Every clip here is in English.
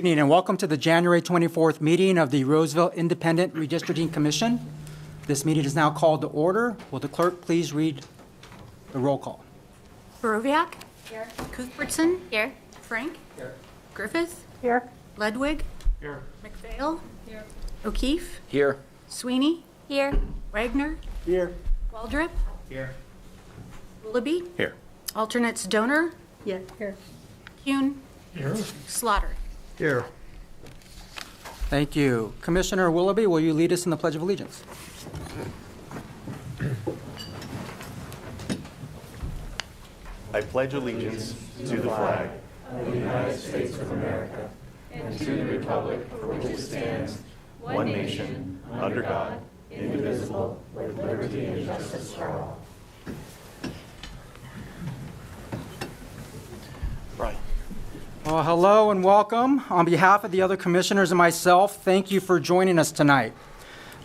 evening and welcome to the January 24th meeting of the Roseville Independent Redistricting Commission. This meeting is now called to order. Will the clerk please read the roll call? Borowiak? Here. Cuthbertson? Here. Frank? Here. Griffith? Here. Ledwig? Here. McPhail? Here. O'Keefe? Here. Sweeney? Here. Wagner? Here. Waldrop? Here. Willoughby? Here. Alternates Donor? Yeah, here. Kuhn? Here. Slaughter. Here. Thank you. Commissioner Willoughby, will you lead us in the Pledge of Allegiance? I pledge allegiance to the flag of the United States of America and to the republic for which it stands, one nation, under God, indivisible, with liberty and justice for all. Right. Well, hello and welcome. On behalf of the other commissioners and myself, thank you for joining us tonight.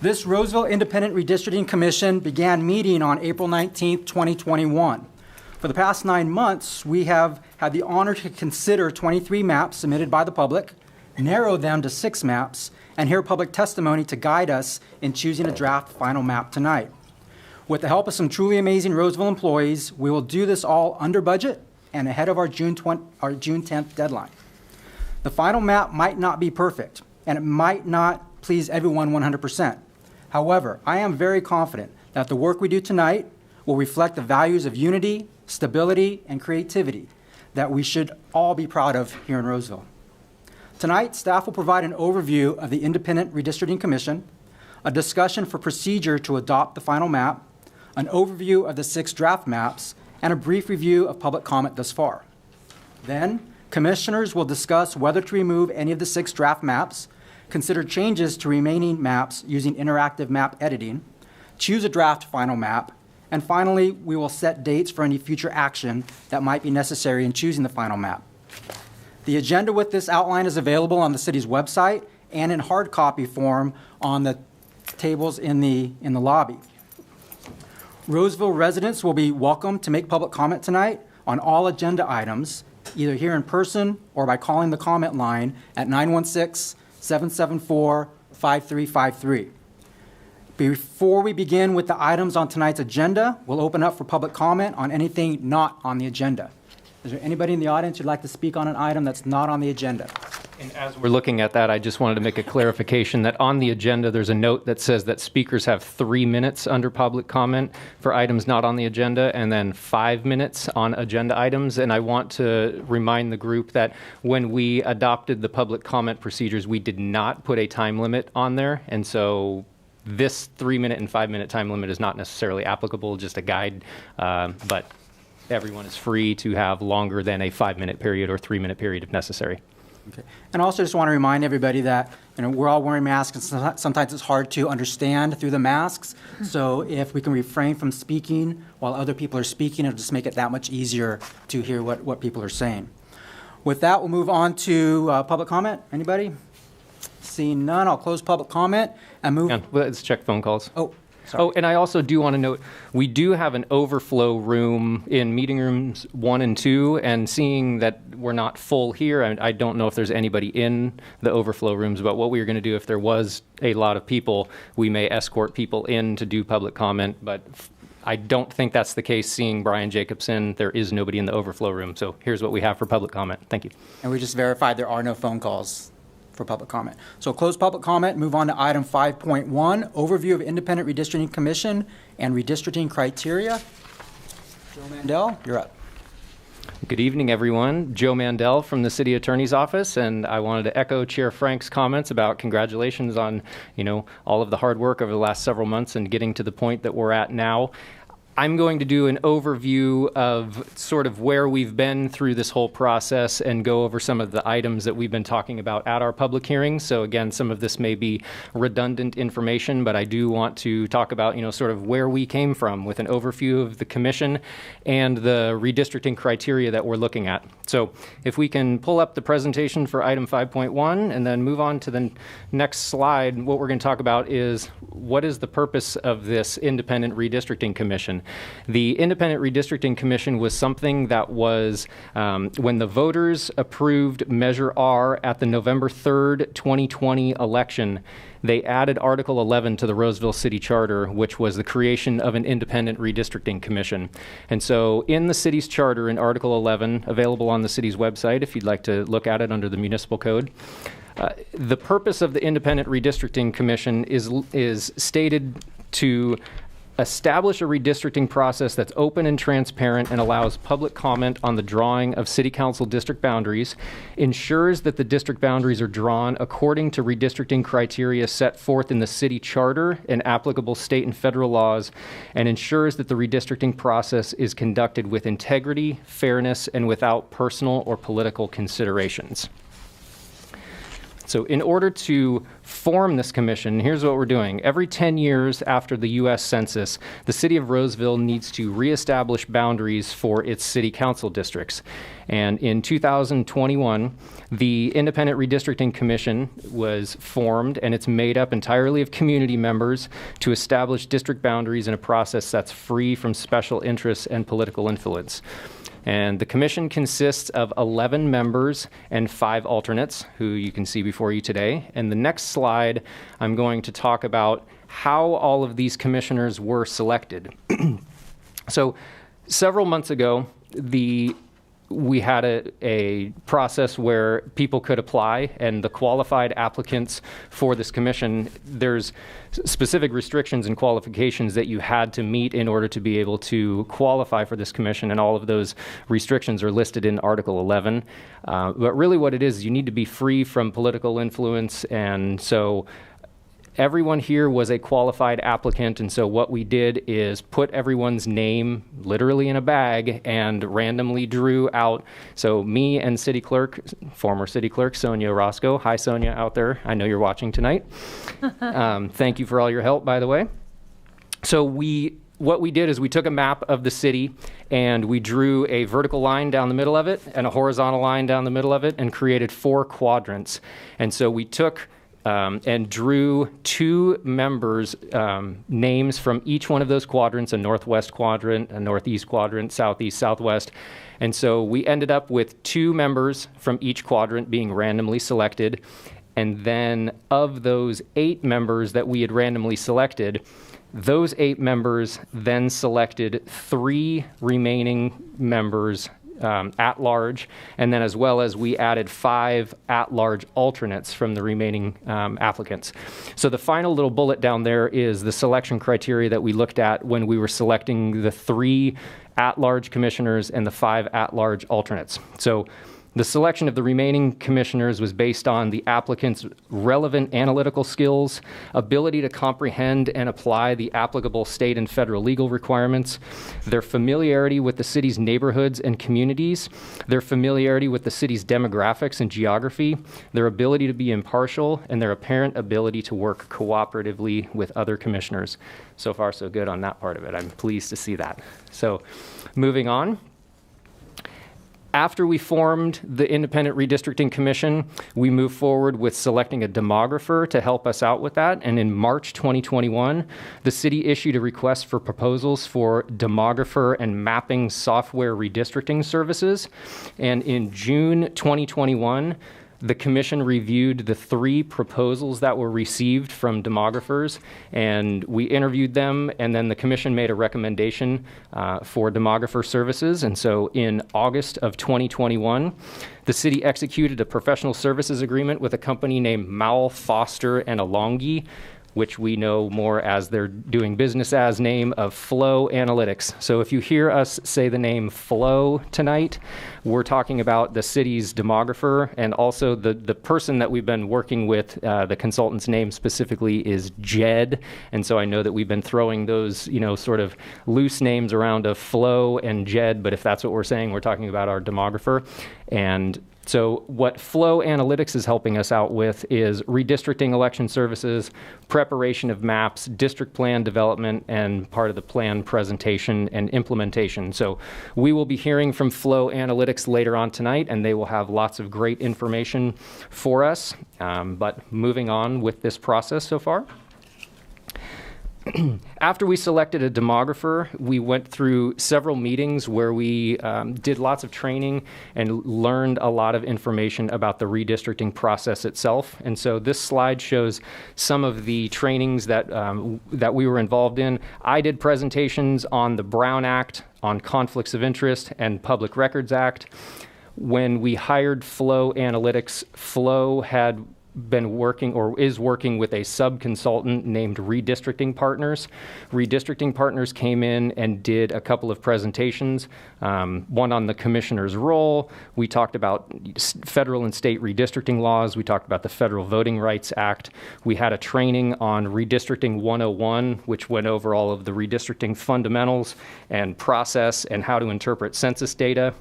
This Roseville Independent Redistricting Commission began meeting on April 19th, 2021. For the past 9 months, we have had the honor to consider 23 maps submitted by the public, narrow them to 6 maps, and hear public testimony to guide us in choosing a draft final map tonight. With the help of some truly amazing Roseville employees, we will do this all under budget and ahead of our June 10th deadline. The final map might not be perfect, and it might not please everyone 100%. However, I am very confident that the work we do tonight will reflect the values of unity, stability, and creativity that we should all be proud of here in Roseville. Tonight, staff will provide an overview of the Independent Redistricting Commission, a discussion for procedure to adopt the final map, an overview of the 6 draft maps, and a brief review of public comment thus far. Then, commissioners will discuss whether to remove any of the 6 draft maps, consider changes to remaining maps using interactive map editing, choose a draft final map, and finally, we will set dates for any future action that might be necessary in choosing the final map. The agenda with this outline is available on the city's website and in hard copy form on the tables in the lobby. Roseville residents will be welcome to make public comment tonight on all agenda items, either here in person or by calling the comment line at 916-774-5353. Before we begin with the items on tonight's agenda, we'll open up for public comment on anything not on the agenda. Is there anybody in the audience who'd like to speak on an item that's not on the agenda? And as we're looking at that, I just wanted to make a clarification that on the agenda, there's a note that says that speakers have 3 minutes under public comment for items not on the agenda, and then 5 minutes on agenda items. And I want to remind the group that when we adopted the public comment procedures, we did not put a time limit on there. And so this 3-minute and 5-minute time limit is not necessarily applicable, just a guide, but everyone is free to have longer than a 5-minute period or 3-minute period if necessary. Okay. And also just want to remind everybody that we're all wearing masks and sometimes it's hard to understand through the masks. So if we can refrain from speaking while other people are speaking, it'll just make it that much easier to hear what people are saying. With that, we'll move on to public comment. Anybody? Seeing none, I'll close public comment and move. Yeah, let's check phone calls. Oh, sorry. Oh, and I also do want to note, we do have an overflow room in meeting rooms 1 and 2, and seeing that we're not full here, I don't know if there's anybody in the overflow rooms, but what we are going to do if there was a lot of people, we may escort people in to do public comment, but I don't think that's the case. Seeing Brian Jacobson, there is nobody in the overflow room, so here's what we have for public comment. Thank you. And we just verified there are no phone calls for public comment. So close public comment, move on to item 5.1, overview of Independent Redistricting Commission and Redistricting Criteria. Joe Mandel, you're up. Good evening, everyone. Joe Mandel from the City Attorney's Office, and I wanted to echo Chair Frank's comments about congratulations on, all of the hard work over the last several months and getting to the point that we're at now. I'm going to do an overview of sort of where we've been through this whole process and go over some of the items that we've been talking about at our public hearings. So again, some of this may be redundant information, but I do want to talk about, sort of where we came from with an overview of the commission and the redistricting criteria that we're looking at. So if we can pull up the presentation for item 5.1 and then move on to the next slide, what we're going to talk about is what is the purpose of this independent redistricting commission. The Independent Redistricting Commission was something that was, when the voters approved Measure R at the November 3rd, 2020 election, they added Article 11 to the Roseville City Charter, which was the creation of an independent redistricting commission. And so in the city's charter, in Article 11, available on the city's website if you'd like to look at it under the municipal code, the purpose of the Independent Redistricting Commission is stated to establish a redistricting process that's open and transparent and allows public comment on the drawing of city council district boundaries, ensures that the district boundaries are drawn according to redistricting criteria set forth in the city charter and applicable state and federal laws, and ensures that the redistricting process is conducted with integrity, fairness, and without personal or political considerations. So in order to form this commission, here's what we're doing. Every 10 years after the U.S. Census, the city of Roseville needs to reestablish boundaries for its city council districts. And in 2021, the Independent Redistricting Commission was formed, and it's made up entirely of community members to establish district boundaries in a process that's free from special interests and political influence. And the commission consists of 11 members and 5 alternates, who you can see before you today. And the next slide, I'm going to talk about how all of these commissioners were selected. So several months ago, we had a process where people could apply, and the qualified applicants for this commission, there's specific restrictions and qualifications that you had to meet in order to be able to qualify for this commission, and all of those restrictions are listed in Article 11. But really what it is, you need to be free from political influence, and so everyone here was a qualified applicant, and so what we did is put everyone's name literally in a bag and randomly drew out. So me and city clerk, former city clerk Sonia Roscoe. Hi, Sonia out there. I know you're watching tonight. Thank you for all your help, by the way. So what we did is we took a map of the city and we drew a vertical line down the middle of it and a horizontal line down the middle of it and created 4 quadrants. And so we took and drew 2 members' names from each one of those quadrants, a northwest quadrant, a northeast quadrant, southeast, southwest. And so we ended up with 2 members from each quadrant being randomly selected. And then of those 8 members that we had randomly selected, those 8 members then selected 3 remaining members at large, and then as well as we added 5 at-large alternates from the remaining applicants. So the final little bullet down there is the selection criteria that we looked at when we were selecting the 3 at-large commissioners and the 5 at-large alternates. So the selection of the remaining commissioners was based on the applicant's relevant analytical skills, ability to comprehend and apply the applicable state and federal legal requirements, their familiarity with the city's neighborhoods and communities, their familiarity with the city's demographics and geography, their ability to be impartial, and their apparent ability to work cooperatively with other commissioners. So far, so good on that part of it. I'm pleased to see that. So moving on. After we formed the Independent Redistricting Commission, we moved forward with selecting a demographer to help us out with that. And in March 2021, the city issued a request for proposals for demographer and mapping software redistricting services. And in June 2021, the commission reviewed the 3 proposals that were received from demographers, and we interviewed them, and then the commission made a recommendation for demographer services. And so in August of 2021, the city executed a professional services agreement with a company named Mowell, Foster, and Alongi, which we know more as their doing business as name of Flow Analytics. So if you hear us say the name Flow tonight, we're talking about the city's demographer, and also the person that we've been working with, the consultant's name specifically is Jed. And so I know that we've been throwing those, sort of loose names around of Flow and Jed, but if that's what we're saying, we're talking about our demographer. And so what Flow Analytics is helping us out with is redistricting election services, preparation of maps, district plan development, and part of the plan presentation and implementation. So we will be hearing from Flow Analytics later on tonight, and they will have lots of great information for us. But moving on with this process so far. After we selected a demographer, we went through several meetings where we did lots of training and learned a lot of information about the redistricting process itself. And so this slide shows some of the trainings that we were involved in. I did presentations on the Brown Act, on Conflicts of Interest, and Public Records Act. When we hired Flow Analytics, Flow had been working or is working with a sub-consultant named Redistricting Partners. Redistricting Partners came in and did a couple of presentations, one on the commissioner's role. We talked about federal and state redistricting laws. We talked about the Federal Voting Rights Act. We had a training on Redistricting 101, which went over all of the redistricting fundamentals and process and how to interpret census data.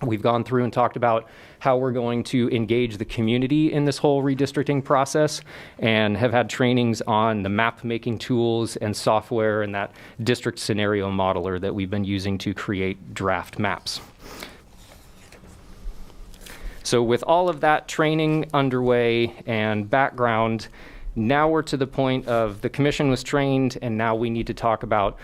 We've gone through and talked about how we're going to engage the community in this whole redistricting process, and have had trainings on the map making tools and software and that district scenario modeler that we've been using to create draft maps. So with all of that training underway and background, now we're to the point of the commission was trained, and now we need to talk about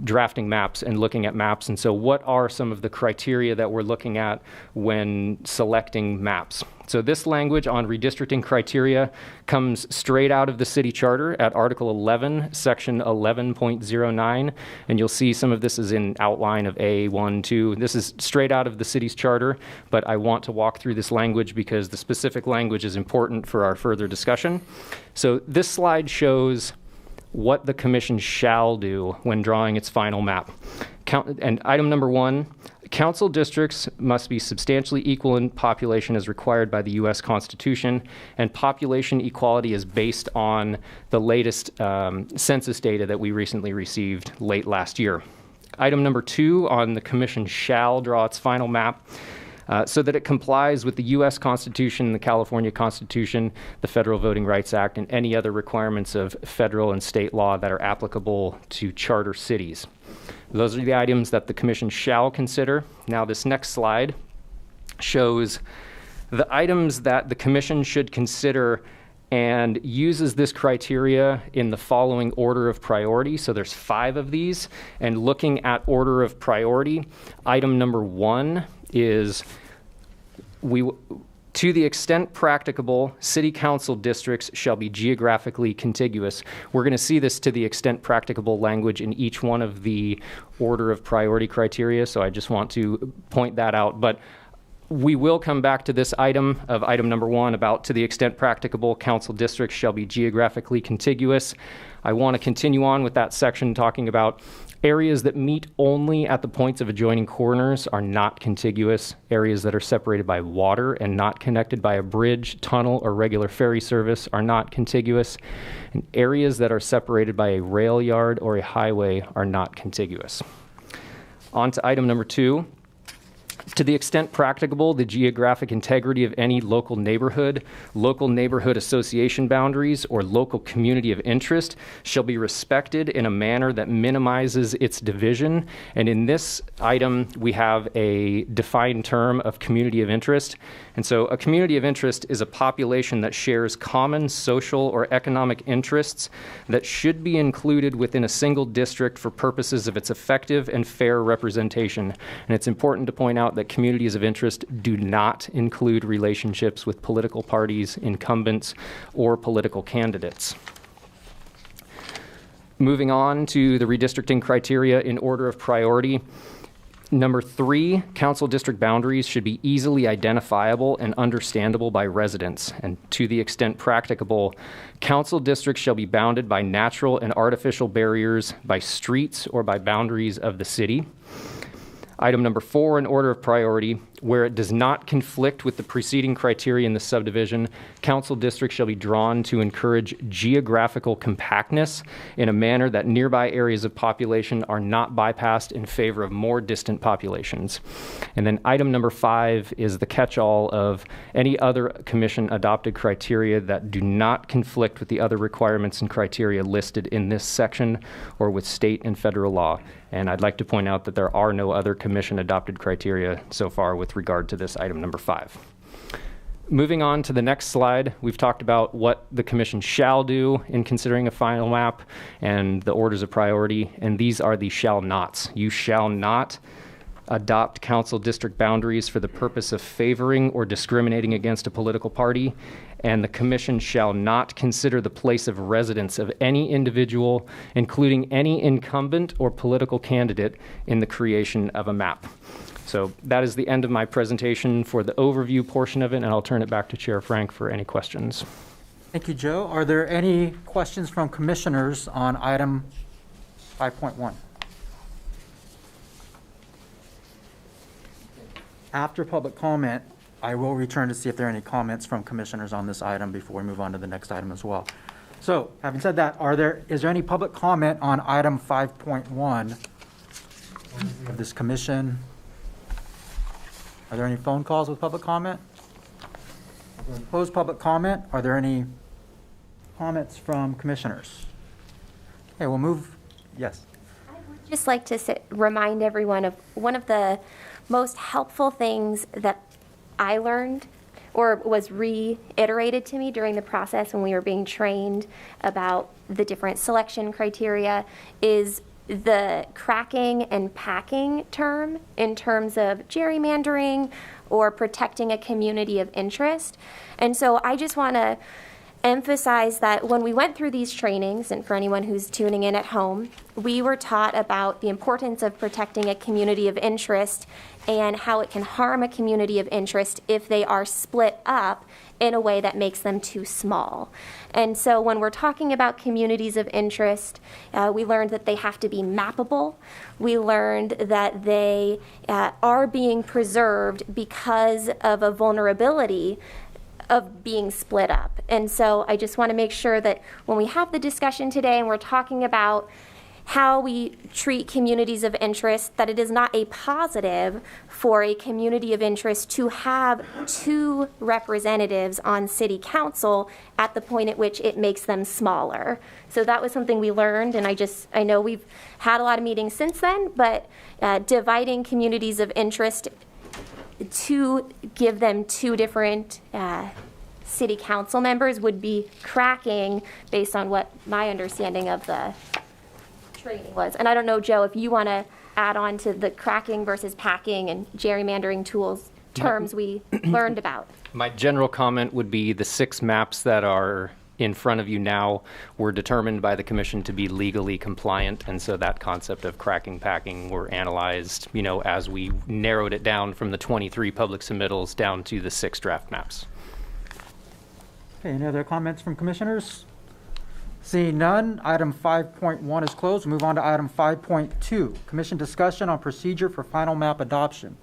drafting maps and looking at maps. And so what are some of the criteria that we're looking at when selecting maps? So this language on redistricting criteria comes straight out of the city charter at Article 11, Section 11.09. And you'll see some of this is in outline of A1, 2. This is straight out of the city's charter, but I want to walk through this language because the specific language is important for our further discussion. So this slide shows what the commission shall do when drawing its final map. And item number 1, council districts must be substantially equal in population as required by the U.S. Constitution, and population equality is based on the latest census data that we recently received late last year. Item number 2 on the commission shall draw its final map so that it complies with the U.S. Constitution, the California Constitution, the Federal Voting Rights Act, and any other requirements of federal and state law that are applicable to charter cities. Those are the items that the commission shall consider. Now this next slide shows the items that the commission should consider and uses this criteria in the following order of priority. So there's 5 of these, and looking at order of priority, item number 1 is to the extent practicable, city council districts shall be geographically contiguous. We're going to see this to the extent practicable language in each one of the order of priority criteria, so I just want to point that out. But we will come back to this item of item number 1 about to the extent practicable, council districts shall be geographically contiguous. I want to continue on with that section talking about areas that meet only at the points of adjoining corners are not contiguous. Areas that are separated by water and not connected by a bridge, tunnel, or regular ferry service are not contiguous. And areas that are separated by a rail yard or a highway are not contiguous. On to item number 2. To the extent practicable, the geographic integrity of any local neighborhood association boundaries, or local community of interest shall be respected in a manner that minimizes its division. And in this item, we have a defined term of community of interest. And so a community of interest is a population that shares common social or economic interests that should be included within a single district for purposes of its effective and fair representation. And it's important to point out that communities of interest do not include relationships with political parties, incumbents, or political candidates. Moving on to the redistricting criteria in order of priority. Number 3, council district boundaries should be easily identifiable and understandable by residents. And to the extent practicable, council districts shall be bounded by natural and artificial barriers, by streets, or by boundaries of the city. Item number 4 in order of priority, where it does not conflict with the preceding criteria in the subdivision, council districts shall be drawn to encourage geographical compactness in a manner that nearby areas of population are not bypassed in favor of more distant populations. And then item number 5 is the catch-all of any other commission adopted criteria that do not conflict with the other requirements and criteria listed in this section or with state and federal law. And I'd like to point out that there are no other commission adopted criteria so far with regard to this item number 5. Moving on to the next slide, we've talked about what the commission shall do in considering a final map and the orders of priority, and these are the shall nots. You shall not adopt council district boundaries for the purpose of favoring or discriminating against a political party, and the commission shall not consider the place of residence of any individual, including any incumbent or political candidate, in the creation of a map. So that is the end of my presentation for the overview portion of it, and I'll turn it back to Chair Frank for any questions. Thank you, Joe. Are there any questions from commissioners on item 5.1? After public comment, I will return to see if there are any comments from commissioners on this item before we move on to the next item as well. So, having said that, is there any public comment on item 5.1 of this commission? Are there any phone calls with public comment? Closed public comment. Are there any comments from commissioners? Okay, we'll move. Yes. I would just like to remind everyone of one of the most helpful things that I learned or was reiterated to me during the process when we were being trained about the different selection criteria is the cracking and packing term in terms of gerrymandering or protecting a community of interest. And so I just want to emphasize that when we went through these trainings, and for anyone who's tuning in at home, we were taught about the importance of protecting a community of interest and how it can harm a community of interest if they are split up in a way that makes them too small. And so when we're talking about communities of interest, we learned that they have to be mappable. We learned that they are being preserved because of a vulnerability of being split up. And so I just want to make sure that when we have the discussion today and we're talking about how we treat communities of interest, that it is not a positive for a community of interest to have two representatives on city council at the point at which it makes them smaller. So that was something we learned, and I know we've had a lot of meetings since then, but dividing communities of interest to give them two different city council members would be cracking based on what my understanding of the training was. And I don't know, Joe, if you want to add on to the cracking versus packing and gerrymandering terms we learned about. My general comment would be the 6 maps that are in front of you now were determined by the commission to be legally compliant, and so that concept of cracking, packing were analyzed, as we narrowed it down from the 23 public submittals down to the 6 draft maps. Okay, any other comments from commissioners? Seeing none, item 5.1 is closed. We'll move on to item 5.2, commission discussion on procedure for final map adoption.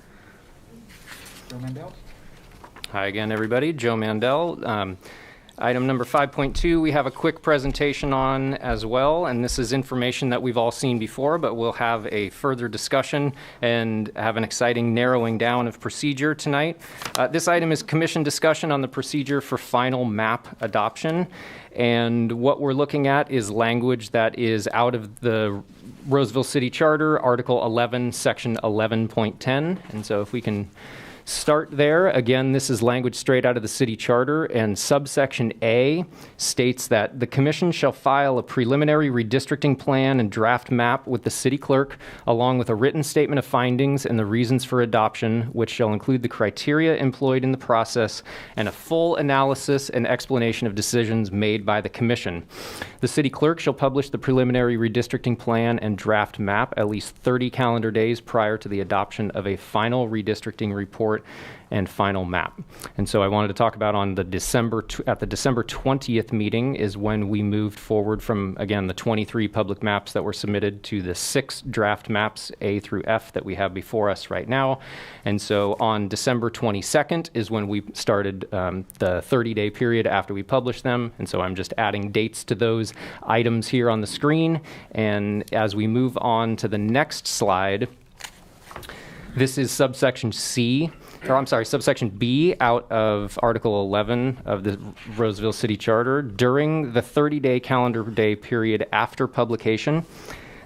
Joe Mandel. Hi again, everybody. Joe Mandel. Item number 5.2, we have a quick presentation on as well, and this is information that we've all seen before, but we'll have a further discussion and have an exciting narrowing down of procedure tonight. This item is commission discussion on the procedure for final map adoption, and what we're looking at is language that is out of the Roseville City Charter, Article 11, Section 11.10, and so if we can start there. Again, this is language straight out of the city charter, and subsection A states that the commission shall file a preliminary redistricting plan and draft map with the city clerk, along with a written statement of findings and the reasons for adoption, which shall include the criteria employed in the process and a full analysis and explanation of decisions made by the commission. The city clerk shall publish the preliminary redistricting plan and draft map at least 30 calendar days prior to the adoption of a final redistricting report and final map. And so I wanted to talk about on the December 20th meeting is when we moved forward from, again, the 23 public maps that were submitted to the 6 draft maps, A through F, that we have before us right now. And so on December 22nd is when we started the 30-day period after we published them. And so I'm just adding dates to those items here on the screen. And as we move on to the next slide, this is subsection B out of Article 11 of the Roseville City Charter. During the 30-day calendar day period after publication,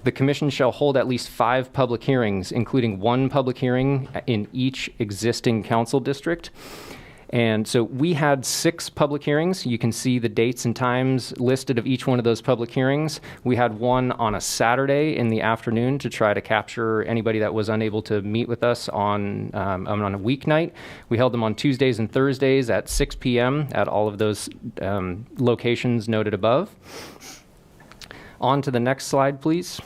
the commission shall hold at least 5 public hearings, including 1 public hearing in each existing council district. And so we had 6 public hearings. You can see the dates and times listed of each one of those public hearings. We had one on a Saturday in the afternoon to try to capture anybody that was unable to meet with us on a weeknight. We held them on Tuesdays and Thursdays at 6 p.m. at all of those locations noted above. On to the next slide, please.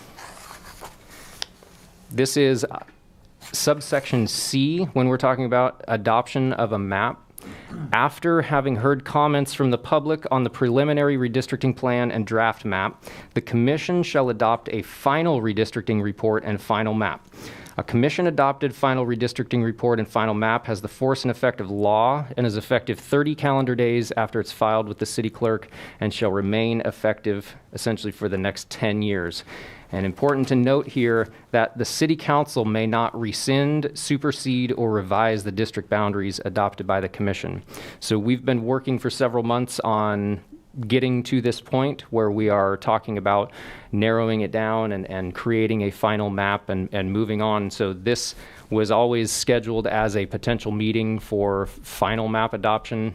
This is subsection C when we're talking about adoption of a map. After having heard comments from the public on the preliminary redistricting plan and draft map, the commission shall adopt a final redistricting report and final map. A commission-adopted final redistricting report and final map has the force and effect of law and is effective 30 calendar days after it's filed with the city clerk and shall remain effective essentially for the next 10 years. And important to note here that the city council may not rescind, supersede, or revise the district boundaries adopted by the commission. So we've been working for several months on getting to this point where we are talking about narrowing it down and creating a final map and moving on. So this was always scheduled as a potential meeting for final map adoption.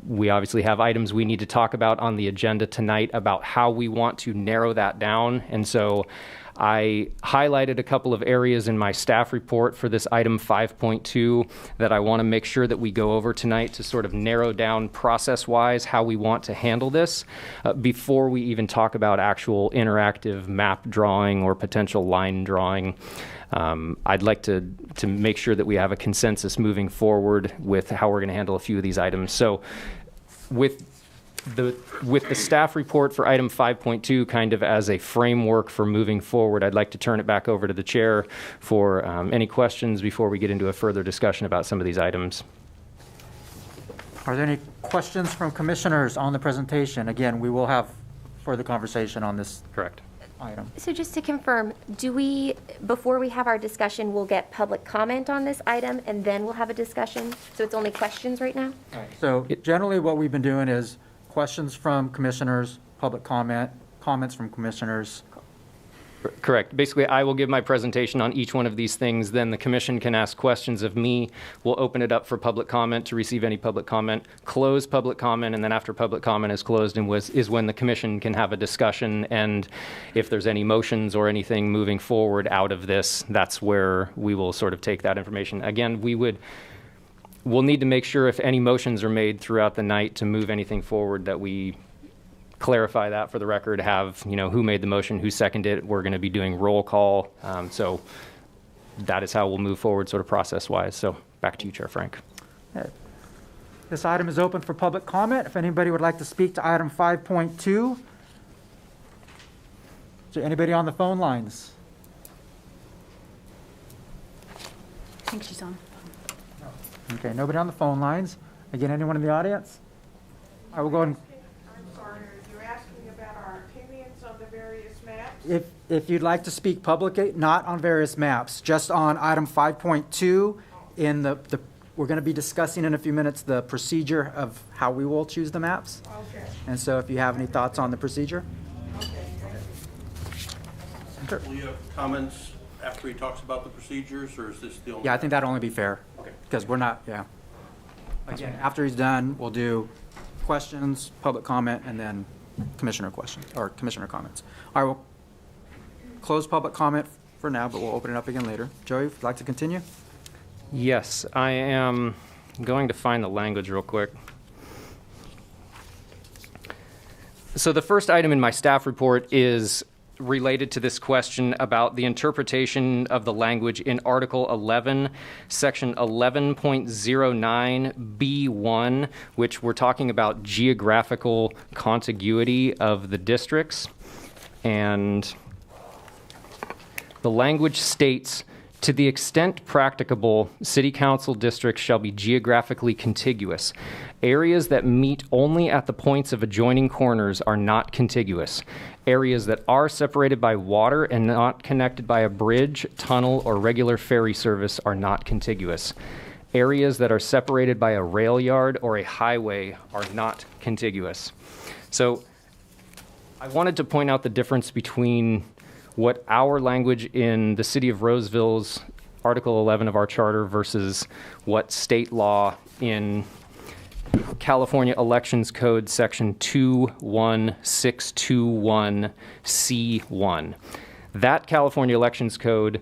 We obviously have items we need to talk about on the agenda tonight about how we want to narrow that down. And so I highlighted a couple of areas in my staff report for this item 5.2 that I want to make sure that we go over tonight to sort of narrow down process-wise how we want to handle this before we even talk about actual interactive map drawing or potential line drawing. I'd like to make sure that we have a consensus moving forward with how we're going to handle a few of these items. So with the staff report for item 5.2 kind of as a framework for moving forward, I'd like to turn it back over to the chair for any questions before we get into a further discussion about some of these items. Are there any questions from commissioners on the presentation? Again, we will have further conversation on this Correct. item. So just to confirm, before we have our discussion, we'll get public comment on this item and then we'll have a discussion? So it's only questions right now? So generally what we've been doing is questions from commissioners, public comments from commissioners. Correct. Basically, I will give my presentation on each one of these things. Then the commission can ask questions of me. We'll open it up for public comment to receive any public comment, close public comment, and then after public comment is closed is when the commission can have a discussion. And if there's any motions or anything moving forward out of this, that's where we will sort of take that information. Again, we'll need to make sure if any motions are made throughout the night to move anything forward that we clarify that for the record, have, who made the motion, who seconded it. We're going to be doing roll call. So that is how we'll move forward sort of process-wise. So back to you, Chair Frank. This item is open for public comment. If anybody would like to speak to item 5.2. Is there anybody on the phone lines? I think she's on. Okay, nobody on the phone lines. Again, anyone in the audience? I will go and I'm sorry, you're asking about our opinions on the various maps? if you'd like to speak publicly, not on various maps, just on item 5.2 in we're going to be discussing in a few minutes the procedure of how we will choose the maps. Okay, And so if you have any thoughts on the procedure. okay. Will you have comments after he talks about the procedures, or is this the only? Yeah, I think that'd only be fair. Okay. Because we're not, yeah. Again, after he's done, we'll do questions, public comment, and then commissioner questions, or commissioner comments. All right, we'll close public comment for now, but we'll open it up again later. Joey, would you like to continue? Yes, I am going to find the language real quick. So the first item in my staff report is related to this question about the interpretation of the language in Article 11, Section 11.09B1, which we're talking about geographical contiguity of the districts. And the language states, to the extent practicable, city council districts shall be geographically contiguous. Areas that meet only at the points of adjoining corners are not contiguous. Areas that are separated by water and not connected by a bridge, tunnel, or regular ferry service are not contiguous. Areas that are separated by a rail yard or a highway are not contiguous. So I wanted to point out the difference between what our language in the city of Roseville's Article 11 of our charter versus what state law in California Elections Code Section 21621C1. That California Elections Code,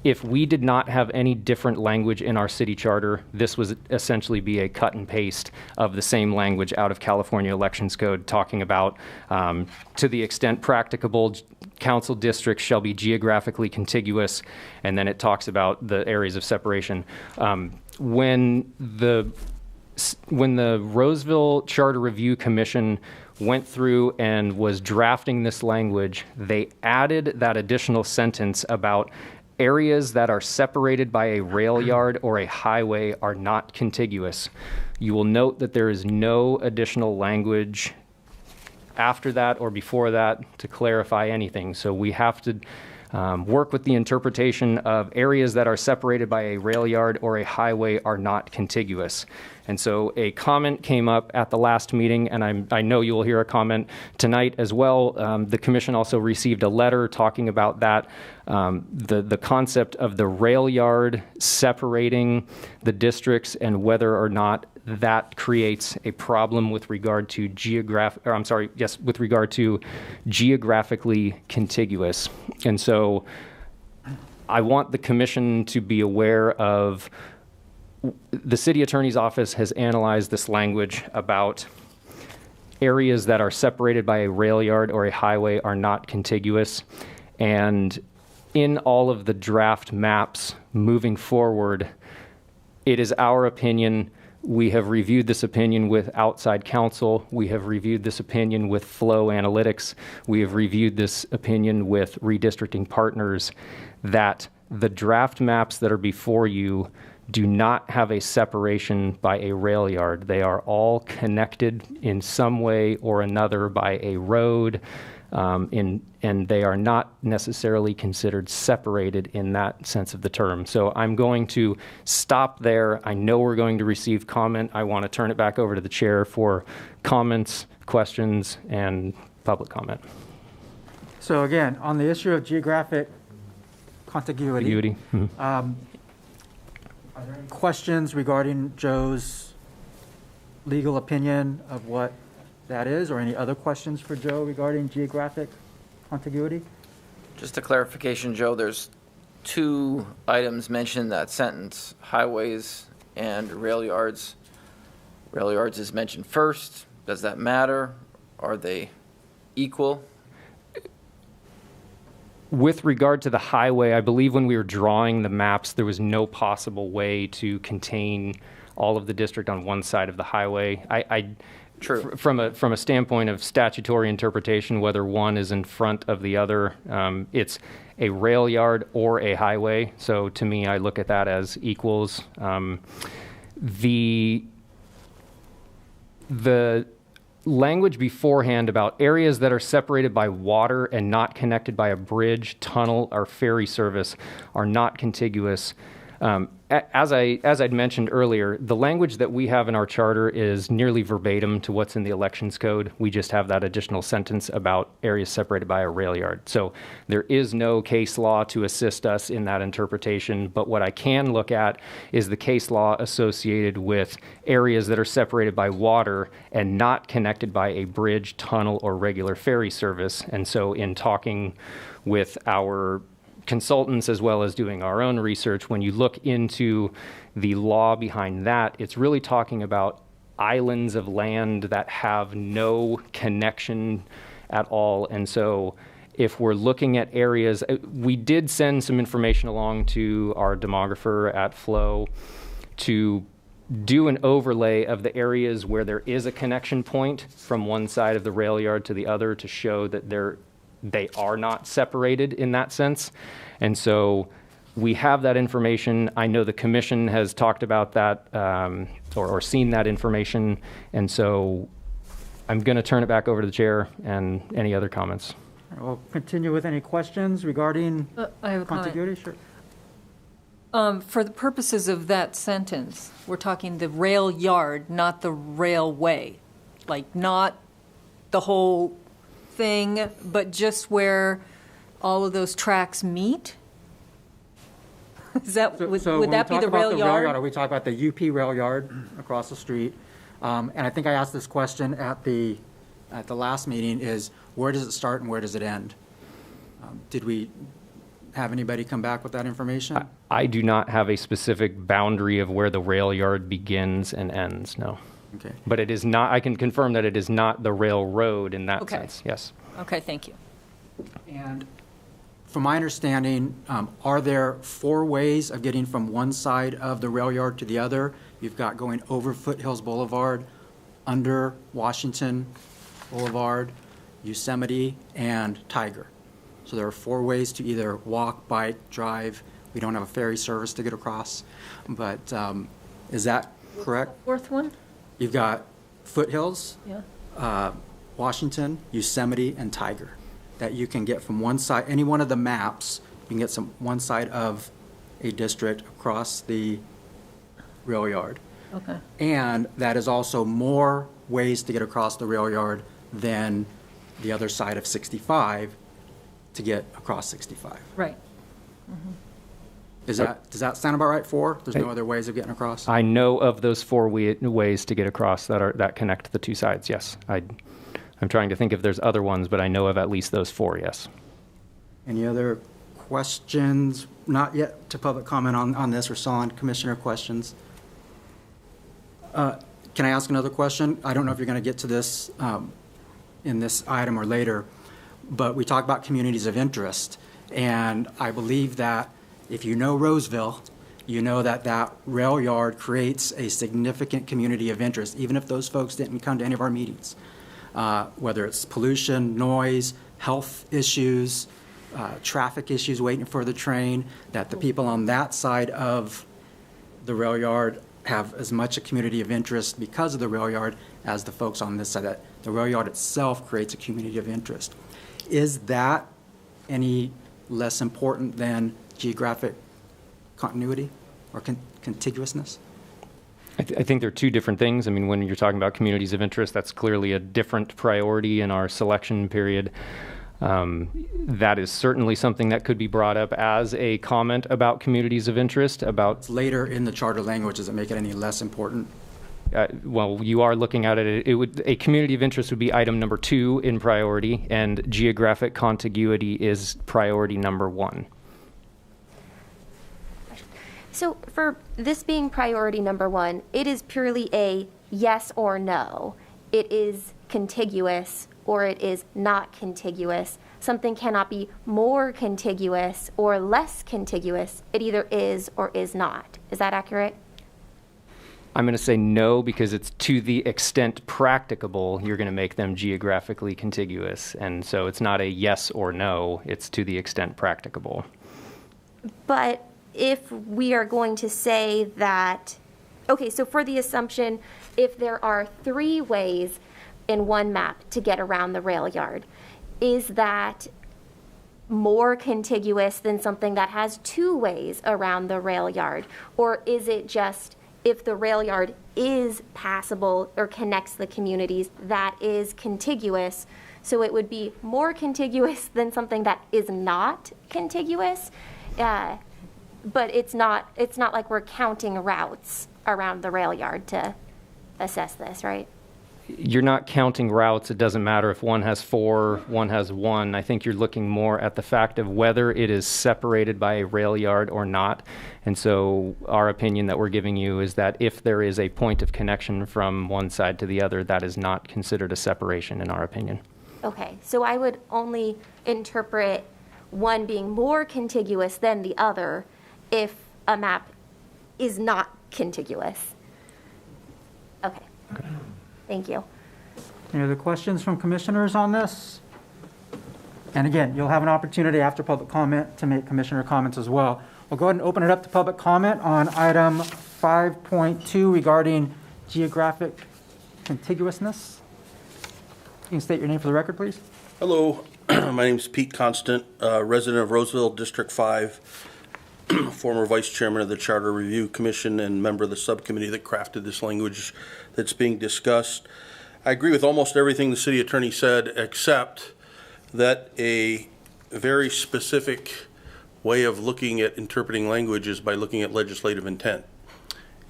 if we did not have any different language in our city charter, this would essentially be a cut and paste of the same language out of California Elections Code, talking about, to the extent practicable, council districts shall be geographically contiguous, and then it talks about the areas of separation. When the Roseville Charter Review Commission went through and was drafting this language, they added that additional sentence about areas that are separated by a rail yard or a highway are not contiguous. You will note that there is no additional language after that or before that to clarify anything. So we have to work with the interpretation of areas that are separated by a rail yard or a highway are not contiguous. And so a comment came up at the last meeting, and I know you will hear a comment tonight as well. The commission also received a letter talking about that, the concept of the rail yard separating the districts and whether or not that creates a problem with regard to with regard to geographically contiguous. And so I want the commission to be aware of the city attorney's office has analyzed this language about areas that are separated by a rail yard or a highway are not contiguous. And in all of the draft maps moving forward, it is our opinion. We have reviewed this opinion with outside counsel. We have reviewed this opinion with Flow Analytics. We have reviewed this opinion with Redistricting Partners, that the draft maps that are before you do not have a separation by a rail yard. They are all connected in some way or another by a road, and they are not necessarily considered separated in that sense of the term. So I'm going to stop there. I know we're going to receive comment. I want to turn it back over to the chair for comments, questions, and public comment. So again, on the issue of geographic contiguity, are there any questions regarding Joe's legal opinion of what that is, or any other questions for Joe regarding geographic contiguity? Just a clarification, Joe, there's two items mentioned in that sentence, highways and rail yards. Rail yards is mentioned first. Does that matter? Are they equal? With regard to the highway, I believe when we were drawing the maps, there was no possible way to contain all of the district on one side of the highway. True. From a standpoint of statutory interpretation, whether one is in front of the other, it's a rail yard or a highway. So to me, I look at that as equals. The language beforehand about areas that are separated by water and not connected by a bridge, tunnel, or ferry service are not contiguous. As I'd mentioned earlier, the language that we have in our charter is nearly verbatim to what's in the elections code. We just have that additional sentence about areas separated by a rail yard. So there is no case law to assist us in that interpretation, but what I can look at is the case law associated with areas that are separated by water and not connected by a bridge, tunnel, or regular ferry service. And so in talking with our consultants as well as doing our own research, when you look into the law behind that, it's really talking about islands of land that have no connection at all. And so if we're looking at areas, we did send some information along to our demographer at Flow to do an overlay of the areas where there is a connection point from one side of the rail yard to the other to show that they are not separated in that sense. And so we have that information. I know the commission has talked about that or seen that information. And so I'm going to turn it back over to the chair and any other comments. We'll continue with any questions regarding I have a contiguity. comment. Sure. For the purposes of that sentence, we're talking the rail yard, not the railway. Like, not the whole thing, but just where all of those tracks meet? Is that, So would when we that be talk the about rail the yard? Are we talking about the UP rail yard across the street? And I think I asked this question at the last meeting, is where does it start and where does it end? Did we have anybody come back with that information? I do not have a specific boundary of where the rail yard begins and ends, no. Okay. But it is not, I can confirm that it is not the railroad in that Okay. sense, yes. Okay, thank you. And from my understanding, are there 4 ways of getting from one side of the rail yard to the other? You've got going over Foothills Boulevard, under Washington Boulevard, Yosemite, and Tiger. So there are 4 ways to either walk, bike, drive. We don't have a ferry service to get across, but is that correct? Fourth one? You've got Foothills, Yeah. Washington, Yosemite, and Tiger, that you can get from one side, any one of the maps, you can get one side of a district across the rail yard. Okay. And that is also more ways to get across the rail yard than the other side of 65 to get across 65. Right. Does that sound about right, 4? There's no other ways of getting across? I know of those 4 ways to get across that connect the 2 sides, yes. I'm trying to think if there's other ones, but I know of at least those 4, yes. Any other questions? Not yet to public comment on this. We're still on commissioner questions. Can I ask another question? I don't know if you're going to get to this in this item or later, but we talk about communities of interest. And I believe that if you know Roseville, you know that that rail yard creates a significant community of interest, even if those folks didn't come to any of our meetings. Whether it's pollution, noise, health issues, traffic issues waiting for the train, that the people on that side of the rail yard have as much a community of interest because of the rail yard as the folks on this side. That the rail yard itself creates a community of interest. Is that any less important than geographic continuity or contiguousness? I think they're 2 different things. I mean, when you're talking about communities of interest, that's clearly a different priority in our selection period. That is certainly something that could be brought up as a comment about communities of interest, about... Later in the charter language, does it make it any less important? Well, you are looking at it. A community of interest would be item number 2 in priority, and geographic contiguity is priority number 1. So for this being priority number 1, it is purely a yes or no. It is contiguous or it is not contiguous. Something cannot be more contiguous or less contiguous. It either is or is not. Is that accurate? I'm going to say no, because it's to the extent practicable, you're going to make them geographically contiguous. And so it's not a yes or no, it's to the extent practicable. But if we are going to say that, okay, so for the assumption, if there are 3 ways in one map to get around the rail yard, is that more contiguous than something that has 2 ways around the rail yard? Or is it just if the rail yard is passable or connects the communities, that is contiguous? So it would be more contiguous than something that is not contiguous? But it's not like we're counting routes around the rail yard to assess this, right? You're not counting routes. It doesn't matter if one has 4, one has 1. I think you're looking more at the fact of whether it is separated by a rail yard or not. And so our opinion that we're giving you is that if there is a point of connection from one side to the other, that is not considered a separation in our opinion. Okay, so I would only interpret one being more contiguous than the other if a map is not contiguous. Okay. Thank you. Any other questions from commissioners on this? And again, you'll have an opportunity after public comment to make commissioner comments as well. We'll go ahead and open it up to public comment on item 5.2 regarding geographic contiguousness. You can state your name for the record, please. Hello, my name is Pete Constant, resident of Roseville, District 5, former vice chairman of the Charter Review Commission and member of the subcommittee that crafted this language that's being discussed. I agree with almost everything the city attorney said, except that a very specific way of looking at interpreting language is by looking at legislative intent.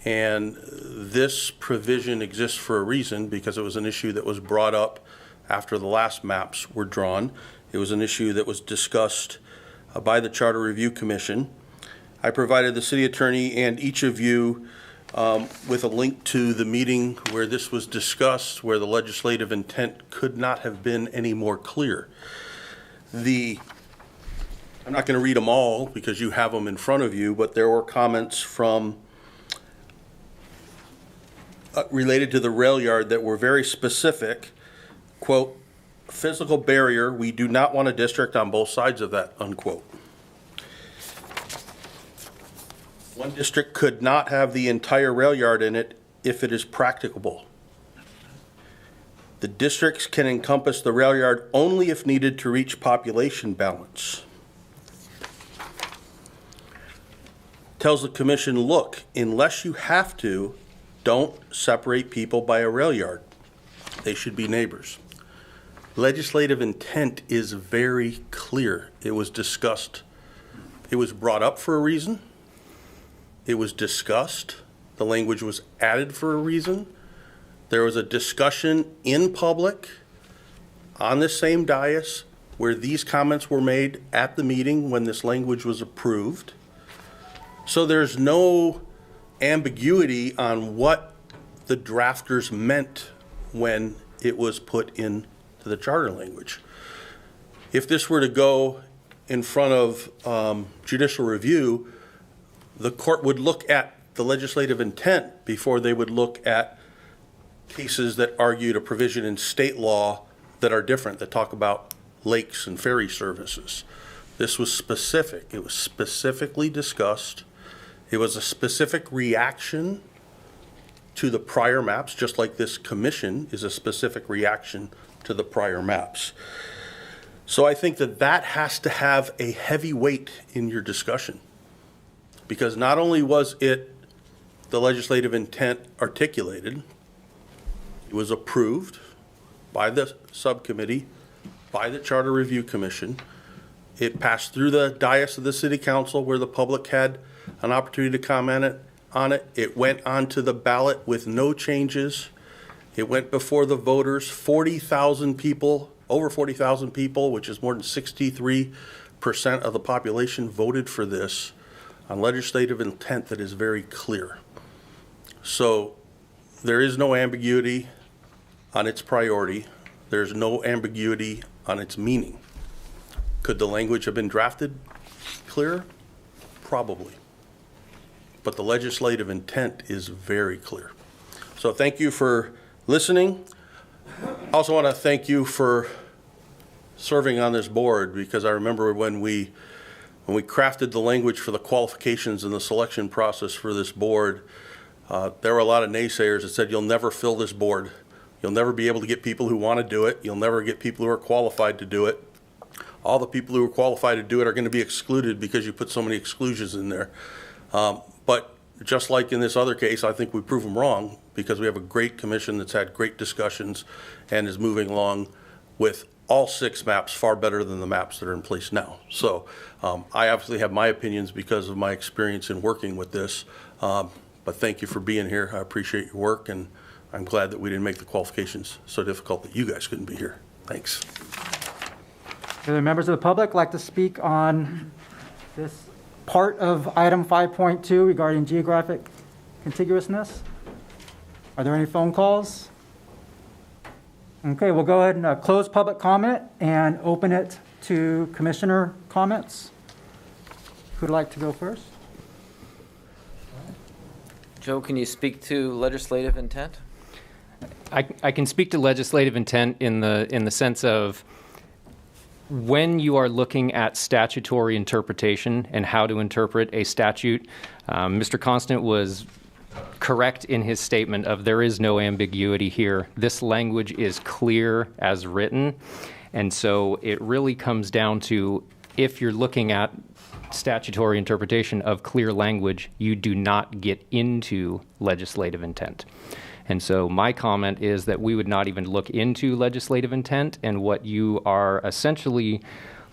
And this provision exists for a reason, because it was an issue that was brought up after the last maps were drawn. It was an issue that was discussed by the Charter Review Commission. I provided the city attorney and each of you with a link to the meeting where this was discussed, where the legislative intent could not have been any more clear. I'm not going to read them all because you have them in front of you, but there were comments from related to the rail yard that were very specific. Quote, physical barrier, we do not want a district on both sides of that, unquote. One district could not have the entire rail yard in it if it is practicable. The districts can encompass the rail yard only if needed to reach population balance. Tells the commission, look, unless you have to, don't separate people by a rail yard. They should be neighbors. Legislative intent is very clear. It was discussed. It was brought up for a reason. It was discussed. The language was added for a reason. There was a discussion in public on the same dais where these comments were made at the meeting when this language was approved. So there's no ambiguity on what the drafters meant when it was put into the charter language. If this were to go in front of judicial review, the court would look at the legislative intent before they would look at cases that argued a provision in state law that are different, that talk about lakes and ferry services. This was specific. It was specifically discussed. It was a specific reaction to the prior maps, just like this commission is a specific reaction to the prior maps. So I think that that has to have a heavy weight in your discussion, because not only was it the legislative intent articulated, it was approved by the subcommittee, by the Charter Review Commission. It passed through the dais of the City Council where the public had an opportunity to comment on it. It went onto the ballot with no changes. It went before the voters. 40,000 people, over 40,000 people, which is more than 63% of the population, voted for this on legislative intent that is very clear. So there is no ambiguity on its priority. There's no ambiguity on its meaning. Could the language have been drafted clearer? Probably. But the legislative intent is very clear. So thank you for listening. I also want to thank you for serving on this board, because I remember when we crafted the language for the qualifications and the selection process for this board, there were a lot of naysayers that said, you'll never fill this board. You'll never be able to get people who want to do it. You'll never get people who are qualified to do it. All the people who are qualified to do it are going to be excluded because you put so many exclusions in there. But just like in this other case, I think we prove them wrong, because we have a great commission that's had great discussions and is moving along with all 6 maps far better than the maps that are in place now. So I obviously have my opinions because of my experience in working with this. But thank you for being here. I appreciate your work, and I'm glad that we didn't make the qualifications so difficult that you guys couldn't be here. Thanks. Do the members of the public like to speak on this part of item 5.2 regarding geographic contiguousness? Are there any phone calls? Okay, we'll go ahead and close public comment and open it to commissioner comments. Who'd like to go first? Joe, can you speak to legislative intent? I can speak to legislative intent in the sense of when you are looking at statutory interpretation and how to interpret a statute. Mr. Constant was correct in his statement of there is no ambiguity here. This language is clear as written, and so it really comes down to, if you're looking at statutory interpretation of clear language, you do not get into legislative intent. And so my comment is that we would not even look into legislative intent, and what you are essentially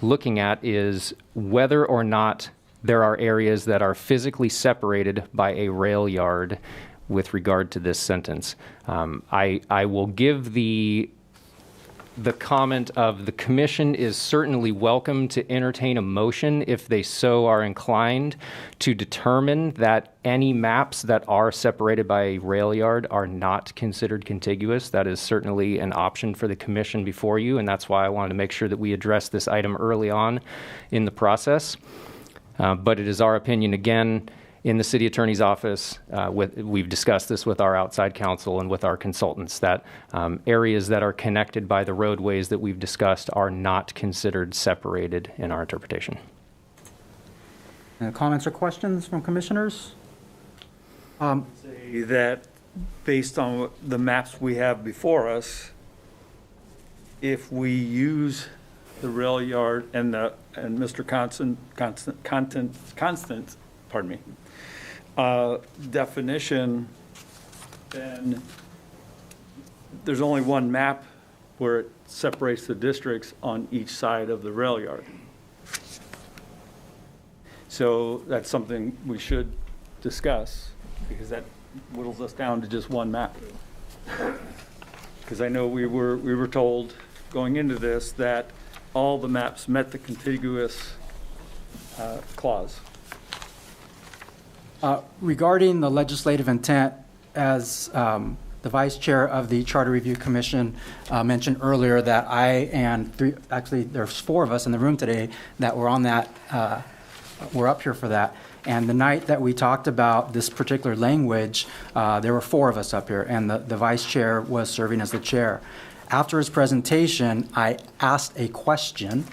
looking at is whether or not there are areas that are physically separated by a rail yard with regard to this sentence. I will give the comment of the commission is certainly welcome to entertain a motion if they so are inclined to determine that any maps that are separated by a rail yard are not considered contiguous. That is certainly an option for the commission before you, and that's why I wanted to make sure that we address this item early on in the process. But it is our opinion, again, in the city attorney's office, we've discussed this with our outside counsel and with our consultants, that areas that are connected by the roadways that we've discussed are not considered separated in our interpretation. Comments or questions from commissioners? Say that based on the maps we have before us, if we use the rail yard and Mr. Constant, pardon me, definition, then there's only one map where it separates the districts on each side of the rail yard. So that's something we should discuss, because that whittles us down to just one map. Because I know we were told going into this that all the maps met the contiguous clause. Regarding the legislative intent, as the Vice Chair of the Charter Review Commission mentioned earlier, that I and actually there's 4 of us in the room today that were on that, we're up here for that. And the night that we talked about this particular language, there were 4 of us up here, and the Vice Chair was serving as the chair. After his presentation, I asked a question.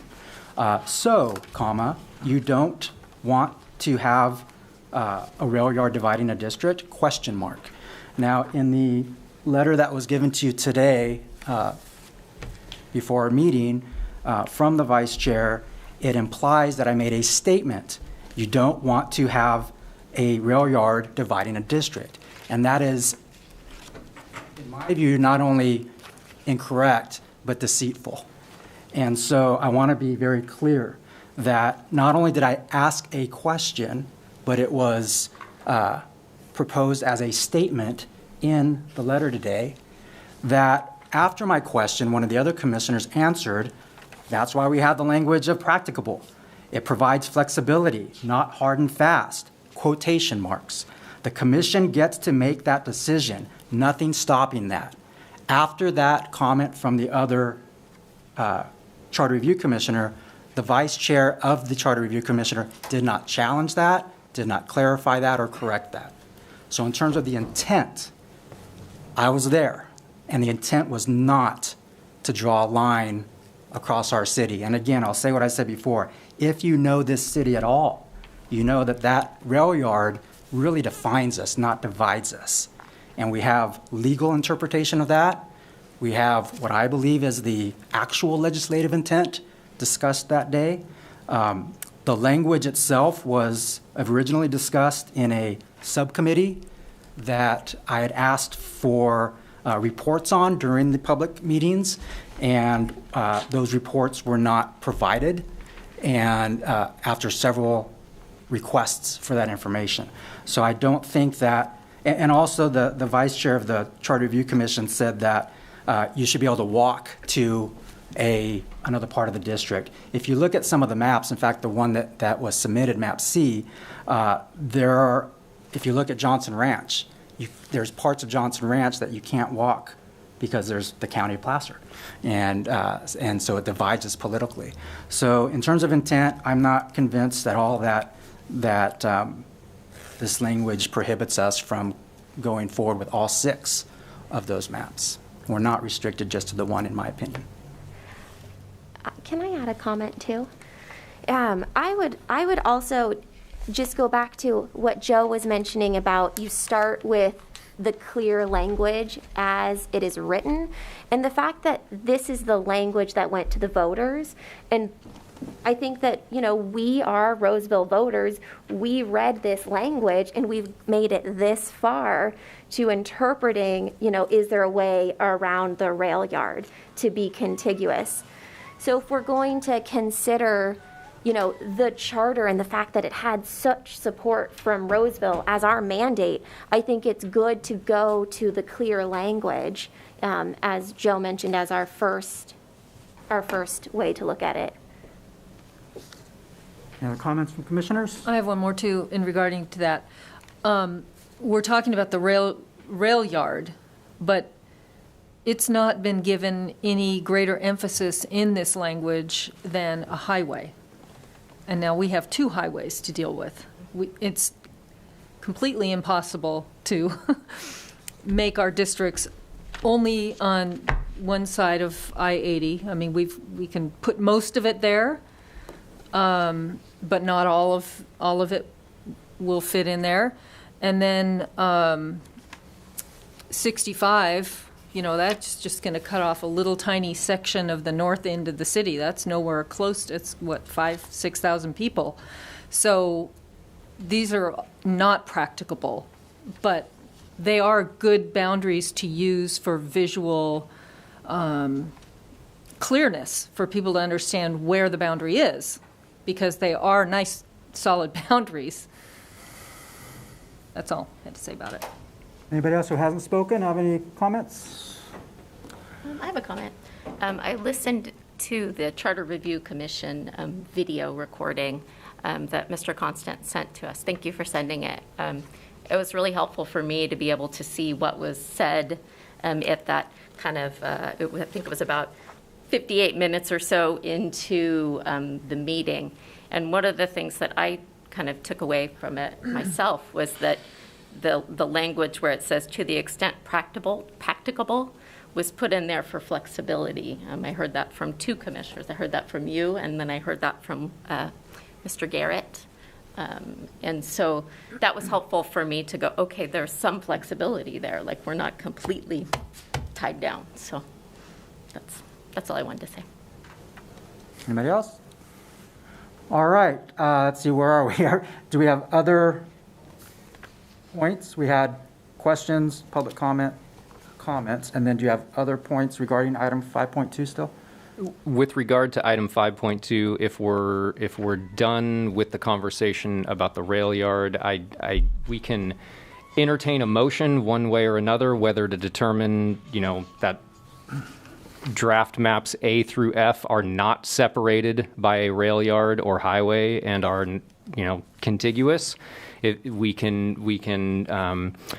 You don't want to have a rail yard dividing a district? Question mark. Now, in the letter that was given to you today before our meeting from the Vice Chair, it implies that I made a statement. You don't want to have a rail yard dividing a district. And that is, in my view, not only incorrect, but deceitful. And so I want to be very clear that not only did I ask a question, but it was proposed as a statement in the letter today, that after my question, one of the other commissioners answered, that's why we have the language of practicable. It provides flexibility, not hard and fast, quotation marks. The commission gets to make that decision, nothing stopping that. After that comment from the other Charter Review Commissioner, the Vice Chair of the Charter Review Commissioner did not challenge that, did not clarify that or correct that. So in terms of the intent, I was there, and the intent was not to draw a line across our city. And again, I'll say what I said before. If you know this city at all, you know that that rail yard really defines us, not divides us. And we have legal interpretation of that. We have what I believe is the actual legislative intent discussed that day. The language itself was originally discussed in a subcommittee that I had asked for reports on during the public meetings, and those reports were not provided, and after several requests for that information. So I don't think that, and also the Vice Chair of the Charter Review Commission said that you should be able to walk to another part of the district. If you look at some of the maps, in fact, the one that was submitted, map C, if you look at Johnson Ranch, there's parts of Johnson Ranch that you can't walk because there's the county of Placer. And so it divides us politically. So in terms of intent, I'm not convinced at all that this language prohibits us from going forward with all 6 of those maps. We're not restricted just to the one, in my opinion. Can I add a comment too? I would also just go back to what Joe was mentioning about you start with the clear language as it is written, and the fact that this is the language that went to the voters. And I think that, we are Roseville voters. We read this language and we've made it this far to interpreting, is there a way around the rail yard to be contiguous? So if we're going to consider, you know, the charter and the fact that it had such support from Roseville as our mandate, I think it's good to go to the clear language, as Joe mentioned, as our first way to look at it. Any other comments from commissioners? I have one more too in regarding to that. We're talking about the rail yard, but it's not been given any greater emphasis in this language than a highway. And now we have two highways to deal with. It's completely impossible to make our districts only on one side of I-80. I mean, we can put most of it there, but not all of it will fit in there. And then 65, you know, that's just going to cut off a little tiny section of the north end of the city. That's nowhere close. It's what, 5,000-6,000 people. So these are not practicable, but they are good boundaries to use for visual clearness for people to understand where the boundary is, because they are nice, solid boundaries. That's all I had to say about it. Anybody else who hasn't spoken have any comments? I have a comment. I listened to the Charter Review Commission video recording that Mr. Constant sent to us. Thank you for sending it. It was really helpful for me to be able to see what was said at that kind of, I think it was about 58 minutes or so into the meeting. And one of the things that I kind of took away from it myself was that the language where it says to the extent practicable was put in there for flexibility. I heard that from two commissioners. I heard that from you, and then I heard that from Mr. Garrett. And so that was helpful for me to go, okay, there's some flexibility there. Like, we're not completely tied down. So that's all I wanted to say. Anybody else? All right, let's see, where are we? Do we have other points? We had questions, public comments, and then do you have other points regarding item 5.2 still? With regard to item 5.2, if we're done with the conversation about the rail yard, we can entertain a motion one way or another, whether to determine, you know, that draft maps A through F are not separated by a rail yard or highway and are, you know, contiguous. We can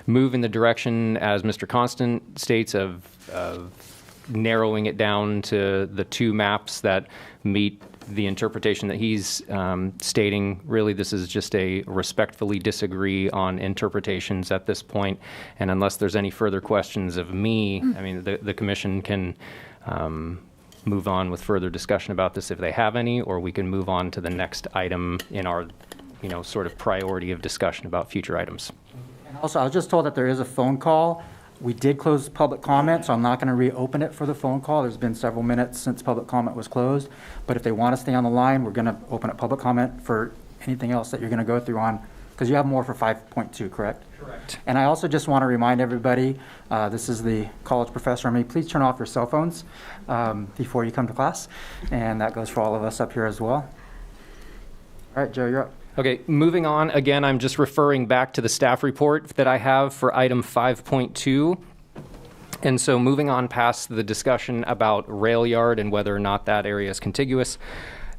move in the direction, as Mr. Constant states, of narrowing it down to the two maps that meet the interpretation that he's stating. Really, this is just a respectfully disagree on interpretations at this point. And unless there's any further questions of me, I mean, the commission can move on with further discussion about this if they have any, or we can move on to the next item in our, you know, sort of priority of discussion about future items. And also, I was just told that there is a phone call. We did close public comment, so I'm not going to reopen it for the phone call. There's been several minutes since public comment was closed. But if they want to stay on the line, we're going to open up public comment for anything else that you're going to go through on, because you have more for 5.2, correct? Correct. And I also just want to remind everybody, this is the college professor in me, please turn off your cell phones before you come to class. And that goes for all of us up here as well. All right, Joe, you're up. Okay, moving on. Again, I'm just referring back to the staff report that I have for item 5.2. And so moving on past the discussion about rail yard and whether or not that area is contiguous,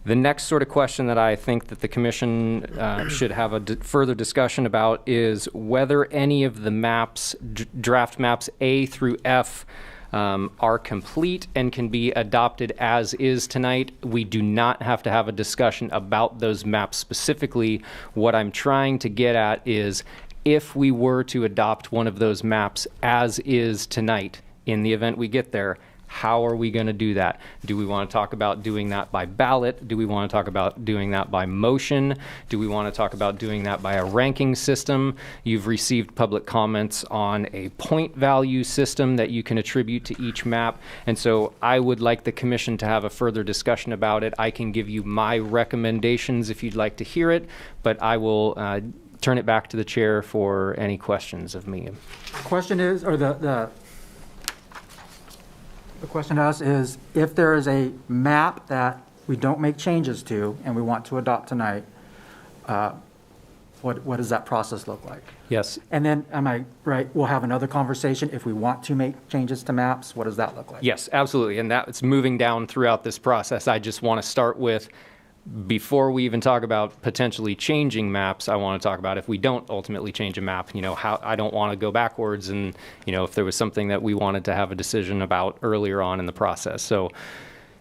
the next sort of question that I think that the commission should have a further discussion about is whether any of the maps, draft maps A through F, are complete and can be adopted as is tonight. We do not have to have a discussion about those maps specifically. What I'm trying to get at is, if we were to adopt one of those maps as is tonight, in the event we get there, how are we going to do that? Do we want to talk about doing that by ballot? Do we want to talk about doing that by motion? Do we want to talk about doing that by a ranking system? You've received public comments on a point value system that you can attribute to each map. And so I would like the commission to have a further discussion about it. I can give you my recommendations if you'd like to hear it, but I will turn it back to the chair for any questions of me. Question is, or The question to us is, if there is a map that we don't make changes to and we want to adopt tonight, what does that process look like? Yes. And then, am I right, we'll have another conversation if we want to make changes to maps? What does that look like? Yes, absolutely. And that's moving down throughout this process. I just want to start with, before we even talk about potentially changing maps, I want to talk about if we don't ultimately change a map, how I don't want to go backwards, and, if there was something that we wanted to have a decision about earlier on in the process.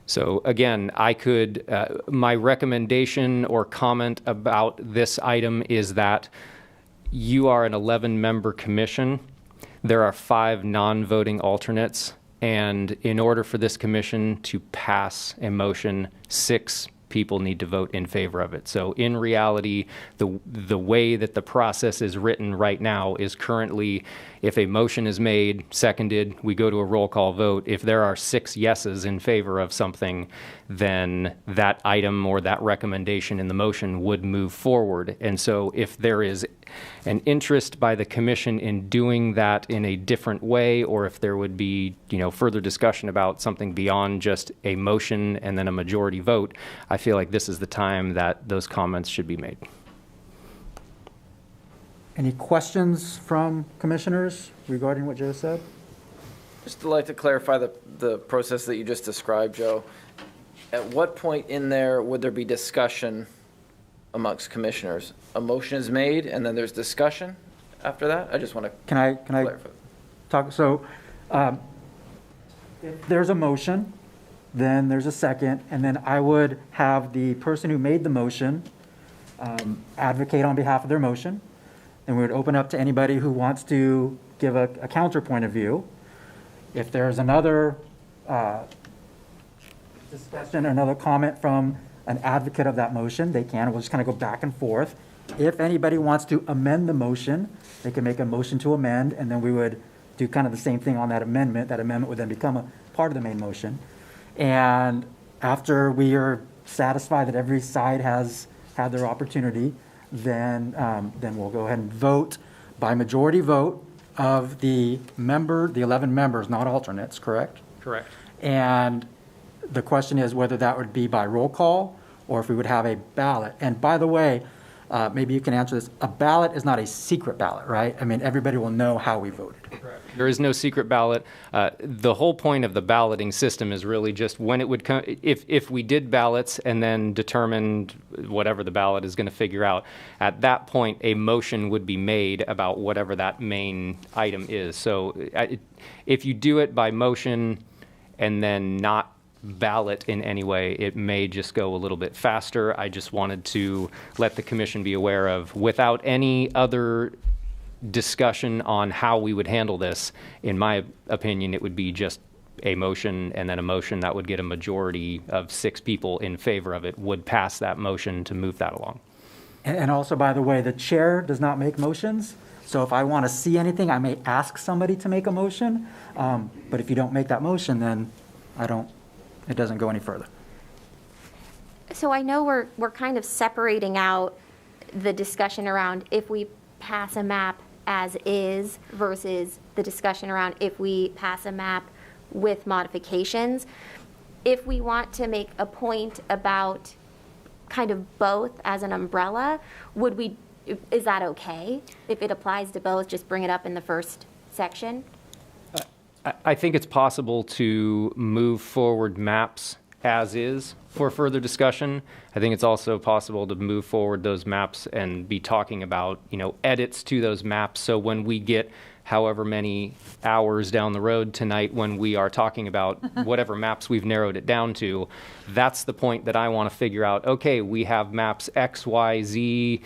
So again, I could, my recommendation or comment about this item is that you are an 11-member commission. There are 5 non-voting alternates, and in order for this commission to pass a motion, 6 people need to vote in favor of it. So in reality, the way that the process is written right now is currently, if a motion is made, seconded, we go to a roll call vote. If there are 6 yeses in favor of something, then that item or that recommendation in the motion would move forward. And so if there is an interest by the commission in doing that in a different way, or if there would be, further discussion about something beyond just a motion and then a majority vote, I feel like this is the time that those comments should be made. Any questions from commissioners regarding what Joe said? Just to like to clarify the process that you just described, Joe. At what point in there would there be discussion amongst commissioners? A motion is made and then there's discussion after that? I just want to Can I clarify. talk? So if there's a motion, then there's a second, and then I would have the person who made the motion advocate on behalf of their motion. And we would open up to anybody who wants to give a counterpoint of view. If there's another discussion, another comment from an advocate of that motion, they can. We'll just kind of go back and forth. If anybody wants to amend the motion, they can make a motion to amend, and then we would do kind of the same thing on that amendment. That amendment would then become a part of the main motion. And after we are satisfied that every side has had their opportunity, then we'll go ahead and vote by majority vote of the 11 members, not alternates, correct? Correct. And the question is whether that would be by roll call or if we would have a ballot. And by the way, maybe you can answer this. A ballot is not a secret ballot, right? I mean, everybody will know how we voted. Correct. There is no secret ballot. The whole point of the balloting system is really just when it would come, if we did ballots and then determined whatever the ballot is going to figure out, at that point, a motion would be made about whatever that main item is. So if you do it by motion and then not ballot in any way, it may just go a little bit faster. I just wanted to let the commission be aware of, without any other discussion on how we would handle this, in my opinion, it would be just a motion, and then a motion that would get a majority of 6 people in favor of it would pass that motion to move that along. And also, by the way, the chair does not make motions. So if I want to see anything, I may ask somebody to make a motion. But if you don't make that motion, then it doesn't go any further. So I know we're kind of separating out the discussion around if we pass a map as is versus the discussion around if we pass a map with modifications. If we want to make a point about kind of both as an umbrella, is that okay? If it applies to both, just bring it up in the first section? I think it's possible to move forward maps as is for further discussion. I think it's also possible to move forward those maps and be talking about, edits to those maps. So when we get however many hours down the road tonight, when we are talking about whatever maps we've narrowed it down to, that's the point that I want to figure out, okay, we have maps X, Y, Z.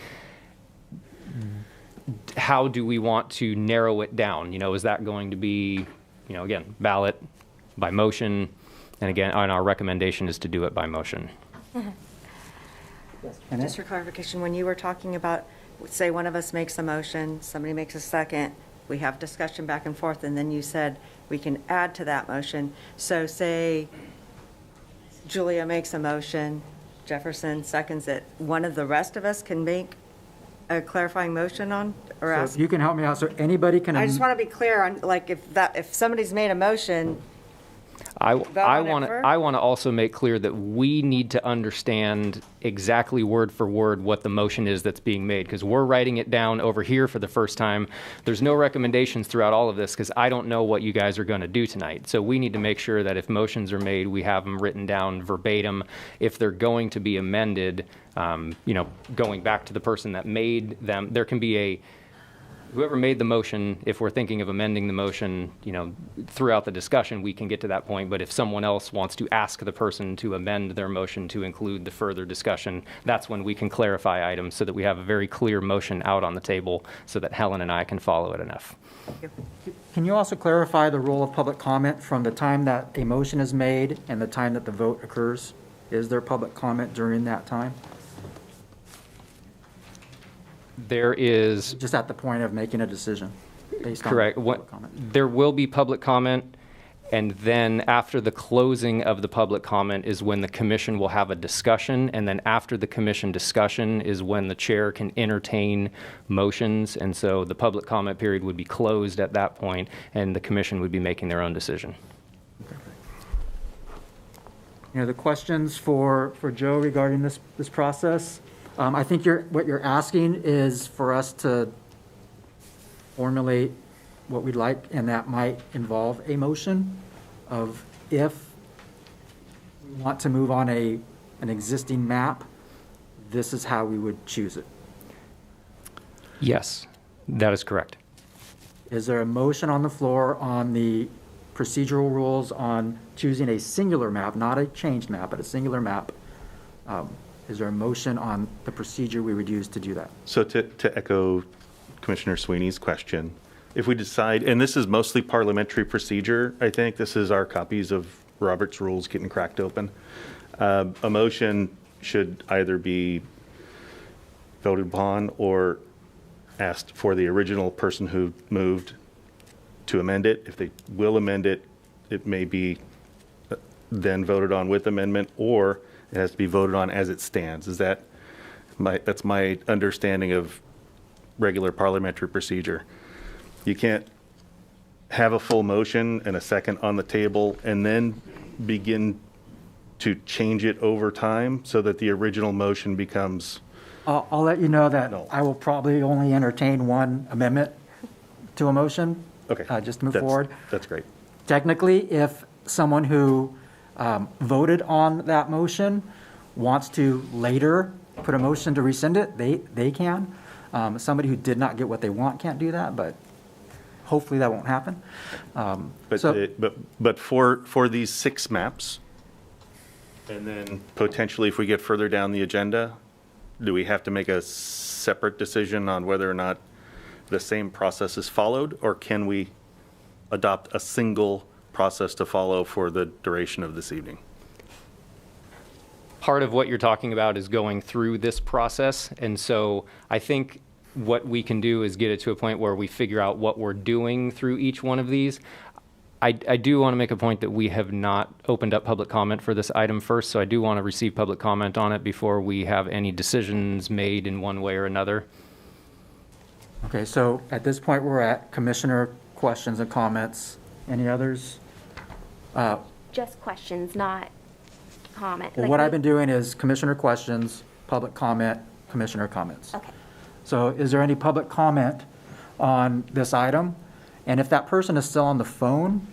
How do we want to narrow it down? Is that going to be, again, ballot, by motion, and again, our recommendation is to do it by motion. Just for clarification, when you were talking about, say one of us makes a motion, somebody makes a second, we have discussion back and forth, and then you said we can add to that motion. So say Julia makes a motion, Jefferson seconds it, one of the rest of us can make a clarifying motion on, or ask? So you can help me out, so anybody can. I just want to be clear on, like, if somebody's made a motion, I on it first? want to also make clear that we need to understand exactly word for word what the motion is that's being made, because we're writing it down over here for the first time. There's no recommendations throughout all of this because I don't know what you guys are going to do tonight. So we need to make sure that if motions are made, we have them written down verbatim. If they're going to be amended, going back to the person that made them, there can be whoever made the motion, if we're thinking of amending the motion, throughout the discussion, we can get to that point. But if someone else wants to ask the person to amend their motion to include the further discussion, that's when we can clarify items so that we have a very clear motion out on the table so that Helen and I can follow it enough. Can you also clarify the role of public comment from the time that a motion is made and the time that the vote occurs? Is there public comment during that time? There is. Just at the point of making a decision based on Correct. public comment. There will be public comment, and then after the closing of the public comment is when the commission will have a discussion, and then after the commission discussion is when the chair can entertain motions, and so the public comment period would be closed at that point, and the commission would be making their own decision. The questions for Joe regarding this process? I think what you're asking is for us to formulate what we'd like, and that might involve a motion of if we want to move on an existing map, this is how we would choose it. Yes, that is correct. Is there a motion on the floor on the procedural rules on choosing a singular map, not a changed map, but a singular map? Is there a motion on the procedure we would use to do that? So to echo Commissioner Sweeney's question, if we decide, and this is mostly parliamentary procedure, I think this is our copies of Robert's rules getting cracked open. A motion should either be voted upon or asked for the original person who moved to amend it. If they will amend it, it may be then voted on with amendment, or it has to be voted on as it stands. That's my understanding of regular parliamentary procedure. You can't have a full motion and a second on the table and then begin to change it over time so that the original motion becomes. I'll let you know that No. I will probably only entertain one amendment to a motion. Okay. Just to move forward. That's great. Technically, if someone who voted on that motion wants to later put a motion to rescind it, they can. Somebody who did not get what they want can't do that, but hopefully that won't happen. But for these 6 maps, and then potentially if we get further down the agenda, do we have to make a separate decision on whether or not the same process is followed, or can we adopt a single process to follow for the duration of this evening? Part of what you're talking about is going through this process, and so I think what we can do is get it to a point where we figure out what we're doing through each one of these. I do want to make a point that we have not opened up public comment for this item first, so I do want to receive public comment on it before we have any decisions made in one way or another. Okay, so at this point, we're at commissioner questions and comments. Any others? Just questions, not comment. Well, what I've been doing is commissioner questions, public comment, commissioner comments. Okay. So is there any public comment on this item? And if that person is still on the phone?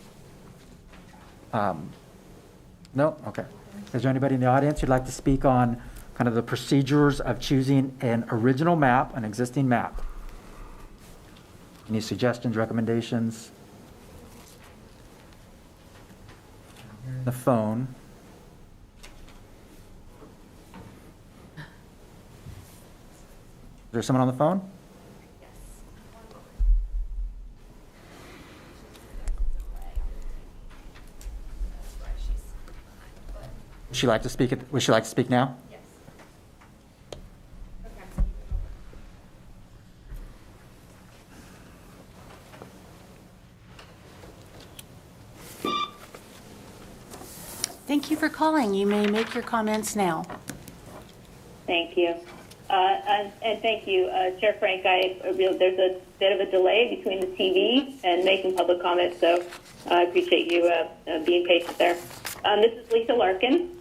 No? Okay. Is there anybody in the audience who'd like to speak on kind of the procedures of choosing an original map, an existing map? Any suggestions, recommendations? The phone. Is there someone on the phone? Would she like to speak now? Yes. Thank you for calling. You may make your comments now. Thank you. And thank you, Chair Frank. There's a bit of a delay between the TV and making public comments, so I appreciate you being patient there. This is Lisa Larkin.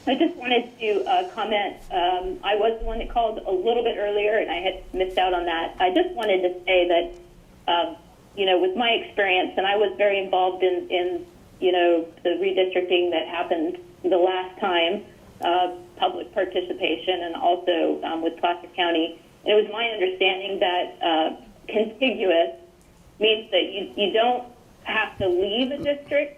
I just wanted to comment. I was the one that called a little bit earlier, and I had missed out on that. I just wanted to say that, with my experience, and I was very involved in the redistricting that happened the last time, public participation, and also with Placer County. And it was my understanding that contiguous means that you don't have to leave a district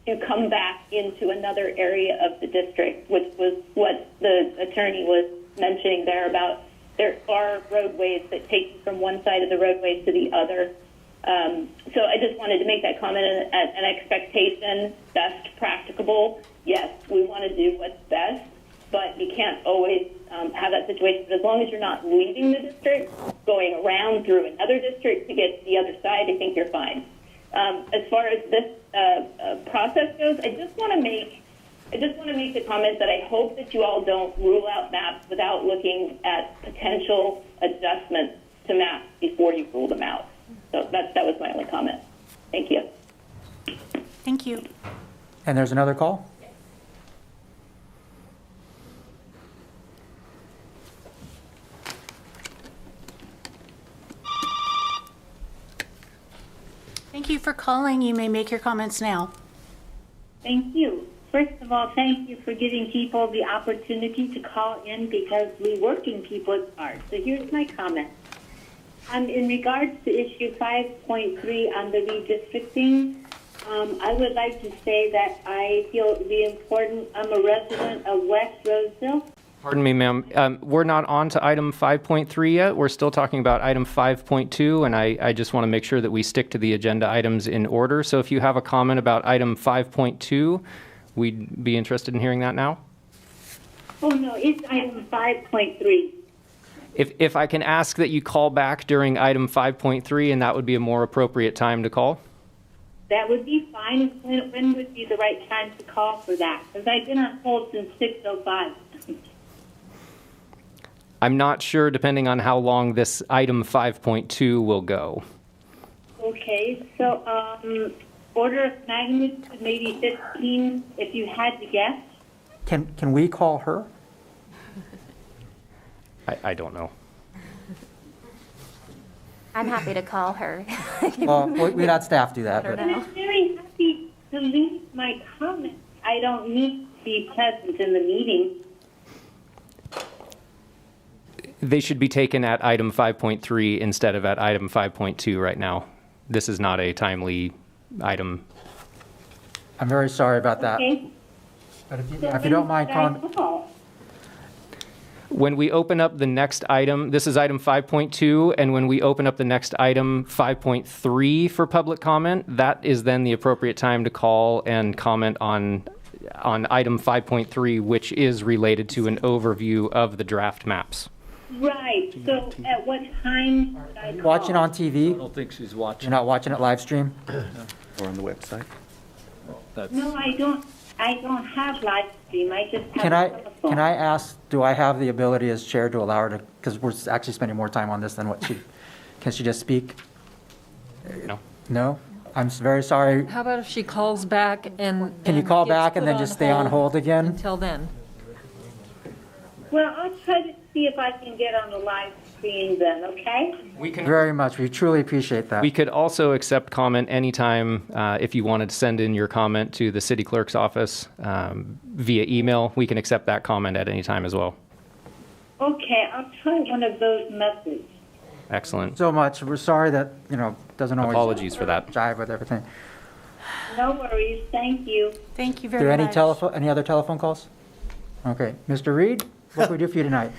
to come back into another area of the district, which was what the attorney was mentioning there about there are roadways that take you from one side of the roadway to the other. So I just wanted to make that comment, an expectation, best practicable. Yes, we want to do what's best, but you can't always have that situation. But as long as you're not leaving the district, going around through another district to get to the other side, I think you're fine. As far as this process goes, I just want to make the comment that I hope that you all don't rule out maps without looking at potential adjustments to maps before you rule them out. So that was my only comment. Thank you. Thank you. And there's another call? Thank you for calling. You may make your comments now. Thank you. First of all, thank you for giving people the opportunity to call in because we working people, it's hard. So here's my comment. In regards to issue 5.3 on the redistricting, I would like to say that I feel the importance. I'm a resident of West Roseville. Pardon me, ma'am. We're not on to item 5.3 yet. We're still talking about item 5.2, and I just want to make sure that we stick to the agenda items in order. So if you have a comment about item 5.2, we'd be interested in hearing that now. Oh, no, it's item 5.3. If I can ask that you call back during item 5.3, and that would be a more appropriate time to call. That would be fine. When would be the right time to call for that? Because I've been on hold since 6:05. I'm not sure, depending on how long this item 5.2 will go. Okay, so order of magnitude, maybe 15, if you had to guess. Can we call her? I don't know. I'm happy to call her. Well, we'd have staff do that. But. I'm very happy to leave my comments. I don't need to be present in the meeting. They should be taken at item 5.3 instead of at item 5.2 right now. This is not a timely item. I'm very sorry about that. Okay. But if you don't mind calling. When we open up the next item, this is item 5.2, and when we open up the next item, 5.3 for public comment, that is then the appropriate time to call and comment on item 5.3, which is related to an overview of the draft maps. Right. So at what time should I call? Watching on TV? I don't think she's watching. You're not watching it live stream? Or on the website. No, I don't have live stream. I just have telephone. Can I ask, do I have the ability as chair to allow her to, because we're actually spending more time on this than what can she just speak? No. No? I'm very sorry. How about if she calls back and Can you call gets back and put then just stay on hold again? Until then. Well, I'll try to see if I can get on the live stream then, okay? Very much. We truly appreciate that. We could also accept comment anytime if you wanted to send in your comment to the city clerk's office via email. We can accept that comment at any time as well. Okay, I'll try one of those methods. Excellent. So much. We're sorry that, doesn't always. Apologies for that. Jive with everything. No worries. Thank you. Thank you very much. Any other telephone calls? Okay. Mr. Reed, what can we do for you tonight?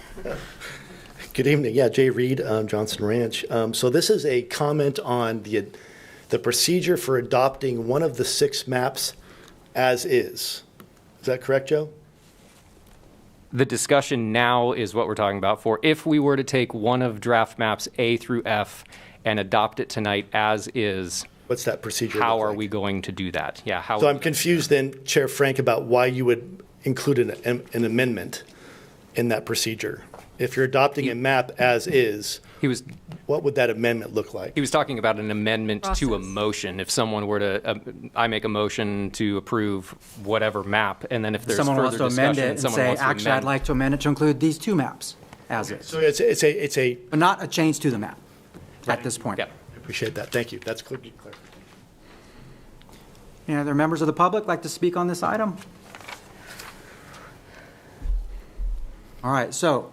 Good evening. Yeah, Jay Reed, Johnson Ranch. So this is a comment on the procedure for adopting one of the 6 maps as is. Is that correct, Joe? The discussion now is what we're talking about for if we were to take one of draft maps A through F and adopt it tonight as is. What's that procedure? How are we going to do that? Yeah. How? So I'm confused then, Chair Frank, about why you would include an amendment in that procedure. If you're adopting a map as is, what would that amendment look like? He was talking about an amendment to a motion. If someone were to, I make a motion to approve whatever map, and then if there's Someone wants further to amend discussion, it and someone say, wants to actually, I'd amend. like to amend it to include these two maps as is. So it's a. But not a change to the map at this point. Yeah. I appreciate that. Thank you. That's clear. Any other members of the public like to speak on this item? All right, so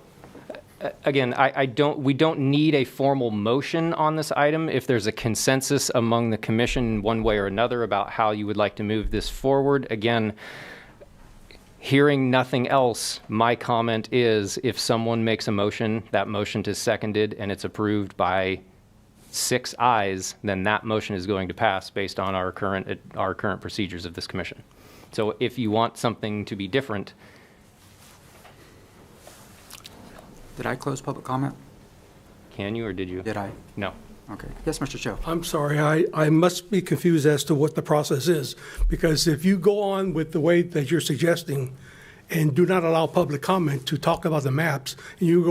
Again, we don't need a formal motion on this item. If there's a consensus among the commission one way or another about how you would like to move this forward, again, hearing nothing else, my comment is if someone makes a motion, that motion is seconded and it's approved by 6 ayes, then that motion is going to pass based on our current procedures of this commission. So if you want something to be different. did I close public comment? Can you or did you? Did I? No. Okay. Yes, Mr. Cho. I'm sorry, I must be confused as to what the process is, because if you go on with the way that you're suggesting and do not allow public comment to talk about the maps, and you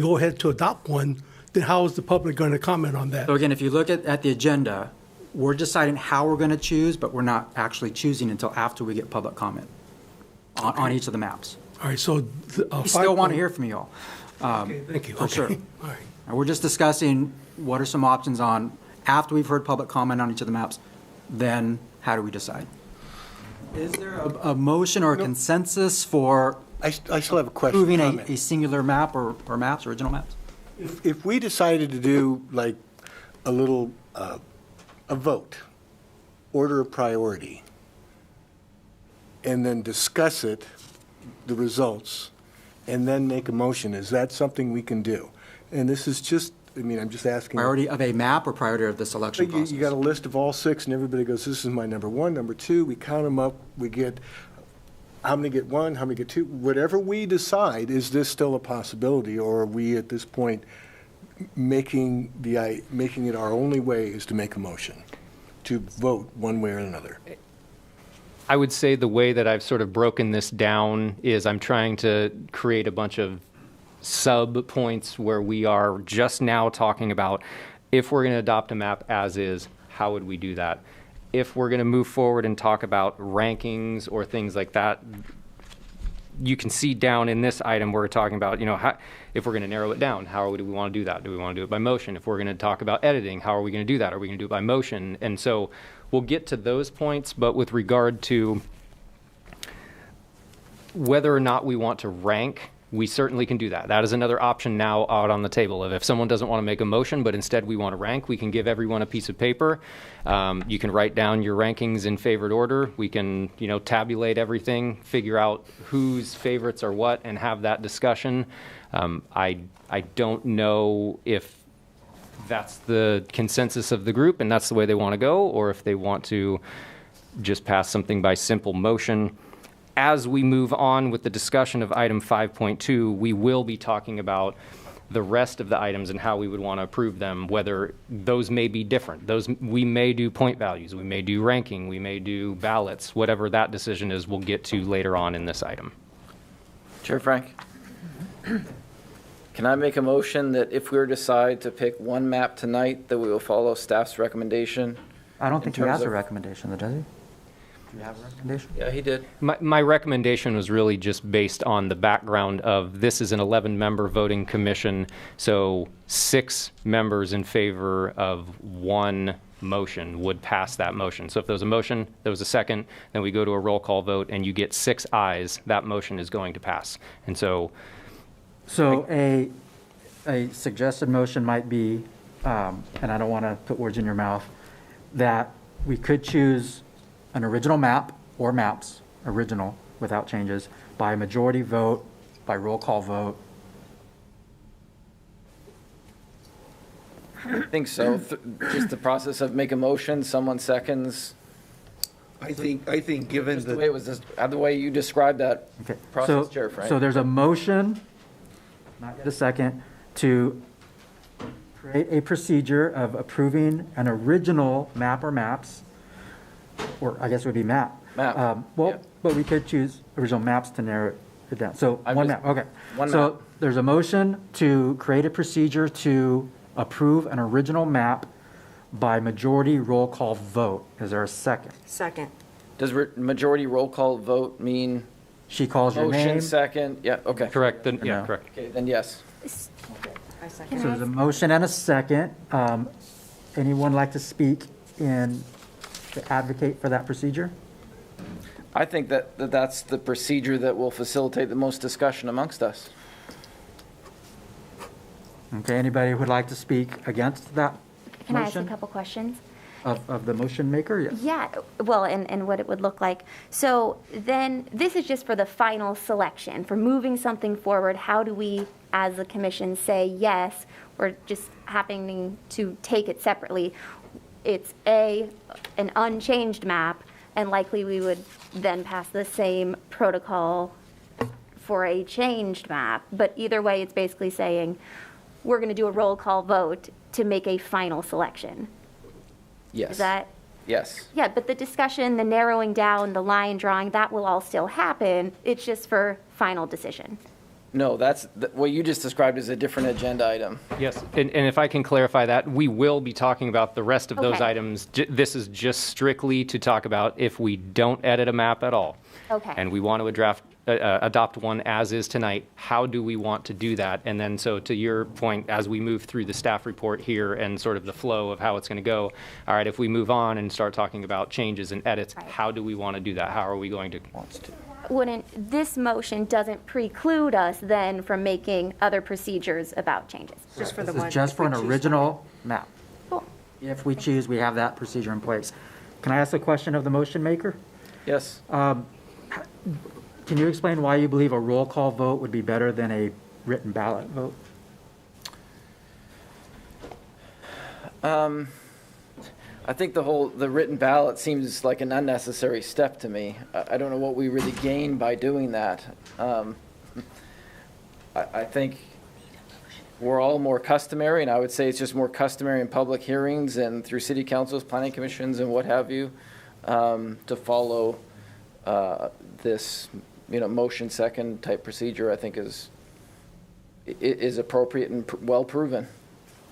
go ahead to adopt one, then how is the public going to comment on that? So again, if you look at the agenda, we're deciding how we're going to choose, but we're not actually choosing until after we get public comment on each of the maps. All right, so. We still want to hear from you all. Okay, thank you. For Okay. sure. All right. And we're just discussing what are some options on, after we've heard public comment on each of the maps, then how do we decide? Is there a motion or a consensus for I still have a question. approving comment. a singular map or maps, original maps? If we decided to do like a little, a vote, order of priority, and then discuss it, the results, and then make a motion, is that something we can do? And this is just, I mean, I'm just asking. Priority of a map or priority of the selection process? You got a list of all 6, and everybody goes, this is my number 1, number 2, we count them up, we get, how many get 1, how many get 2? Whatever we decide, is this still a possibility, or are we at this point making it our only way is to make a motion, to vote one way or another? I would say the way that I've sort of broken this down is I'm trying to create a bunch of sub-points where we are just now talking about if we're going to adopt a map as is, how would we do that? If we're going to move forward and talk about rankings or things like that, you can see down in this item where we're talking about, if we're going to narrow it down, how do we want to do that? Do we want to do it by motion? If we're going to talk about editing, how are we going to do that? Are we going to do it by motion? And so we'll get to those points, but with regard to whether or not we want to rank, we certainly can do that. That is another option now out on the table. If someone doesn't want to make a motion, but instead we want to rank, we can give everyone a piece of paper. You can write down your rankings in favored order. We can, tabulate everything, figure out whose favorites are what, and have that discussion. I don't know if that's the consensus of the group and that's the way they want to go, or if they want to just pass something by simple motion. As we move on with the discussion of item 5.2, we will be talking about the rest of the items and how we would want to approve them, whether those may be different. We may do point values, we may do ranking, we may do ballots, whatever that decision is, we'll get to later on in this item. Chair Frank, can I make a motion that if we decide to pick one map tonight, that we will follow staff's recommendation? I don't think he has a recommendation, does he? Do you have a recommendation? Yeah, he did. My recommendation was really just based on the background of this is an 11-member voting commission, so 6 members in favor of one motion would pass that motion. So if there was a motion, there was a second, then we go to a roll call vote and you get 6 ayes, that motion is going to pass. And so a suggested motion might be, and I don't want to put words in your mouth, that we could choose an original map or maps, original, without changes, by majority vote, by roll call vote. I think so. Just the process of make a motion, someone seconds. I think given Just the way you described that process, Chair Frank. So there's a motion, not yet a second, to create a procedure of approving an original map or maps, or I guess it would be map. Map. But we could choose original maps to narrow it down. So I'm one just- map, okay. one So map. there's a motion to create a procedure to approve an original map by majority roll call vote. Is there a second? Second. Does majority roll call vote mean She calls your motion name. second? Yeah, okay. Correct, then, yeah, No. correct. Okay, then yes. I second. So there's a motion and a second. Anyone like to speak in, to advocate for that procedure? I think that's the procedure that will facilitate the most discussion amongst us. Okay, anybody who would like to speak against that Can I ask a motion couple questions? of the motion maker? Yes. Yeah, well, and what it would look like. So then, this is just for the final selection, for moving something forward. How do we, as a commission, say yes, or just happening to take it separately? It's an unchanged map, and likely we would then pass the same protocol for a changed map. But either way, it's basically saying, we're going to do a roll call vote to make a final selection. Yes. Is that? Yes. Yeah, but the discussion, the narrowing down, the line drawing, that will all still happen. It's just for final decision. No, what you just described is a different agenda item. Yes, and if I can clarify that, we will be talking about the rest of those Okay. items. This is just strictly to talk about if we don't edit a map at all. Okay. And we want to adopt one as is tonight, how do we want to do that? And then, so to your point, as we move through the staff report here and sort of the flow of how it's going to go, all right, if we move on and start talking about changes and edits, how do we want to do that? How are we going to? This motion doesn't preclude us then from making other procedures about changes? Just for the This one. is just for an if we choose original map. Cool. If we choose, we have that procedure in place. Can I ask a question of the motion maker? Yes. Can you explain why you believe a roll call vote would be better than a written ballot vote? I think the written ballot seems like an unnecessary step to me. I don't know what we really gain by doing that. I think we're all more customary, and I would say it's just more customary in public hearings and through city councils, planning commissions, and what have you, to follow this, motion second type procedure. I think is appropriate and well proven.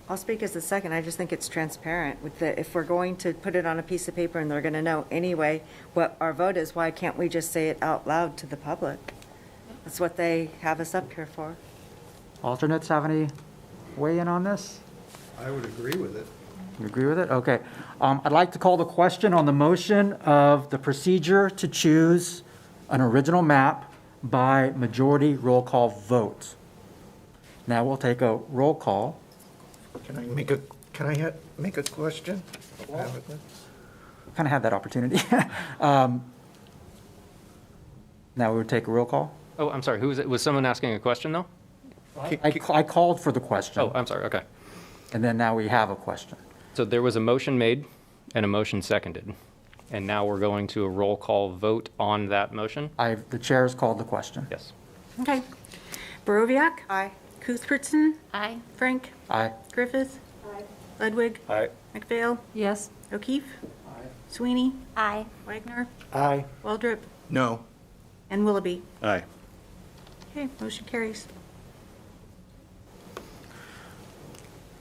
I'll speak as the second. I just think it's transparent. If we're going to put it on a piece of paper and they're going to know anyway what our vote is, why can't we just say it out loud to the public? That's what they have us up here for. Alternates have any weigh in on this? I would agree with it. You agree with it? Okay. I'd like to call the question on the motion of the procedure to choose an original map by majority roll call vote. Now we'll take a roll call. Can I make a question? Kind of had that opportunity. Now we would take a roll call. Oh, I'm sorry, who was it? Was someone asking a question, though? I called for the question. Oh, I'm sorry, okay. And then now we have a question. So there was a motion made and a motion seconded. And now we're going to a roll call vote on that motion? The chair has called the question. Yes. Okay. Borowiak? Aye. Cuthbertson? Aye. Frank? Aye. Griffith? Aye. Ludwig? Aye. McPhail? Yes. O'Keefe? Aye. Sweeney? Aye. Wagner? Aye. Waldrop? No. And Willoughby. Aye. Okay, motion carries.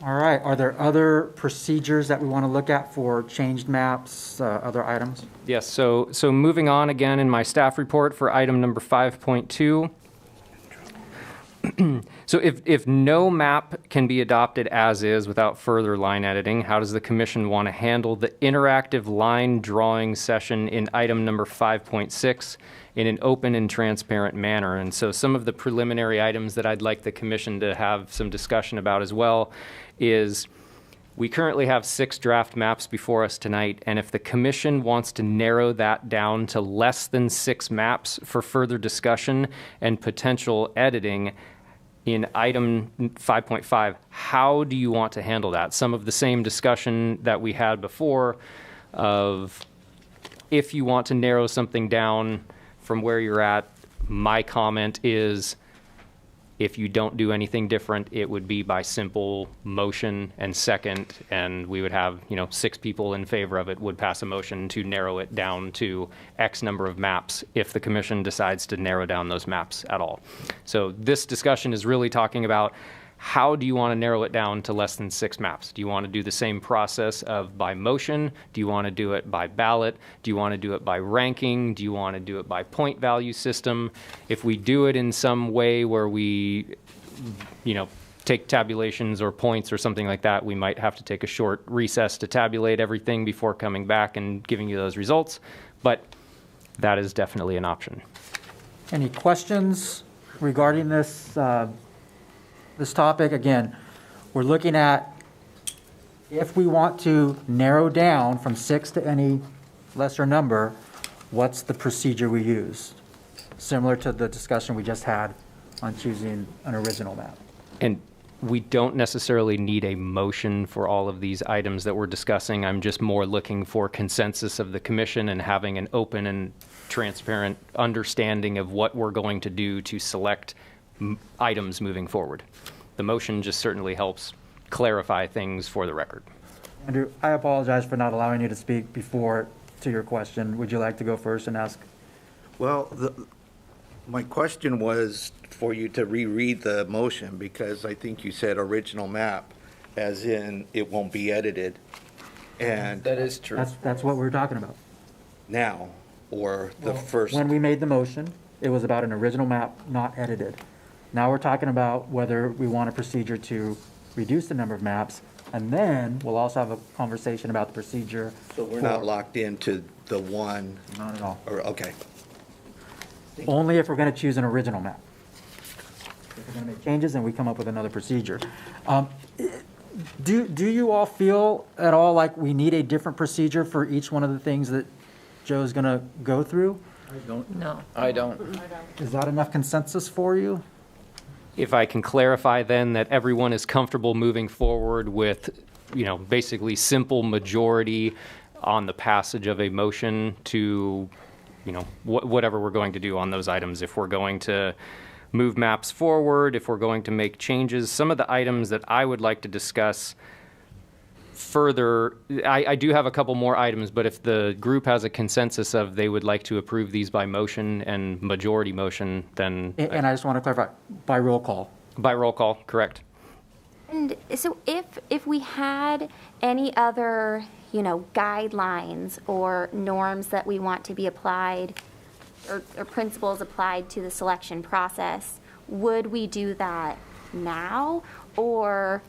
All right. Are there other procedures that we want to look at for changed maps, other items? Yes, so moving on again in my staff report for item number 5.2. So if no map can be adopted as is without further line editing, how does the commission want to handle the interactive line drawing session in item number 5.6 in an open and transparent manner? And so some of the preliminary items that I'd like the commission to have some discussion about as well is we currently have 6 draft maps before us tonight, and if the commission wants to narrow that down to less than 6 maps for further discussion and potential editing, in item 5.5, how do you want to handle that? Some of the same discussion that we had before of if you want to narrow something down from where you're at, my comment is If you don't do anything different, it would be by simple motion and second, and we would have, 6 people in favor of it would pass a motion to narrow it down to X number of maps if the commission decides to narrow down those maps at all. So this discussion is really talking about how do you want to narrow it down to less than 6 maps? Do you want to do the same process of by motion? Do you want to do it by ballot? Do you want to do it by ranking? Do you want to do it by point value system? If we do it in some way where we, take tabulations or points or something like that, we might have to take a short recess to tabulate everything before coming back and giving you those results. But that is definitely an option. Any questions regarding this this topic? Again, we're looking at if we want to narrow down from 6 to any lesser number, what's the procedure we use? Similar to the discussion we just had on choosing an original map. And we don't necessarily need a motion for all of these items that we're discussing. I'm just more looking for consensus of the commission and having an open and transparent understanding of what we're going to do to select items moving forward. The motion just certainly helps clarify things for the record. Andrew, I apologize for not allowing you to speak before to your question. Would you like to go first and ask? Well, my question was for you to reread the motion, because I think you said original map, as in it won't be edited. And That is true. That's what we're talking about. now, or the first. When we made the motion, it was about an original map, not edited. Now we're talking about whether we want a procedure to reduce the number of maps, and then we'll also have a conversation about the procedure. So we're not locked into the one? Not at all. Or, okay. Only if we're going to choose an original map. If we're going to make changes, then we come up with another procedure. Do you all feel at all like we need a different procedure for each one of the things that Joe's going to go through? I don't. No. I don't. Is that enough consensus for you? If I can clarify then that everyone is comfortable moving forward with, basically simple majority on the passage of a motion to, whatever we're going to do on those items. If we're going to move maps forward, if we're going to make changes, some of the items that I would like to discuss further, I do have a couple more items, but if the group has a consensus of they would like to approve these by motion and majority motion, then... And I just want to clarify, by roll call. By roll call, correct. And so if we had any other, guidelines or norms that we want to be applied or principles applied to the selection process, would we do that now or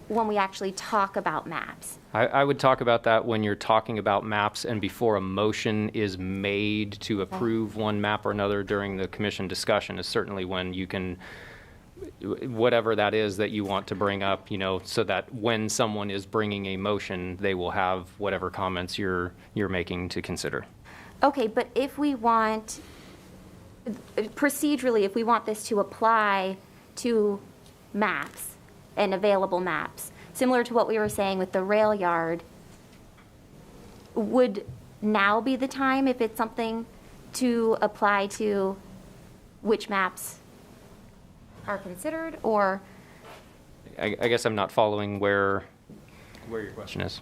when we actually talk about maps? I would talk about that when you're talking about maps and before a motion is made to approve one map or another during the commission discussion is certainly when you can, whatever that is that you want to bring up, so that when someone is bringing a motion, they will have whatever comments you're making to consider. Okay, but if we want, procedurally, if we want this to apply to maps and available maps, similar to what we were saying with the rail yard, would now be the time if it's something to apply to which maps are considered, or? I guess I'm not following where your question is.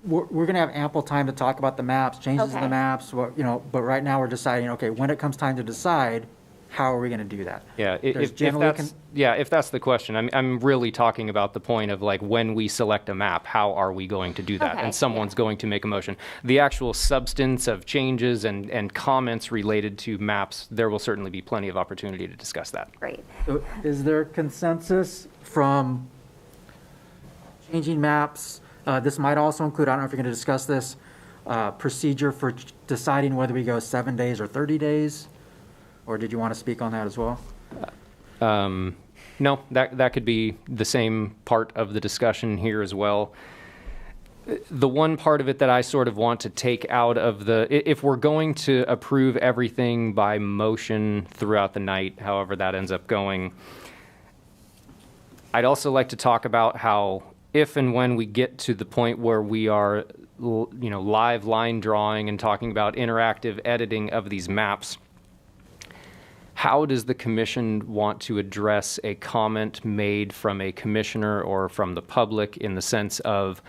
We're going to have ample time to talk about the maps, changes in the maps, but right now we're deciding, okay, when it comes time to decide, how are we going to do that? Yeah, if that's the question, I'm really talking about the point of like when we select a map, how are we going to do that? Okay, and someone's going to make a motion. The actual substance of changes and comments related to maps, there will certainly be plenty of opportunity to discuss that. Great. So is there consensus from changing maps? This might also include, I don't know if you're going to discuss this, procedure for deciding whether we go 7 days or 30 days? Or did you want to speak on that as well? No, that could be the same part of the discussion here as well. The one part of it that I sort of want to take out of if we're going to approve everything by motion throughout the night, however that ends up going, I'd also like to talk about how if and when we get to the point where we are, live line drawing and talking about interactive editing of these maps, how does the commission want to address a comment made from a commissioner or from the public, in the sense of,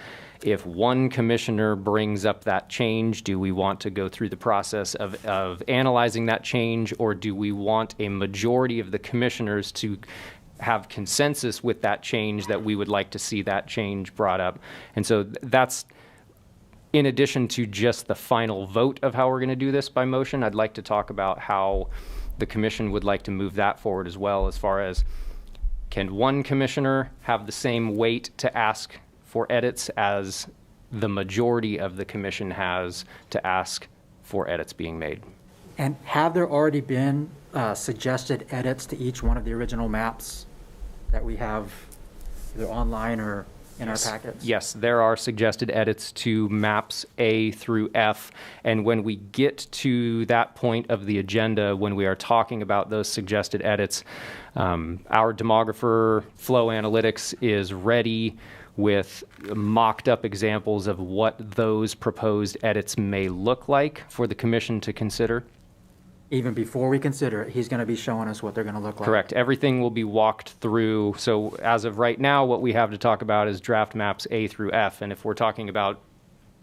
if one commissioner brings up that change, do we want to go through the process of analyzing that change, or do we want a majority of the commissioners to have consensus with that change, that we would like to see that change brought up? And so that's, in addition to just the final vote of how we're going to do this by motion, I'd like to talk about how the commission would like to move that forward as well, as far as, can one commissioner have the same weight to ask for edits as the majority of the commission has to ask for edits being made? And have there already been suggested edits to each one of the original maps that we have either online or in our packets? Yes, there are suggested edits to maps A through F, and when we get to that point of the agenda, when we are talking about those suggested edits, our demographer Flow Analytics is ready with mocked up examples of what those proposed edits may look like for the commission to consider. Even before we consider it, he's going to be showing us what they're going to look like. Correct. Everything will be walked through. So as of right now, what we have to talk about is draft maps A through F. And if we're talking about,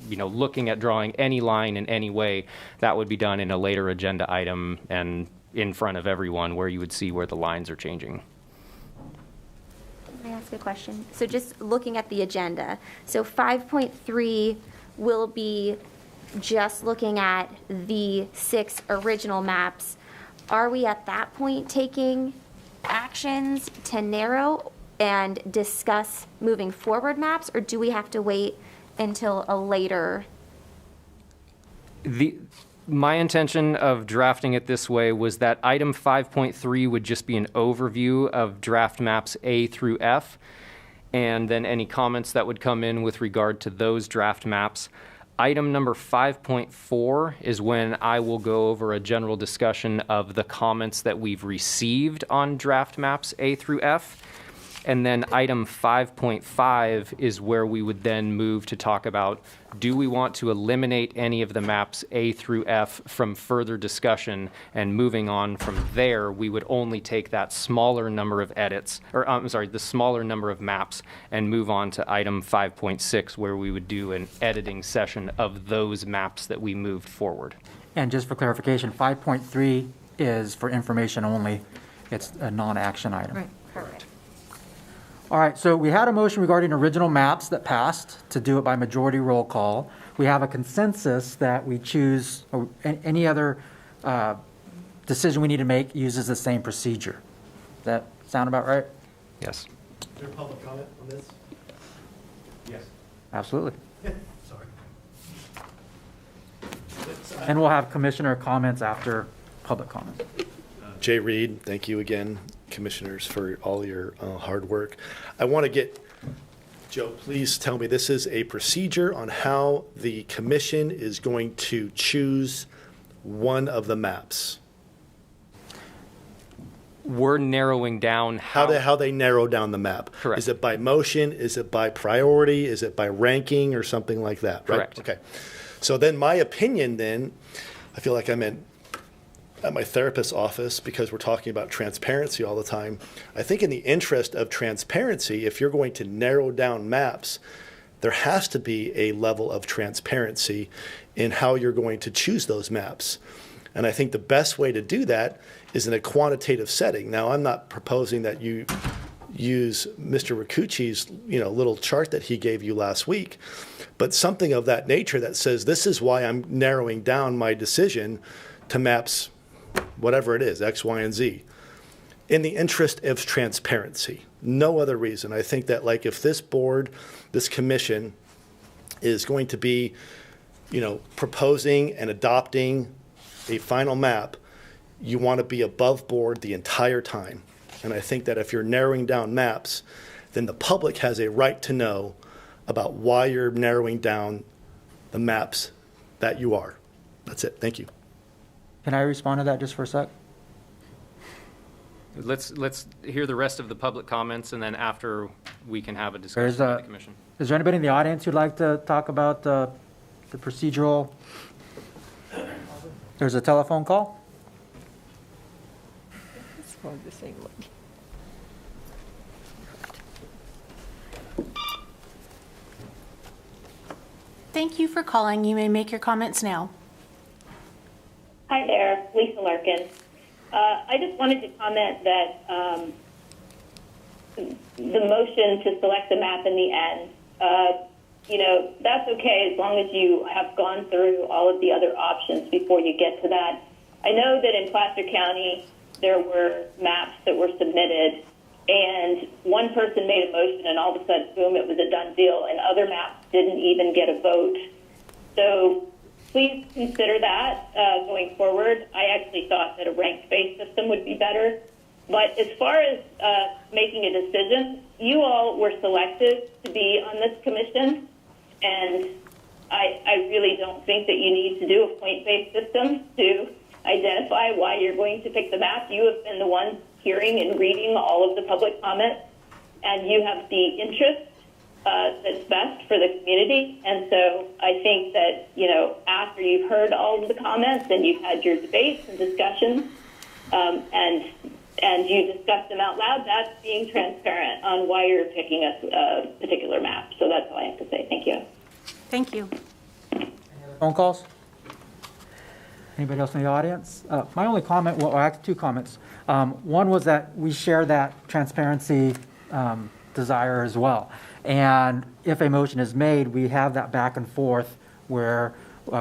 looking at drawing any line in any way, that would be done in a later agenda item and in front of everyone, where you would see where the lines are changing. Can I ask a question? So just looking at the agenda, so 5.3 will be just looking at the 6 original maps. Are we at that point taking actions to narrow and discuss moving forward maps, or do we have to wait until a later? My intention of drafting it this way was that item 5.3 would just be an overview of draft maps A through F, and then any comments that would come in with regard to those draft maps. Item number 5.4 is when I will go over a general discussion of the comments that we've received on draft maps A through F. And then item 5.5 is where we would then move to talk about, do we want to eliminate any of the maps A through F from further discussion? And moving on from there, we would only take that smaller number of edits, or the smaller number of maps, and move on to item 5.6, where we would do an editing session of those maps that we moved forward. And just for clarification, 5.3 is for information only. It's a non-action item. Right, correct. All right, so we had a motion regarding original maps that passed to do it by majority roll call. We have a consensus that we choose, or any other decision we need to make uses the same procedure. Does that sound about right? Yes. Is there public comment on this? Yes. Absolutely. Sorry. And we'll have commissioner comments after public comments. Jay Reed, thank you again, commissioners, for all your hard work. I want to get, Joe, please tell me, this is a procedure on how the commission is going to choose one of the maps. We're narrowing down how they narrow down the map. Correct. Is it by motion? Is it by priority? Is it by ranking or something like that? Right? Correct. Okay. So then my opinion then, I feel like I'm at my therapist's office because we're talking about transparency all the time. I think in the interest of transparency, if you're going to narrow down maps, there has to be a level of transparency in how you're going to choose those maps. And I think the best way to do that is in a quantitative setting. Now, I'm not proposing that you use Mr. Ricucci's, little chart that he gave you last week, but something of that nature that says, this is why I'm narrowing down my decision to maps, whatever it is, X, Y, and Z, in the interest of transparency. No other reason. I think that, like, if this board, this commission is going to be, proposing and adopting a final map, you want to be above board the entire time. And I think that if you're narrowing down maps, then the public has a right to know about why you're narrowing down the maps that you are. That's it. Thank you. Can I respond to that just for a sec? Let's hear the rest of the public comments, and then after we can have a discussion with the commission. Is there anybody in the audience who'd like to talk about the procedural? There's a telephone call. Or the same look. Thank you for calling. You may make your comments now. Hi there, Lisa Larkin. I just wanted to comment that the motion to select the map in the end, that's okay as long as you have gone through all of the other options before you get to that. I know that in Placer County, there were maps that were submitted, and one person made a motion, and all of a sudden, boom, it was a done deal, and other maps didn't even get a vote. So please consider that going forward. I actually thought that a ranked-based system would be better. But as far as making a decision, you all were selected to be on this commission, and I really don't think that you need to do a point-based system to identify why you're going to pick the map. You have been the ones hearing and reading all of the public comments, and you have the interest that's best for the community. And so I think that, after you've heard all of the comments and you've had your debates and discussions, and you discuss them out loud, that's being transparent on why you're picking a particular map. So that's all I have to say. Thank you. Thank you. Phone calls? Anybody else in the audience? My only comment, well, I have two comments. One was that we share that transparency desire as well. And if a motion is made, we have that back and forth where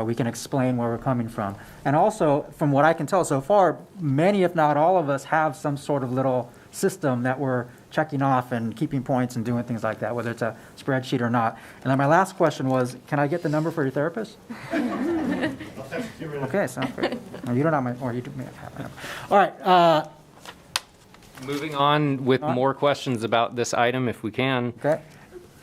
we can explain where we're coming from. And also, from what I can tell so far, many, if not all of us, have some sort of little system that we're checking off and keeping points and doing things like that, whether it's a spreadsheet or not. And then my last question was, can I get the number for your therapist? Okay, sounds great. No, you don't have my, or you do have my number. All right. Moving on with more questions about this item, if we can. Okay.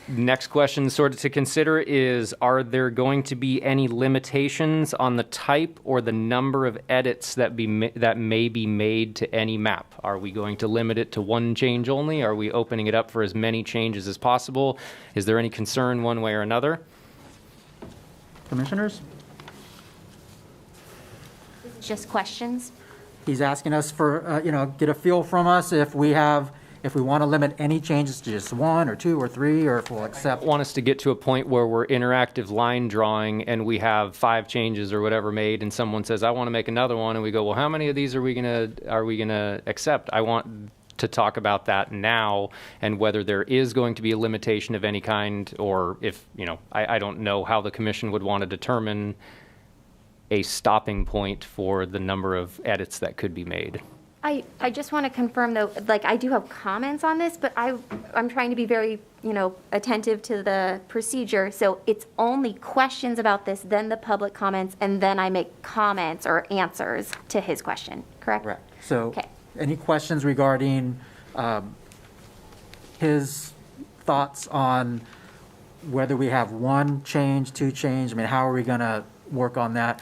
Next question sort of to consider is, are there going to be any limitations on the type or the number of edits that may be made to any map? Are we going to limit it to one change only? Are we opening it up for as many changes as possible? Is there any concern one way or another? Commissioners? Just questions? He's asking us for, get a feel from us if we want to limit any changes to just one or two or three, or if we'll accept. I want us to get to a point where we're interactive line drawing and we have 5 changes or whatever made, and someone says, I want to make another one, and we go, well, how many of these are we gonna accept? I want to talk about that now, and whether there is going to be a limitation of any kind, or if, I don't know how the commission would want to determine a stopping point for the number of edits that could be made. I just want to confirm, though, I do have comments on this, but I'm trying to be very, attentive to the procedure. So it's only questions about this, then the public comments, and then I make comments or answers to his question, correct? Correct. So okay. Any questions regarding his thoughts on whether we have one change, two change? I mean, how are we going to work on that?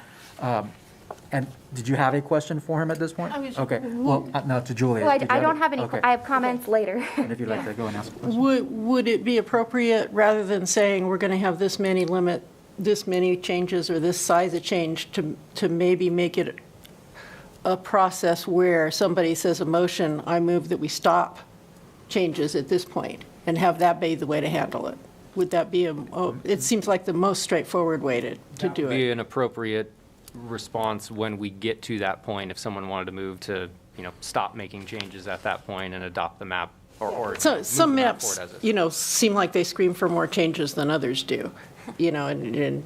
And did you have a question for him at this point? Okay. Well, no, to Julia. Well, I don't have any. Okay. I have comments later. And if you'd like to go and ask a question. Would it be appropriate, rather than saying we're going to have this many changes or this size of change, to maybe make it a process where somebody says a motion, I move that we stop changes at this point, and have that be the way to handle it? Would that be it seems like the most straightforward way to do it. Would be an appropriate response when we get to that point, if someone wanted to move to, stop making changes at that point and adopt the map, or so some maps, seem like they scream for more changes than others do, and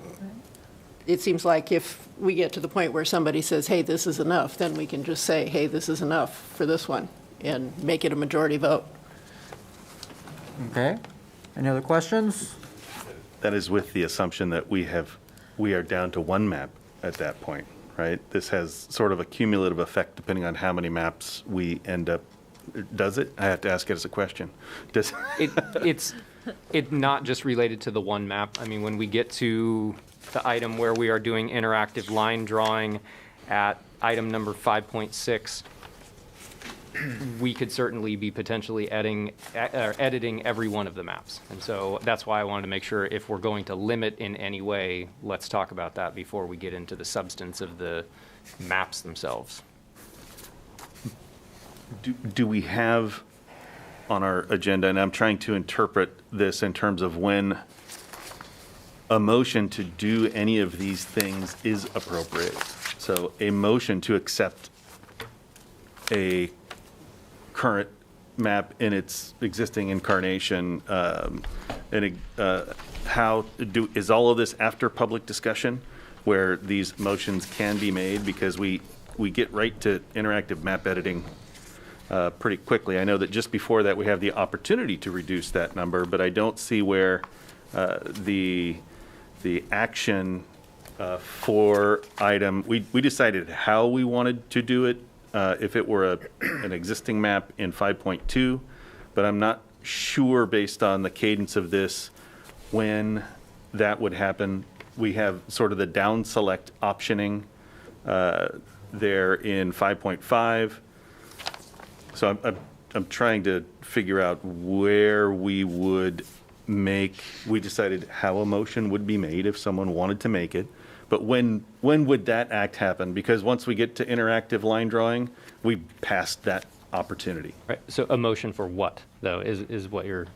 it seems like if we get to the point where somebody says, hey, this is enough, then we can just say, hey, this is enough for this one, and make it a majority vote. Okay. Any other questions? That is with the assumption that we are down to one map at that point, right? This has sort of a cumulative effect depending on how many maps we end up. Does it? I have to ask it as a question. Does it's not just related to the one map. I mean, when we get to the item where we are doing interactive line drawing at item number 5.6, we could certainly be potentially editing every one of the maps. And so that's why I wanted to make sure, if we're going to limit in any way, let's talk about that before we get into the substance of the maps themselves. do we have on our agenda, and I'm trying to interpret this in terms of when a motion to do any of these things is appropriate. So a motion to accept a current map in its existing incarnation, is all of this after public discussion where these motions can be made? Because we get right to interactive map editing pretty quickly. I know that just before that we have the opportunity to reduce that number, but I don't see where the action for item, we decided how we wanted to do it, if it were an existing map in 5.2, but I'm not sure based on the cadence of this when that would happen. We have sort of the down select optioning there in 5.5. So I'm trying to figure out where we decided how a motion would be made if someone wanted to make it. But when would that act happen? Because once we get to interactive line drawing, we passed that opportunity. Right. So a motion for what, though, is what you're,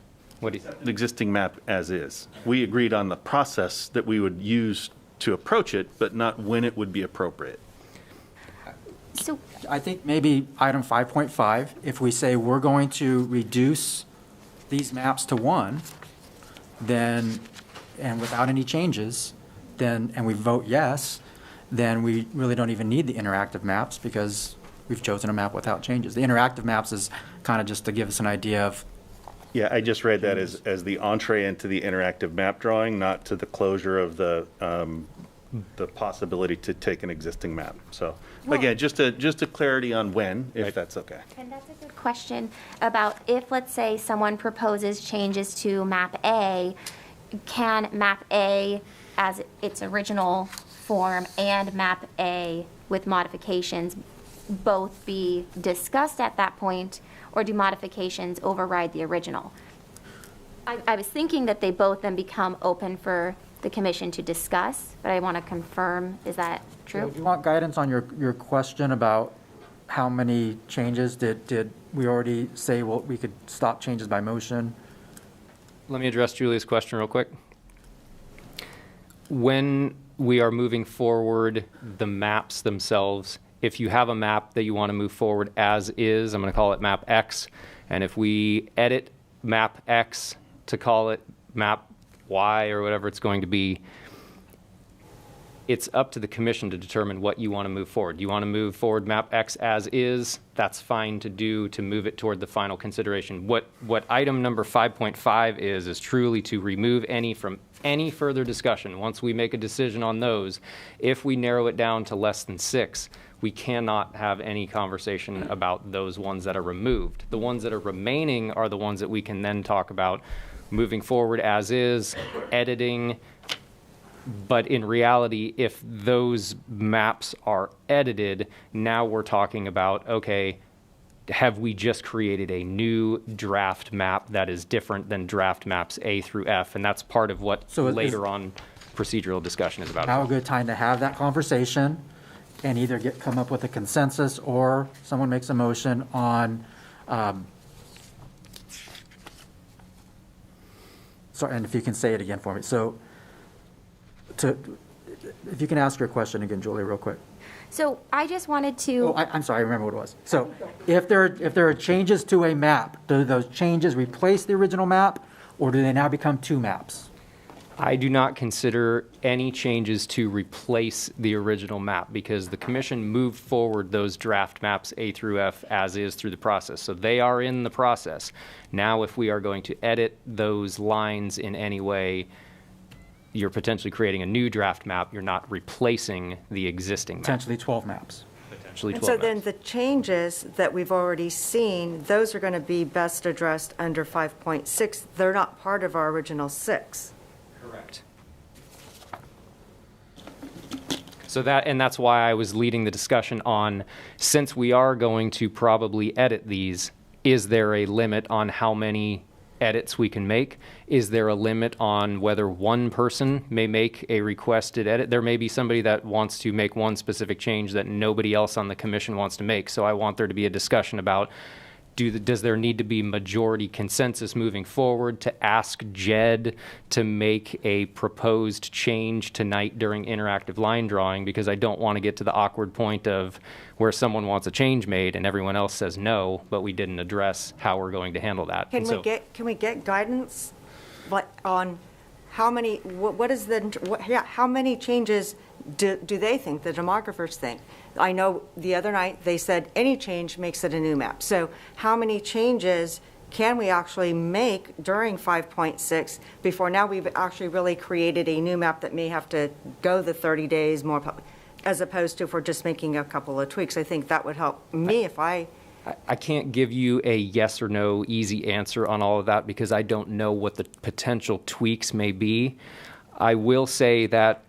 what do you? The existing map as is. We agreed on the process that we would use to approach it, but not when it would be appropriate. So I think maybe item 5.5, if we say we're going to reduce these maps to 1, then, and without any changes, then, and we vote yes, then we really don't even need the interactive maps because we've chosen a map without changes. The interactive maps is kind of just to give us an idea of. Yeah, I just read that as the entree into the interactive map drawing, not to the closure of the possibility to take an existing map. So again, just a clarity on when, if that's okay. And that's a good question about if, let's say, someone proposes changes to map A, can map A as its original form and map A with modifications both be discussed at that point, or do modifications override the original? I was thinking that they both then become open for the commission to discuss, but I want to confirm, is that true? Do you want guidance on your question about how many changes? Did we already say, well, we could stop changes by motion? Let me address Julia's question real quick. When we are moving forward the maps themselves, if you have a map that you want to move forward as is, I'm going to call it map X, and if we edit map X to call it map Y or whatever it's going to be, it's up to the commission to determine what you want to move forward. You want to move forward map X as is, that's fine to do to move it toward the final consideration. What item number 5.5 is truly to remove any from any further discussion. Once we make a decision on those, if we narrow it down to less than 6, we cannot have any conversation about those ones that are removed. The ones that are remaining are the ones that we can then talk about moving forward as is, editing. But in reality, if those maps are edited, now we're talking about, okay, have we just created a new draft map that is different than draft maps A through F? And that's part of what later on procedural discussion is about. Now a good time to have that conversation and either come up with a consensus or someone makes a motion on, sorry, and if you can say it again for me. So, if you can ask your question again, Julie, real quick. So I just wanted to. Oh, I'm sorry, I remember what it was. So if there are changes to a map, do those changes replace the original map, or do they now become 2 maps? I do not consider any changes to replace the original map because the commission moved forward those draft maps A through F as is through the process. So they are in the process. Now, if we are going to edit those lines in any way, you're potentially creating a new draft map. You're not replacing the existing map. Potentially 12 maps. Potentially 12 And so maps. then the changes that we've already seen, those are going to be best addressed under 5.6. They're not part of our original 6. Correct. So that's why I was leading the discussion on, since we are going to probably edit these, is there a limit on how many edits we can make? Is there a limit on whether one person may make a requested edit? There may be somebody that wants to make one specific change that nobody else on the commission wants to make. So I want there to be a discussion about, does there need to be majority consensus moving forward to ask Jed to make a proposed change tonight during interactive line drawing? Because I don't want to get to the awkward point of where someone wants a change made and everyone else says no, but we didn't address how we're going to handle that. Can we get guidance on how many, how many changes do they think, the demographers think? I know the other night they said any change makes it a new map. So how many changes can we actually make during 5.6 before now we've actually really created a new map that may have to go the 30 days more, as opposed to if we're just making a couple of tweaks? I think that would help me if I can't give you a yes or no easy answer on all of that because I don't know what the potential tweaks may be. I will say that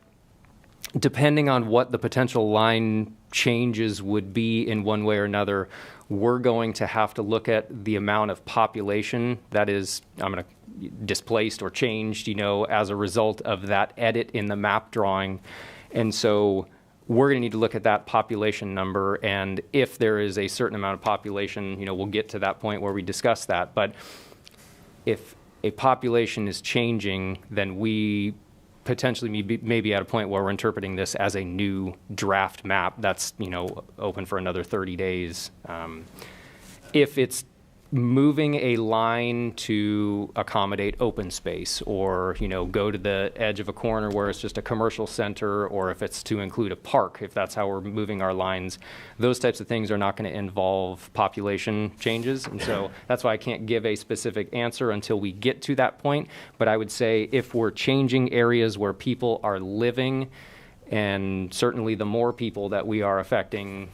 depending on what the potential line changes would be in one way or another, we're going to have to look at the amount of population that is displaced or changed, as a result of that edit in the map drawing. And so we're going to need to look at that population number, and if there is a certain amount of population, we'll get to that point where we discuss that. But if a population is changing, then we potentially maybe at a point where we're interpreting this as a new draft map that's open for another 30 days. If it's moving a line to accommodate open space or go to the edge of a corner where it's just a commercial center, or if it's to include a park, if that's how we're moving our lines, those types of things are not going to involve population changes. And so that's why I can't give a specific answer until we get to that point. But I would say if we're changing areas where people are living, and certainly the more people that we are affecting,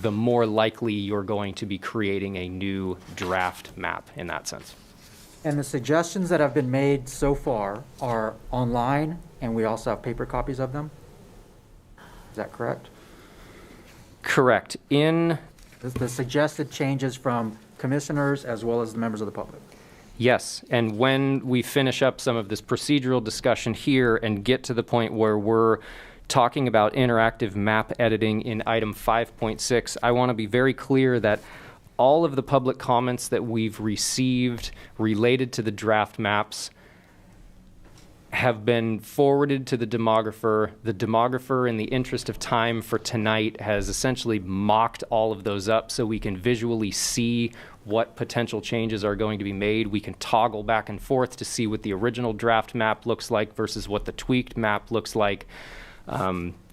the more likely you're going to be creating a new draft map in that sense. And the suggestions that have been made so far are online, and we also have paper copies of them? Is that correct? Correct. In the suggested changes from commissioners as well as the members of the public? Yes, and when we finish up some of this procedural discussion here and get to the point where we're talking about interactive map editing in item 5.6, I want to be very clear that all of the public comments that we've received related to the draft maps have been forwarded to the demographer. The demographer, in the interest of time for tonight, has essentially mocked all of those up so we can visually see what potential changes are going to be made. We can toggle back and forth to see what the original draft map looks like versus what the tweaked map looks like.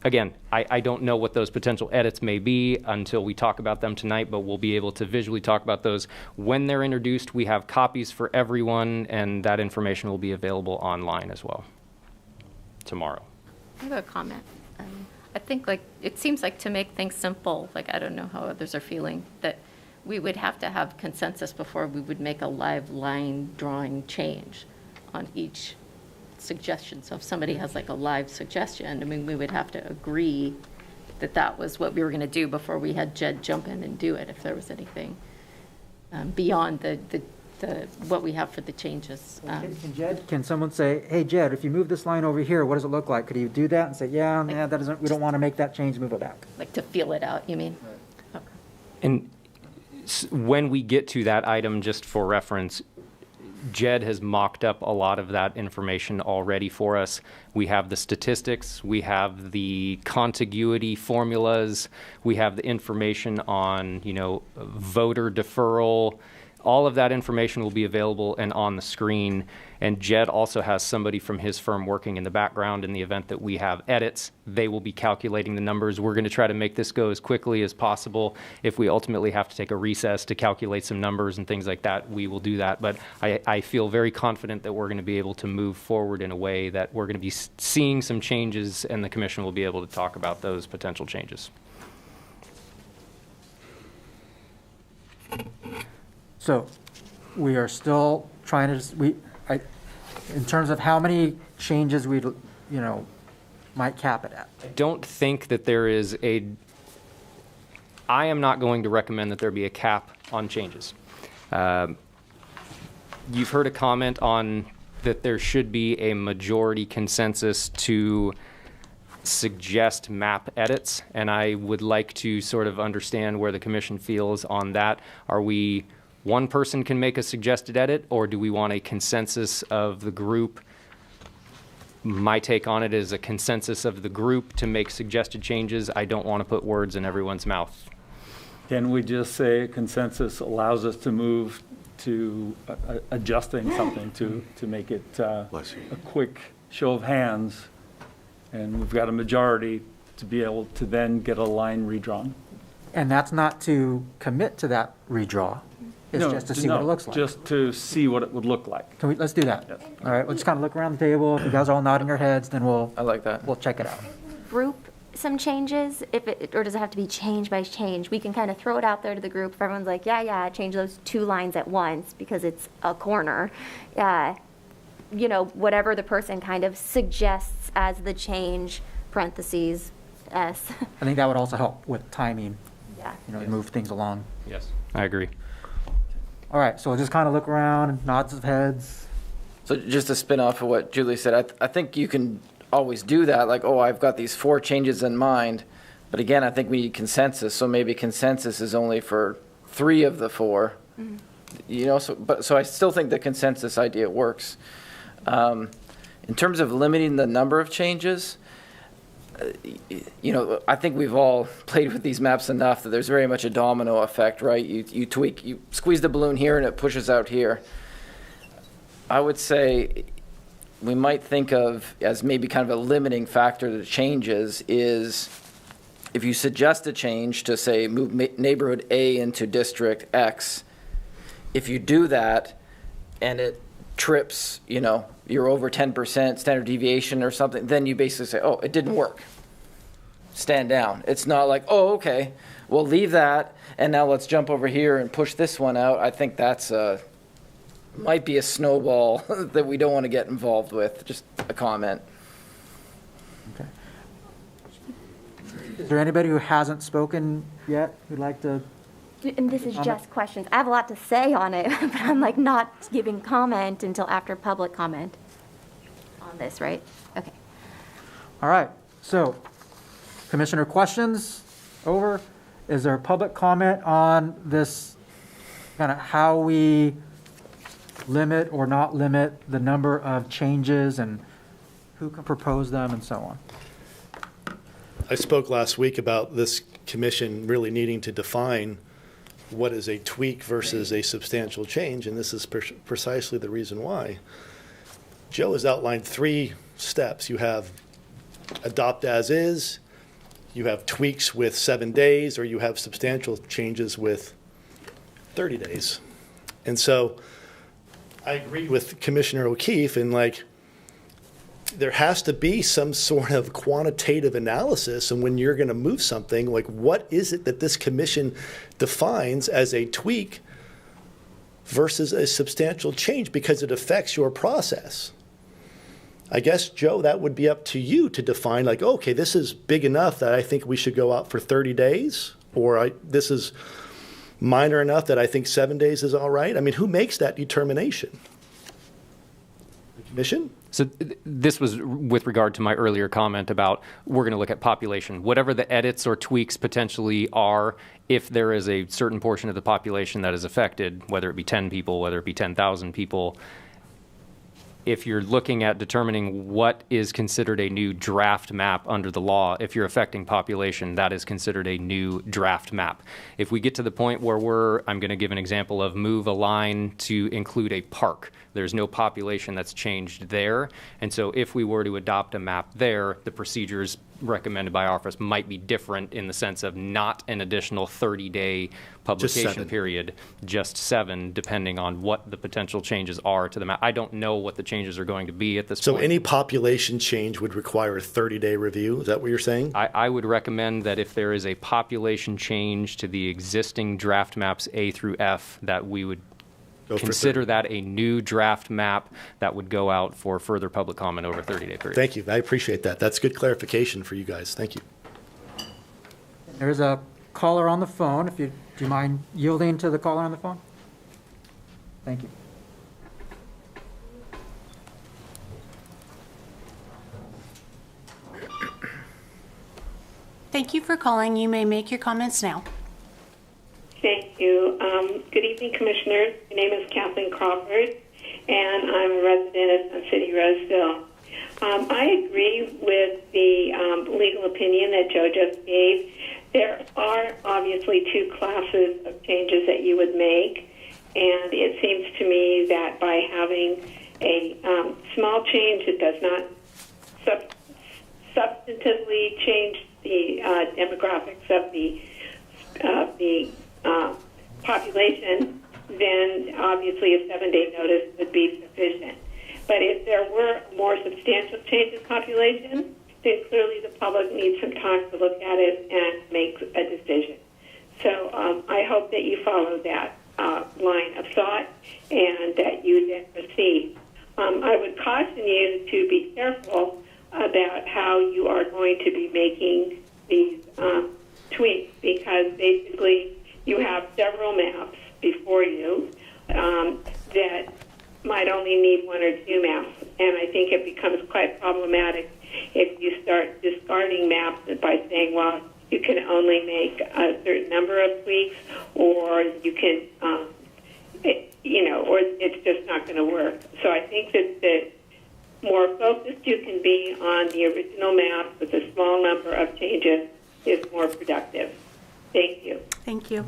Again, I don't know what those potential edits may be until we talk about them tonight, but we'll be able to visually talk about those. When they're introduced, we have copies for everyone, and that information will be available online as well tomorrow. I have a comment. I think it seems like to make things simple, I don't know how others are feeling, that we would have to have consensus before we would make a live line drawing change on each suggestion. So if somebody has a live suggestion, we would have to agree that that was what we were going to do before we had Jed jump in and do it, if there was anything beyond the what we have for the changes. Can someone say, hey Jed, if you move this line over here, what does it look like? Could you do that and say, yeah, that doesn't, we don't want to make that change, move it back? To feel it out, you mean? Right. Okay. And when we get to that item, just for reference, Jed has mocked up a lot of that information already for us. We have the statistics, we have the contiguity formulas, we have the information on, voter deferral. All of that information will be available and on the screen. And Jed also has somebody from his firm working in the background in the event that we have edits. They will be calculating the numbers. We're going to try to make this go as quickly as possible. If we ultimately have to take a recess to calculate some numbers and things like that, we will do that. But I feel very confident that we're going to be able to move forward in a way that we're going to be seeing some changes, and the commission will be able to talk about those potential changes. So we are still trying to, in terms of how many changes we, might cap it at. I don't think that there is I am not going to recommend that there be a cap on changes. you've heard a comment on that there should be a majority consensus to suggest map edits, and I would like to sort of understand where the commission feels on that. Are we, one person can make a suggested edit, or do we want a consensus of the group? My take on it is a consensus of the group to make suggested changes. I don't want to put words in everyone's mouth. Can we just say consensus allows us to move to adjusting something to make it a quick show of hands, and we've got a majority to be able to then get a line redrawn? And that's not to commit to that redraw. It's just to see what it looks like. Just to see what it would look like. Let's do that. Yes. All right, we'll just kind of look around the table. If you guys are all nodding your heads, then I like that. we'll check it out. Group some changes, or does it have to be change by change? We can kind of throw it out there to the group. If everyone's like, yeah, change those 2 lines at once because it's a corner. Whatever the person kind of suggests as the change, parentheses, S. I think that would also help with timing. Yeah. Move things along. Yes, I agree. All right, so we'll just kind of look around, nods of heads. So just to spin off of what Julie said, I think you can always do that, like, oh, I've got these 4 changes in mind. But again, I think we need consensus, so maybe consensus is only for 3 of the 4. Mm-hmm. So I still think the consensus idea works. In terms of limiting the number of changes, I think we've all played with these maps enough that there's very much a domino effect, right? You tweak, you squeeze the balloon here and it pushes out here. I would say we might think of as maybe kind of a limiting factor to changes is if you suggest a change to, say, move neighborhood A into district X, if you do that and it trips, you're over 10% standard deviation or something, then you basically say, oh, it didn't work. Stand down. It's not like, oh, okay, we'll leave that, and now let's jump over here and push this one out. I think that's might be a snowball that we don't want to get involved with. Just a comment. Okay. Is there anybody who hasn't spoken yet who'd like to? And this is just questions. I have a lot to say on it, but I'm not giving comment until after public comment on this, right? Okay. All right, so Commissioner questions over. Is there public comment on this, kind of how we limit or not limit the number of changes and who can propose them and so on? I spoke last week about this commission really needing to define what is a tweak versus a substantial change, and this is precisely the reason why. Joe has outlined 3 steps. You have adopt as is, you have tweaks with 7 days, or you have substantial changes with 30 days. And so I agree with Commissioner O'Keefe in there has to be some sort of quantitative analysis, and when you're going to move something, what is it that this commission defines as a tweak versus a substantial change, because it affects your process. I guess, Joe, that would be up to you to define, okay, this is big enough that I think we should go out for 30 days, or this is minor enough that I think 7 days is all right. I mean, who makes that determination? The commission? So this was with regard to my earlier comment about we're going to look at population. Whatever the edits or tweaks potentially are, if there is a certain portion of the population that is affected, whether it be 10 people, whether it be 10,000 people, if you're looking at determining what is considered a new draft map under the law, if you're affecting population, that is considered a new draft map. If we get to the point where I'm going to give an example of move a line to include a park, there's no population that's changed there. And so if we were to adopt a map there, the procedures recommended by our office might be different in the sense of not an additional 30-day publication period, just 7, depending on what the potential changes are to the map. I don't know what the changes are going to be at this point. So any population change would require a 30-day review? Is that what you're saying? I would recommend that if there is a population change to the existing draft maps A through F, that we would consider that a new draft map that would go out for further public comment over a 30-day period. Thank you. I appreciate that. That's good clarification for you guys. Thank you. There's a caller on the phone. Do you mind yielding to the caller on the phone? Thank you. Thank you for calling. You may make your comments now. Thank you. Good evening, Commissioners. My name is Kathleen Crawford, and I'm a resident of Sun City, Roseville. I agree with the legal opinion that Joe just gave. There are obviously two classes of changes that you would make, and it seems to me that by having a small change that does not substantively change the demographics of the population, then obviously a 7-day notice would be sufficient. But if there were a more substantial change in population, then clearly the public needs some time to look at it and make a decision. So I hope that you follow that line of thought and that you then proceed. I would caution you to be careful about how you are going to be making these tweaks, because basically you have several maps before you that might only need one or two maps, and I think it becomes quite problematic if you start discarding maps by saying, well, you can only make a certain number of tweaks, or you can, or it's just not going to work. So I think that the more focused you can be on the original map with a small number of changes is more productive. Thank you. Thank you.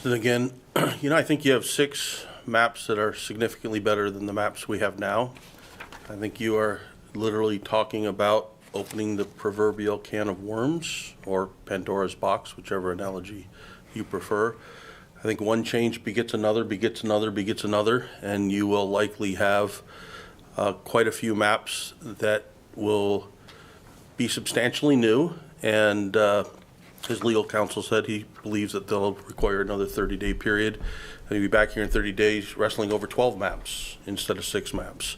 And again, I think you have 6 maps that are significantly better than the maps we have now. I think you are literally talking about opening the proverbial can of worms, or Pandora's box, whichever analogy you prefer. I think one change begets another, begets another, begets another, and you will likely have quite a few maps that will be substantially new, and his legal counsel said he believes that they'll require another 30-day period, and he'll be back here in 30 days wrestling over 12 maps instead of 6 maps.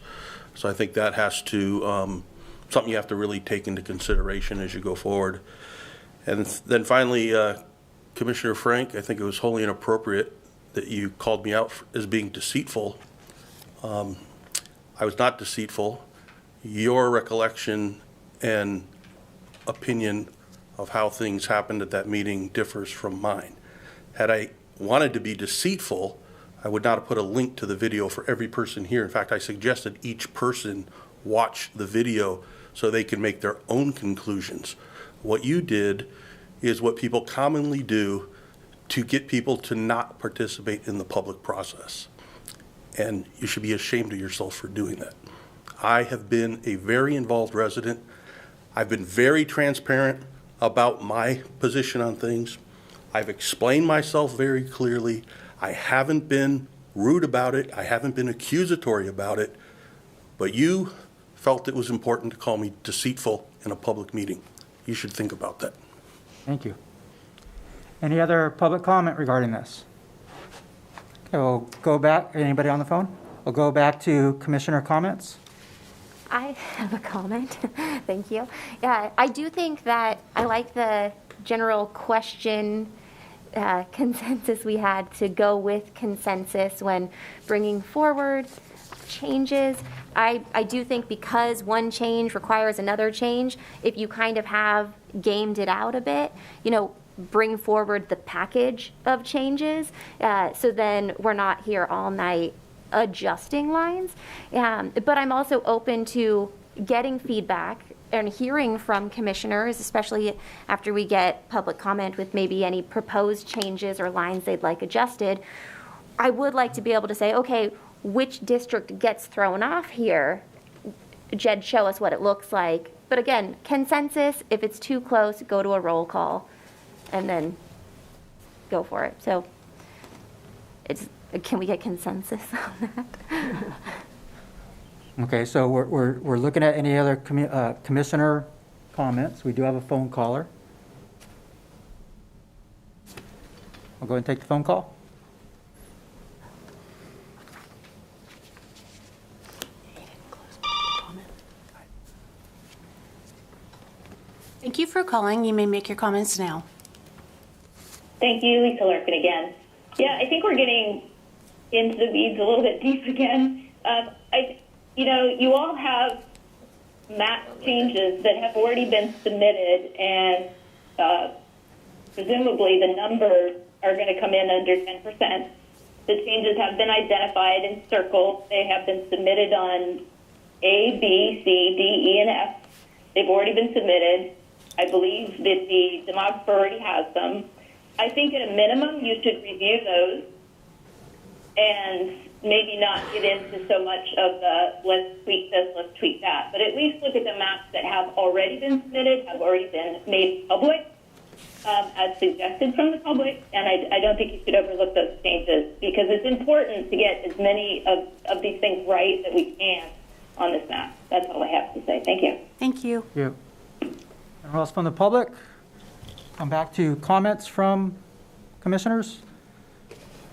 So I think that has to, something you have to really take into consideration as you go forward. And then finally, Commissioner Frank, I think it was wholly inappropriate that you called me out as being deceitful. I was not deceitful. Your recollection and opinion of how things happened at that meeting differs from mine. Had I wanted to be deceitful, I would not have put a link to the video for every person here. In fact, I suggested each person watch the video so they can make their own conclusions. What you did is what people commonly do to get people to not participate in the public process. And you should be ashamed of yourself for doing that. I have been a very involved resident. I've been very transparent about my position on things. I've explained myself very clearly. I haven't been rude about it. I haven't been accusatory about it. But you felt it was important to call me deceitful in a public meeting. You should think about that. Thank you. Any other public comment regarding this? Okay, we'll go back. Anybody on the phone? We'll go back to commissioner comments. I have a comment. Thank you. Yeah, I do think that I like the general question consensus we had to go with consensus when bringing forward changes. I do think because one change requires another change, if you kind of have gamed it out a bit, bring forward the package of changes, so then we're not here all night adjusting lines. But I'm also open to getting feedback and hearing from commissioners, especially after we get public comment with maybe any proposed changes or lines they'd like adjusted. I would like to be able to say, okay, which district gets thrown off here? Jed, show us what it looks like. But again, consensus, if it's too close, go to a roll call and then go for it. So can we get consensus on that? Okay, so we're looking at any other commissioner comments. We do have a phone caller. I'll go ahead and take the phone call. Thank you for calling. You may make your comments now. Thank you, Lisa Larkin again. Yeah, I think we're getting into the weeds a little bit deep again. You all have map changes that have already been submitted, and presumably the numbers are going to come in under 10%. The changes have been identified and circled. They have been submitted on A, B, C, D, E, and F. They've already been submitted. I believe that the demographer already has them. I think at a minimum you should review those and maybe not get into so much of the let's tweak this, let's tweak that, but at least look at the maps that have already been submitted, have already been made public, as suggested from the public, and I don't think you should overlook those changes because it's important to get as many of these things right that we can on this map. That's all I have to say. Thank you. Thank you. Thank you. Anyone else from the public? Come back to comments from commissioners.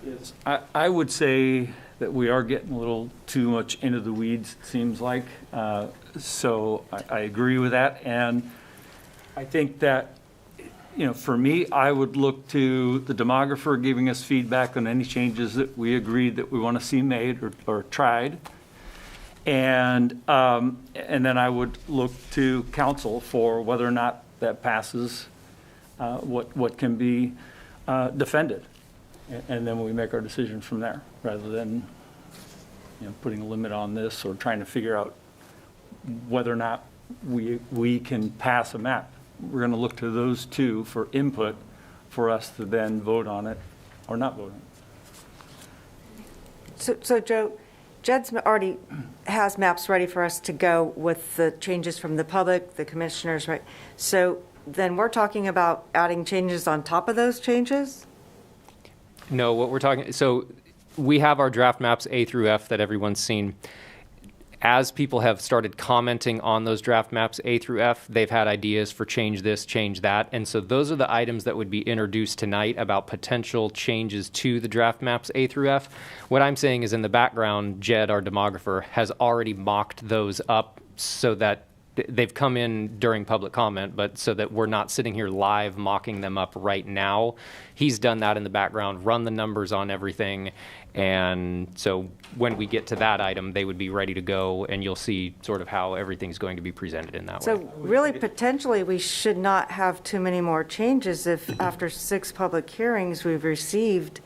Yes, I would say that we are getting a little too much into the weeds, it seems like. So I agree with that. And I think that, for me, I would look to the demographer giving us feedback on any changes that we agreed that we want to see made or tried. And then I would look to council for whether or not that passes what can be defended. And then we make our decision from there, rather than putting a limit on this or trying to figure out whether or not we can pass a map. We're going to look to those two for input for us to then vote on it or not vote on it. So Joe, Jed's already has maps ready for us to go with the changes from the public, the commissioners, right? So then we're talking about adding changes on top of those changes? No, what we're talking, so we have our draft maps A through F that everyone's seen. As people have started commenting on those draft maps A through F, they've had ideas for change this, change that. And so those are the items that would be introduced tonight about potential changes to the draft maps A through F. What I'm saying is in the background, Jed, our demographer, has already mocked those up so that they've come in during public comment, but so that we're not sitting here live mocking them up right now. He's done that in the background, run the numbers on everything. And so when we get to that item, they would be ready to go, and you'll see sort of how everything's going to be presented in that way. So really, potentially, we should not have too many more changes if after 6 public hearings, we've received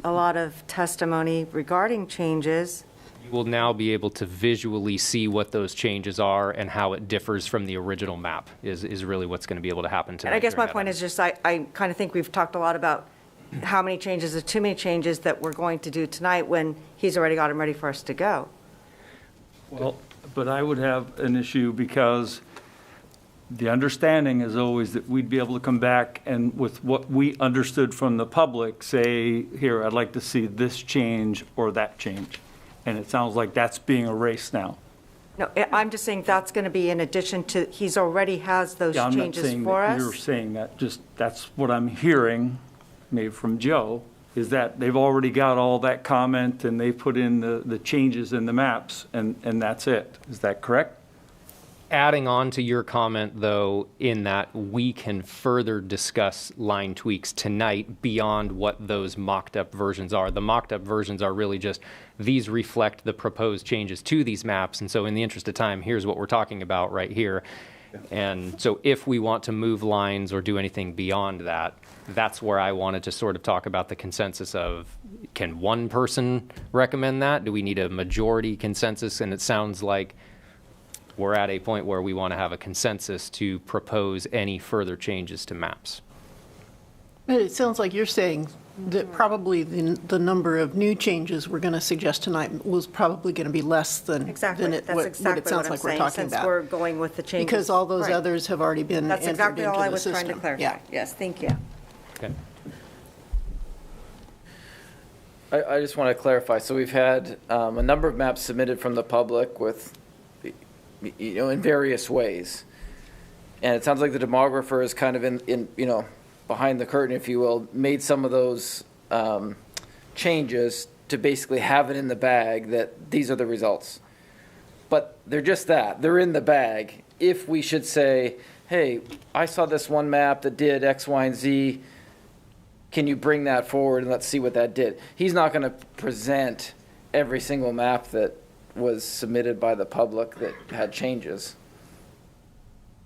a lot of testimony regarding changes. You will now be able to visually see what those changes are and how it differs from the original map is really what's going to be able to happen tonight. And I guess my point is just I kind of think we've talked a lot about how many changes are too many changes that we're going to do tonight when he's already got them ready for us to go. Well, but I would have an issue because the understanding is always that we'd be able to come back and with what we understood from the public, say, here, I'd like to see this change or that change. And it sounds like that's being erased now. No, I'm just saying that's going to be in addition to, he's already has those changes for us. You're saying that, just that's what I'm hearing, maybe from Joe, is that they've already got all that comment and they put in the changes in the maps and that's it. Is that correct? Adding on to your comment, though, in that we can further discuss line tweaks tonight beyond what those mocked-up versions are. The mocked-up versions are really just, these reflect the proposed changes to these maps, and so in the interest of time, here's what we're talking about right here. And so if we want to move lines or do anything beyond that, that's where I wanted to sort of talk about the consensus of, can one person recommend that? Do we need a majority consensus? And it sounds like we're at a point where we want to have a consensus to propose any further changes to maps. But it sounds like you're saying that probably the number of new changes we're going to suggest tonight was probably going to be less than exactly. Than That's exactly what it sounds I'm like saying, we're talking since about. We're going with the changes. Because all those right. others have already been That's exactly entered all I into was the trying to system. clarify. Yeah. Yes, thank you. Okay. I just want to clarify. So we've had a number of maps submitted from the public with, in various ways. And it sounds like the demographer is kind of in behind the curtain, if you will, made some of those changes to basically have it in the bag that these are the results. But they're just that. They're in the bag. If we should say, hey, I saw this one map that did X, Y, and Z, can you bring that forward and let's see what that did? He's not going to present every single map that was submitted by the public that had changes.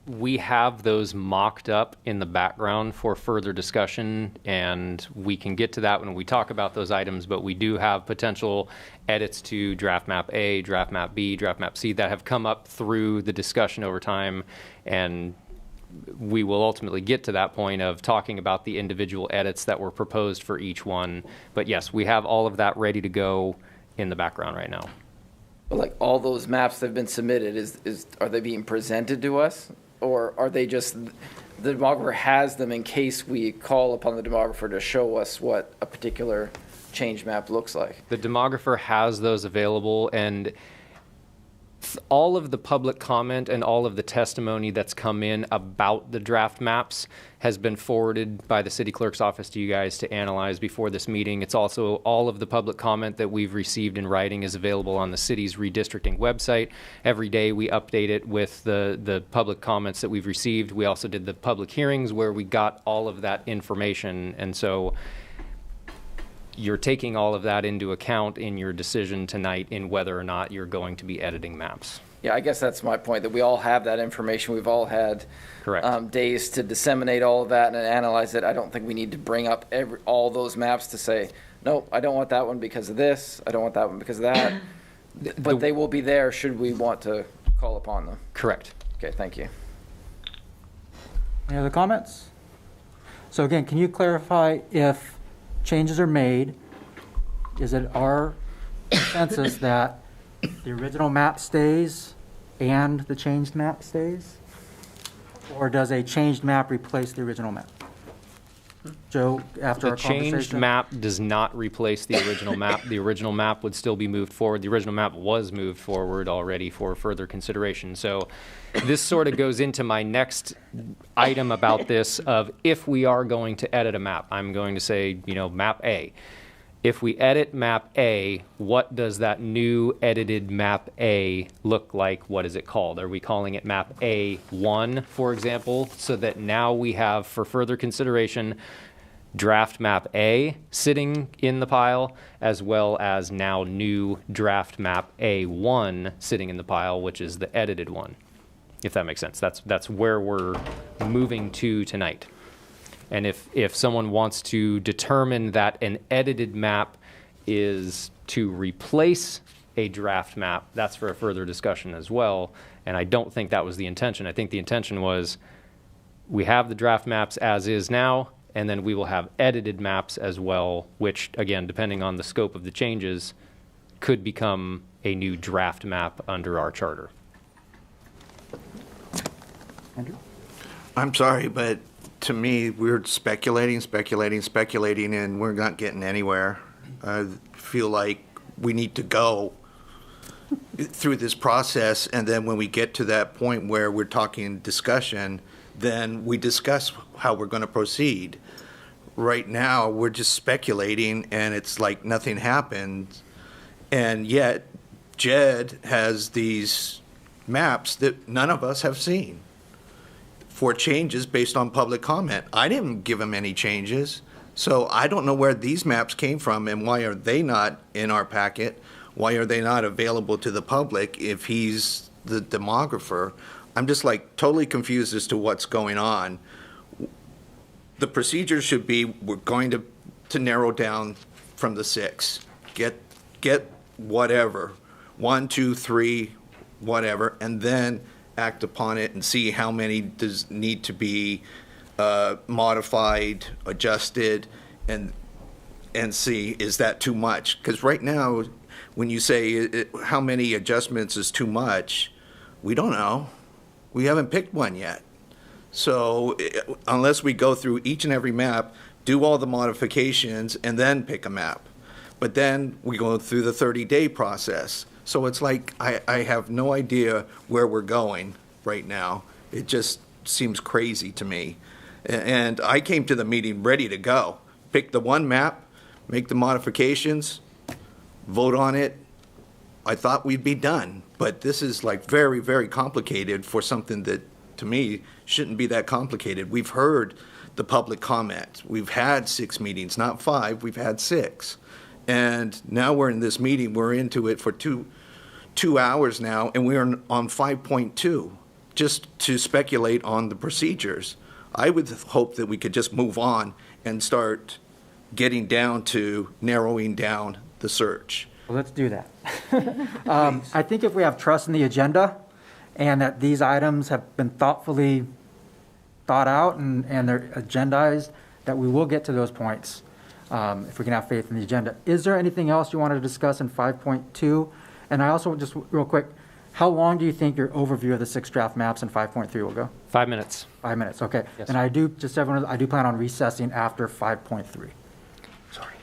We have those mocked up in the background for further discussion, and we can get to that when we talk about those items, but we do have potential edits to draft map A, draft map B, draft map C that have come up through the discussion over time, and we will ultimately get to that point of talking about the individual edits that were proposed for each one. But yes, we have all of that ready to go in the background right now. But like all those maps that have been submitted, are they being presented to us? Or are they just, the demographer has them in case we call upon the demographer to show us what a particular change map looks like? The demographer has those available, and all of the public comment and all of the testimony that's come in about the draft maps has been forwarded by the city clerk's office to you guys to analyze before this meeting. It's also all of the public comment that we've received in writing is available on the city's redistricting website. Every day we update it with the public comments that we've received. We also did the public hearings where we got all of that information, and so you're taking all of that into account in your decision tonight in whether or not you're going to be editing maps. Yeah, I guess that's my point, that we all have that information. We've all had days to disseminate all of that and analyze it. I don't think we need to bring up all those maps to say, nope, I don't want that one because of this. I don't want that one because of that. But they will be there should we want to call upon them. Correct. Okay, thank you. Any other comments? So again, can you clarify if changes are made, is it our consensus that the original map stays and the changed map stays? Or does a changed map replace the original map? Joe, after our conversation? The changed map does not replace the original map. The original map would still be moved forward. The original map was moved forward already for further consideration. So this sort of goes into my next item about this of if we are going to edit a map, I'm going to say, map A. If we edit map A, what does that new edited map A look like? What is it called? Are we calling it map A1, for example, so that now we have, for further consideration, draft map A sitting in the pile, as well as now new draft map A1 sitting in the pile, which is the edited one, if that makes sense. That's where we're moving to tonight. And if someone wants to determine that an edited map is to replace a draft map, that's for a further discussion as well. And I don't think that was the intention. I think the intention was we have the draft maps as is now, and then we will have edited maps as well, which, again, depending on the scope of the changes, could become a new draft map under our charter. Andrew? I'm sorry, but to me, we're speculating, and we're not getting anywhere. I feel like we need to go through this process, and then when we get to that point where we're talking discussion, then we discuss how we're going to proceed. Right now, we're just speculating, and it's like nothing happened, and yet Jed has these maps that none of us have seen for changes based on public comment. I didn't give him any changes, so I don't know where these maps came from and why are they not in our packet? Why are they not available to the public if he's the demographer? I'm just like totally confused as to what's going on. The procedure should be we're going to narrow down from the 6. Get whatever, 1, 2, 3, whatever, and then act upon it and see how many does need to be modified, adjusted, and see, is that too much? Because right now, when you say how many adjustments is too much, we don't know. We haven't picked one yet. So unless we go through each and every map, do all the modifications, and then pick a map. But then we go through the 30-day process. So it's like I have no idea where we're going right now. It just seems crazy to me. And I came to the meeting ready to go. Pick the one map, make the modifications, vote on it. I thought we'd be done. But this is like very, very complicated for something that, to me, shouldn't be that complicated. We've heard the public comment. We've had 6 meetings, not 5, we've had 6. And now we're in this meeting, we're into it for two hours now, and we're on 5.2, just to speculate on the procedures. I would hope that we could just move on and start getting down to narrowing down the search. Well, let's do that. I think if we have trust in the agenda and that these items have been thoughtfully thought out and they're agendized, that we will get to those points if we can have faith in the agenda. Is there anything else you wanted to discuss in 5.2? And I also, just real quick, how long do you think your overview of the 6 draft maps in 5.3 will go? 5 minutes. 5 minutes, okay. Yes. And I do, just everyone, I do plan on recessing after 5.3. Sorry.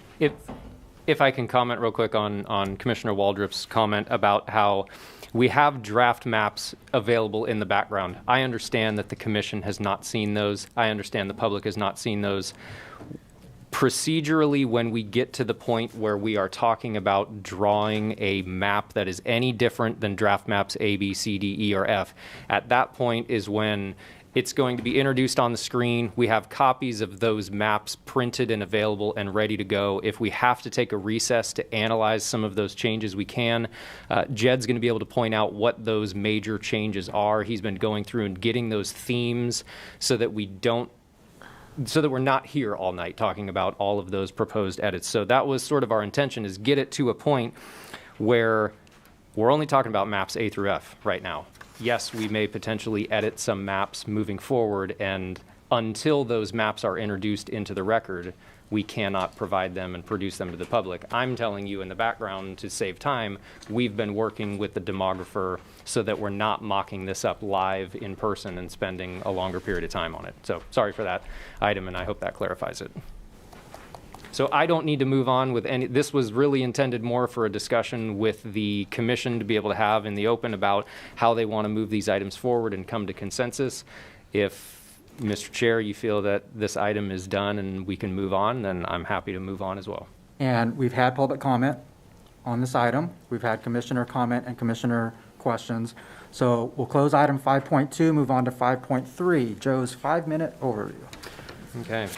If I can comment real quick on Commissioner Waldrop's comment about how we have draft maps available in the background. I understand that the commission has not seen those. I understand the public has not seen those. Procedurally, when we get to the point where we are talking about drawing a map that is any different than draft maps A, B, C, D, E, or F, at that point is when it's going to be introduced on the screen. We have copies of those maps printed and available and ready to go. If we have to take a recess to analyze some of those changes, we can. Jed's going to be able to point out what those major changes are. He's been going through and getting those themes so that we're not here all night talking about all of those proposed edits. So that was sort of our intention, is get it to a point where we're only talking about maps A through F right now. Yes, we may potentially edit some maps moving forward, and until those maps are introduced into the record, we cannot provide them and produce them to the public. I'm telling you in the background, to save time, we've been working with the demographer so that we're not mocking this up live in person and spending a longer period of time on it. So sorry for that item, and I hope that clarifies it. So I don't need to move on with any, this was really intended more for a discussion with the commission to be able to have in the open about how they want to move these items forward and come to consensus. If, Mr. Chair, you feel that this item is done and we can move on, then I'm happy to move on as well. And we've had public comment on this item. We've had commissioner comment and commissioner questions. So we'll close item 5.2, move on to 5.3. Joe's 5-minute overview. Okay.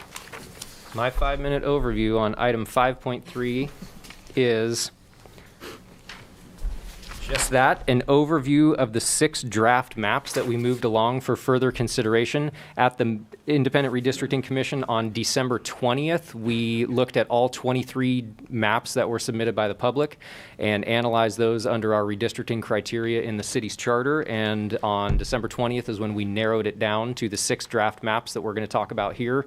My 5-minute overview on item 5.3 is just that, an overview of the 6 draft maps that we moved along for further consideration at the Independent Redistricting Commission on December 20th. We looked at all 23 maps that were submitted by the public and analyzed those under our redistricting criteria in the city's charter. And on December 20th is when we narrowed it down to the 6 draft maps that we're going to talk about here.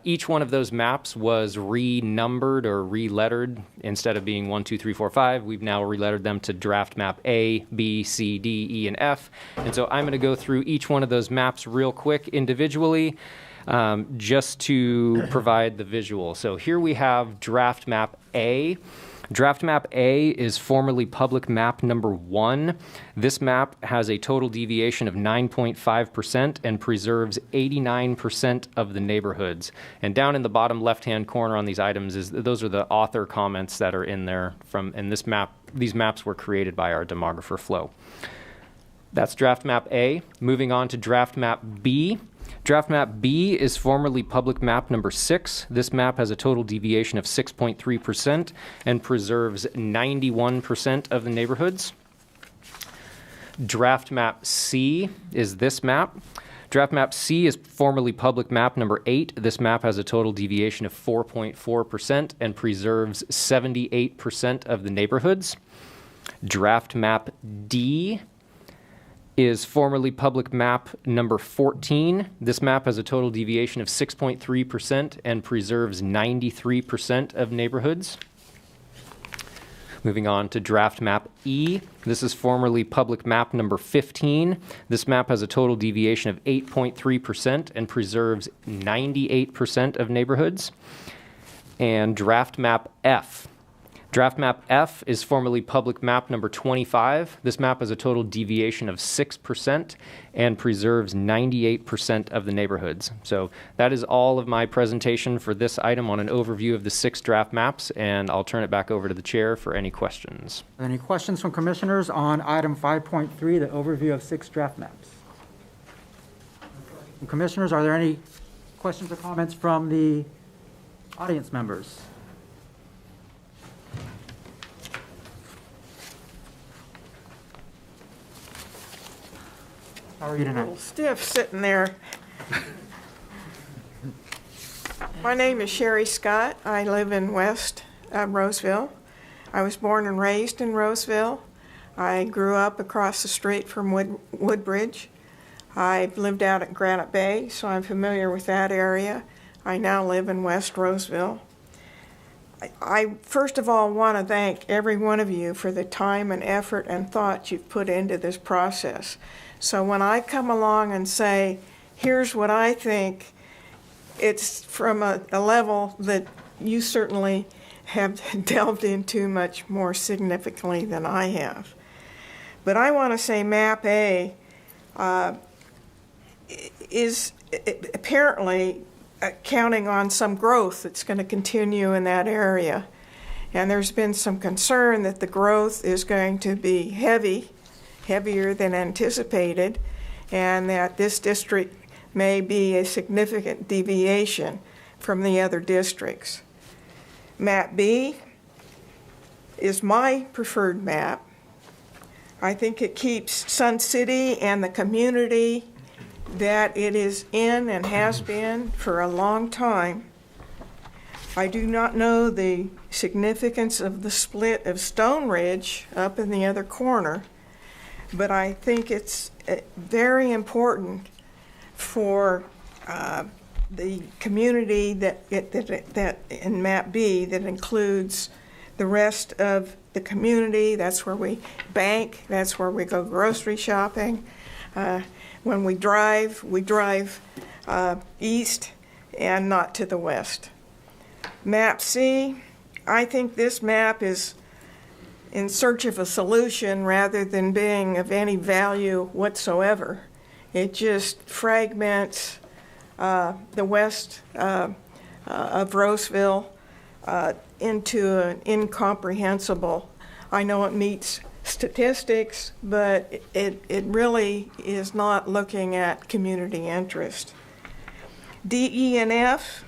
Each one of those maps was renumbered or relettered. Instead of being 1, 2, 3, 4, 5, we've now relettered them to draft map A, B, C, D, E, and F. And so I'm going to go through each one of those maps real quick individually, just to provide the visual. So here we have draft map A. Draft map A is formerly public map number 1. This map has a total deviation of 9.5% and preserves 89% of the neighborhoods. And down in the bottom left-hand corner on these items those are the author comments that are in there and this map. These maps were created by our demographer Flo. That's draft map A. Moving on to draft map B. Draft map B is formerly public map number 6. This map has a total deviation of 6.3% and preserves 91% of the neighborhoods. Draft map C is this map. Draft map C is formerly public map number 8. This map has a total deviation of 4.4% and preserves 78% of the neighborhoods. Draft map D is formerly public map number 14. This map has a total deviation of 6.3% and preserves 93% of neighborhoods. Moving on to draft map E. This is formerly public map number 15. This map has a total deviation of 8.3% and preserves 98% of neighborhoods. And draft map F. Draft map F is formerly public map number 25. This map has a total deviation of 6% and preserves 98% of the neighborhoods. So that is all of my presentation for this item on an overview of the 6 draft maps, and I'll turn it back over to the chair for any questions. Any questions from commissioners on item 5.3, the overview of 6 draft maps? Commissioners, are there any questions or comments from the audience members? How are you A tonight? little stiff sitting there. My name is Sherry Scott. I live in West Roseville. I was born and raised in Roseville. I grew up across the street from Woodbridge. I lived out at Granite Bay, so I'm familiar with that area. I now live in West Roseville. I first of all want to thank every one of you for the time and effort and thought you've put into this process. So when I come along and say, here's what I think, it's from a level that you certainly have delved into much more significantly than I have. But I want to say Map A is apparently counting on some growth that's going to continue in that area. And there's been some concern that the growth is going to be heavier than anticipated, and that this district may be a significant deviation from the other districts. Map B is my preferred map. I think it keeps Sun City and the community that it is in and has been for a long time. I do not know the significance of the split of Stone Ridge up in the other corner, but I think it's very important for the community that in Map B that includes the rest of the community. That's where we bank, that's where we go grocery shopping. When we drive east and not to the west. Map C, I think this map is in search of a solution rather than being of any value whatsoever. It just fragments the west of Roseville into an incomprehensible. I know it meets statistics, but it really is not looking at community interest. D, E, and F,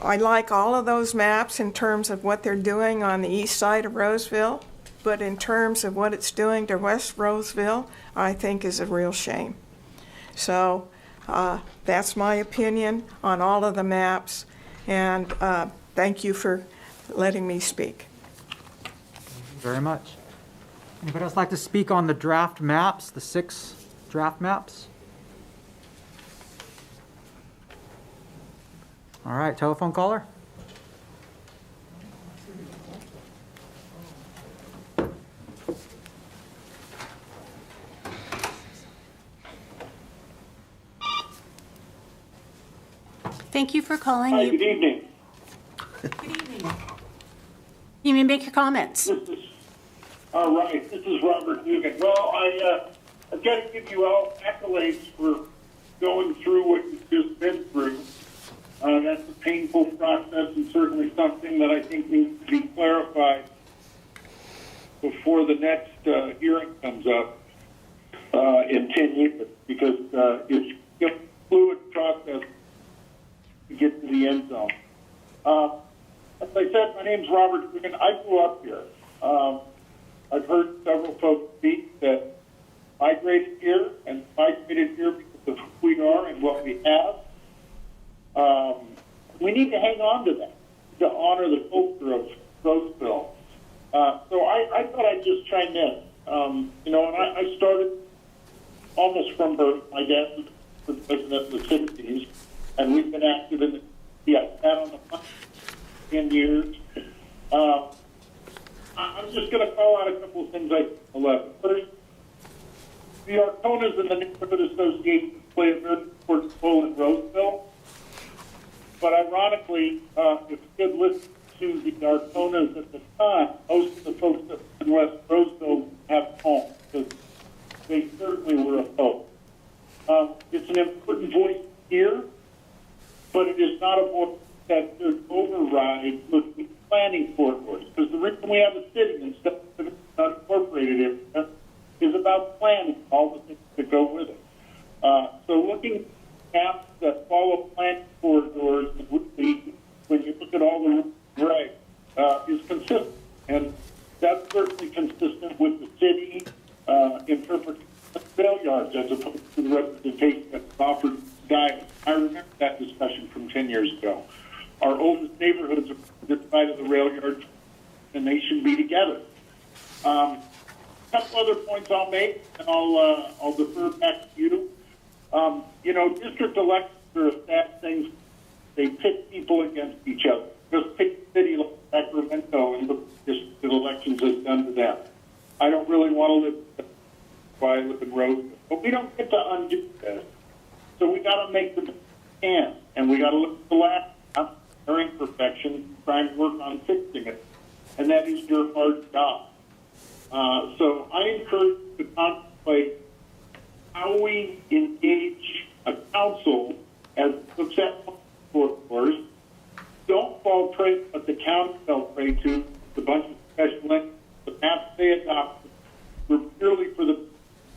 I like all of those maps in terms of what they're doing on the east side of Roseville, but in terms of what it's doing to West Roseville, I think is a real shame. So that's my opinion on all of the maps, and thank you for letting me speak. Thank you very much. Anybody else like to speak on the draft maps, the 6 draft maps? All right, telephone caller. Thank you for calling. Hi, good evening. Good evening. You may make your comments. All right, this is Robert Dugan. Well, I've got to give you all accolades for going through what you've just been through. That's a painful process and certainly something that I think needs to be clarified before the next hearing comes up in 10 years, because it's a fluid process to get to the end zone. As I said, my name's Robert Dugan. I grew up here. I've heard several folks speak that migrated here and migrated here because of who we are and what we have. We need to hang on to that, to honor the culture of Roseville. So I thought I'd just chime in. And I started almost from birth. My dad was president in the 60s, and we've been active in the on the front 10 years. I'm just going to call out a couple of things I left. First, the Arconas and the Neighborhood Association play a very important role in Roseville. But ironically, if you could listen to the Arconas at the time, most of the folks that live in West Roseville have homes, because they certainly were opposed. It's an important voice here, but it is not a voice that should override looking at planning corridors. Because the reason we have a city instead of unincorporated area is about planning, all the things that go with it. So looking at maps that follow our oldest neighborhoods are this side of the rail yard, and they should be together. A couple other points I'll make, and I'll defer back to you. District elections are a sad thing. They pit people against each other. Just pick a city like Sacramento and look what district elections has done to them. I don't really want to live where I live in Roseville, but we don't get to undo this. So we got to make the best we can, and we got to look at the last our imperfection, trying to work on fixing it, and that is your hard job. So I encourage you to contemplate how we engage a council as looks at corridors. Don't fall prey, but the county fell prey to a bunch of special interests. The maps they adopted were purely for the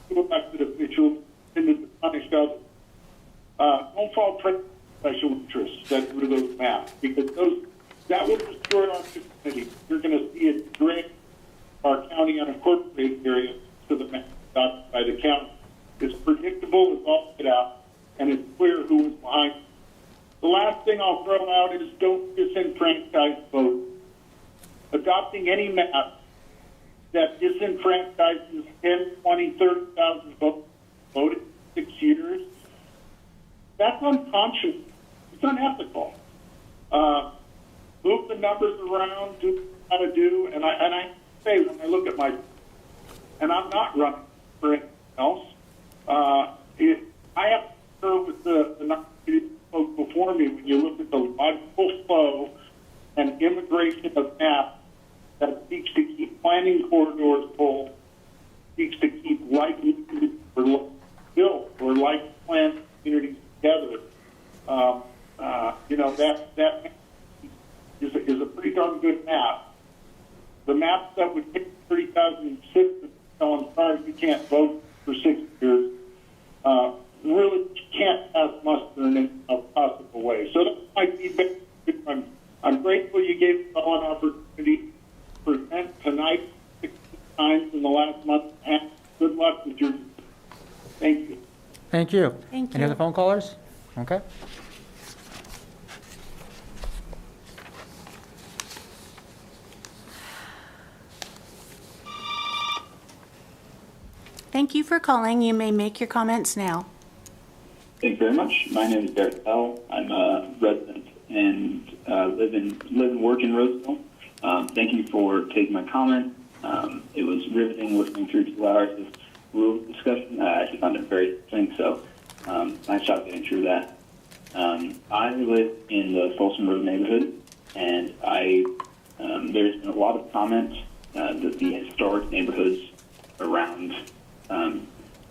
elected officials intended to punish others. Don't fall prey to special interests that drew those maps, because that will destroy our community. You're going to see it drag our county unincorporated area to the map adopted by the county. It's predictable, it's all get out, and it's clear who is behind it. The last thing I'll throw out is don't disenfranchise voters. Adopting any map that disenfranchises 10, 20, 30,000 voters voted in 6 years, that's unconscious. It's unethical. Move the numbers around, do what you got to do, and I say when I look at and I'm not running for anything else, I have to go with the folks before me when you look at the logical flow and immigration of maps that seeks to keep planning corridors full, seeks to keep life built or life planned communities together. That is a pretty darn good map. The maps that would take 30,006 I'm sorry you can't vote for 6 years, really can't pass muster in a possible way. So that's my feedback. I'm grateful you gave us all an opportunity to present tonight 6 times in the last month and a half. Good luck with your. Thank you. Thank you. Thank Any you. other phone callers? Okay. Thank you for calling. You may make your comments now. Thank you very much. My name is Derek Bell. I'm a resident and live and work in Roseville. Thank you for taking my comment. It was riveting listening through 2 hours of rule discussion. I actually found it very interesting, so nice job getting through that. I live in the Folsom Road neighborhood, and there's been a lot of comment that the historic neighborhoods around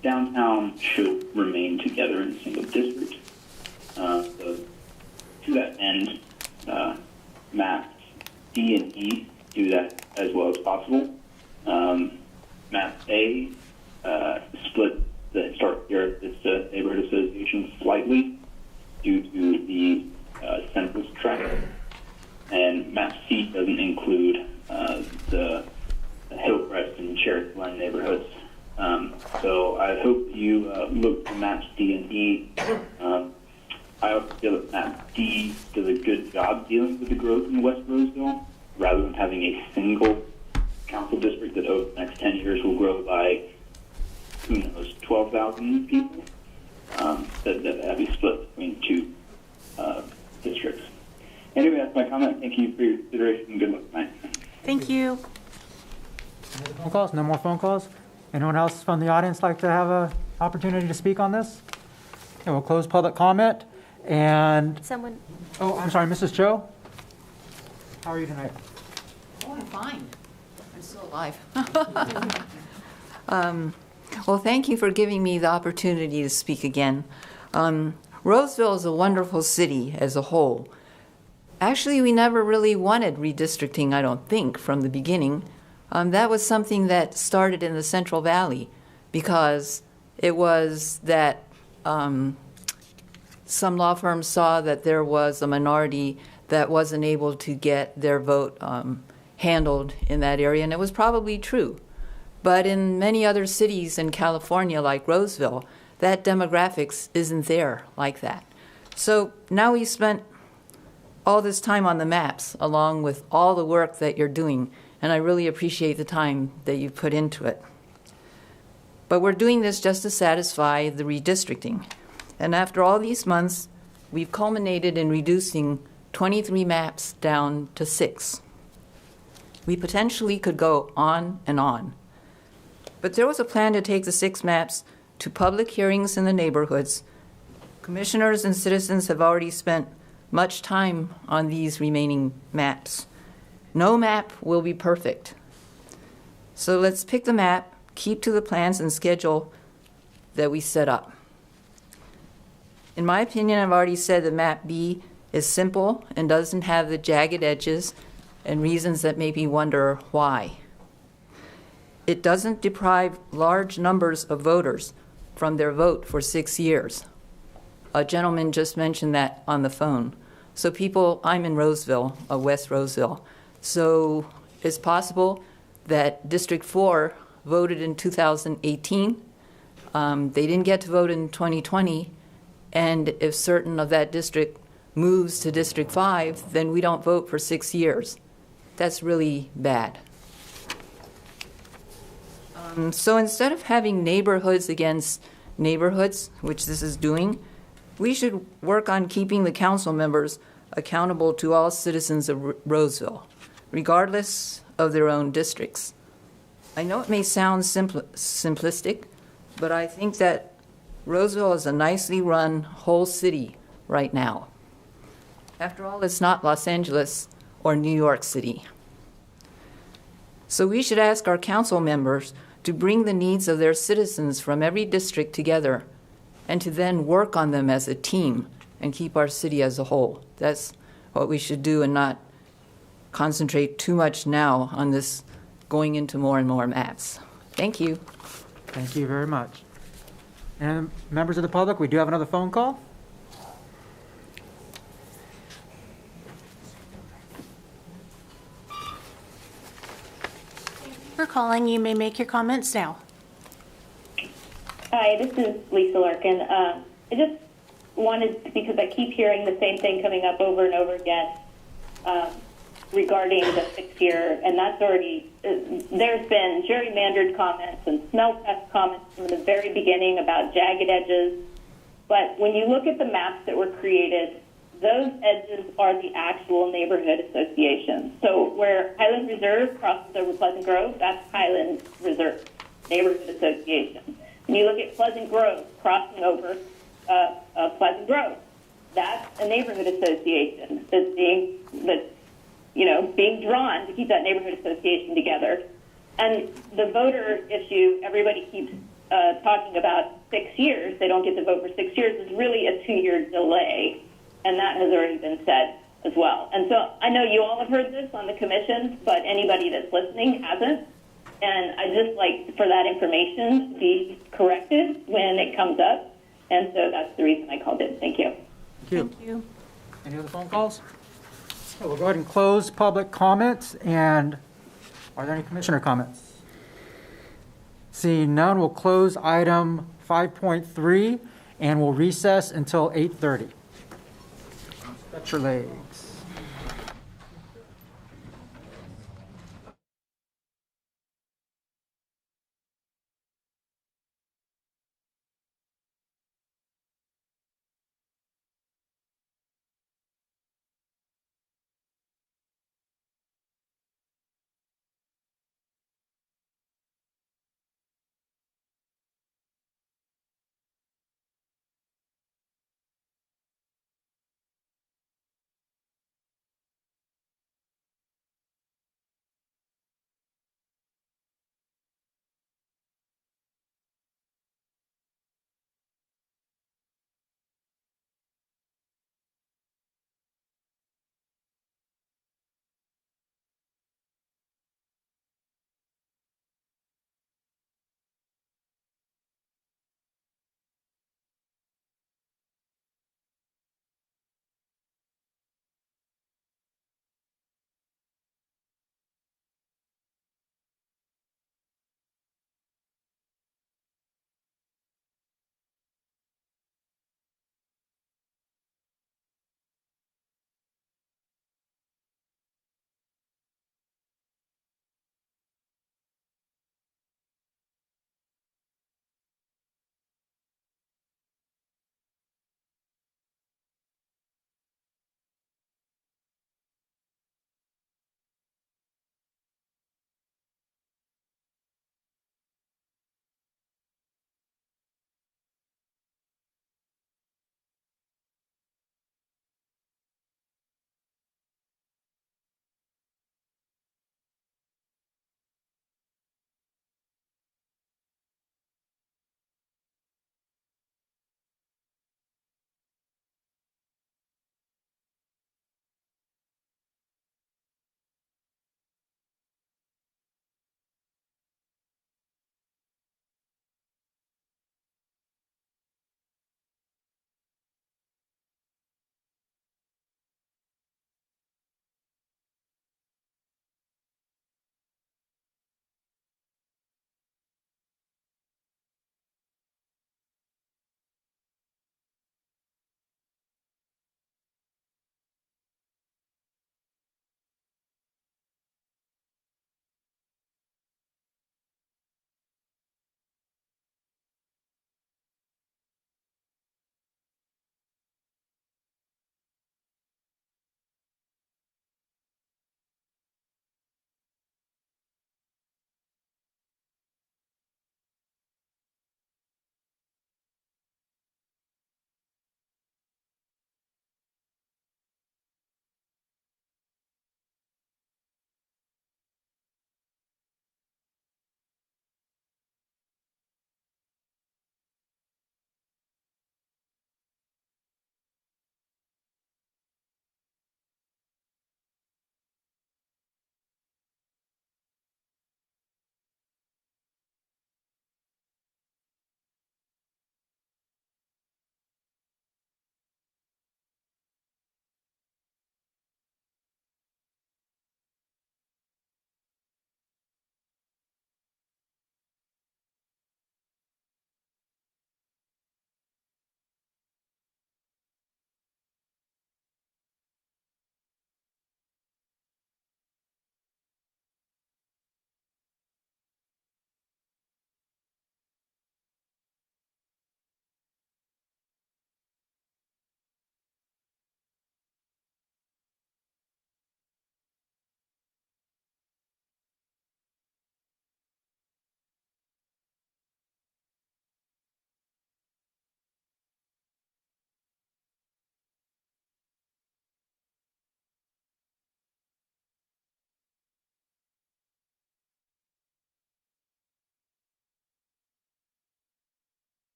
downtown should remain together in a single district. So to that end, maps D and E do that as well as possible. Map A split the historic neighborhood association slightly due to the census tract, and map C doesn't include the Hillcrest and Cherry Glen neighborhoods. So I hope you look to maps D and E. I also feel that map D does a good job dealing with the growth in West Roseville, rather than having a single council district that over the next 10 years will grow by, 12,000 people, that have be split between 2 districts. Anyway, that's my comment. Thank you for your consideration, and good luck tonight. Thank you. Any other phone calls? No more phone calls? Anyone else from the audience like to have an opportunity to speak on this? Okay, we'll close public comment. And Someone. oh, I'm sorry, Mrs. Cho. How are you tonight? Oh, I'm fine. I'm still alive. Well, thank you for giving me the opportunity to speak again. Roseville is a wonderful city as a whole. Actually, we never really wanted redistricting, I don't think, from the beginning. That was something that started in the Central Valley because it was that some law firms saw that there was a minority that wasn't able to get their vote handled in that area, and it was probably true. But in many other cities in California, like Roseville, that demographics isn't there like that. So now we spent all this time on the maps, along with all the work that you're doing, and I really appreciate the time that you put into it. But we're doing this just to satisfy the redistricting. And after all these months, we've culminated in reducing 23 maps down to 6. We potentially could go on and on. But there was a plan to take the 6 maps to public hearings in the neighborhoods. Commissioners and citizens have already spent much time on these remaining maps. No map will be perfect. So let's pick the map, keep to the plans and schedule that we set up. In my opinion, I've already said that map B is simple and doesn't have the jagged edges and reasons that make me wonder why. It doesn't deprive large numbers of voters from their vote for 6 years. A gentleman just mentioned that on the phone. So people, I'm in Roseville, West Roseville. So it's possible that District 4 voted in 2018. They didn't get to vote in 2020. And if certain of that district moves to District 5, then we don't vote for 6 years. That's really bad. So instead of having neighborhoods against neighborhoods, which this is doing, we should work on keeping the council members accountable to all citizens of Roseville, regardless of their own districts. I know it may sound simplistic, but I think that Roseville is a nicely run whole city right now. After all, it's not Los Angeles or New York City. So we should ask our council members to bring the needs of their citizens from every district together and to then work on them as a team and keep our city as a whole. That's what we should do and not concentrate too much now on this going into more and more maps. Thank you. Thank you very much. And members of the public, we do have another phone call. For calling, you may make your comments now. Hi, this is Lisa Larkin. I just wanted, because I keep hearing the same thing coming up over and over again regarding the 6-year, and that's already, there's been gerrymandered comments and smell test comments from the very beginning about jagged edges. But when you look at the maps that were created, those edges are the actual neighborhood associations. So where Highland Reserve crosses over Pleasant Grove, that's Highland Reserve Neighborhood Association. When you look at Pleasant Grove crossing over Pleasant Grove, that's a neighborhood association that's being drawn to keep that neighborhood association together. And the voter issue, everybody keeps talking about 6 years. They don't get to vote for 6 years. Is really a 2-year delay. And that has already been said as well. And so I know you all have heard this on the commission, but anybody that's listening hasn't. And I just like for that information to be corrected when it comes up. And so that's the reason I called in. Thank you. Thank you. Any other phone calls? Okay, we'll go ahead and close public comments. And are there any commissioner comments? Seeing none, we'll close item 5.3 and we'll recess until 8:30. Stretch your legs.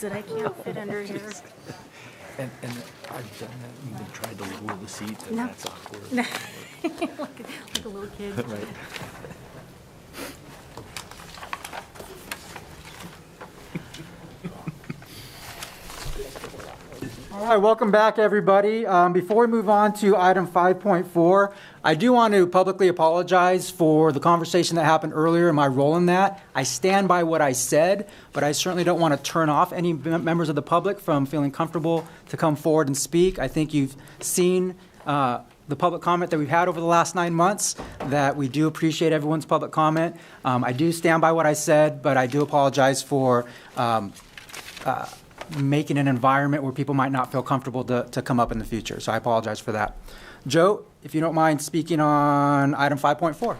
that I can't fit under here. And I've done that, even tried to lower the seats, and No. that's awkward. like a little kid. Right. All right, welcome back, everybody. Before we move on to item 5.4, I do want to publicly apologize for the conversation that happened earlier and my role in that. I stand by what I said, but I certainly don't want to turn off any members of the public from feeling comfortable to come forward and speak. I think you've seen the public comment that we've had over the last 9 months, that we do appreciate everyone's public comment. I do stand by what I said, but I do apologize for making an environment where people might not feel comfortable to come up in the future. So I apologize for that. Joe, if you don't mind speaking on item 5.4.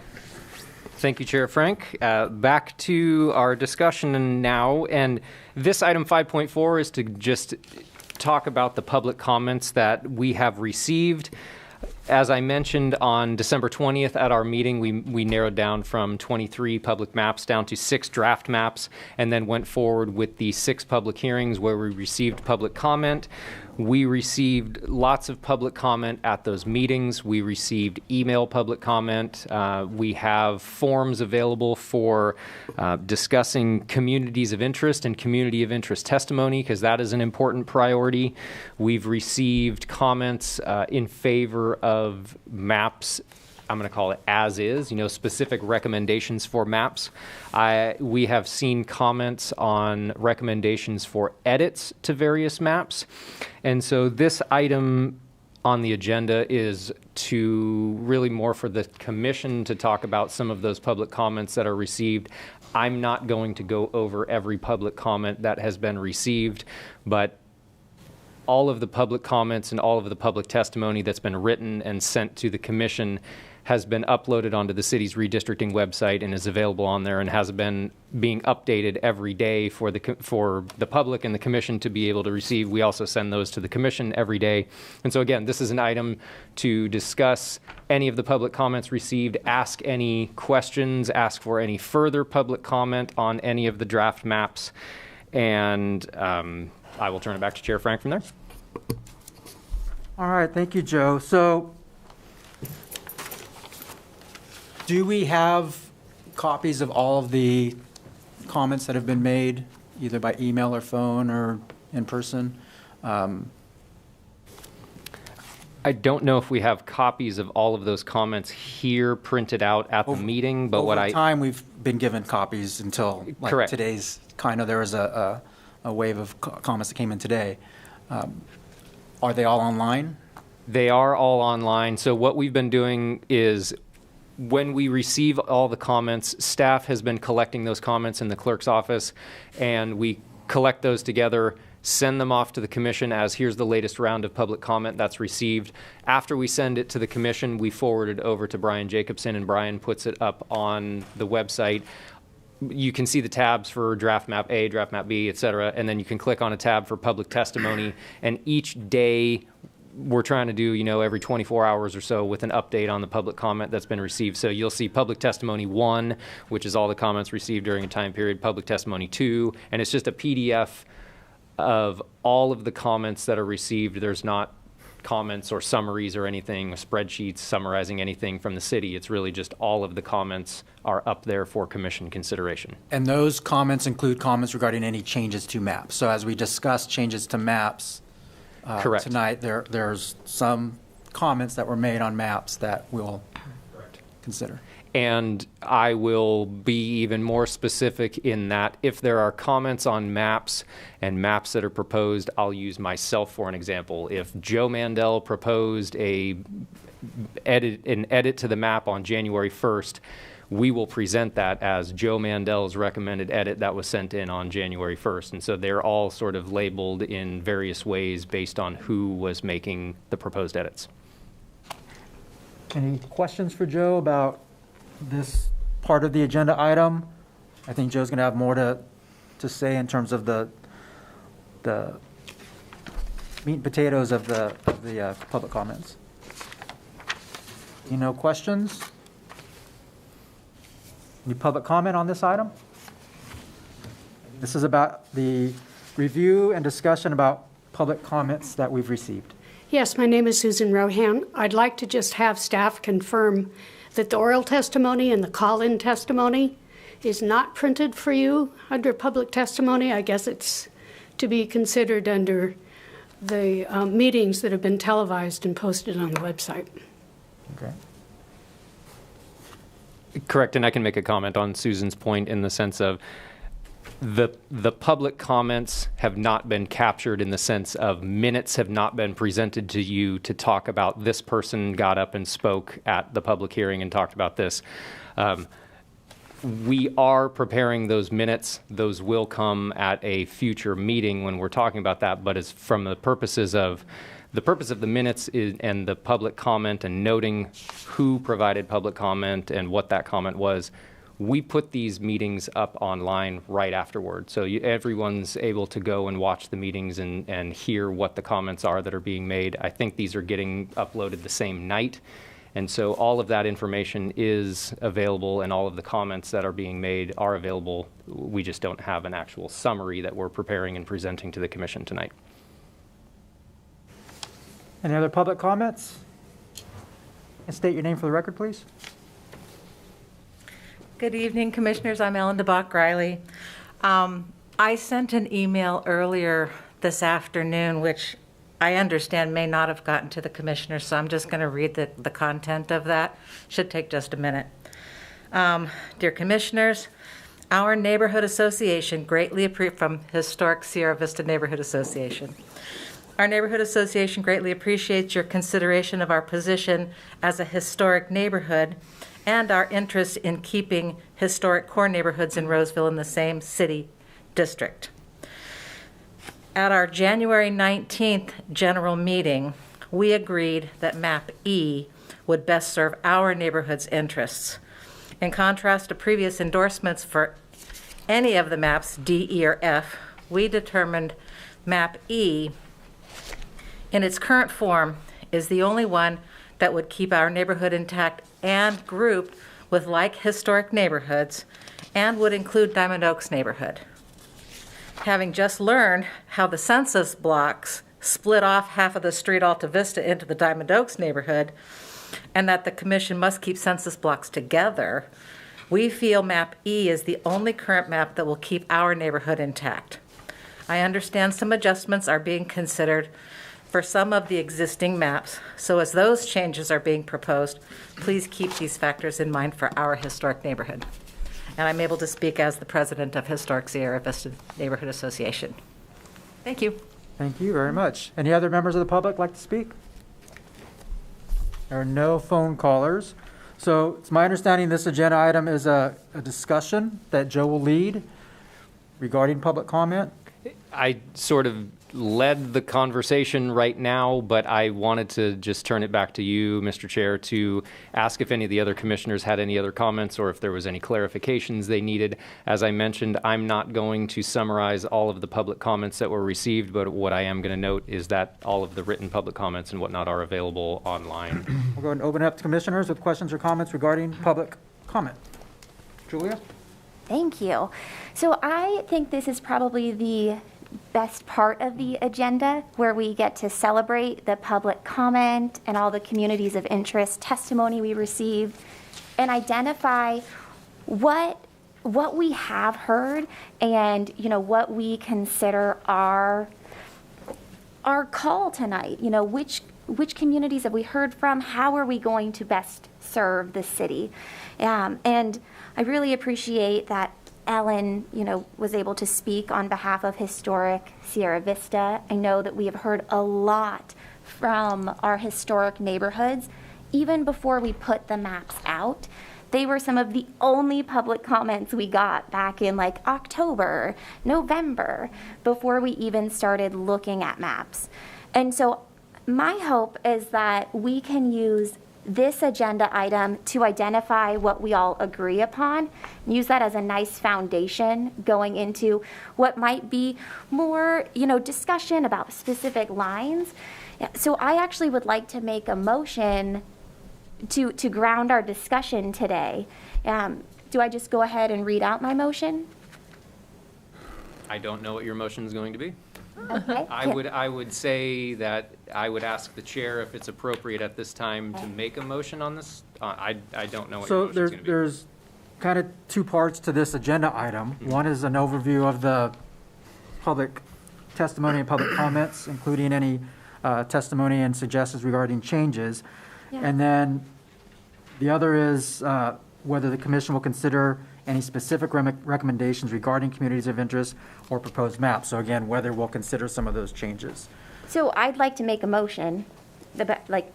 Thank you, Chair Frank. Back to our discussion now. And this item 5.4 is to just talk about the public comments that we have received. As I mentioned on December 20th at our meeting, we narrowed down from 23 public maps down to 6 draft maps, and then went forward with the 6 public hearings where we received public comment. We received lots of public comment at those meetings. We received email public comment. We have forms available for discussing communities of interest and community of interest testimony, because that is an important priority. We've received comments in favor of maps. I'm going to call it as is, specific recommendations for maps. We have seen comments on recommendations for edits to various maps. And so this item on the agenda is to really more for the commission to talk about some of those public comments that are received. I'm not going to go over every public comment that has been received, but all of the public comments and all of the public testimony that's been written and sent to the commission has been uploaded onto the city's redistricting website and is available on there and has been being updated every day for the public and the commission to be able to receive. We also send those to the commission every day. And so again, this is an item to discuss any of the public comments received, ask any questions, ask for any further public comment on any of the draft maps, and I will turn it back to Chair Frank from there. All right, thank you, Joe. So do we have copies of all of the comments that have been made, either by email or phone or in person? I don't know if we have copies of all of those comments here printed out at the meeting, but Over time, we've been given copies until Correct. Today's there was a wave of comments that came in today. Are they all online? They are all online. So what we've been doing is when we receive all the comments, staff has been collecting those comments in the clerk's office, and we collect those together, send them off to the commission as here's the latest round of public comment that's received. After we send it to the commission, we forward it over to Brian Jacobson, and Brian puts it up on the website. You can see the tabs for draft map A, draft map B, et cetera, and then you can click on a tab for public testimony, and each day we're trying to do, every 24 hours or so with an update on the public comment that's been received. So you'll see public testimony 1, which is all the comments received during a time period, public testimony 2, and it's just a PDF of all of the comments that are received. There's not comments or summaries or anything, spreadsheets summarizing anything from the city. It's really just all of the comments are up there for commission consideration. And those comments include comments regarding any changes to maps. So as we discuss changes to maps Correct. tonight, there's some comments that were made on maps that we'll consider. And I will be even more specific in that if there are comments on maps and maps that are proposed, I'll use myself for an example. If Joe Mandel proposed an edit to the map on January 1st, we will present that as Joe Mandel's recommended edit that was sent in on January 1st. And so they're all sort of labeled in various ways based on who was making the proposed edits. Any questions for Joe about this part of the agenda item? I think Joe's going to have more to say in terms of the meat and potatoes of the public comments. Any questions? Any public comment on this item? This is about the review and discussion about public comments that we've received. Yes, my name is Susan Rohan. I'd like to just have staff confirm that the oral testimony and the call-in testimony is not printed for you under public testimony. I guess it's to be considered under the meetings that have been televised and posted on the website. Okay. Correct, and I can make a comment on Susan's point in the sense of the public comments have not been captured in the sense of minutes have not been presented to you to talk about this person got up and spoke at the public hearing and talked about this. We are preparing those minutes. Those will come at a future meeting when we're talking about that, but as from the purposes of the purpose of the minutes and the public comment and noting who provided public comment and what that comment was, we put these meetings up online right afterward. So everyone's able to go and watch the meetings and hear what the comments are that are being made. I think these are getting uploaded the same night. And so all of that information is available and all of the comments that are being made are available. We just don't have an actual summary that we're preparing and presenting to the commission tonight. Any other public comments? And state your name for the record, please. Good evening, Commissioners. I'm Ellen DeBach-Riley. I sent an email earlier this afternoon, which I understand may not have gotten to the Commissioners, so I'm just going to read the content of that. Should take just a minute. Dear Commissioners, our neighborhood association greatly appreciates, from Historic Sierra Vista Neighborhood Association. Our neighborhood association greatly appreciates your consideration of our position as a historic neighborhood and our interest in keeping historic core neighborhoods in Roseville in the same city district. At our January 19th general meeting, we agreed that Map E would best serve our neighborhood's interests. In contrast to previous endorsements for any of the maps, D, E, or F, we determined Map E in its current form is the only one that would keep our neighborhood intact and grouped with like historic neighborhoods and would include Diamond Oaks neighborhood. Having just learned how the census blocks split off half of the street Alta Vista into the Diamond Oaks neighborhood and that the commission must keep census blocks together, we feel Map E is the only current map that will keep our neighborhood intact. I understand some adjustments are being considered for some of the existing maps, so as those changes are being proposed, please keep these factors in mind for our historic neighborhood. And I'm able to speak as the president of Historic Sierra Vista Neighborhood Association. Thank you. Thank you very much. Any other members of the public like to speak? There are no phone callers. So it's my understanding this agenda item is a discussion that Joe will lead regarding public comment. I sort of led the conversation right now, but I wanted to just turn it back to you, Mr. Chair, to ask if any of the other commissioners had any other comments or if there was any clarifications they needed. As I mentioned, I'm not going to summarize all of the public comments that were received, but what I am going to note is that all of the written public comments and whatnot are available online. We'll go ahead and open it up to commissioners with questions or comments regarding public comment. Julia? Thank you. So I think this is probably the best part of the agenda, where we get to celebrate the public comment and all the communities of interest testimony we received and identify what we have heard and what we consider our call tonight. Which communities have we heard from? How are we going to best serve the city? And I really appreciate that Ellen, was able to speak on behalf of Historic Sierra Vista. I know that we have heard a lot from our historic neighborhoods. Even before we put the maps out, they were some of the only public comments we got back in October, November, before we even started looking at maps. And so my hope is that we can use this agenda item to identify what we all agree upon, use that as a nice foundation going into what might be more, discussion about specific lines. So I actually would like to make a motion to ground our discussion today. Do I just go ahead and read out my motion? I don't know what your motion is going to be. Okay. I would say that I would ask the chair if it's appropriate at this time to make a motion on this. I don't know what your So motion is going to be. there's kind of two parts to this agenda item. One is an overview of the public testimony and public comments, including any testimony and suggestions regarding changes. Yeah. And then the other is whether the commission will consider any specific recommendations regarding communities of interest or proposed maps. So again, whether we'll consider some of those changes. So I'd like to make a motion,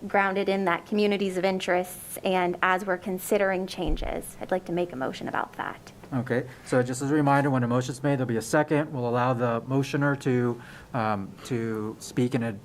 grounded in that communities of interests, and as we're considering changes, I'd like to make a motion about that. Okay, so just as a reminder, when a motion's made, there'll be a second. We'll allow the motioner to speak and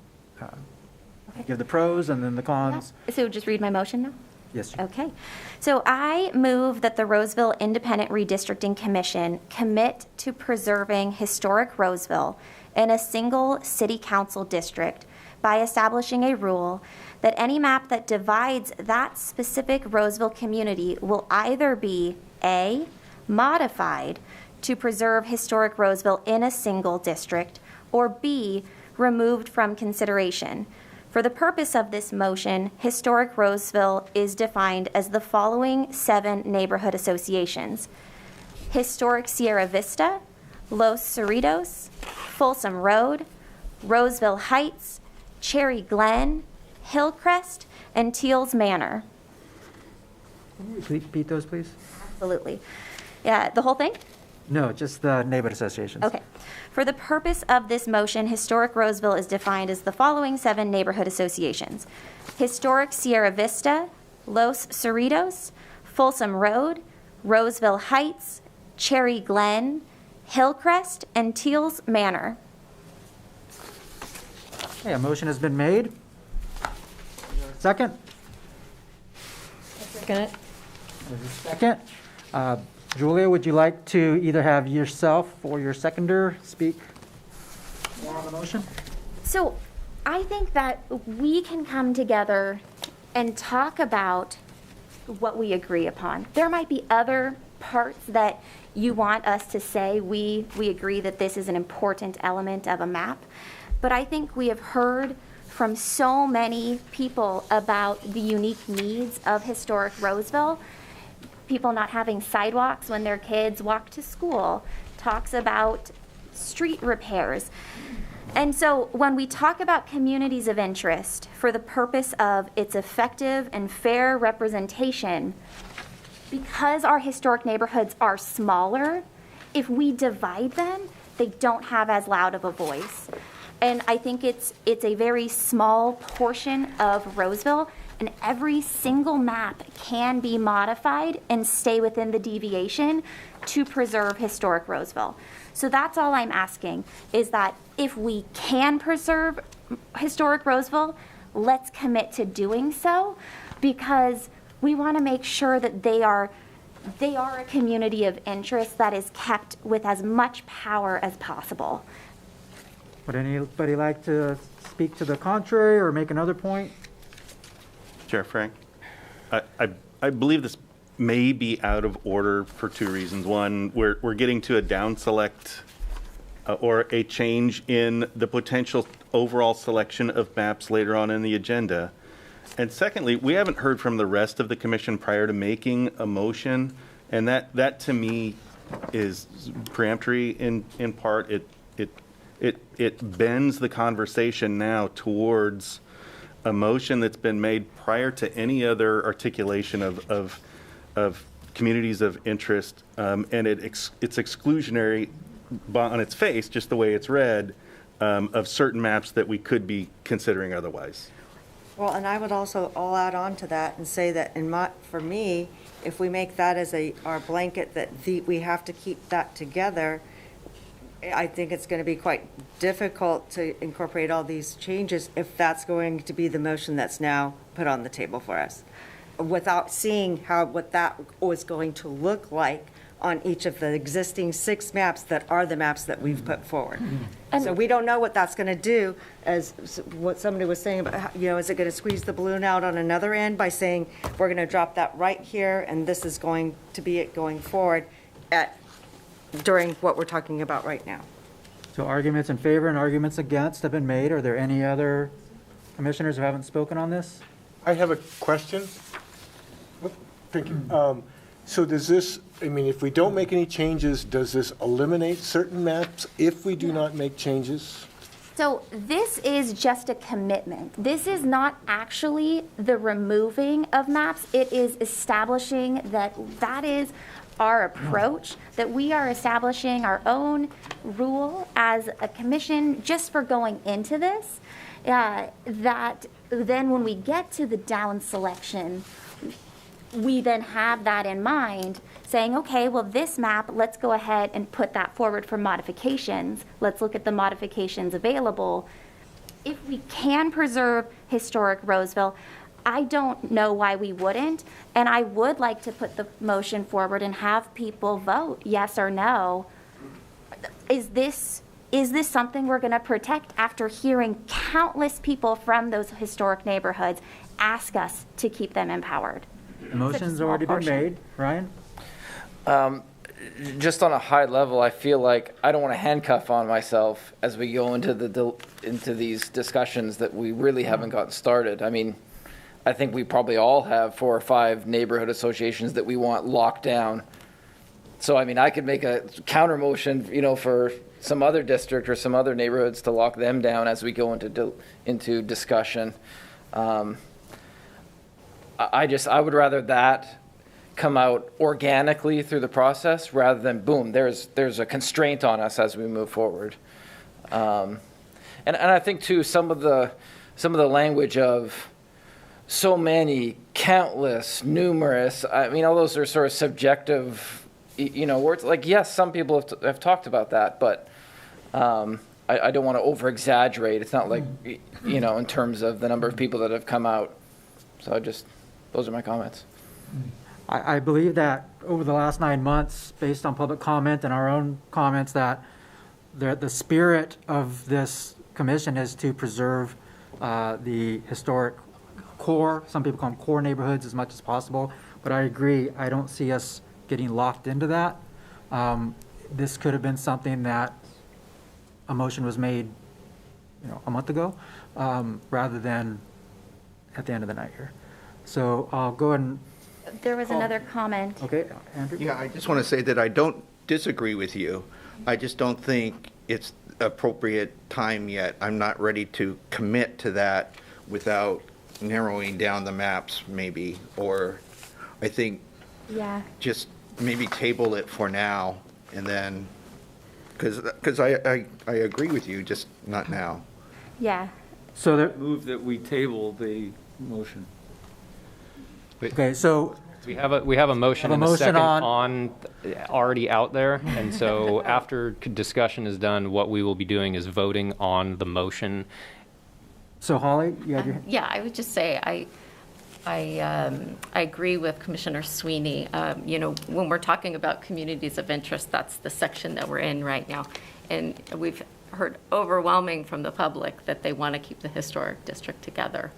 give the pros and then the cons. So just read my motion now? Yes. Okay. So I move that the Roseville Independent Redistricting Commission commit to preserving historic Roseville in a single city council district by establishing a rule that any map that divides that specific Roseville community will either be A, modified to preserve historic Roseville in a single district, or B, removed from consideration. For the purpose of this motion, historic Roseville is defined as the following 7 neighborhood associations: Historic Sierra Vista, Los Cerritos, Folsom Road, Roseville Heights, Cherry Glen, Hillcrest, and Teals Manor. Repeat those, please. Absolutely. Yeah, the whole thing? No, just the neighborhood associations. Okay. For the purpose of this motion, historic Roseville is defined as the following 7 neighborhood associations: Historic Sierra Vista, Los Cerritos, Folsom Road, Roseville Heights, Cherry Glen, Hillcrest, and Teals Manor. Okay, a motion has been made. Second? Second it. There's a second. Julia, would you like to either have yourself or your seconder speak more on the motion? So I think that we can come together and talk about what we agree upon. There might be other parts that you want us to say we agree that this is an important element of a map, but I think we have heard from so many people about the unique needs of historic Roseville. People not having sidewalks when their kids walk to school, talks about street repairs. And so when we talk about communities of interest for the purpose of its effective and fair representation, because our historic neighborhoods are smaller, if we divide them, they don't have as loud of a voice. And I think it's a very small portion of Roseville, and every single map can be modified and stay within the deviation to preserve historic Roseville. So that's all I'm asking, is that if we can preserve historic Roseville, let's commit to doing so, because we want to make sure that they are a community of interest that is kept with as much power as possible. Would anybody like to speak to the contrary or make another point? Chair Frank, I believe this may be out of order for 2 reasons. One, we're getting to a down select or a change in the potential overall selection of maps later on in the agenda. And secondly, we haven't heard from the rest of the commission prior to making a motion, and that to me is peremptory in part. It bends the conversation now towards a motion that's been made prior to any other articulation of communities of interest, and it's exclusionary on its face, just the way it's read, of certain maps that we could be considering otherwise. Well, and I would also all add on to that and say that for me, if we make that as our blanket that we have to keep that together, I think it's going to be quite difficult to incorporate all these changes if that's going to be the motion that's now put on the table for us, without seeing what that was going to look like on each of the existing 6 maps that are the maps that we've put forward. So we don't know what that's going to do, as what somebody was saying about, is it going to squeeze the balloon out on another end by saying, we're going to drop that right here, and this is going to be it going forward during what we're talking about right now. So arguments in favor and arguments against have been made. Are there any other commissioners who haven't spoken on this? I have a question. Thank you. So does this, I mean, if we don't make any changes, does this eliminate certain maps if we do not make changes? So this is just a commitment. This is not actually the removing of maps. It is establishing that that is our approach, that we are establishing our own rule as a commission just for going into this, that then when we get to the down selection, we then have that in mind, saying, okay, well, this map, let's go ahead and put that forward for modifications. Let's look at the modifications available. If we can preserve historic Roseville, I don't know why we wouldn't, and I would like to put the motion forward and have people vote yes or no. Is this something we're going to protect after hearing countless people from those historic neighborhoods ask us to keep them empowered? The motion's already been made. Ryan? Just on a high level, I feel like I don't want to handcuff on myself as we go into these discussions that we really haven't gotten started. I mean, I think we probably all have 4 or 5 neighborhood associations that we want locked down. So, I mean, I could make a counter motion, for some other district or some other neighborhoods to lock them down as we go into discussion. I would rather that come out organically through the process rather than boom, there's a constraint on us as we move forward. And I think too, some of the language of so many, countless, numerous, I mean, all those are sort of subjective, words. Like, yes, some people have talked about that, but I don't want to over exaggerate. It's not like, in terms of the number of people that have come out. So those are my comments. I believe that over the last 9 months, based on public comment and our own comments, that the spirit of this commission is to preserve the historic core, some people call them core neighborhoods, as much as possible. But I agree, I don't see us getting locked into that. This could have been something that a motion was made, a month ago, rather than at the end of the night here. So I'll go ahead and... There was another comment. Okay, Andrew? Yeah, I just want to say that I don't disagree with you. I just don't think it's appropriate time yet. I'm not ready to commit to that without narrowing down the maps maybe, or I think just maybe table it for now and then, because I agree with you, just not now. Yeah. So move that we table the motion. Okay, so we have a motion and a second on already out there, and so after discussion is done, what we will be doing is voting on the motion. So Holly, you had your... Yeah, I would just say I agree with Commissioner Sweeney. When we're talking about communities of interest, that's the section that we're in right now, and we've heard overwhelming from the public that they want to keep the historic district together.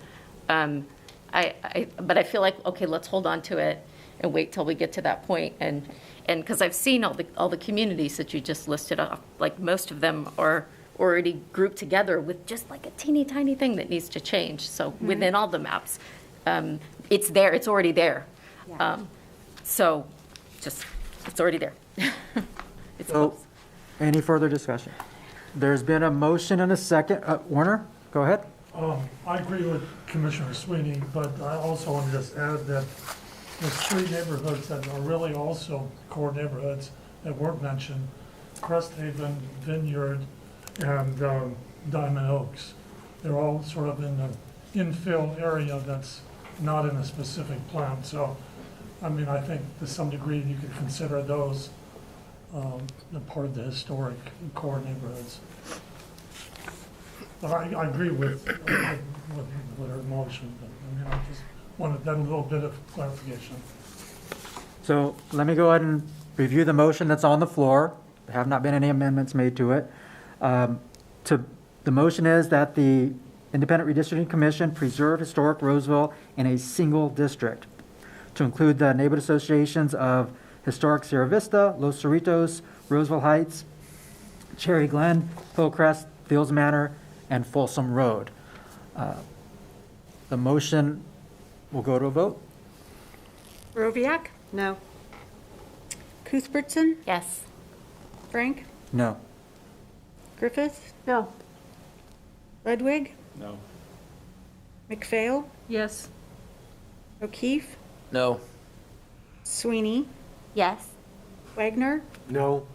But I feel like, okay, let's hold on to it and wait till we get to that point. And because I've seen all the communities that you just listed off, like most of them are already grouped together with just like a teeny tiny thing that needs to change. So within all the maps, it's there, it's already there. Yeah. So it's already there. It's so, close. Any further discussion? There's been a motion and a second. Warner, go ahead. I agree with Commissioner Sweeney, but I also want to just add that there's 3 neighborhoods that are really also core neighborhoods that weren't mentioned: Cresthaven, Vineyard, and Diamond Oaks. They're all sort of in the infill area that's not in a specific plan. So, I mean, I think to some degree you could consider those a part of the historic core neighborhoods. But I agree with her motion, but I mean, I just wanted that a little bit of clarification. So let me go ahead and review the motion that's on the floor. There have not been any amendments made to it. The motion is that the Independent Redistricting Commission preserve historic Roseville in a single district to include the neighborhood associations of historic Sierra Vista, Los Cerritos, Roseville Heights, Cherry Glen, Hillcrest, Fields Manor, and Folsom Road. The motion will go to a vote. Roviak, No. Cuthbertson, Yes. Frank, No. Griffith, No. Ludwig, No. McPhail, Yes. O'Keefe, No. Sweeney, Yes. Wagner, No.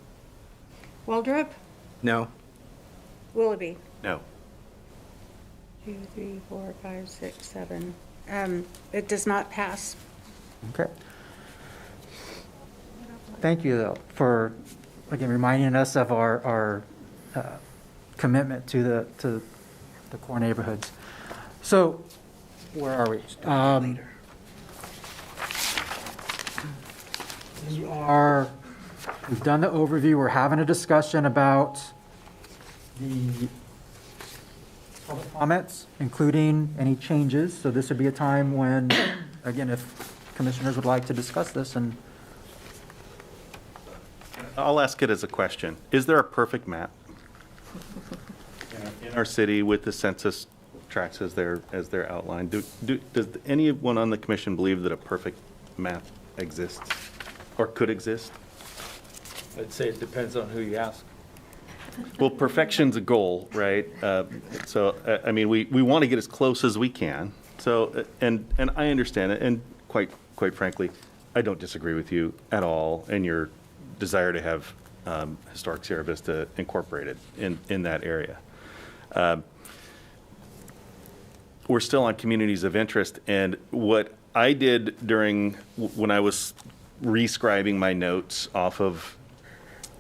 Waldrop, No. Willoughby. No. 2, 3, 4, 5, 6, 7. It does not pass. Okay. Thank you, though, for, again, reminding us of our commitment to the core neighborhoods. So, where are we? We've done the overview. We're having a discussion about the public comments, including any changes. So this would be a time when, again, if commissioners would like to discuss this, and I'll ask it as a question. Is there a perfect map in our city with the census tracts as they're outlined? Does anyone on the commission believe that a perfect map exists or could exist? I'd say it depends on who you ask. Well, perfection's a goal, right? I mean, we want to get as close as we can. So, and I understand it, and quite frankly, I don't disagree with you at all in your desire to have historic Sierra Vista incorporated in that area. We're still on communities of interest, and what I did when I was rescribing my notes off of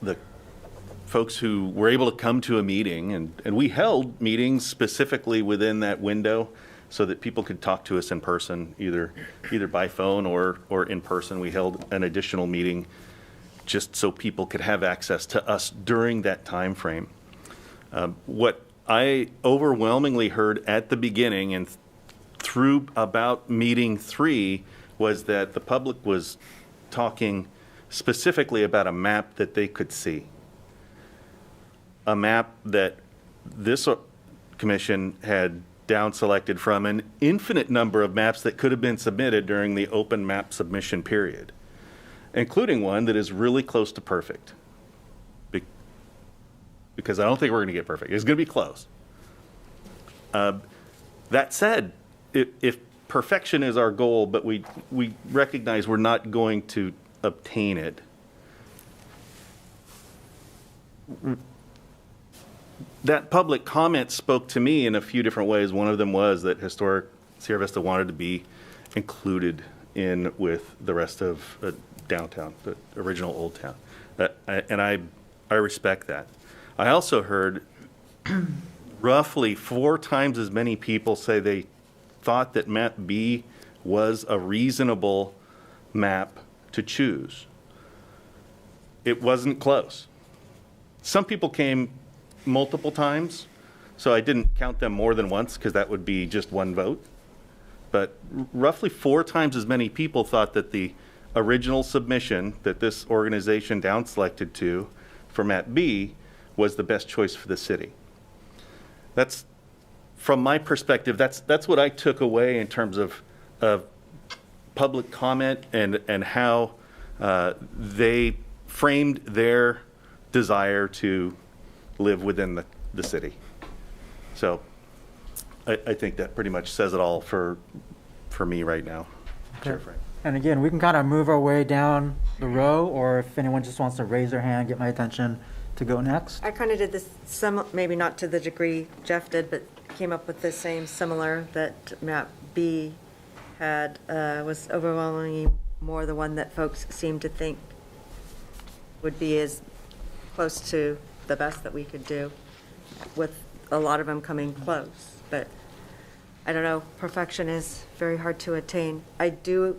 the folks who were able to come to a meeting, and we held meetings specifically within that window so that people could talk to us in person, either by phone or in person. We held an additional meeting just so people could have access to us during that time frame. What I overwhelmingly heard at the beginning and through about meeting 3 was that the public was talking specifically about a map that they could see. A map that this commission had down selected from an infinite number of maps that could have been submitted during the open map submission period, including one that is really close to perfect. Because I don't think we're going to get perfect. It's going to be close. That said, if perfection is our goal, but we recognize we're not going to obtain it, that public comment spoke to me in a few different ways. One of them was that historic Sierra Vista wanted to be included in with the rest of downtown, the original Old Town. And I respect that. I also heard roughly 4 times as many people say they thought that map B was a reasonable map to choose. It wasn't close. Some people came multiple times, so I didn't count them more than once because that would be just one vote. But roughly 4 times as many people thought that the original submission that this organization down selected to for map B was the best choice for the city. That's, from my perspective, that's what I took away in terms of public comment and how they framed their desire to live within the city. So I think that pretty much says it all for me right now. Chair Frank. And again, we can kind of move our way down the row, or if anyone just wants to raise their hand, get my attention to go next. I kind of did this, maybe not to the degree Jeff did, but came up with the same similar, that map B had, was overwhelmingly more the one that folks seemed to think would be as close to the best that we could do, with a lot of them coming close. But I don't know, perfection is very hard to attain. I did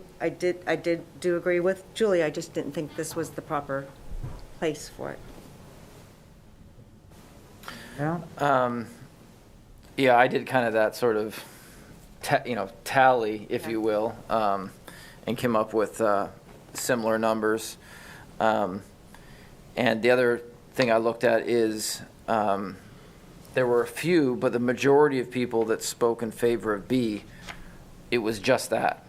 agree with Julie. I just didn't think this was the proper place for it. Yeah. Yeah, I did kind of that sort of, tally, if you will, and came up with similar numbers. And the other thing I looked at is there were a few, but the majority of people that spoke in favor of B, it was just that,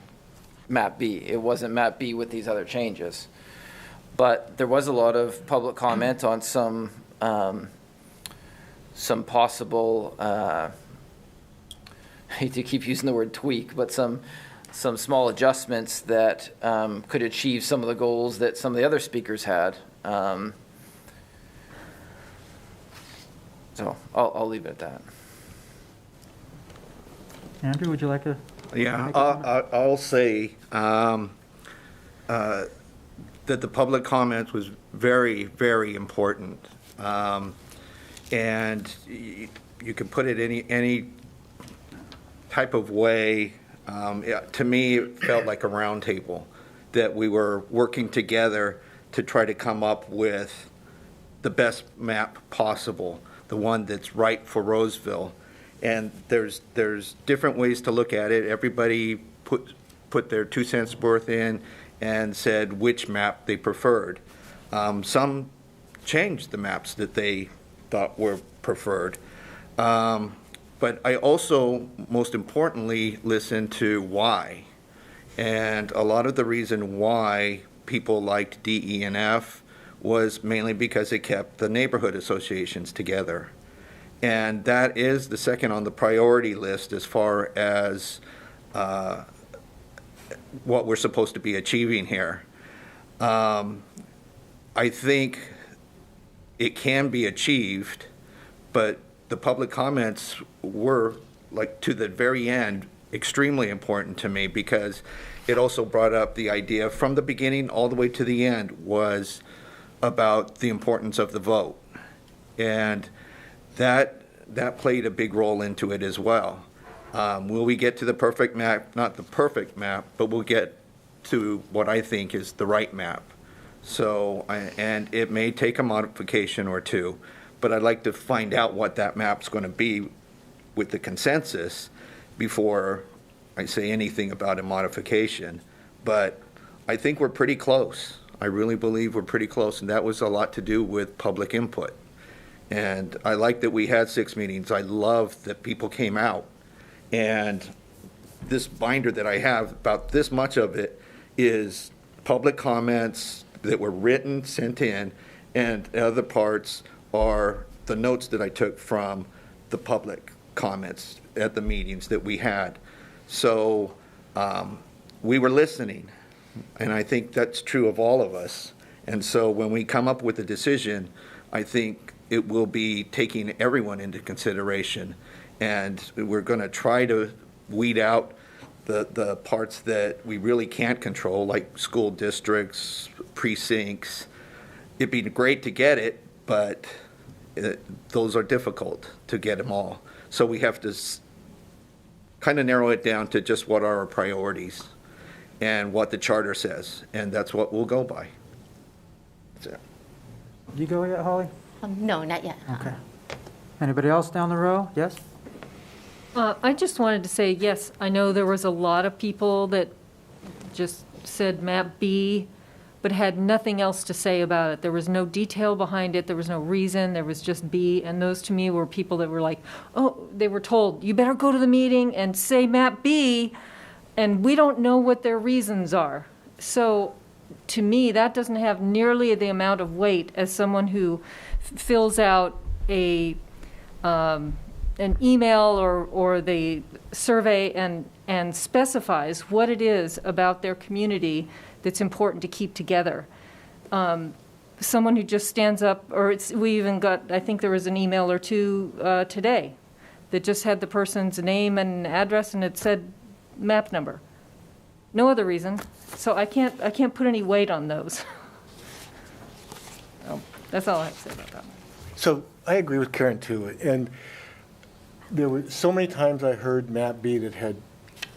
map B. It wasn't map B with these other changes. But there was a lot of public comment on some possible, I hate to keep using the word tweak, but some small adjustments that could achieve some of the goals that some of the other speakers had. So I'll leave it at that. Andrew, would you like to? Yeah, I'll say that the public comments was very, very important. And you can put it any type of way. To me, it felt like a round table, that we were working together to try to come up with the best map possible, the one that's right for Roseville. And there's different ways to look at it. Everybody put their 2 cents worth in and said which map they preferred. Some changed the maps that they thought were preferred. But I also, most importantly, listened to why. And a lot of the reason why people liked D, E, and F was mainly because it kept the neighborhood associations together. And that is the second on the priority list as far as what we're supposed to be achieving here. I think it can be achieved, but the public comments were, like, to the very end, extremely important to me, because it also brought up the idea from the beginning all the way to the end was about the importance of the vote. And that played a big role into it as well. Will we get to the perfect map? Not the perfect map, but we'll get to what I think is the right map. So, and it may take a modification or two, but I'd like to find out what that map's going to be with the consensus before I say anything about a modification. But I think we're pretty close. I really believe we're pretty close, and that was a lot to do with public input. And I like that we had 6 meetings. I love that people came out. And this binder that I have, about this much of it, is public comments that were written, sent in, and the other parts are the notes that I took from the public comments at the meetings that we had. So we were listening, and I think that's true of all of us. And so when we come up with a decision, I think it will be taking everyone into consideration, and we're going to try to weed out the parts that we really can't control, like school districts, precincts. It'd be great to get it, but those are difficult to get them all. So we have to kind of narrow it down to just what are our priorities and what the charter says, and that's what we'll go by. That's it. Did you go yet, Holly? No, not yet. Okay. Anybody else down the row? Yes? I just wanted to say, yes, I know there was a lot of people that just said map B, but had nothing else to say about it. There was no detail behind it. There was no reason. There was just B. And those to me were people that were like, oh, they were told, you better go to the meeting and say map B, and we don't know what their reasons are. So to me, that doesn't have nearly the amount of weight as someone who fills out an email or the survey and specifies what it is about their community that's important to keep together. Someone who just stands up, or we even got, I think there was an email or two today that just had the person's name and address, and it said map number. No other reason. So I can't put any weight on those. So that's all I have to say about that. So I agree with Karen too, and there were so many times I heard map B that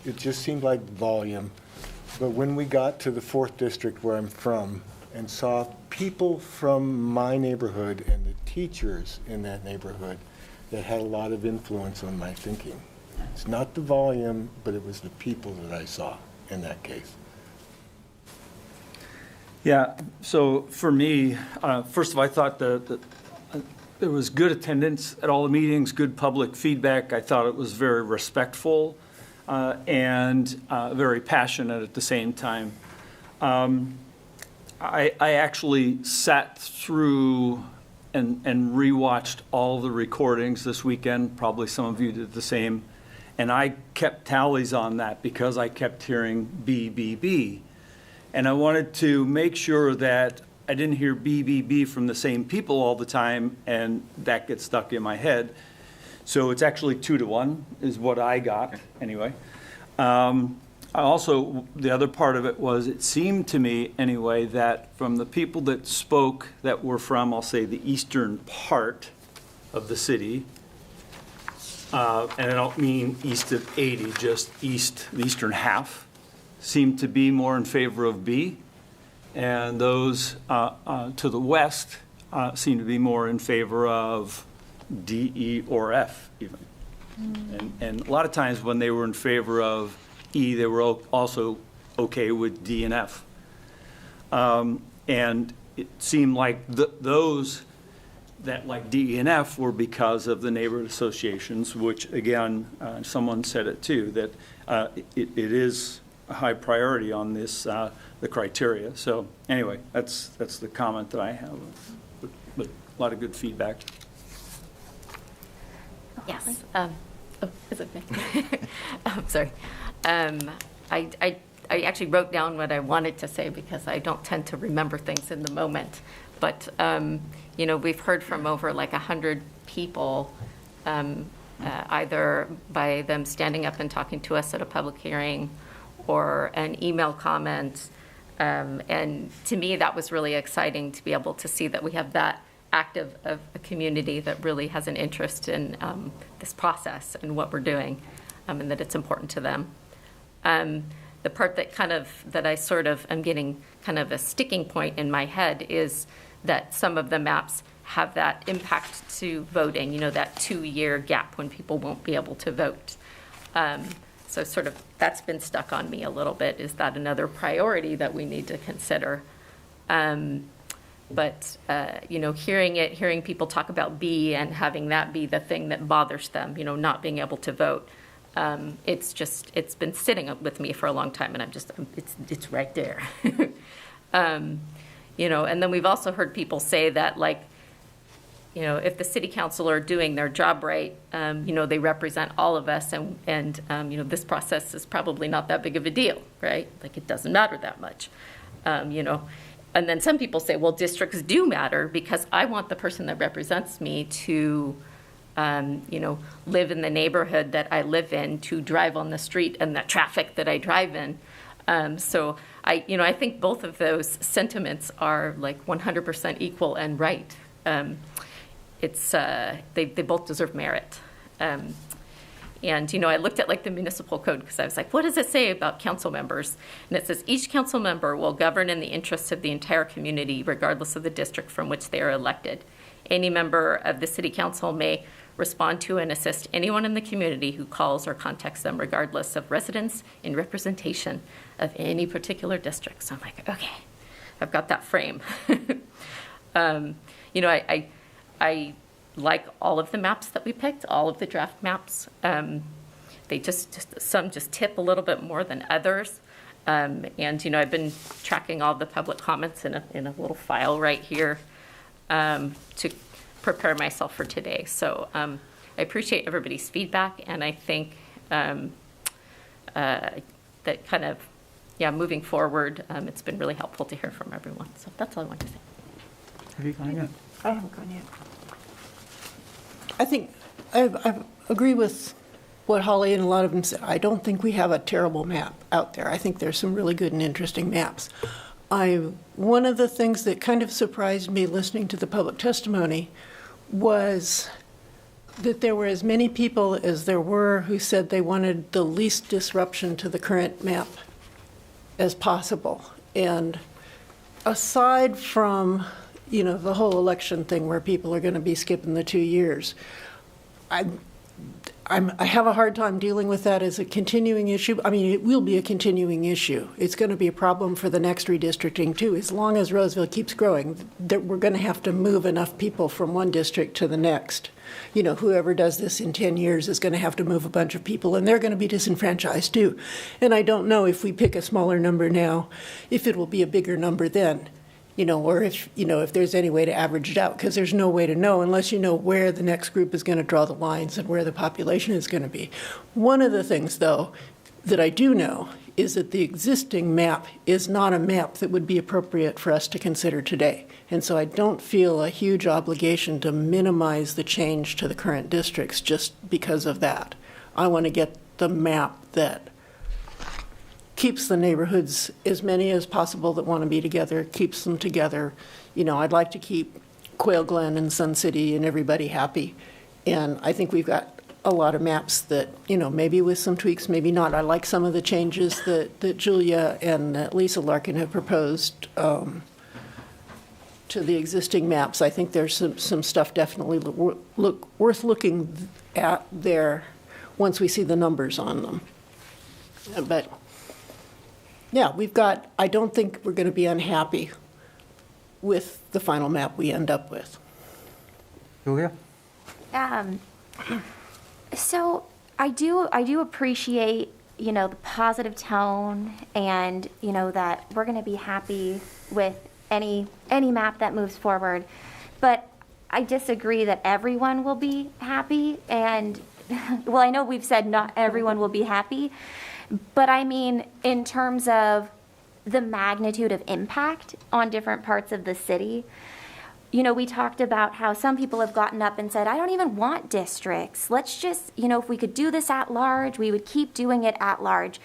it just seemed like volume. But when we got to the 4th district where I'm from and saw people from my neighborhood and the teachers in that neighborhood that had a lot of influence on my thinking. It's not the volume, but it was the people that I saw in that case. Yeah, so for me, first of all, I thought there was good attendance at all the meetings, good public feedback. I thought it was very respectful and very passionate at the same time. I actually sat through and rewatched all the recordings this weekend. Probably some of you did the same. And I kept tallies on that because I kept hearing BBB. And I wanted to make sure that I didn't hear BBB from the same people all the time, and that gets stuck in my head. So it's actually 2-1 is what I got anyway. I also, the other part of it was, it seemed to me anyway that from the people that spoke that were from, I'll say, the eastern part of the city, and I don't mean east of 80, just east, the eastern half, seemed to be more in favor of B. And those to the west seem to be more in favor of D, E, or F even. And a lot of times when they were in favor of E, they were also okay with D and F. And it seemed like those that like D, E, and F were because of the neighborhood associations, which again, someone said it too, that it is a high priority on this, the criteria. So anyway, that's the comment that I have, but a lot of good feedback. Yes. Oh, is it me? I'm sorry. I actually wrote down what I wanted to say because I don't tend to remember things in the moment. But, we've heard from over like 100 people, either by them standing up and talking to us at a public hearing or an email comment. And to me, that was really exciting to be able to see that we have that active of a community that really has an interest in this process and what we're doing, and that it's important to them. The part that I sort of am getting kind of a sticking point in my head is that some of the maps have that impact to voting, that 2-year gap when people won't be able to vote. So sort of that's been stuck on me a little bit. Is that another priority that we need to consider? But hearing people talk about B and having that be the thing that bothers them, not being able to vote, it's been sitting with me for a long time, and it's right there. And then we've also heard people say that, like, if the city council are doing their job right, they represent all of us, and this process is probably not that big of a deal, right? Like, it doesn't matter that much, And then some people say, well, districts do matter because I want the person that represents me to, live in the neighborhood that I live in, to drive on the street and the traffic that I drive in. So I think both of those sentiments are like 100% equal and right. They both deserve merit. And, I looked at like the municipal code because I was like, what does it say about council members? And it says each council member will govern in the interests of the entire community, regardless of the district from which they are elected. Any member of the city council may respond to and assist anyone in the community who calls or contacts them, regardless of residence and representation of any particular district. So I'm like, okay, I've got that frame. I like all of the maps that we picked, all of the draft maps. They some just tip a little bit more than others. And I've been tracking all the public comments in a little file right here to prepare myself for today. So I appreciate everybody's feedback, and I think that kind of, moving forward, it's been really helpful to hear from everyone. So that's all I want to say. Have you gone yet? I haven't gone yet. I think I agree with what Holly and a lot of them said. I don't think we have a terrible map out there. I think there's some really good and interesting maps. One of the things that kind of surprised me listening to the public testimony was that there were as many people as there were who said they wanted the least disruption to the current map as possible. And aside from the whole election thing where people are going to be skipping the 2 years, I have a hard time dealing with that as a continuing issue. I mean, it will be a continuing issue. It's going to be a problem for the next redistricting too. As long as Roseville keeps growing, we're going to have to move enough people from one district to the next. You know, whoever does this in 10 years is going to have to move a bunch of people, and they're going to be disenfranchised too. And I don't know if we pick a smaller number now, if it will be a bigger number then. You know, or if, you know, if there's any way to average it out, because there's no way to know unless you know where the next group is going to draw the lines and where the population is going to be. One of the things, though, that I do know is that the existing map is not a map that would be appropriate for us to consider today. And so I don't feel a huge obligation to minimize the change to the current districts just because of that. I want to get the map that keeps the neighborhoods, as many as possible that want to be together, keeps them together. You know, I'd like to keep Quail Glen and Sun City and everybody happy. And I think we've got a lot of maps that, you know, maybe with some tweaks, maybe not. I like some of the changes that Julia and Lisa Larkin have proposed to the existing maps. I think there's some stuff definitely worth looking at there once we see the numbers on them. But yeah, I don't think we're going to be unhappy with the final map we end up with. Julia? So I do appreciate, you know, the positive tone and, you know, that we're going to be happy with any map that moves forward. But I disagree that everyone will be happy. And, well, I know we've said not everyone will be happy. But I mean, in terms of the magnitude of impact on different parts of the city, you know, we talked about how some people have gotten up and said, I don't even want districts. Let's just, you know, if we could do this at large, we would keep doing it at large.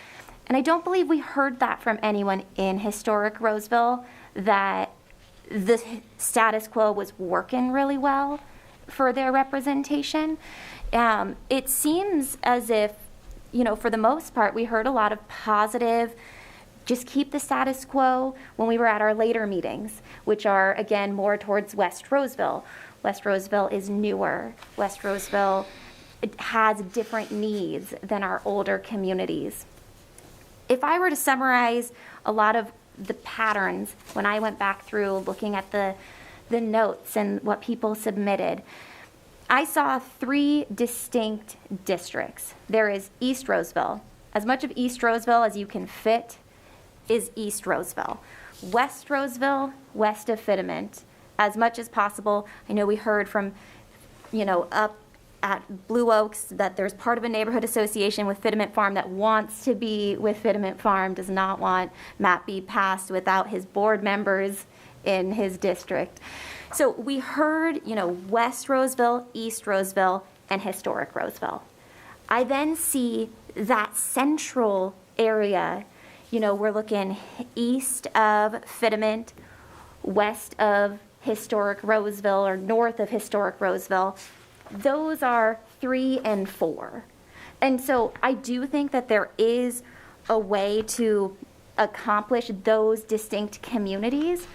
And I don't believe we heard that from anyone in historic Roseville, that the status quo was working really well for their representation. It seems as if, you know, for the most part, we heard a lot of positive, just keep the status quo when we were at our later meetings, which are, again, more towards West Roseville. West Roseville is newer. West Roseville has different needs than our older communities. If I were to summarize a lot of the patterns when I went back through looking at the notes and what people submitted, I saw 3 distinct districts. There is East Roseville. As much of East Roseville as you can fit is East Roseville. West Roseville, west of Fitiment, as much as possible. I know we heard from, you know, up at Blue Oaks that there's part of a neighborhood association with Fitiment Farm that wants to be with Fitiment Farm, does not want Map B passed without his board members in his district. So we heard, you know, West Roseville, East Roseville, and historic Roseville. I then see that central area, you know, we're looking east of Fitiment, west of historic Roseville, or north of historic Roseville. Those are 3 and 4. And so I do think that there is a way to accomplish those distinct communities.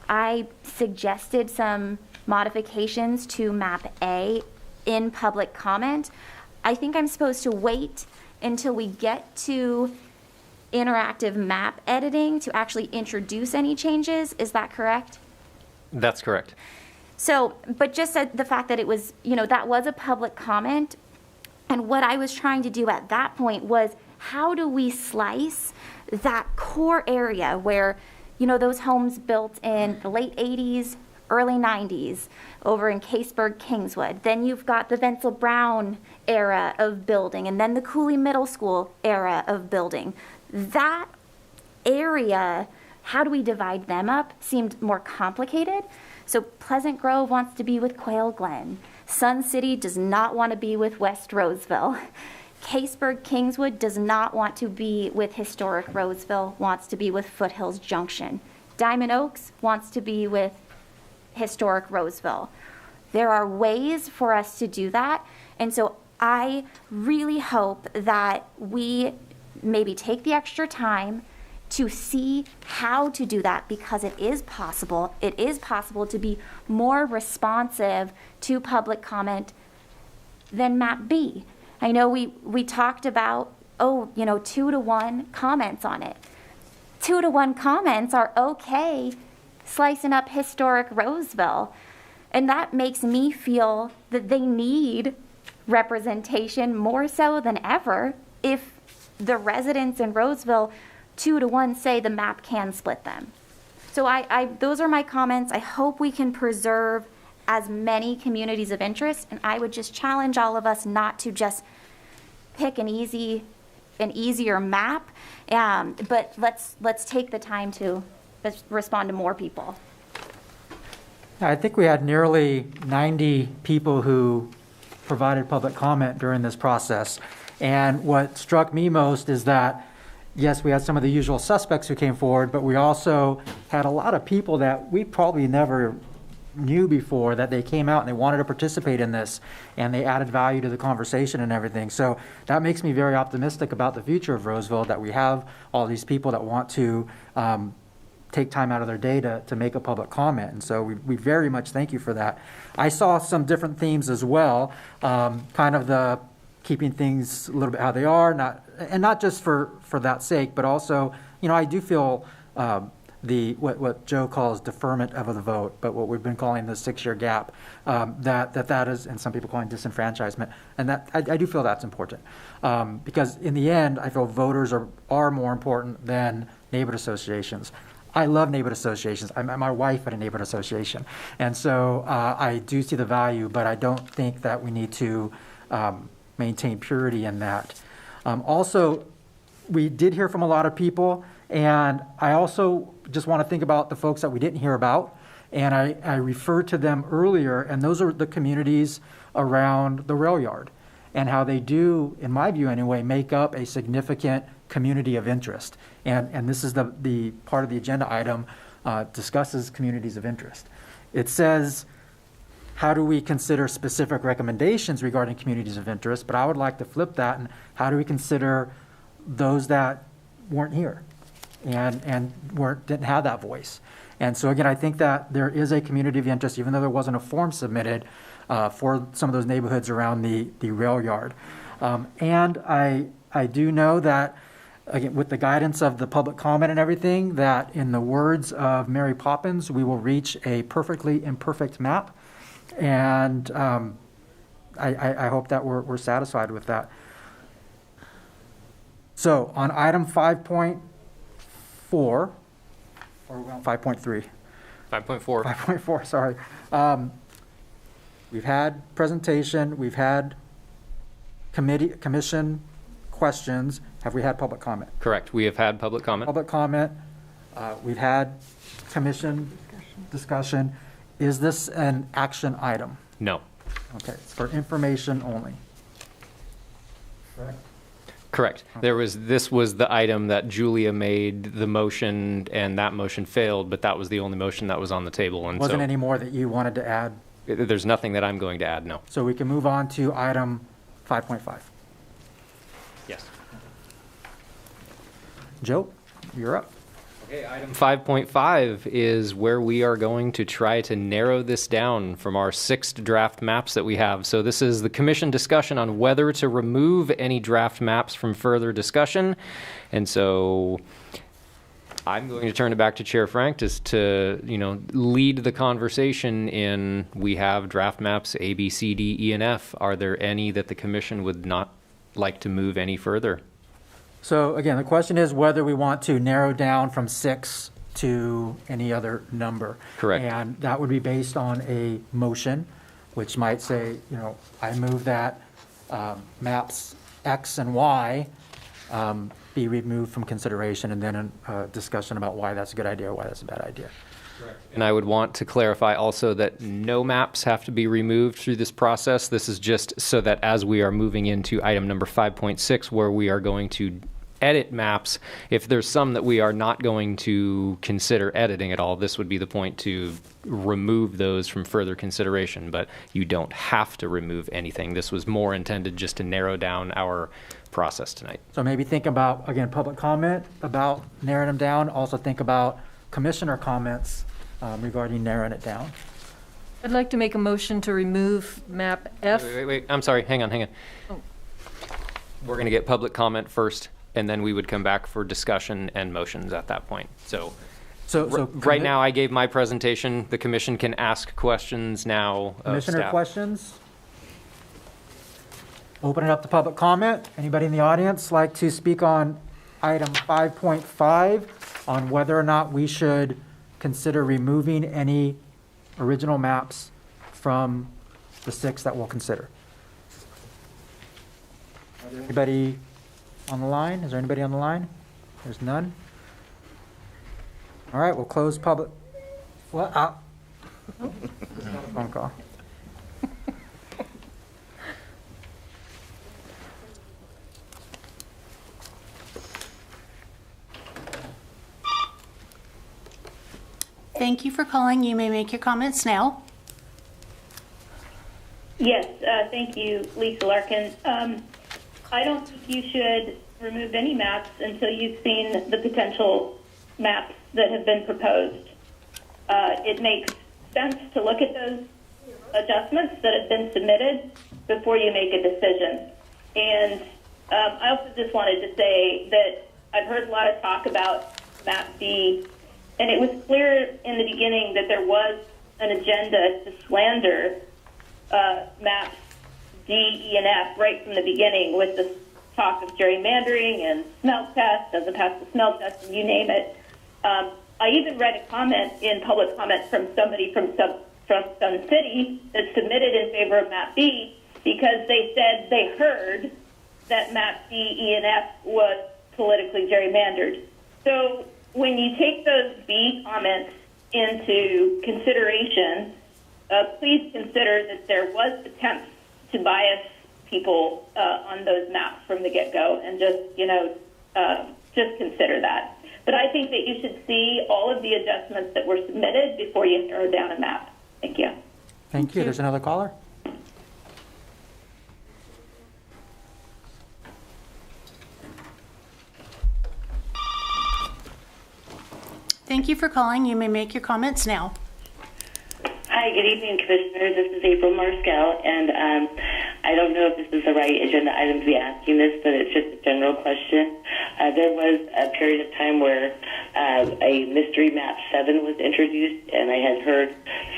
I suggested some modifications to Map A in public comment. I think I'm supposed to wait until we get to interactive map editing to actually introduce any changes. Is that correct? That's correct. So, but just the fact that it was, you know, that was a public comment. And what I was trying to do at that point was, how do we slice that core area where, you know, those homes built in the late 80s, early 90s over in Caseburg, Kingswood. Then you've got the Venzel Brown era of building, and then the Cooley Middle School era of building. That area, how do we divide them up, seemed more complicated. So Pleasant Grove wants to be with Quail Glen. Sun City does not want to be with West Roseville. Caseburg, Kingswood does not want to be with historic Roseville, wants to be with Foothills Junction. Diamond Oaks wants to be with historic Roseville. There are ways for us to do that. And so I really hope that we maybe take the extra time to see how to do that, because it is possible. It is possible to be more responsive to public comment than Map B. I know we talked about, 2-to-1 comments on it. 2-to-1 comments are okay slicing up historic Roseville. And that makes me feel that they need representation more so than ever if the residents in Roseville 2-to-1 say the map can split them. So those are my comments. I hope we can preserve as many communities of interest, and I would just challenge all of us not to just pick an easier map, but let's take the time to respond to more people. I think we had nearly 90 people who provided public comment during this process. And what struck me most is that, yes, we had some of the usual suspects who came forward, but we also had a lot of people that we probably never knew before, that they came out and they wanted to participate in this, and they added value to the conversation and everything. So that makes me very optimistic about the future of Roseville, that we have all these people that want to take time out of their day to make a public comment. And so we very much thank you for that. I saw some different themes as well, kind of the keeping things a little bit how they are, not just for that sake, but also, I do feel what Joe calls deferment of the vote, but what we've been calling the 6-year gap, that is, and some people calling disenfranchisement, and that I do feel that's important, because in the end, I feel voters are more important than neighborhood associations. I love neighborhood associations. I met my wife at a neighborhood association, and so I do see the value, but I don't think that we need to maintain purity in that. Also, we did hear from a lot of people, and I also just want to think about the folks that we didn't hear about, and I referred to them earlier, and those are the communities around the rail yard, and how they do, in my view anyway, make up a significant community of interest. And this is the part of the agenda item discusses communities of interest. It says, how do we consider specific recommendations regarding communities of interest? But I would like to flip that, and how do we consider those that weren't here and didn't have that voice? And so again, I think that there is a community of interest, even though there wasn't a form submitted for some of those neighborhoods around the rail yard. And I do know that, again, with the guidance of the public comment and everything, that in the words of Mary Poppins, we will reach a perfectly imperfect map. And I hope that we're satisfied with that. So on item 5.4, or 5.3? 5.4. 5.4, sorry. We've had presentation, we've had commission questions. Have we had public comment? Correct. We have had public comment. Public comment. We've had commission discussion. Is this an action item? No. Okay, it's for information only. Correct. This was the item that Julia made the motion, and that motion failed, but that was the only motion that was on the table. And Wasn't so any more that you wanted to add? There's nothing that I'm going to add, no. So we can move on to item 5.5. Yes. Joe, you're up. Okay, item 5.5 is where we are going to try to narrow this down from our 6 draft maps that we have. So this is the commission discussion on whether to remove any draft maps from further discussion. And so I'm going to turn it back to Chair Frank to lead the conversation in, we have draft maps A, B, C, D, E, and F. Are there any that the commission would not like to move any further? So again, the question is whether we want to narrow down from 6 to any other number. Correct. And that would be based on a motion, which might say, I move that maps X and Y be removed from consideration, and then a discussion about why that's a good idea or why that's a bad idea. And I would want to clarify also that no maps have to be removed through this process. This is just so that as we are moving into item number 5.6, where we are going to edit maps, if there's some that we are not going to consider editing at all, this would be the point to remove those from further consideration. But you don't have to remove anything. This was more intended just to narrow down our process tonight. So maybe think about, again, public comment about narrowing them down. Also think about commissioner comments regarding narrowing it down. I'd like to make a motion to remove map F. Wait. I'm sorry. Hang on. Oh. we're going to get public comment first, and then we would come back for discussion and motions at that point. So right now, I gave my presentation. The commission can ask questions now of Commissioner staff. questions? Open it up to public comment. Anybody in the audience like to speak on item 5.5 on whether or not we should consider removing any original maps from the 6 that we'll consider? Is there anybody on the line? Is there anybody on the line? There's none. All right, we'll close public. What? Phone call. Thank you for calling. You may make your comments now. Yes, thank you, Lisa Larkin. I don't think you should remove any maps until you've seen the potential maps that have been proposed. It makes sense to look at those adjustments that have been submitted before you make a decision. And I also just wanted to say that I've heard a lot of talk about Map B, and it was clear in the beginning that there was an agenda to slander maps D, E, and F right from the beginning with the talk of gerrymandering and smell test, doesn't pass the smell test, and you name it. I even read a comment in public comment from somebody from Sun City that submitted in favor of Map B because they said they heard that Map D, E, and F was politically gerrymandered. So when you take those B comments into consideration, please consider that there was attempts to bias people on those maps from the get-go, and just consider that. But I think that you should see all of the adjustments that were submitted before you narrow down a map. Thank you. Thank you. There's another caller. Thank you for calling. You may make your comments now. Hi, good evening, Commissioners. This is April Marskell, and I don't know if this is the right agenda item to be asking this, but it's just a general question. There was a period of time where a mystery map 7 was introduced, and I had heard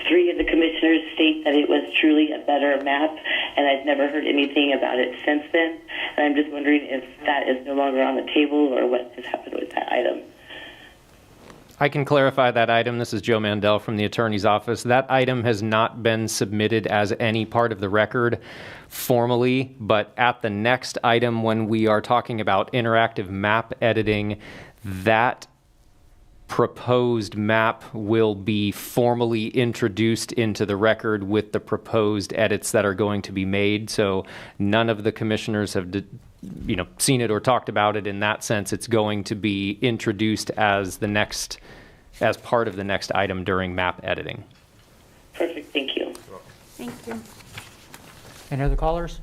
3 of the commissioners state that it was truly a better map, and I've never heard anything about it since then. And I'm just wondering if that is no longer on the table or what has happened with that item. I can clarify that item. This is Joe Mandel from the Attorney's Office. That item has not been submitted as any part of the record formally, but at the next item when we are talking about interactive map editing, that proposed map will be formally introduced into the record with the proposed edits that are going to be made. So none of the commissioners have seen it or talked about it in that sense. It's going to be introduced as part of the next item during map editing. Perfect. Thank you. Thank you. Any other callers?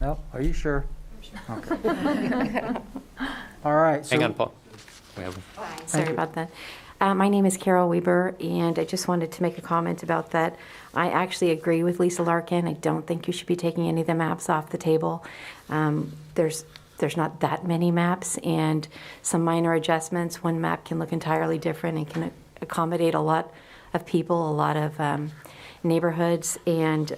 No? Are you sure? Okay. All right. Hang on, Paul. Sorry about that. My name is Carol Weber, and I just wanted to make a comment about that. I actually agree with Lisa Larkin. I don't think you should be taking any of the maps off the table. There's not that many maps, and some minor adjustments. One map can look entirely different and can accommodate a lot of people, a lot of neighborhoods. And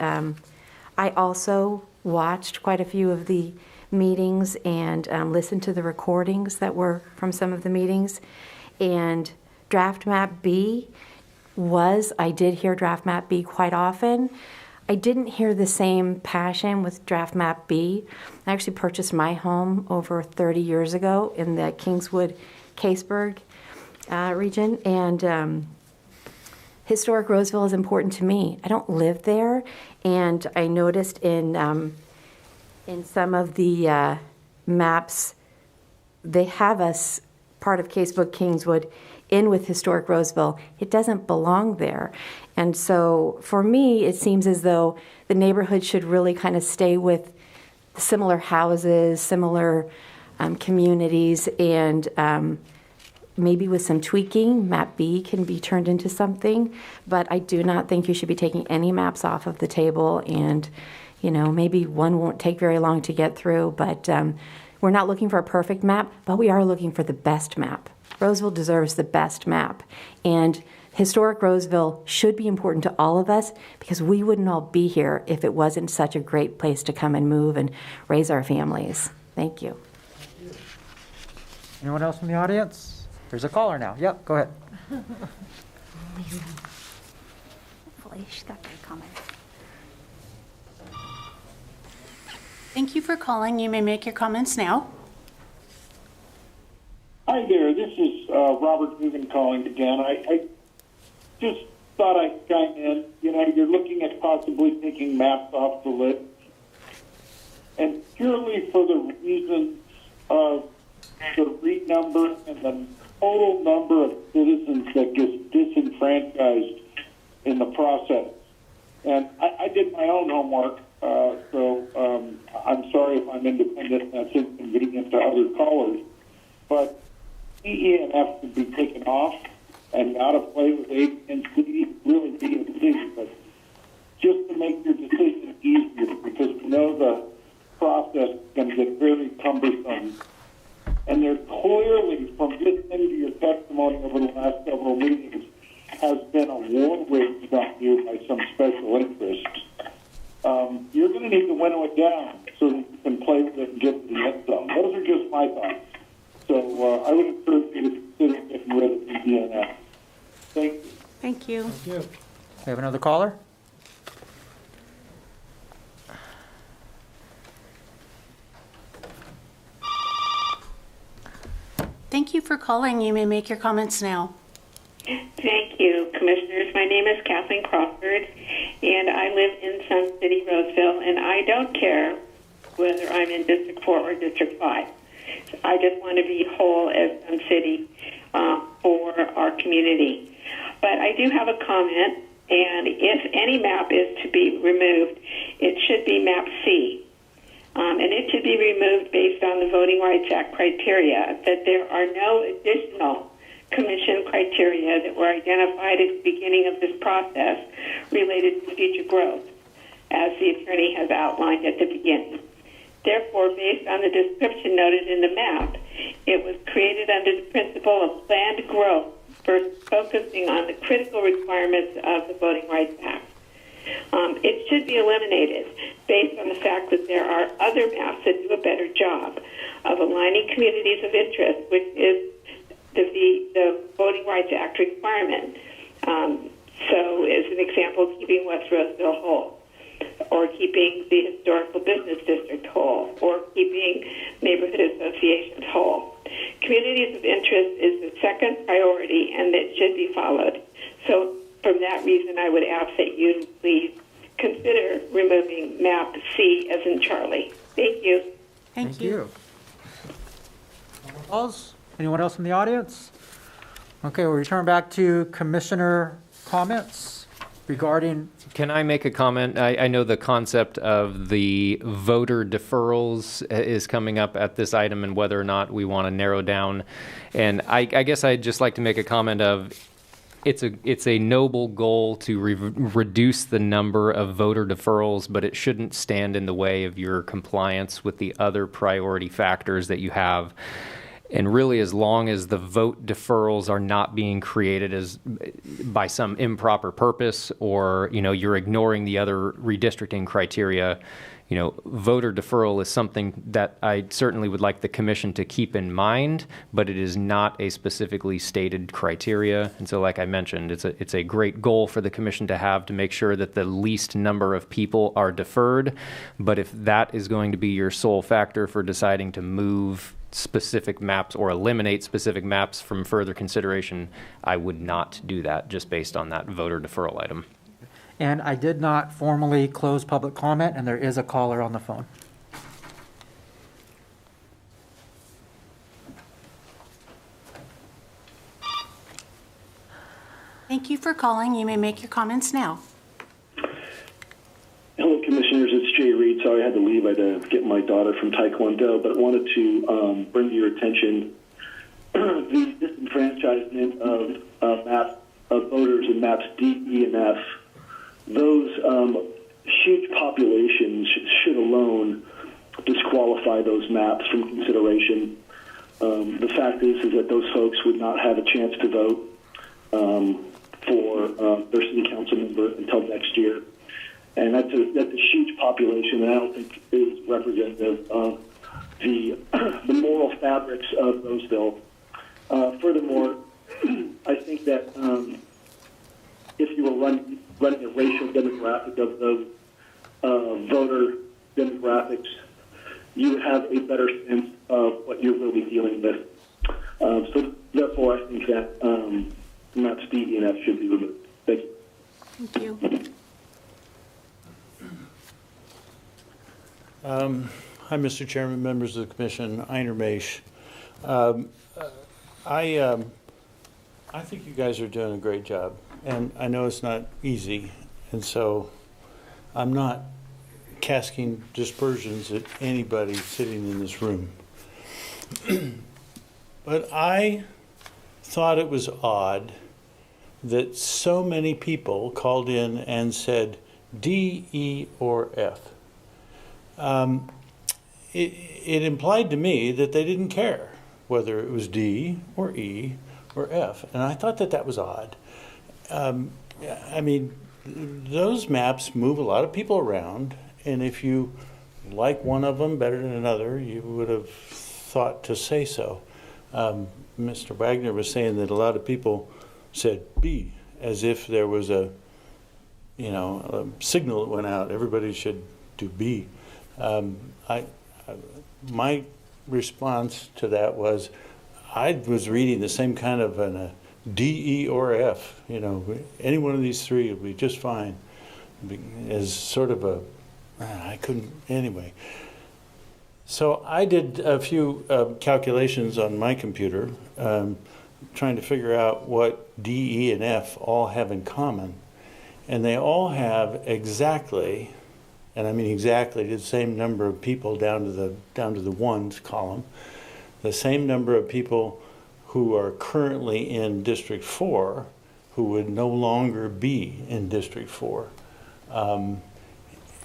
I also watched quite a few of the meetings and listened to the recordings that were from some of the meetings. And draft map B I did hear draft map B quite often. I didn't hear the same passion with draft map B. I actually purchased my home over 30 years ago in the Kingswood, Caseburg region, and historic Roseville is important to me. I don't live there, and I noticed in some of the maps, they have us part of Casebook Kingswood in with historic Roseville. It doesn't belong there. And so for me, it seems as though the neighborhood should really kind of stay with similar houses, similar communities, and maybe with some tweaking, map B can be turned into something. But I do not think you should be taking any maps off of the table. And maybe one won't take very long to get through, but we're not looking for a perfect map, but we are looking for the best map. Roseville deserves the best map. And historic Roseville should be important to all of us because we wouldn't all be here if it wasn't such a great place to come and move and raise our families. Thank you. Anyone else from the audience? There's a caller now. Yep, go ahead. Hopefully she's got good comments. Thank you for calling. You may make your comments now. Hi there, this is Robert Dugan calling again. I just thought I'd chime in. You're looking at possibly taking maps off the list. And purely for the reasons of the REIT number and the total number of citizens that gets disenfranchised in the process. And I did my own homework, so I'm sorry if I'm independent and that's inconvenient to other callers. But E, and F could be taken off and out of play with A and C, really be a decision. But just to make your decision easier, because we know the process is going to get very cumbersome. And there clearly, from listening to your testimony over the last several meetings, has been a war waged on you by some special interests. You're going to need to winnow it down so that you can play with it and get to the end zone. Those are just my thoughts. So I would encourage you to consider getting rid of the DNF. Thank you. Thank you. Thank you. We have another caller? Thank you for calling. You may make your comments now. Thank you, Commissioners. My name is Kathleen Crawford, and I live in Sun City, Roseville, and I don't care whether I'm in District 4 or District 5. I just want to be whole as Sun City for our community. But I do have a comment, and if any map is to be removed, it should be map C. And it should be removed based on the Voting Rights Act criteria, that there are no additional commission criteria that were identified at the beginning of this process related to future growth, as the attorney has outlined at the beginning. Therefore, based on the description noted in the map, it was created under the principle of planned growth versus focusing on the critical requirements of the Voting Rights Act. It should be eliminated based on the fact that there are other maps that do a better job of aligning communities of interest, which is the Voting Rights Act requirement. So, as an example, keeping West Roseville whole, or keeping the Historical Business District whole, or keeping neighborhood associations whole. Communities of interest is the second priority, and it should be followed. So, from that reason, I would ask that you please consider removing map C as in Charlie. Thank you. Thank you. Anyone else from the audience? Okay, we'll return back to Commissioner comments regarding. Can I make a comment? I know the concept of the voter deferrals is coming up at this item and whether or not we want to narrow down. And I guess I'd just like to make a comment of it's a noble goal to reduce the number of voter deferrals, but it shouldn't stand in the way of your compliance with the other priority factors that you have. And really, as long as the vote deferrals are not being created as by some improper purpose, or you're ignoring the other redistricting criteria, voter deferral is something that I certainly would like the commission to keep in mind, but it is not a specifically stated criteria. And so, like I mentioned, it's a great goal for the commission to have to make sure that the least number of people are deferred. But if that is going to be your sole factor for deciding to move specific maps or eliminate specific maps from further consideration, I would not do that just based on that voter deferral item. And I did not formally close public comment, and there is a caller on the phone. Thank you for calling. You may make your comments now. Hello, Commissioners. It's Jay Reed. Sorry I had to leave. I had to get my daughter from Taekwondo, but I wanted to bring to your attention the disenfranchisement of maps of voters in maps D, E, and F. Those huge populations should alone disqualify those maps from consideration. The fact is that those folks would not have a chance to vote for their city council member until next year. And that's a huge population, and I don't think is representative of the moral fabrics of Roseville. Furthermore, I think that if you were running a racial demographic of those voter demographics, you would have a better sense of what you're really dealing with. So therefore, I think that maps D, E, and F should be removed. Thank you. Thank you. Hi, Mr. Chairman, members of the commission, Einer Maish. I think you guys are doing a great job, and I know it's not easy, and so I'm not casting dispersions at anybody sitting in this room. But I thought it was odd that so many people called in and said D, E, or F. It implied to me that they didn't care whether it was D or E or F, and I thought that was odd. I mean, those maps move a lot of people around, and if you like one of them better than another, you would have thought to say so. Mr. Wagner was saying that a lot of people said B, as if there was a signal that went out. Everybody should do B. My response to that was, I was reading the same kind of a D, E, or F. Any one of these three would be just fine. As sort of I couldn't anyway. So I did a few calculations on my computer, trying to figure out what D, E, and F all have in common, and they all have exactly. And I mean exactly the same number of people down to the ones column, the same number of people who are currently in District 4 who would no longer be in District 4.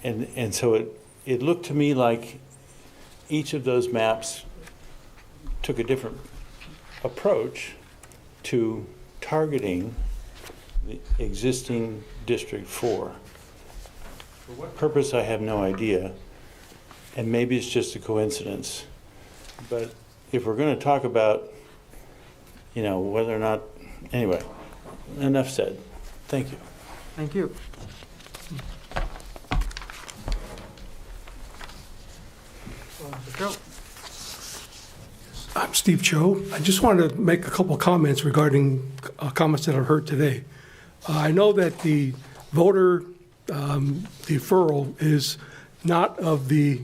And so it looked to me like each of those maps took a different approach to targeting the existing District 4. For what purpose, I have no idea, and maybe it's just a coincidence. But if we're going to talk about, whether or not, anyway, enough said. Thank you. Thank you. I'm Steve Cho. I just wanted to make a couple comments regarding comments that I've heard today. I know that the voter deferral is not of the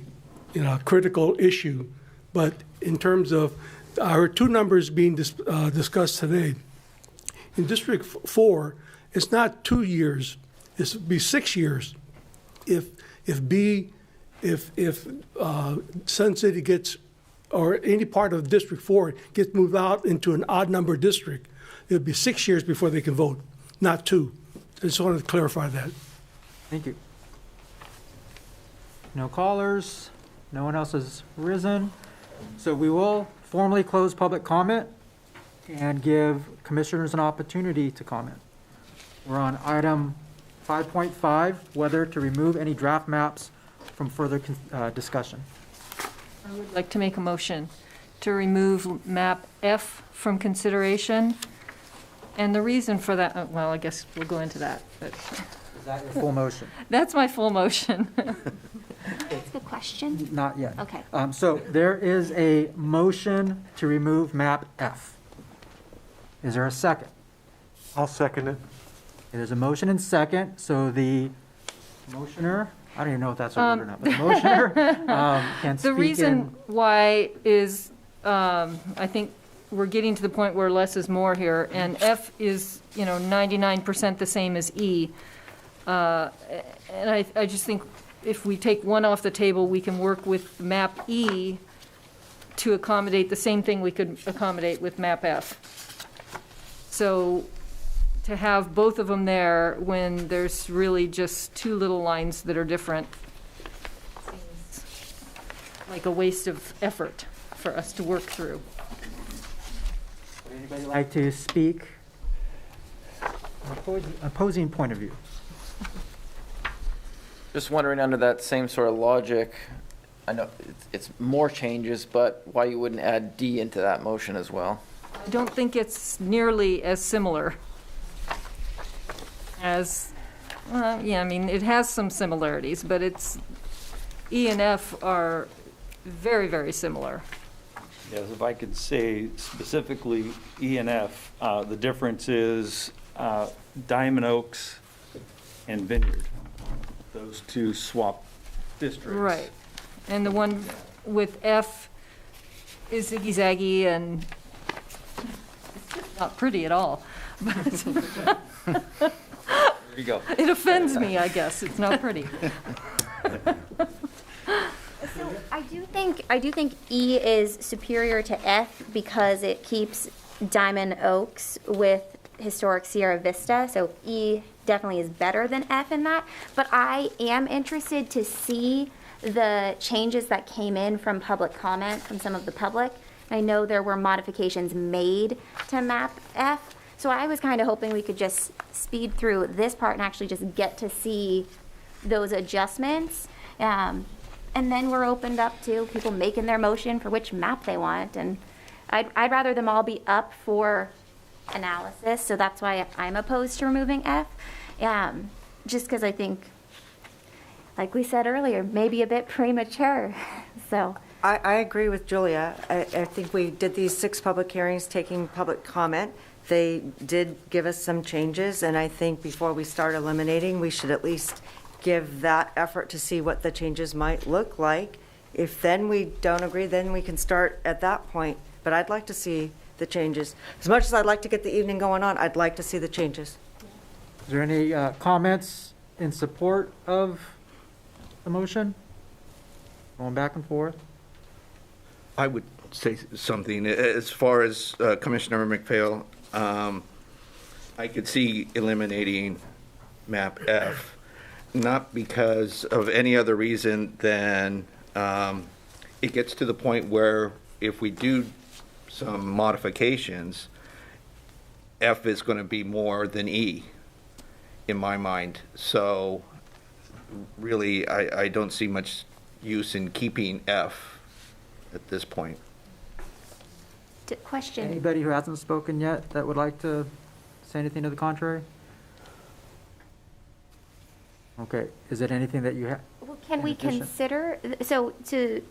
critical issue, but in terms of our two numbers being discussed today, in District 4, it's not 2 years; it would be 6 years. If Sun City gets, or any part of District 4 gets moved out into an odd number district, it would be 6 years before they can vote, not 2. I just wanted to clarify that. Thank you. No callers. No one else has risen. So we will formally close public comment and give commissioners an opportunity to comment. We're on item 5.5, whether to remove any draft maps from further discussion. I would like to make a motion to remove map F from consideration. And the reason for that, well, I guess we'll go into that. But is that your full motion? That's my full motion. Ask a question? Not yet. Okay. So there is a motion to remove map F. Is there a second? I'll second it. There's a motion and second, so the motioner, I don't even know if that's a word or not, but the motioner can speak. The reason why is, I think we're getting to the point where less is more here, and F is, 99% the same as E. And I just think if we take one off the table, we can work with map E to accommodate the same thing we could accommodate with map F. So to have both of them there when there's really just two little lines that are different seems like a waste of effort for us to work through. Would anybody like to speak? Opposing point of view. Just wondering, under that same sort of logic, I know it's more changes, but why you wouldn't add D into that motion as well? I don't think it's nearly as similar as, yeah, I mean, it has some similarities, but it's, E and F are very, very similar. Yes, if I could say specifically E and F, the difference is Diamond Oaks and Vineyard. Those two swap districts. Right. And the one with F is ziggy-zaggy and it's not pretty at all. There you go. It offends me, I guess. It's not pretty. So I do think E is superior to F because it keeps Diamond Oaks with historic Sierra Vista. So E definitely is better than F in that. But I am interested to see the changes that came in from public comment from some of the public. I know there were modifications made to map F. So I was kind of hoping we could just speed through this part and actually just get to see those adjustments. And then we're opened up to people making their motion for which map they want. And I'd rather them all be up for analysis. So that's why I'm opposed to removing F. Just because I think, like we said earlier, maybe a bit premature. So I agree with Julia. I think we did these 6 public hearings taking public comment. They did give us some changes, and I think before we start eliminating, we should at least give that effort to see what the changes might look like. If then we don't agree, then we can start at that point. But I'd like to see the changes. As much as I'd like to get the evening going on, I'd like to see the changes. Is there any comments in support of the motion? Going back and forth? I would say something. As far as Commissioner McPhail, I could see eliminating map F, not because of any other reason than it gets to the point where if we do some modifications, F is going to be more than E in my mind. So really, I don't see much use in keeping F at this point. Question. Anybody who hasn't spoken yet that would like to say anything to the contrary? Okay, is it anything that you have? Well, can we consider, so to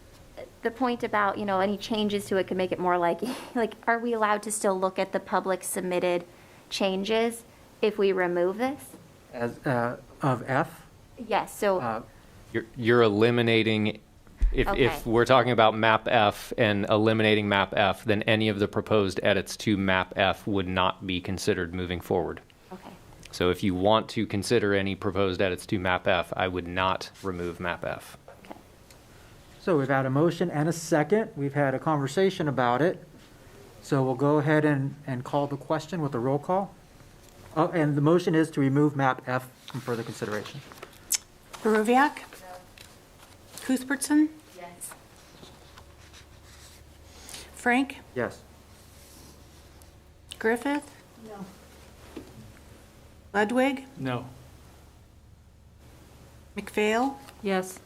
the point about, any changes to it could make it more like, are we allowed to still look at the public submitted changes if we remove this? As, of F? Yes, so. You're eliminating, Okay. if we're talking about map F and eliminating map F, then any of the proposed edits to map F would not be considered moving forward. Okay. So if you want to consider any proposed edits to map F, I would not remove map F. Okay. So we've had a motion and a second. We've had a conversation about it. So we'll go ahead and call the question with a roll call. Oh, and the motion is to remove map F from further consideration. Baroviak? Cuthbertson? Yes. Frank? Yes. Griffith? No. Ludwig? No. McPhail? Yes.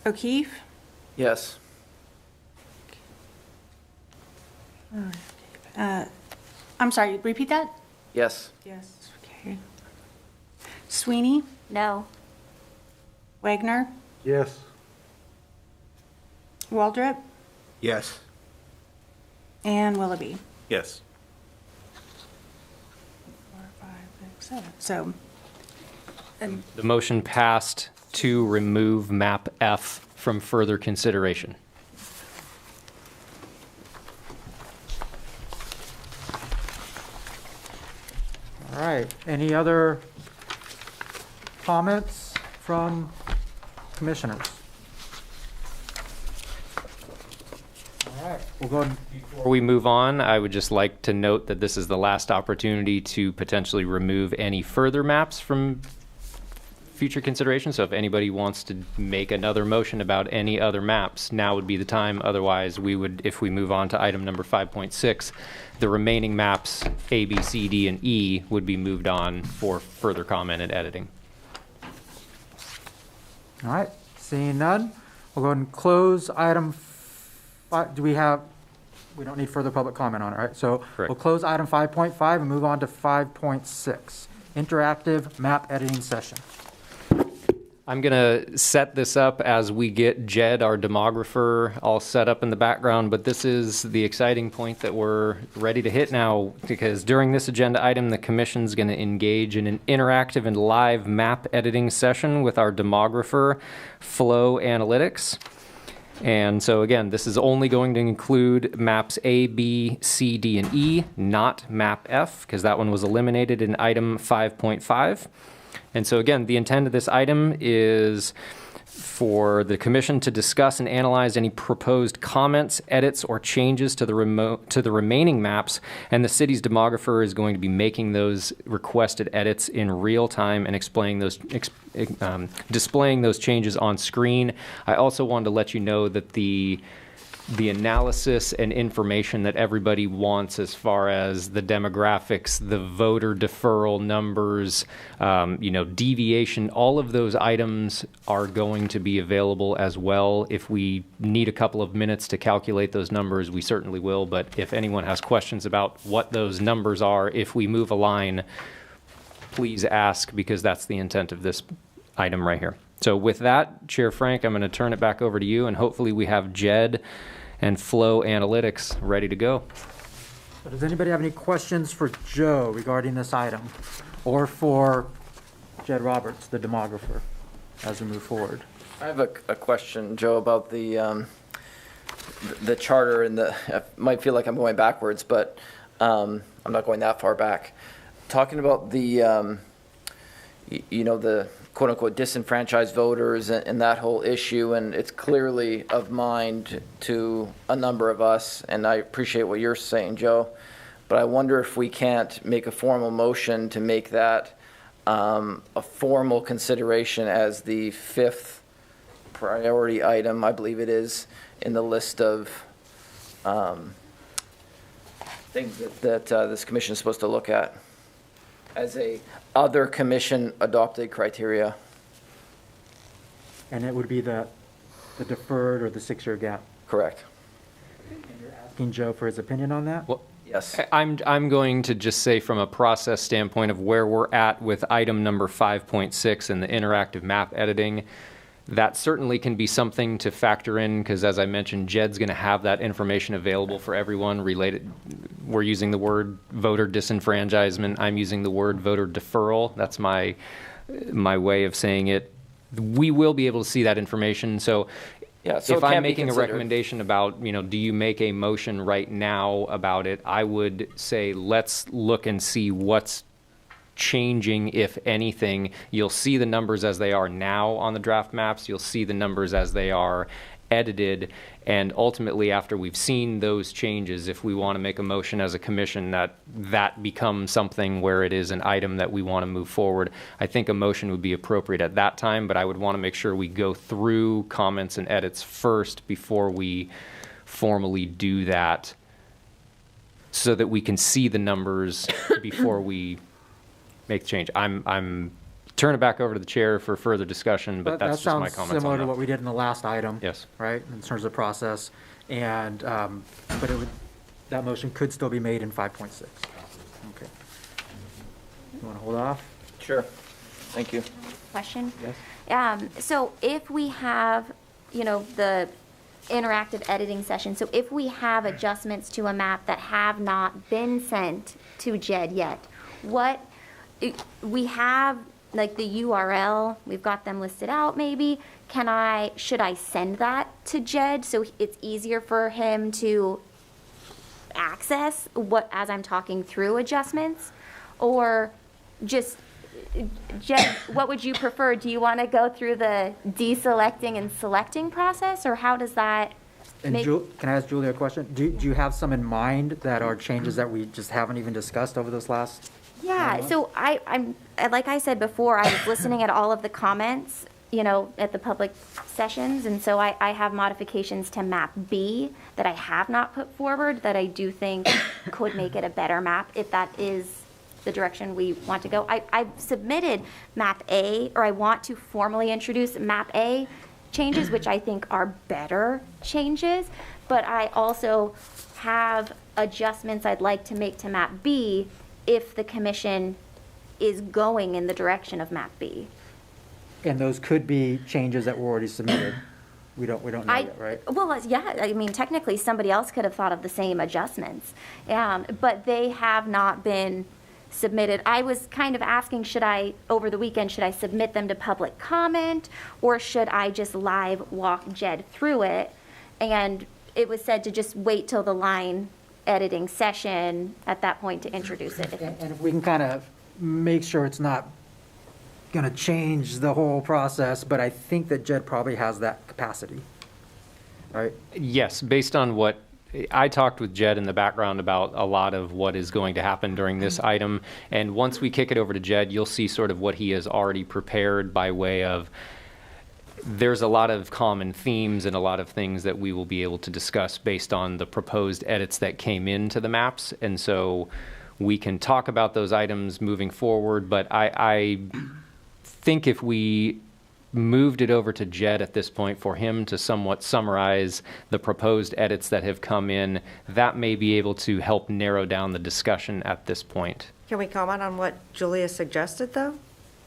O'Keefe? Yes. I'm sorry, repeat that? Yes. Yes. Okay. Sweeney? No. Wagner? Yes. Waldrop? Yes. And Willoughby? Yes. 4, 5, 6, 7. So, The motion passed to remove map F from further consideration. All right. Any other comments from commissioners? All right. We'll go ahead. Before we move on, I would just like to note that this is the last opportunity to potentially remove any further maps from future consideration. So if anybody wants to make another motion about any other maps, now would be the time. Otherwise, we would, if we move on to item number 5.6, the remaining maps A, B, C, D, and E would be moved on for further comment and editing. All right, seeing none, we'll go ahead and close item 5. We don't need further public comment on it, right? So Correct. we'll close item 5.5 and move on to 5.6, interactive map editing session. I'm going to set this up as we get Jed, our demographer, all set up in the background, but this is the exciting point that we're ready to hit now, because during this agenda item, the Commission's going to engage in an interactive and live map editing session with our demographer, Flow Analytics. And so again, this is only going to include maps A, B, C, D, and E, not map F, because that one was eliminated in item 5.5. And so again, the intent of this item is for the Commission to discuss and analyze any proposed comments, edits, or changes to the remaining maps, and the city's demographer is going to be making those requested edits in real time and displaying those changes on screen. I also wanted to let you know that the analysis and information that everybody wants as far as the demographics, the voter deferral numbers, deviation, all of those items are going to be available as well. If we need a couple of minutes to calculate those numbers, we certainly will. But if anyone has questions about what those numbers are, if we move a line, please ask, because that's the intent of this item right here. So with that, Chair Frank, I'm going to turn it back over to you, and hopefully we have Jed and Flow Analytics ready to go. So does anybody have any questions for Joe regarding this item, or for Jed Roberts, the demographer, as we move forward? I have a question, Joe, about the charter, and I might feel like I'm going backwards, but I'm not going that far back. Talking about the the quote-unquote disenfranchised voters and that whole issue, and it's clearly of mind to a number of us, and I appreciate what you're saying, Joe, but I wonder if we can't make a formal motion to make that a formal consideration as the 5th priority item, I believe it is, in the list of things that this commission is supposed to look at as a other commission adopted criteria. And it would be the deferred or the 6-year gap. Correct. And you're asking Joe for his opinion on that? Well, yes. I'm going to just say from a process standpoint of where we're at with item number 5.6 and the interactive map editing, that certainly can be something to factor in, because as I mentioned, Jed's going to have that information available for everyone related. We're using the word voter disenfranchisement. I'm using the word voter deferral. That's my way of saying it. We will be able to see that information. So, so if I'm making a recommendation about, do you make a motion right now about it, I would say let's look and see what's changing, if anything. You'll see the numbers as they are now on the draft maps. You'll see the numbers as they are edited. And ultimately, after we've seen those changes, if we want to make a motion as a commission that becomes something where it is an item that we want to move forward, I think a motion would be appropriate at that time, but I would want to make sure we go through comments and edits first before we formally do that, so that we can see the numbers before we make the change. I'm turn it back over to the chair for further discussion, but that's just my comments on that. That sounds similar to what we did in the last item. Yes. Right, in terms of process, and but that motion could still be made in 5.6. Okay. You want to hold off? Sure. Thank you. Question? Yes. So if we have, the interactive editing session, so if we have adjustments to a map that have not been sent to Jed yet, we have like the URL, we've got them listed out maybe. Should I send that to Jed so it's easier for him to access as I'm talking through adjustments? Or just, Jed, what would you prefer? Do you want to go through the deselecting and selecting process, or how does that And can I ask Julia a question? Do you have some in mind that are changes that we just haven't even discussed over this last? Yeah, so I'm like I said before, I was listening at all of the comments, at the public sessions, and so I have modifications to map B that I have not put forward that I do think could make it a better map if that is the direction we want to go. I've submitted map A, or I want to formally introduce map A changes, which I think are better changes, but I also have adjustments I'd like to make to map B if the commission is going in the direction of map B. And those could be changes that were already submitted. We don't know yet, right? Well, yeah, I mean, technically, somebody else could have thought of the same adjustments, but they have not been submitted. I was kind of asking, over the weekend, should I submit them to public comment, or should I just live walk Jed through it? And it was said to just wait till the line editing session at that point to introduce it. And if we can kind of make sure it's not going to change the whole process, but I think that Jed probably has that capacity, right? Yes, based on what I talked with Jed in the background about a lot of what is going to happen during this item, and once we kick it over to Jed, you'll see sort of what he has already prepared by way of, there's a lot of common themes and a lot of things that we will be able to discuss based on the proposed edits that came into the maps, and so we can talk about those items moving forward, but I think if we moved it over to Jed at this point for him to somewhat summarize the proposed edits that have come in, that may be able to help narrow down the discussion at this point. Can we comment on what Julia suggested, though,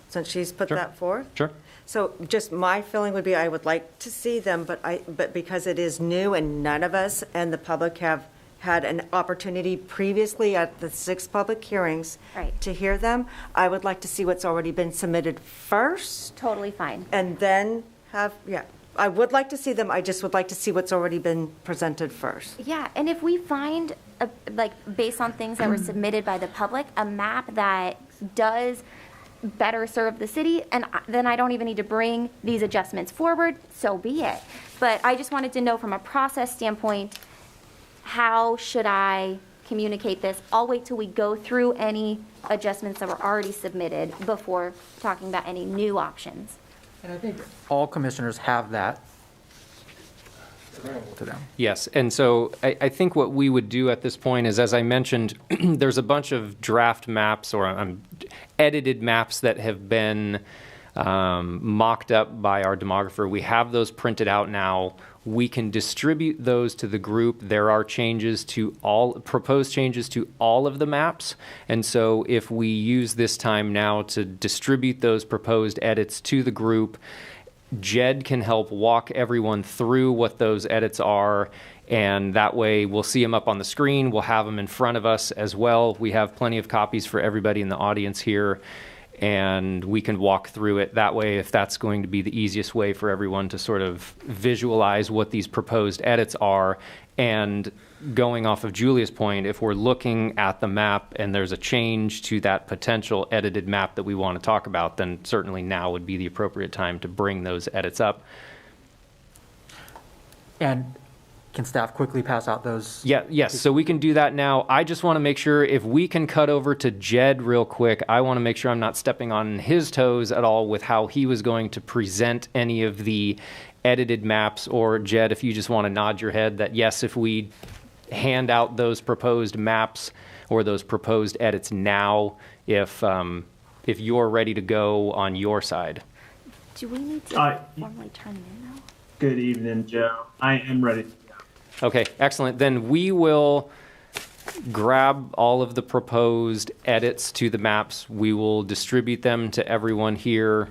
since she's put that forth? Sure. So just my feeling would be I would like to see them, but because it is new and none of us and the public have had an opportunity previously at the 6 public hearings to hear them, I would like to see what's already been submitted first. Totally fine. And then I would like to see them. I just would like to see what's already been presented first. Yeah, and if we find, based on things that were submitted by the public, a map that does better serve the city, and then I don't even need to bring these adjustments forward, so be it. But I just wanted to know from a process standpoint, how should I communicate this? I'll wait till we go through any adjustments that were already submitted before talking about any new options. And I think all commissioners have that available to them. Yes, and so I think what we would do at this point is, as I mentioned, there's a bunch of draft maps or edited maps that have been mocked up by our demographer. We have those printed out now. We can distribute those to the group. There are proposed changes to all of the maps. And so if we use this time now to distribute those proposed edits to the group, Jed can help walk everyone through what those edits are. And that way we'll see them up on the screen. We'll have them in front of us as well. We have plenty of copies for everybody in the audience here, and we can walk through it that way if that's going to be the easiest way for everyone to sort of visualize what these proposed edits are. And going off of Julia's point, if we're looking at the map and there's a change to that potential edited map that we want to talk about, then certainly now would be the appropriate time to bring those edits up. And can staff quickly pass out those? Yes, so we can do that now. I just want to make sure if we can cut over to Jed real quick, I want to make sure I'm not stepping on his toes at all with how he was going to present any of the edited maps. Or Jed, if you just want to nod your head that yes, if we hand out those proposed maps or those proposed edits now, if you're ready to go on your side. Do we need to formally turn them in now? Good evening, Joe. I am ready to go. Okay, excellent. Then we will grab all of the proposed edits to the maps. We will distribute them to everyone here.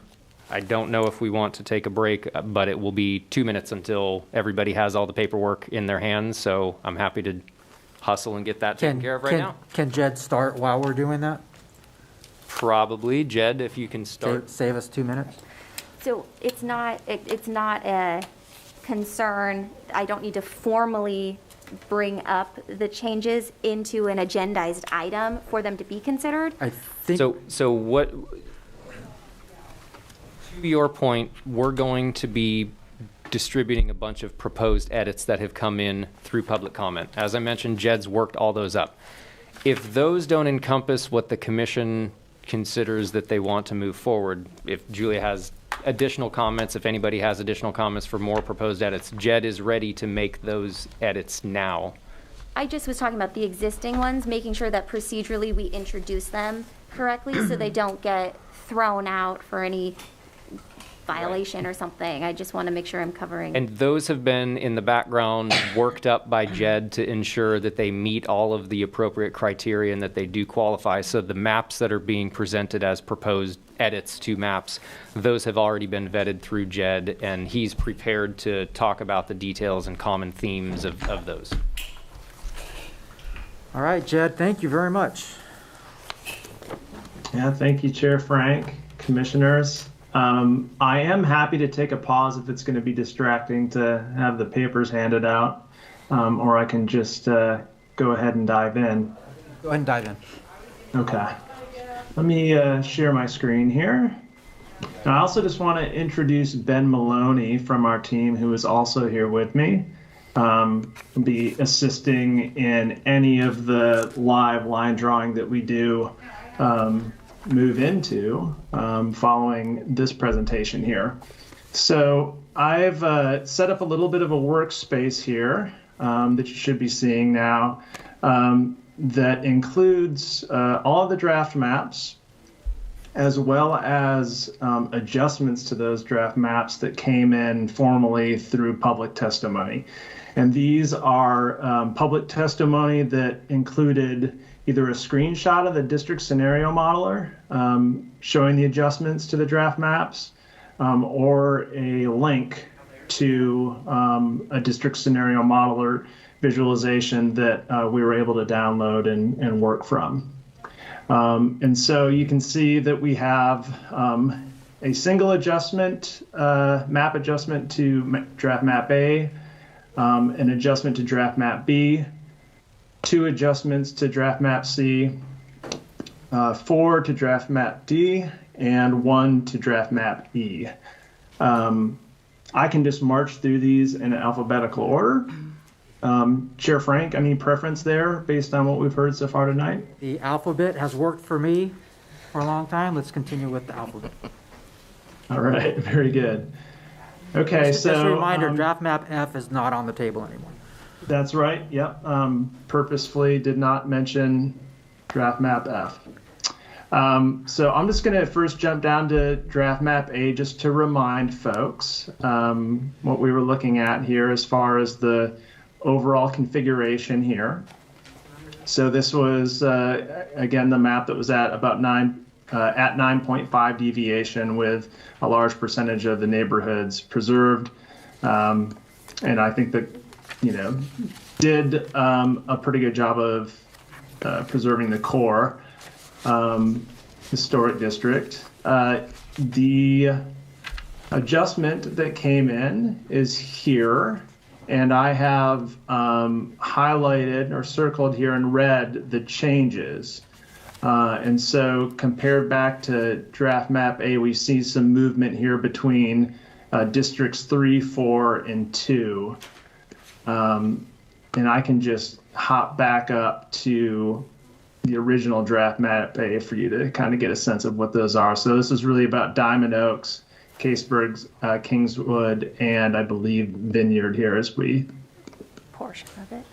I don't know if we want to take a break, but it will be 2 minutes until everybody has all the paperwork in their hands. So I'm happy to hustle and get that taken care of right now. Can Jed start while we're doing that? Probably. Jed, if you can start. Save us 2 minutes. So it's not a concern. I don't need to formally bring up the changes into an agendized item for them to be considered. I think so what, to your point, we're going to be distributing a bunch of proposed edits that have come in through public comment. As I mentioned, Jed's worked all those up. If those don't encompass what the commission considers that they want to move forward, if Julia has additional comments, if anybody has additional comments for more proposed edits, Jed is ready to make those edits now. I just was talking about the existing ones, making sure that procedurally we introduce them correctly so they don't get thrown out for any violation or something. I just want to make sure I'm covering. And those have been in the background worked up by Jed to ensure that they meet all of the appropriate criteria and that they do qualify. So the maps that are being presented as proposed edits to maps, those have already been vetted through Jed, and he's prepared to talk about the details and common themes of those. All right, Jed, thank you very much. Yeah, thank you, Chair Frank, commissioners. I am happy to take a pause if it's going to be distracting to have the papers handed out, or I can just go ahead and dive in. Go ahead and dive in. Okay. Let me share my screen here. I also just want to introduce Ben Maloney from our team, who is also here with me. Be assisting in any of the live line drawing that we do move into following this presentation here. So I've set up a little bit of a workspace here that you should be seeing now that includes all of the draft maps, as well as adjustments to those draft maps that came in formally through public testimony. And these are public testimony that included either a screenshot of the district scenario modeler showing the adjustments to the draft maps, or a link to a district scenario modeler visualization that we were able to download and work from. And so you can see that we have a single adjustment, map adjustment to draft map A, an adjustment to draft map B, 2 adjustments to draft map C, 4 to draft map D, and 1 to draft map E. I can just march through these in alphabetical order. Chair Frank, any preference there based on what we've heard so far tonight? The alphabet has worked for me for a long time. Let's continue with the alphabet. All right, very good. Okay, just a reminder, draft map F is not on the table anymore. That's right, yep. Purposefully did not mention draft map F. So I'm just going to first jump down to draft map A just to remind folks what we were looking at here as far as the overall configuration here. So this was, again, the map that was at about 9.5 deviation with a large percentage of the neighborhoods preserved. And I think that, did a pretty good job of preserving the core historic district. The adjustment that came in is here, and I have highlighted or circled here in red the changes. And so compared back to draft map A, we see some movement here between districts 3, 4, and 2. And I can just hop back up to the original draft map A for you to kind of get a sense of what those are. So this is really about Diamond Oaks, Caseburg, Kingswood, and I believe Vineyard here as we... Portion of it.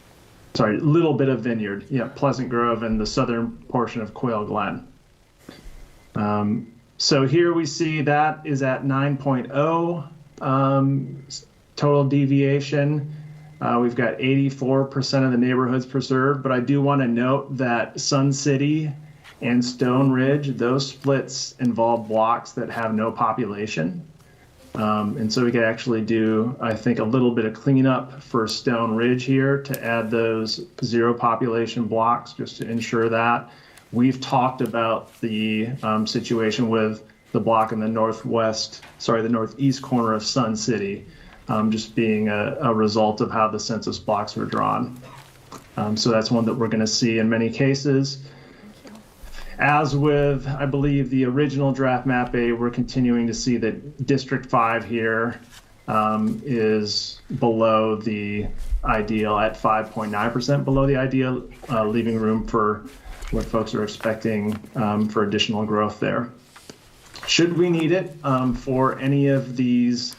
Sorry, a little bit of Vineyard. Yeah, Pleasant Grove and the southern portion of Quail Glen. So here we see that is at 9.0 total deviation. We've got 84% of the neighborhoods preserved, but I do want to note that Sun City and Stone Ridge, those splits involve blocks that have no population. And so we could actually do, I think, a little bit of cleanup for Stone Ridge here to add those 0 population blocks just to ensure that. We've talked about the situation with the block in the the northeast corner of Sun City, just being a result of how the census blocks were drawn. So that's one that we're going to see in many cases. As with, I believe, the original draft map A, we're continuing to see that District 5 here is below the ideal at 5.9% below the ideal, leaving room for what folks are expecting for additional growth there. Should we need it for any of these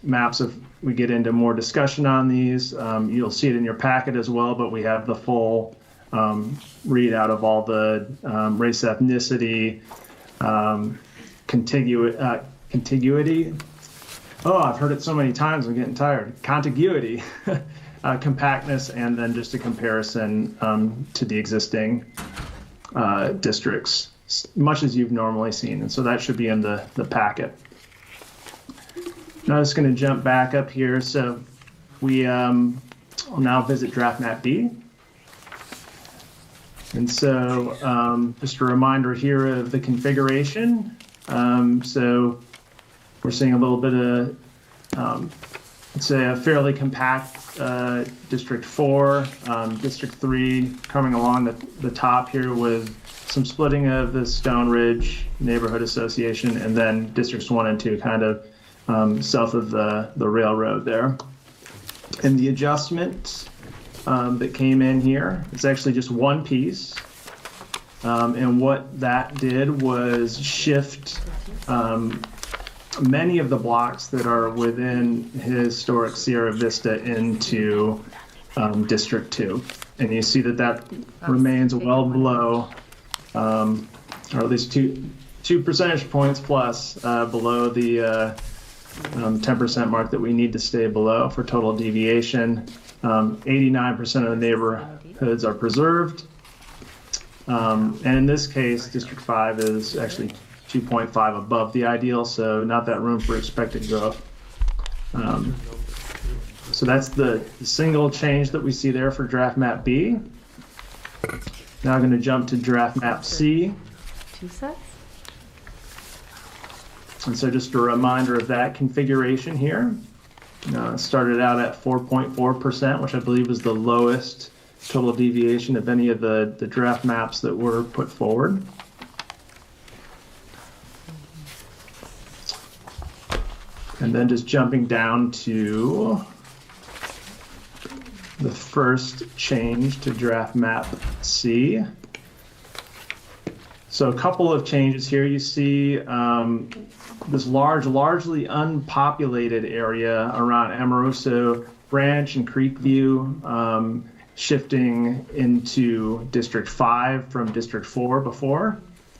maps, if we get into more discussion on these, you'll see it in your packet as well, but we have the full readout of all the race, ethnicity, contiguity. Oh, I've heard it so many times, I'm getting tired. Contiguity, compactness, and then just a comparison to the existing districts, much as you've normally seen. And so that should be in the packet. Now I'm just going to jump back up here. So we will now visit draft map B. And so just a reminder here of the configuration. So we're seeing a little bit of, let's say, a fairly compact District 4, District 3 coming along the top here with some splitting of the Stone Ridge Neighborhood Association, and then Districts 1 and 2 kind of south of the railroad there. And the adjustment that came in here, it's actually just one piece. And what that did was shift many of the blocks that are within historic Sierra Vista into District 2. And you see that remains well below, or at least two percentage points plus below the 10% mark that we need to stay below for total deviation. 89% of the neighborhoods are preserved. And in this case, District 5 is actually 2.5 above the ideal, so not that room for expected growth. So that's the single change that we see there for draft map B. Now I'm going to jump to draft map C. Two sets? And so just a reminder of that configuration here. Started out at 4.4%, which I believe is the lowest total deviation of any of the draft maps that were put forward. And then just jumping down to the first change to draft map C. So a couple of changes here. You see this largely unpopulated area around Amoroso Branch and Creekview shifting into District 5 from District 4 before.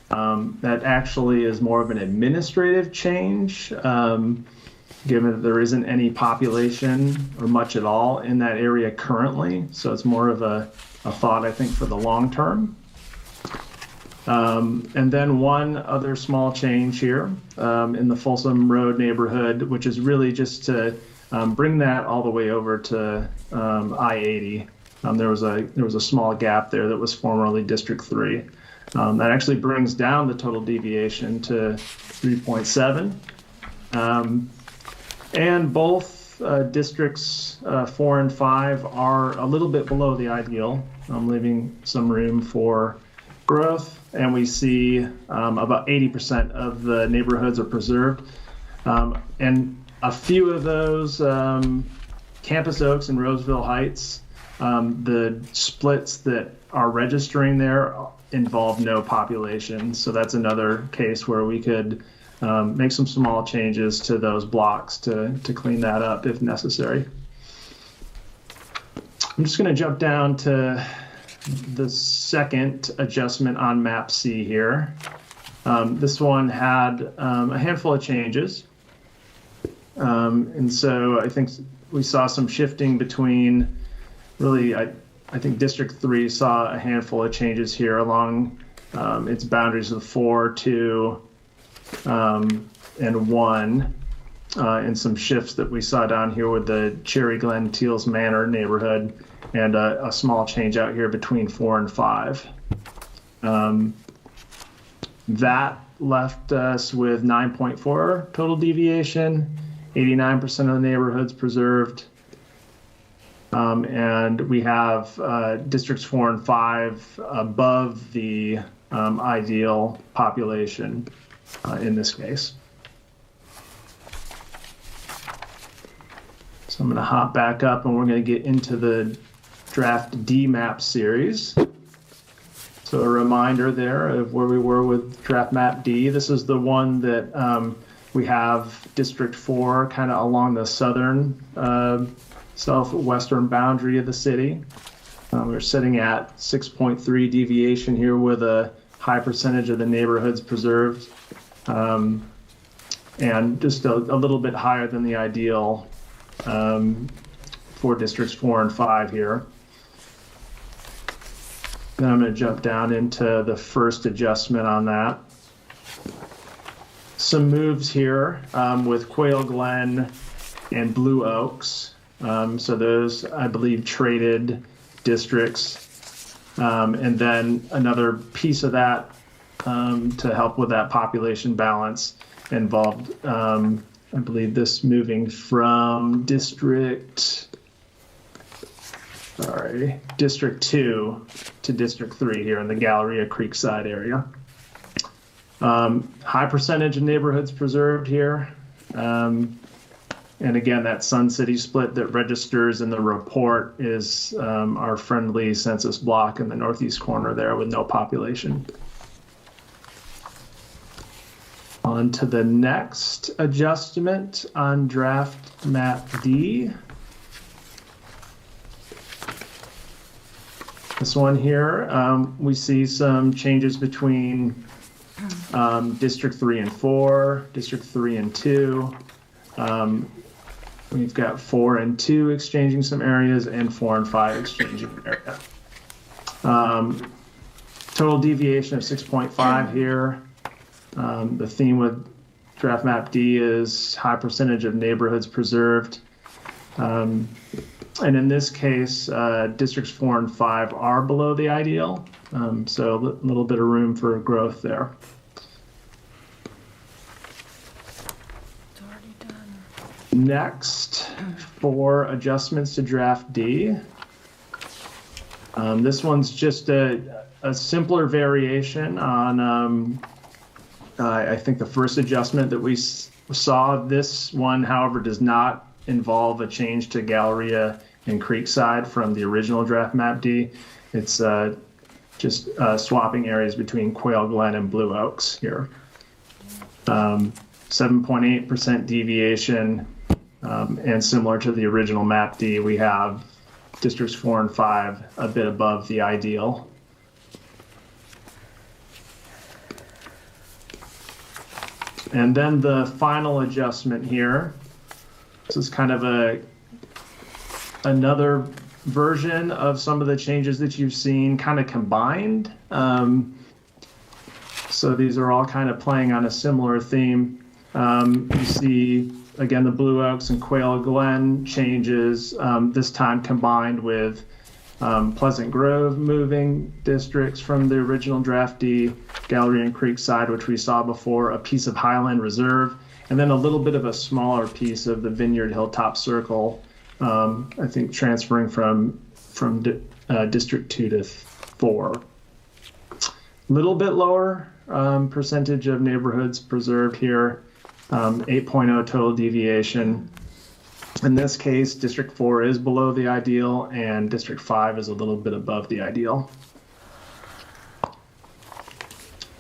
That actually is more of an administrative change, given that there isn't any population or much at all in that area currently. So it's more of a thought, I think, for the long term. And then one other small change here in the Folsom Road neighborhood, which is really just to bring that all the way over to I-80. There was a small gap there that was formerly District 3. That actually brings down the total deviation to 3.7. And both districts 4 and 5 are a little bit below the ideal, leaving some room for growth. And we see about 80% of the neighborhoods are preserved. And a few of those, Campus Oaks and Roseville Heights, the splits that are registering there involve no population. So that's another case where we could make some small changes to those blocks to clean that up if necessary. I'm just going to jump down to the second adjustment on map C here. This one had a handful of changes. And so I think we saw some shifting between really, I think District 3 saw a handful of changes here along its boundaries of 4, 2, and 1, and some shifts that we saw down here with the Cherry Glen Teals Manor neighborhood, and a small change out here between 4 and 5. That left us with 9.4 total deviation, 89% of the neighborhoods preserved, and we have districts 4 and 5 above the ideal population in this case. So I'm going to hop back up and we're going to get into the draft D map series. So a reminder there of where we were with draft map D. This is the one that we have District 4 kind of along the southern, southwestern boundary of the city. We're sitting at 6.3 deviation here with a high percentage of the neighborhoods preserved, and just a little bit higher than the ideal for districts 4 and 5 here. Then I'm going to jump down into the first adjustment on that. Some moves here with Quail Glen and Blue Oaks. So those, I believe, traded districts. And then another piece of that to help with that population balance involved, I believe, this moving from District 2 to District 3 here in the Galleria Creekside area. High percentage of neighborhoods preserved here. And again, that Sun City split that registers in the report is our friendly census block in the northeast corner there with no population. On to the next adjustment on draft map D. This one here, we see some changes between District 3 and 4, District 3 and 2. We've got 4 and 2 exchanging some areas and 4 and 5 exchanging an area. Total deviation of 6.5 here. The theme with draft map D is high percentage of neighborhoods preserved. And in this case, districts 4 and 5 are below the ideal. So a little bit of room for growth there. Next, for adjustments to draft D. This one's just a simpler variation on, I think, the first adjustment that we saw. This one, however, does not involve a change to Galleria and Creekside from the original draft map D. It's just swapping areas between Quail Glen and Blue Oaks here. 7.8% deviation. And similar to the original map D, we have districts 4 and 5 a bit above the ideal. And then the final adjustment here. This is kind of another version of some of the changes that you've seen kind of combined. So these are all kind of playing on a similar theme. You see, again, the Blue Oaks and Quail Glen changes, this time combined with Pleasant Grove moving districts from the original draft D, Galleria and Creekside, which we saw before, a piece of Highland Reserve, and then a little bit of a smaller piece of the Vineyard Hilltop Circle, I think transferring from District 2 to 4. Little bit lower percentage of neighborhoods preserved here. 8.0 total deviation. In this case, District 4 is below the ideal and District 5 is a little bit above the ideal.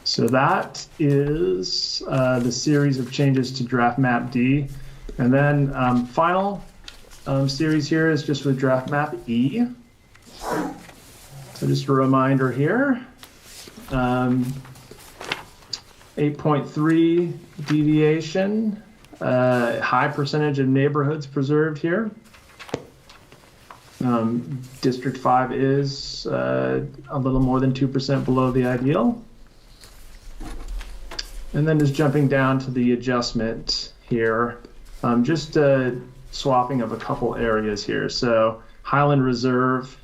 So that is the series of changes to draft map D. And then final series here is just with draft map E. So just a reminder here. 8.3 deviation, high percentage of neighborhoods preserved here. District 5 is a little more than 2% below the ideal. And then just jumping down to the adjustment here, just a swapping of a couple areas here. So Highland Reserve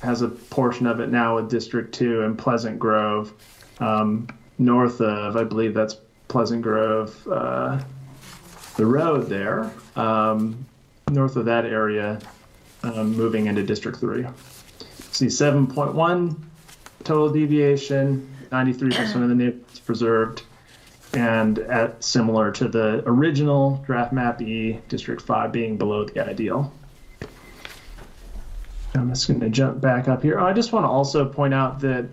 has a portion of it now with District 2 and Pleasant Grove. North of, I believe that's Pleasant Grove, the road there, north of that area, moving into District 3. See 7.1 total deviation, 93% of the neighborhoods preserved. and similar to the original draft map E, District 5 being below the ideal. I'm just going to jump back up here. I just want to also point out that,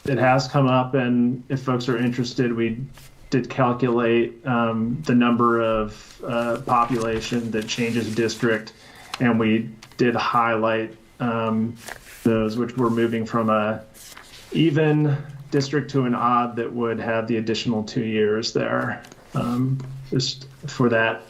it has come up, and if folks are interested, we did calculate the number of population that changes district, and we did highlight those which were moving from a even district to an odd that would have the additional 2 years there, just for that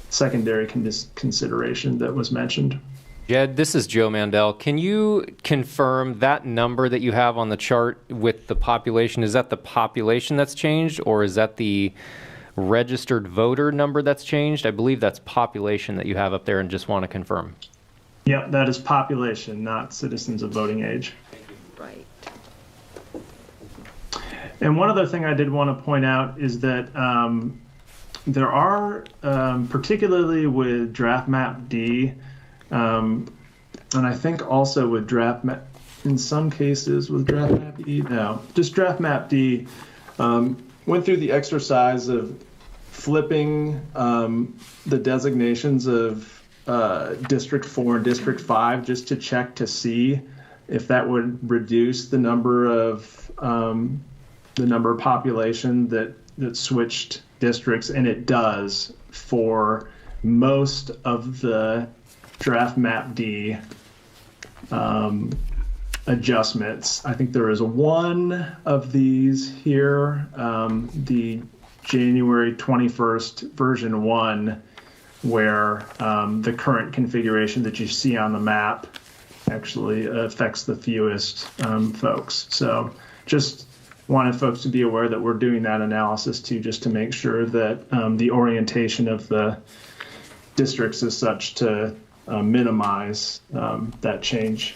secondary consideration that was mentioned. Jed, this is Joe Mandel. Can you confirm that number that you have on the chart with the population? Is that the population that's changed, or is that the registered voter number that's changed? I believe that's population that you have up there, and just want to confirm. Yep, that is population, not citizens of voting age. Right. And one other thing I did want to point out is that there are, particularly with draft map D, and I think also with draft map, in some cases with draft map E, no, just draft map D, went through the exercise of flipping the designations of District 4 and District 5 just to check to see if that would reduce the number of population that switched districts, and it does for most of the draft map D adjustments. I think there is one of these here, the January 21st version 1, where the current configuration that you see on the map actually affects the fewest folks. So just wanted folks to be aware that we're doing that analysis too, just to make sure that the orientation of the districts is such to minimize that change.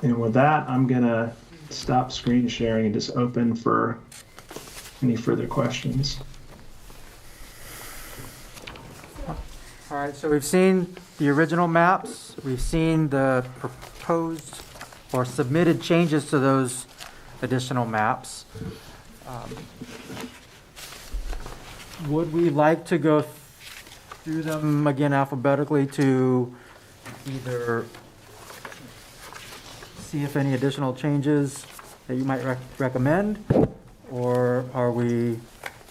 And with that, I'm gonna stop screen sharing and just open for any further questions. All right, so we've seen the original maps, we've seen the proposed or submitted changes to those additional maps. Would we like to go through them again alphabetically to either see if any additional changes that you might recommend, or are we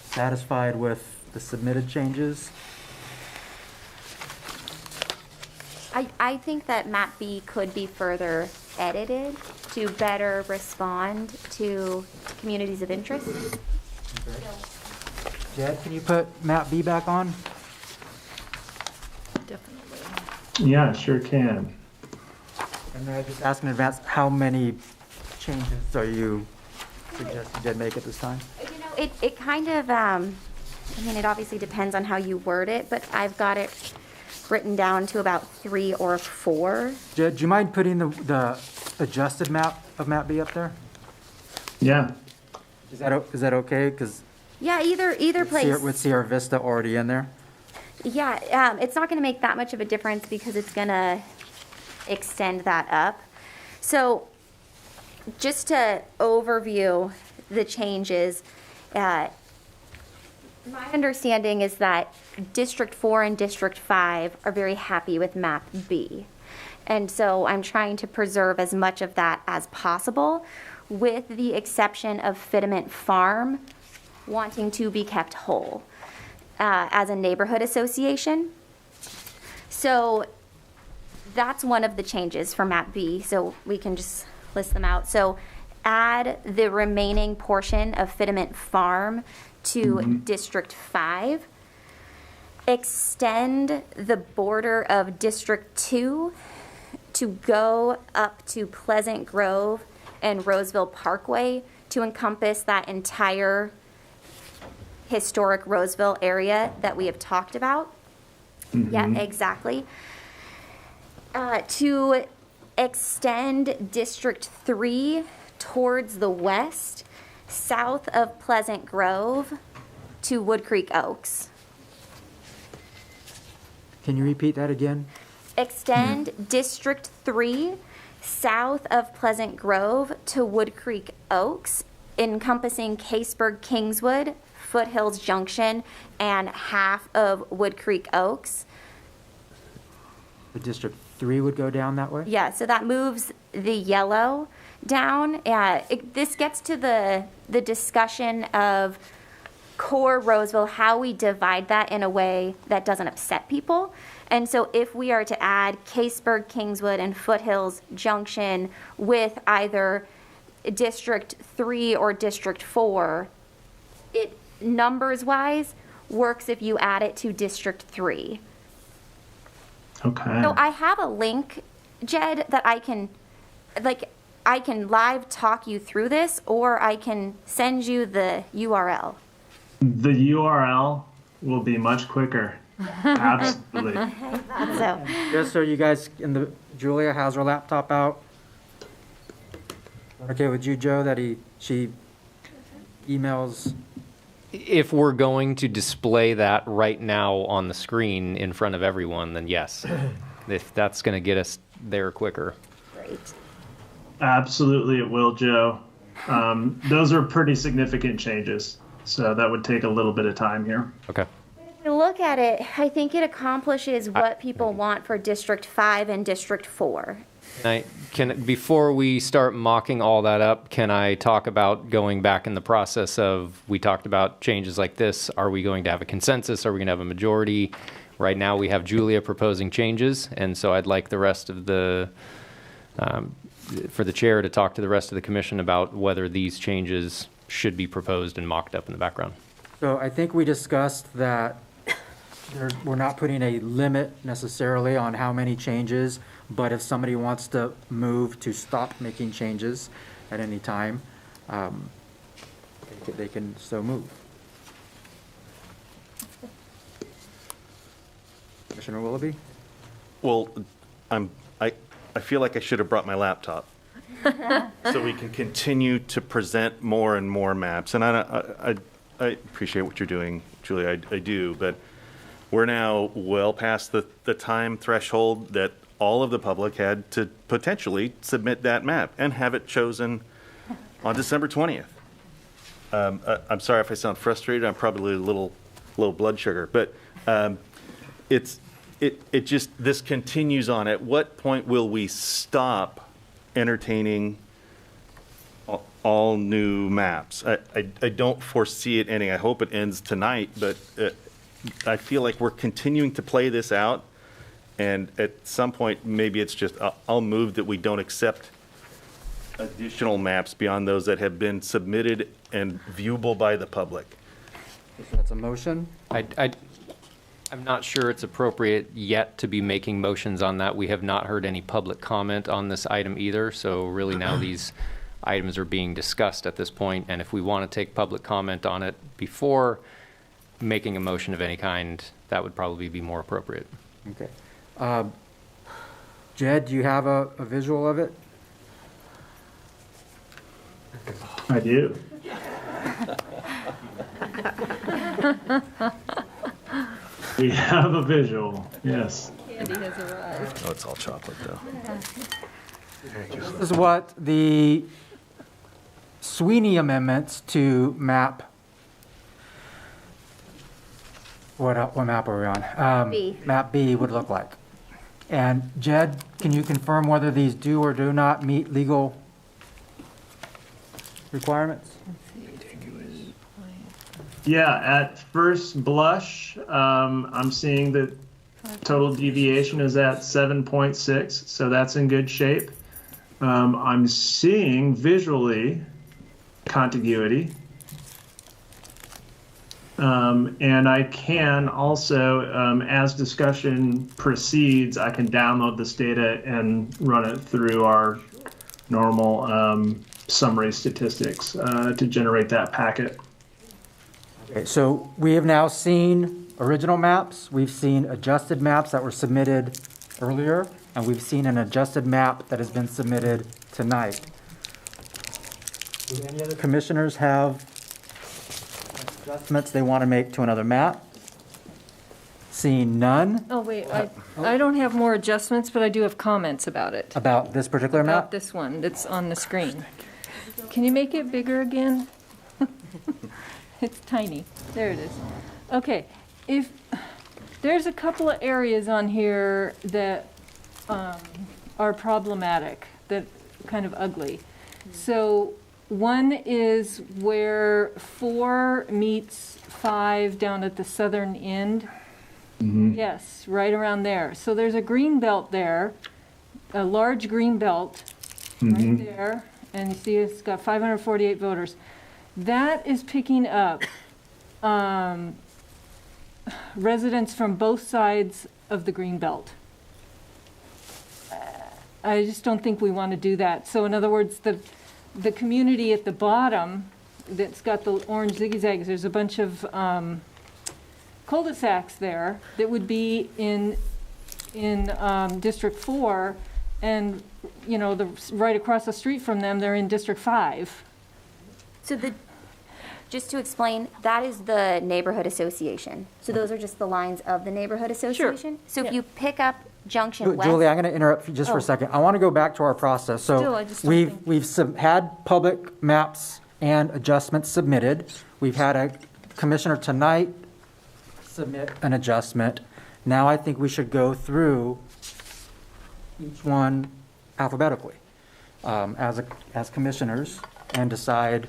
satisfied with the submitted changes? I think that map B could be further edited to better respond to communities of interest. Okay. Jed, can you put map B back on? Definitely. Yeah, sure can. And then I just ask in advance, how many changes are you suggesting Jed make at this time? It kind of, it obviously depends on how you word it, but I've got it written down to about 3 or 4. Jed, do you mind putting the adjusted map of map B up there? Yeah. Is that okay? Because yeah, either place. With Sierra Vista already in there? Yeah, it's not going to make that much of a difference because it's going to extend that up. So just to overview the changes, my understanding is that District 4 and District 5 are very happy with map B. And so I'm trying to preserve as much of that as possible, with the exception of Fitiment Farm wanting to be kept whole as a neighborhood association. So that's one of the changes for map B. So we can just list them out. So add the remaining portion of Fitiment Farm to District 5. Extend the border of District 2 to go up to Pleasant Grove and Roseville Parkway to encompass that entire historic Roseville area that we have talked about. Yeah, exactly. To extend District 3 towards the west, south of Pleasant Grove to Wood Creek Oaks. Can you repeat that again? Extend District 3 south of Pleasant Grove to Wood Creek Oaks, encompassing Caseburg Kingswood, Foothills Junction, and half of Wood Creek Oaks. The District 3 would go down that way? Yeah, so that moves the yellow down. This gets to the discussion of core Roseville, how we divide that in a way that doesn't upset people. And so if we are to add Caseburg, Kingswood, and Foothills Junction with either District 3 or District 4, it numbers-wise works if you add it to District 3. Okay. So I have a link, Jed, that I can live talk you through this, or I can send you the URL. The URL will be much quicker. Absolutely. So, Just so you guys, Julia has her laptop out. Okay with you, Joe, that she emails? If we're going to display that right now on the screen in front of everyone, then yes. If that's going to get us there quicker. Great. Absolutely, it will, Joe. Those are pretty significant changes, so that would take a little bit of time here. Okay. If you look at it, I think it accomplishes what people want for District 5 and District 4. Before we start mocking all that up, can I talk about going back in the process of, we talked about changes like this. Are we going to have a consensus? Are we going to have a majority? Right now we have Julia proposing changes, and so I'd like the rest of for the chair to talk to the rest of the commission about whether these changes should be proposed and mocked up in the background. So I think we discussed that we're not putting a limit necessarily on how many changes, but if somebody wants to move to stop making changes at any time, they can so move. Commissioner Willoughby? Well, I feel like I should have brought my laptop so we can continue to present more and more maps. And I appreciate what you're doing, Julie. I do, but we're now well past the time threshold that all of the public had to potentially submit that map and have it chosen on December 20th. I'm sorry if I sound frustrated. I'm probably a little low blood sugar, but it just, this continues on. At what point will we stop entertaining all new maps? I don't foresee it ending. I hope it ends tonight, but I feel like we're continuing to play this out, and at some point, maybe it's just, I'll move that we don't accept additional maps beyond those that have been submitted and viewable by the public. That's a motion? I'm not sure it's appropriate yet to be making motions on that. We have not heard any public comment on this item either, so really now these items are being discussed at this point, and if we want to take public comment on it before making a motion of any kind, that would probably be more appropriate. Okay. Jed, do you have a visual of it? I do. We have a visual, yes. Candy has arrived. Oh, it's all chocolate, though. This is what the Sweeney amendments to map. What map are we on? B. Map B would look like. And Jed, can you confirm whether these do or do not meet legal requirements? Yeah, at first blush, I'm seeing that total deviation is at 7.6, so that's in good shape. I'm seeing visually contiguity. And I can also, as discussion proceeds, I can download this data and run it through our normal summary statistics to generate that packet. Okay, so we have now seen original maps, we've seen adjusted maps that were submitted earlier, and we've seen an adjusted map that has been submitted tonight. Do any other commissioners have adjustments they want to make to another map? Seeing none Oh, wait, I don't have more adjustments, but I do have comments about it. about this particular About map? this one that's on the screen. Can you make it bigger again? It's tiny. There it is. Okay, there's a couple of areas on here that are problematic, that kind of ugly. So one is where 4 meets 5 down at the southern end. Yes, right around there. So there's a green belt there, a large green belt right there, and you see it's got 548 voters. That is picking up residents from both sides of the green belt. I just don't think we want to do that. So in other words, the community at the bottom that's got the orange zigzags, there's a bunch of cul-de-sacs there that would be in District 4, and, you know, right across the street from them, they're in District 5. So just to explain, that is the neighborhood association. So those are just the lines of the neighborhood association. So if you pick up Junction West. Julie, I'm going to interrupt you just for a second. I want to go back to our process. Still, I So just don't we've had public maps and adjustments submitted. We've had a commissioner tonight submit an adjustment. Now I think we should go through each one alphabetically as commissioners and decide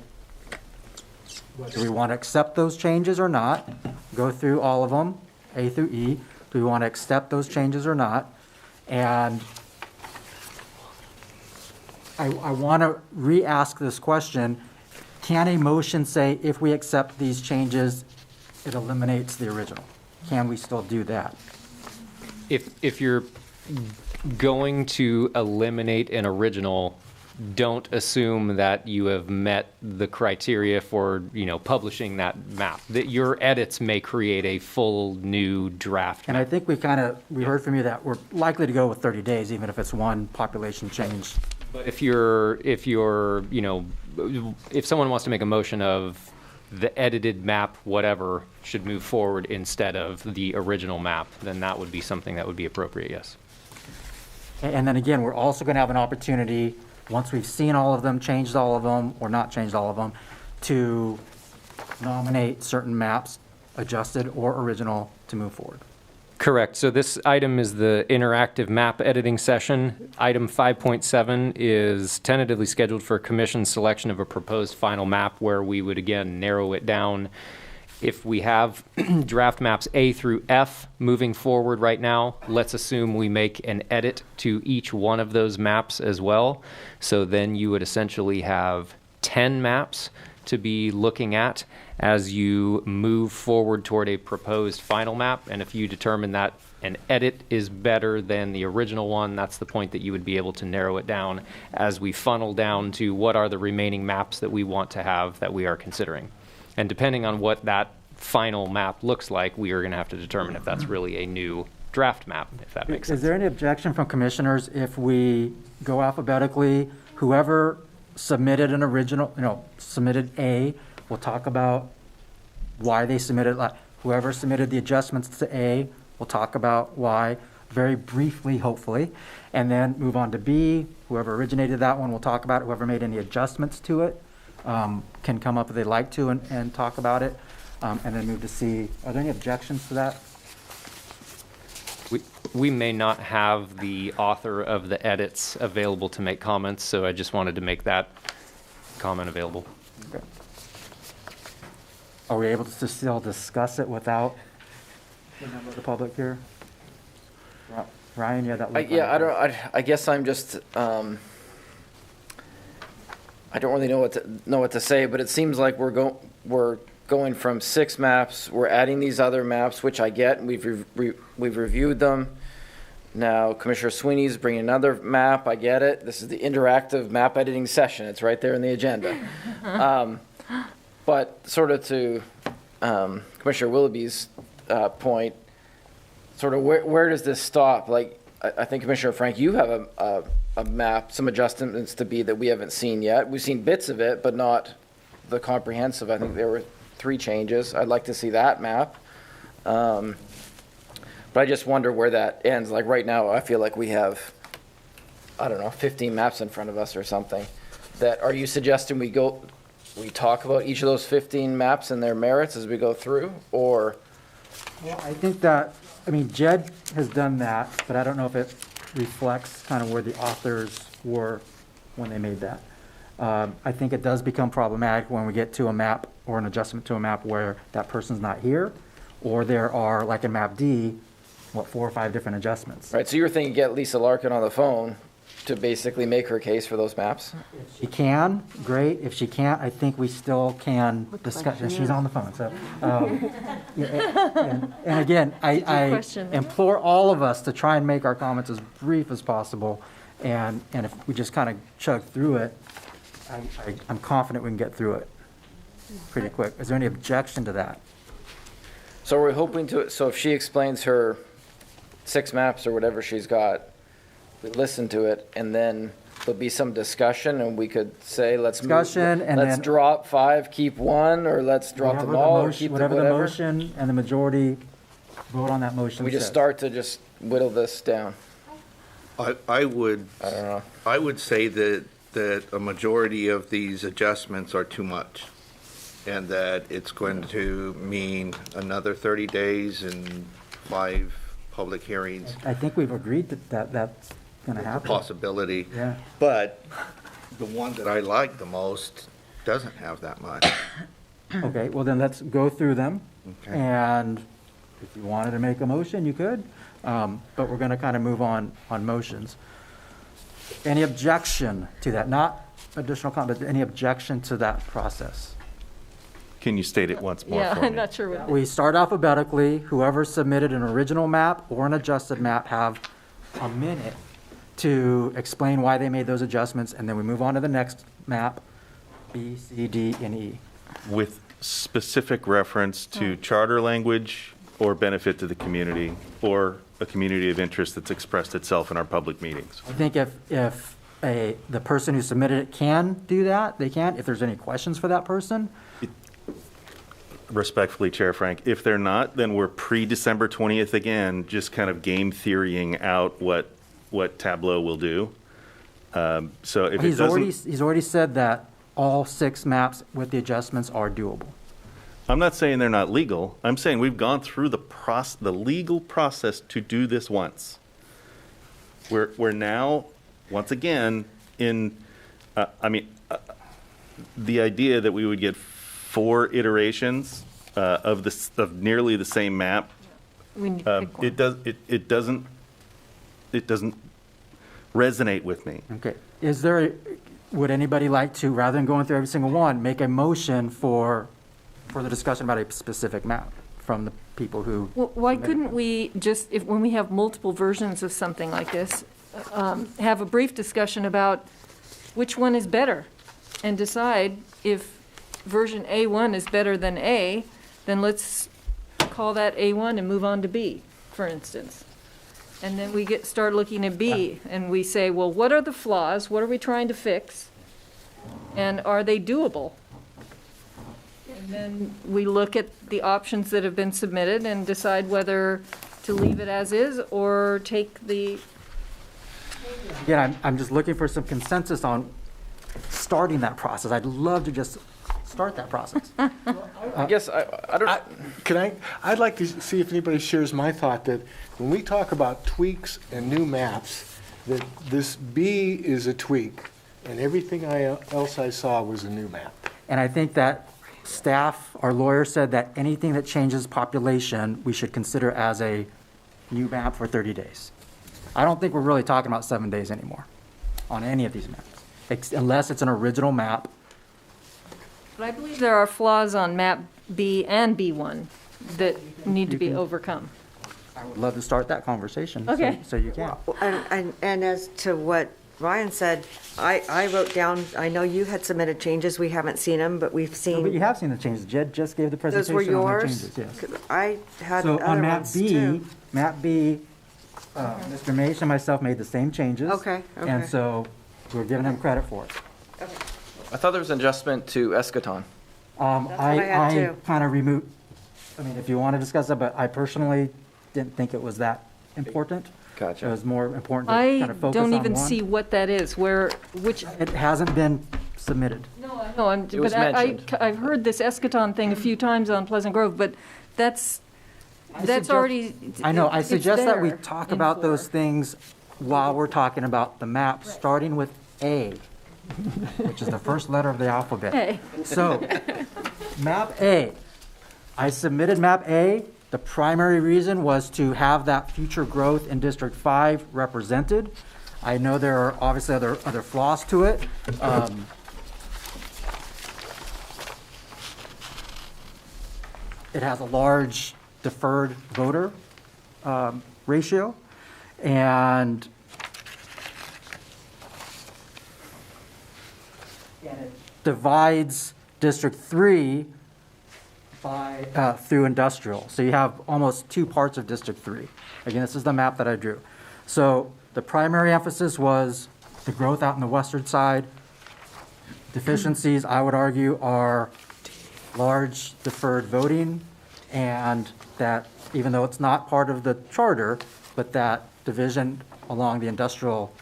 whether we want to accept those changes or not. Go through all of them, A through E. Do we want to accept those changes or not? And I want to re-ask this question. Can a motion say if we accept these changes, it eliminates the original? Can we still do that? If you're going to eliminate an original, don't assume that you have met the criteria for, publishing that map. That your edits may create a full new draft. And I think we heard from you that we're likely to go with 30 days, even if it's one population change. But if someone wants to make a motion of the edited map, whatever, should move forward instead of the original map, then that would be something that would be appropriate, yes. And then again, we're also going to have an opportunity, once we've seen all of them, changed all of them, or not changed all of them, to nominate certain maps, adjusted or original, to move forward. Correct. So this item is the interactive map editing session. Item 5.7 is tentatively scheduled for commission selection of a proposed final map, where we would again narrow it down. If we have draft maps A through F moving forward right now, let's assume we make an edit to each one of those maps as well. So then you would essentially have 10 maps to be looking at as you move forward toward a proposed final map. And if you determine that an edit is better than the original one, that's the point that you would be able to narrow it down as we funnel down to what are the remaining maps that we want to have that we are considering. And depending on what that final map looks like, we are going to have to determine if that's really a new draft map, if that makes sense. Is there any objection from commissioners if we go alphabetically? Whoever submitted an original, submitted A, we'll talk about why they submitted. Whoever submitted the adjustments to A, we'll talk about why, very briefly, hopefully, and then move on to B. Whoever originated that one, we'll talk about it. Whoever made any adjustments to it can come up if they'd like to and talk about it, and then move to C. Are there any objections to that? We may not have the author of the edits available to make comments, so I just wanted to make that comment available. Okay. Are we able to still discuss it without the member of the public here? Ryan, you had that look. I guess I'm just, I don't really know what to say, but it seems like we're going from 6 maps, we're adding these other maps, which I get, and we've reviewed them. Now Commissioner Sweeney's bringing another map, I get it. This is the interactive map editing session. It's right there in the agenda. But sort of to Commissioner Willoughby's point, sort of where does this stop? Like, I think Commissioner Frank, you have a map, some adjustments to be that we haven't seen yet. We've seen bits of it, but not the comprehensive. I think there were 3 changes. I'd like to see that map. But I just wonder where that ends. Like right now, I feel like we have, I don't know, 15 maps in front of us or something. Are you suggesting we talk about each of those 15 maps and their merits as we go through, or? Well, I think that, Jed has done that, but I don't know if it reflects kind of where the authors were when they made that. I think it does become problematic when we get to a map or an adjustment to a map where that person's not here, or there are, like in map D, 4 or 5 different adjustments. Right, so you were thinking get Lisa Larkin on the phone to basically make her case for those maps? If she can, great. If she can't, I think we still can discuss. She's on the phone, so. And again, I implore all of us to try and make our comments as brief as possible. And if we just kind of chug through it, I'm confident we can get through it pretty quick. Is there any objection to that? So we're hoping so if she explains her 6 maps or whatever she's got, we listen to it, and then there'll be some discussion, and we could say, let's drop 5, keep 1, or let's drop them all, or keep whatever the motion and the majority vote on that motion. We just start to just whittle this down. I would don't know. I would say that a majority of these adjustments are too much, and that it's going to mean another 30 days and 5 public hearings. I think we've agreed that that's going to happen. Possibility. Yeah. But the one that I like the most doesn't have that much. Okay, well then let's go through them. Okay. And if you wanted to make a motion, you could. But we're going to kind of move on motions. Any objection to that? Not additional comment, but any objection to that process? Can you state it once more for me? Yeah, I'm not sure what. We start alphabetically. Whoever submitted an original map or an adjusted map have a minute to explain why they made those adjustments, and then we move on to the next map, B, C, D, and E. With specific reference to charter language or benefit to the community, or a community of interest that's expressed itself in our public meetings. I think if the person who submitted it can do that, they can. If there's any questions for that person. Respectfully, Chair Frank, if they're not, then we're pre-December 20th again, just kind of game theorying out what Tableau will do. So if he's already said that all 6 maps with the adjustments are doable. I'm not saying they're not legal. I'm saying we've gone through the legal process to do this once. We're now, once again, in, the idea that we would get 4 iterations of nearly the same map. We need to pick one. It doesn't resonate with me. Okay. Would anybody like to, rather than going through every single one, make a motion for the discussion about a specific map from the people who? Well, why couldn't we just, when we have multiple versions of something like this, have a brief discussion about which one is better, and decide if version A1 is better than A, then let's call that A1 and move on to B, for instance. And then we start looking at B, and we say, well, what are the flaws? What are we trying to fix? And are they doable? And then we look at the options that have been submitted and decide whether to leave it as is or take the. Again, I'm just looking for some consensus on starting that process. I'd love to just start that process. I guess I don't. I'd like to see if anybody shares my thought that when we talk about tweaks and new maps, that this B is a tweak and everything else I saw was a new map. And I think that staff, our lawyer said that anything that changes population, we should consider as a new map for 30 days. I don't think we're really talking about 7 days anymore on any of these maps, unless it's an original map. But I believe there are flaws on map B and B1 that need to be overcome. I would love to start that conversation. Okay. So you can. And as to what Ryan said, I wrote down, I know you had submitted changes, we haven't seen them, but we've seen. But you have seen the changes. Jed just gave the presentation. Those were on the yours? changes, yes. I had So other on map ones B, too. Mr. Mace and myself made the same changes. Okay. And so we're giving him credit for it. I thought there was an adjustment to Eschaton. what I had I too. kind of removed, if you want to discuss that, but I personally didn't think it was that important. Gotcha. It was more important to kind I of focus on don't even one. see what that is, which. It hasn't been submitted. No, It was mentioned. I've heard this eschaton thing a few times on Pleasant Grove, but that's already. I know, I it's suggest that we there talk in about four. those things while we're talking about the map, starting with A, which is the first letter of the alphabet. A. So, map A. I submitted map A. The primary reason was to have that future growth in District 5 represented. I know there are obviously other flaws to it. It has a large deferred voter ratio, and it divides District 3 by through industrial. So you have almost two parts of District 3. Again, this is the map that I drew. So the primary emphasis was the growth out in the western side. Deficiencies, I would argue, are large deferred voting, and that even though it's not part of the charter, but that division along the industrial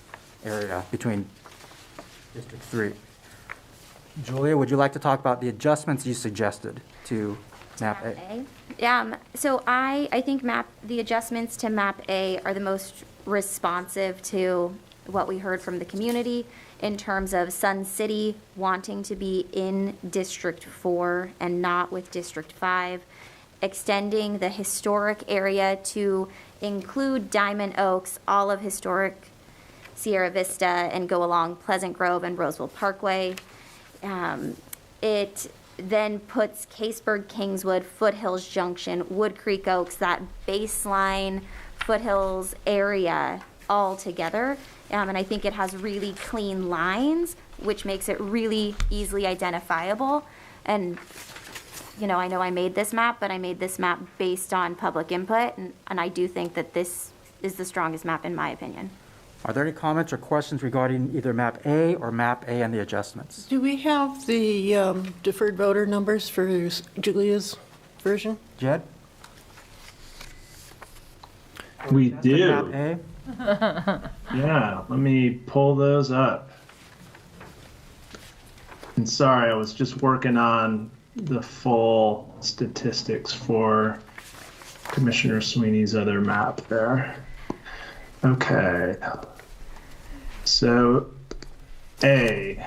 area between District 3. Julia, would you like to talk about the adjustments you suggested to map A? So I think the adjustments to map A are the most responsive to what we heard from the community in terms of Sun City wanting to be in District 4 and not with District 5, extending the historic area to include Diamond Oaks, all of historic Sierra Vista, and go along Pleasant Grove and Roseville Parkway. It then puts Caseburg, Kingswood, Foothills Junction, Wood Creek Oaks, that baseline Foothills area all together. And I think it has really clean lines, which makes it really easily identifiable. And, I know I made this map, but I made this map based on public input, and I do think that this is the strongest map in my opinion. Are there any comments or questions regarding either map A or map A and the adjustments? Do we have the deferred voter numbers for Julia's version? Jed? We do. Map A? Yeah, let me pull those up. And sorry, I was just working on the full statistics for Commissioner Sweeney's other map there. Okay. So, A.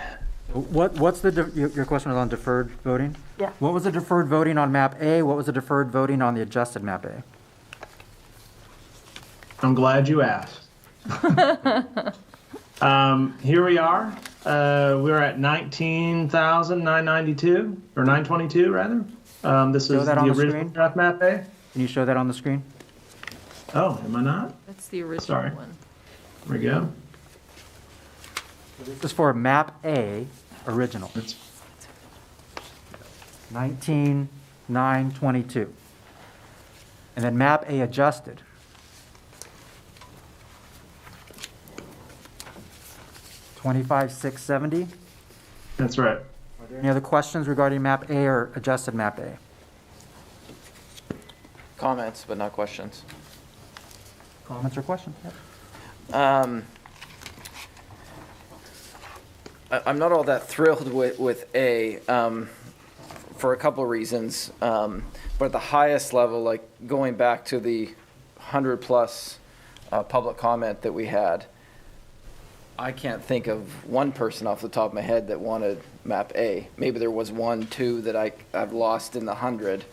What's your question was on deferred voting? Yeah. What was the deferred voting on map A? What was the deferred voting on the adjusted map A? I'm glad you asked. Here we are. We're at 19,992, or 922 rather. This is the original draft map A. Can you show that on the screen? Oh, am I not? That's the original Sorry. one. There we go. This is for map A original. 19,922. And then map A adjusted. 25,670. That's right. Are there any other questions regarding map A or adjusted map A? Comments, but not questions. Comments or questions? Yep. I'm not all that thrilled with A for a couple of reasons. But at the highest level, like going back to the 100+ public comment that we had, I can't think of one person off the top of my head that wanted map A. Maybe there was 1, 2 that I've lost in the 100.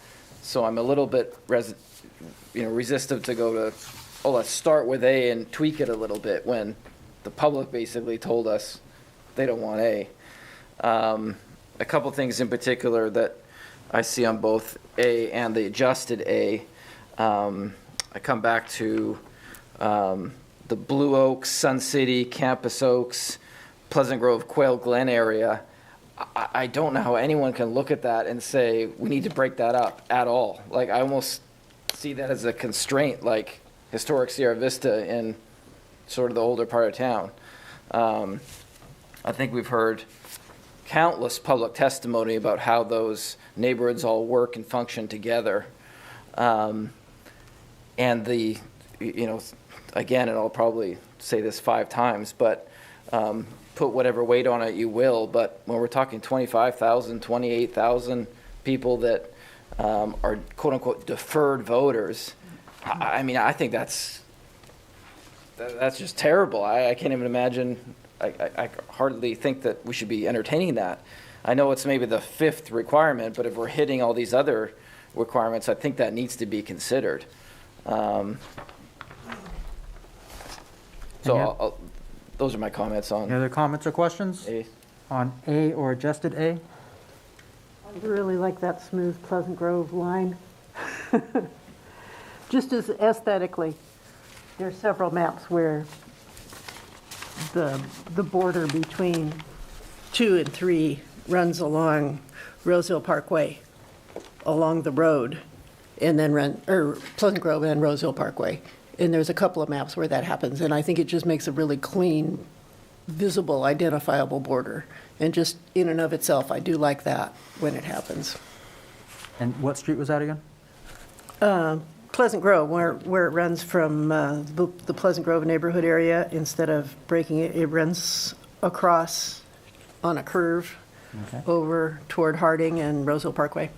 So I'm a little bit resistant to go to, let's start with A and tweak it a little bit when the public basically told us they don't want A. A couple things in particular that I see on both A and the adjusted A. I come back to the Blue Oaks, Sun City, Campus Oaks, Pleasant Grove, Quail Glen area. I don't know how anyone can look at that and say we need to break that up at all. Like, I almost see that as a constraint, like historic Sierra Vista in sort of the older part of town. I think we've heard countless public testimony about how those neighborhoods all work and function together. and again, and I'll probably say this 5 times, but put whatever weight on it you will, but when we're talking 25,000, 28,000 people that are quote-unquote deferred voters, I mean, I think that's just terrible. I can't even imagine, I hardly think that we should be entertaining that. I know it's maybe the 5th requirement, but if we're hitting all these other requirements, I think that needs to be considered. Those are my comments on. Any other comments or questions? A. On A or adjusted A? I really like that smooth Pleasant Grove line. Just as aesthetically, there's several maps where the border between 2 and 3 runs along Roseville Parkway, along the road, and then Pleasant Grove and Roseville Parkway. And there's a couple of maps where that happens, and I think it just makes a really clean, visible, identifiable border. And just in and of itself, I do like that when it happens. And what street was that again? Pleasant Grove, where it runs from the Pleasant Grove neighborhood area, instead of breaking it, it runs across on a curve over toward Harding and Roseville Parkway.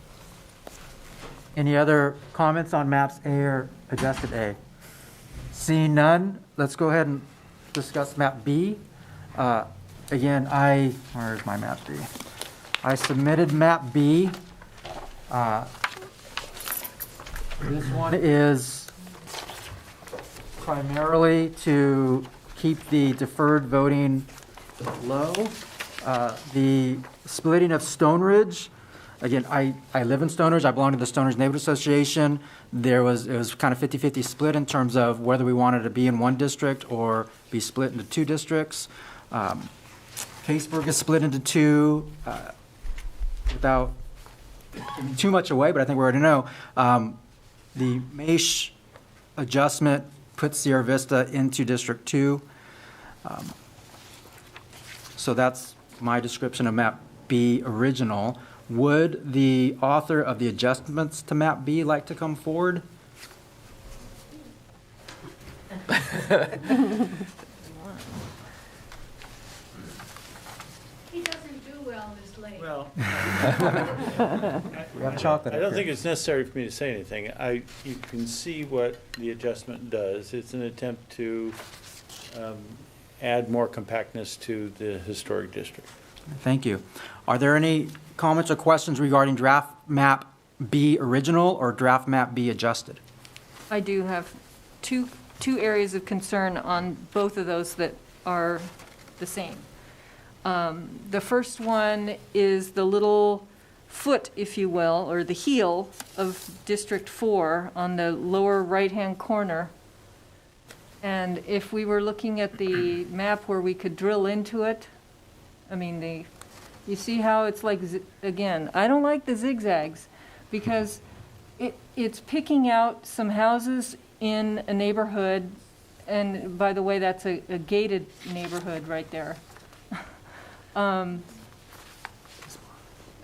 Any other comments on maps A or adjusted A? Seeing none, let's go ahead and discuss map B. Again, where's my map B? I submitted map B. This one is primarily to keep the deferred voting low. The splitting of Stone Ridge, again, I live in Stone Ridge. I belong to the Stone Ridge Neighborhood Association. It was kind of 50-50 split in terms of whether we wanted to be in one district or be split into 2 districts. Caseburg is split into 2 without giving too much away, but I think we already know. The Maish adjustment puts Sierra Vista into District 2. So that's my description of map B original. Would the author of the adjustments to map B like to come forward? He doesn't do well this late. Well, We have chocolate. I don't think it's necessary for me to say anything. You can see what the adjustment does. It's an attempt to add more compactness to the historic district. Thank you. Are there any comments or questions regarding draft map B original or draft map B adjusted? I do have two areas of concern on both of those that are the same. The first one is the little foot, if you will, or the heel of District 4 on the lower right-hand corner. And if we were looking at the map where we could drill into it, I mean, you see how it's like, again, I don't like the zigzags because it's picking out some houses in a neighborhood, and by the way, that's a gated neighborhood right there.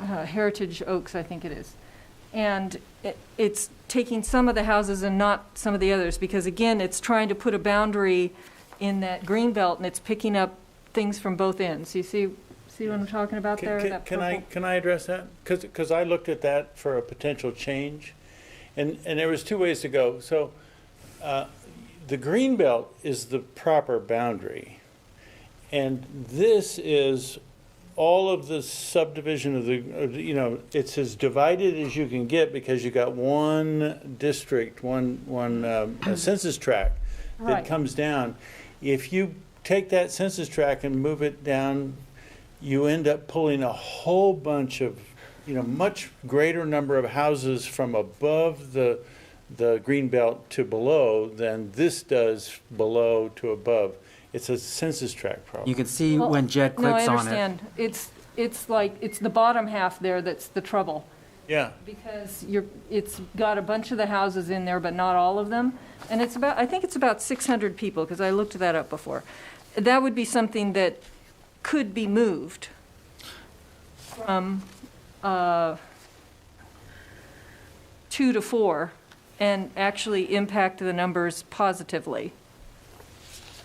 Heritage Oaks, I think it is. And it's taking some of the houses and not some of the others, because again, it's trying to put a boundary in that green belt, and it's picking up things from both ends. You see what I'm talking about there? That Can I address that? Because I looked at that for a potential change, and there was 2 ways to go. So the green belt is the proper boundary, and this is all of the subdivision of the, it's as divided as you can get because you got one district, one census tract that comes down. If you take that census tract and move it down, you end up pulling a whole bunch of, much greater number of houses from above the green belt to below than this does below to above. It's a census tract problem. You can see when Jed clicks on it. No, I understand. It's the bottom half there that's the trouble. Yeah. Because it's got a bunch of the houses in there, but not all of them. And I think it's about 600 people, because I looked that up before. That would be something that could be moved from 2 to 4 and actually impact the numbers positively.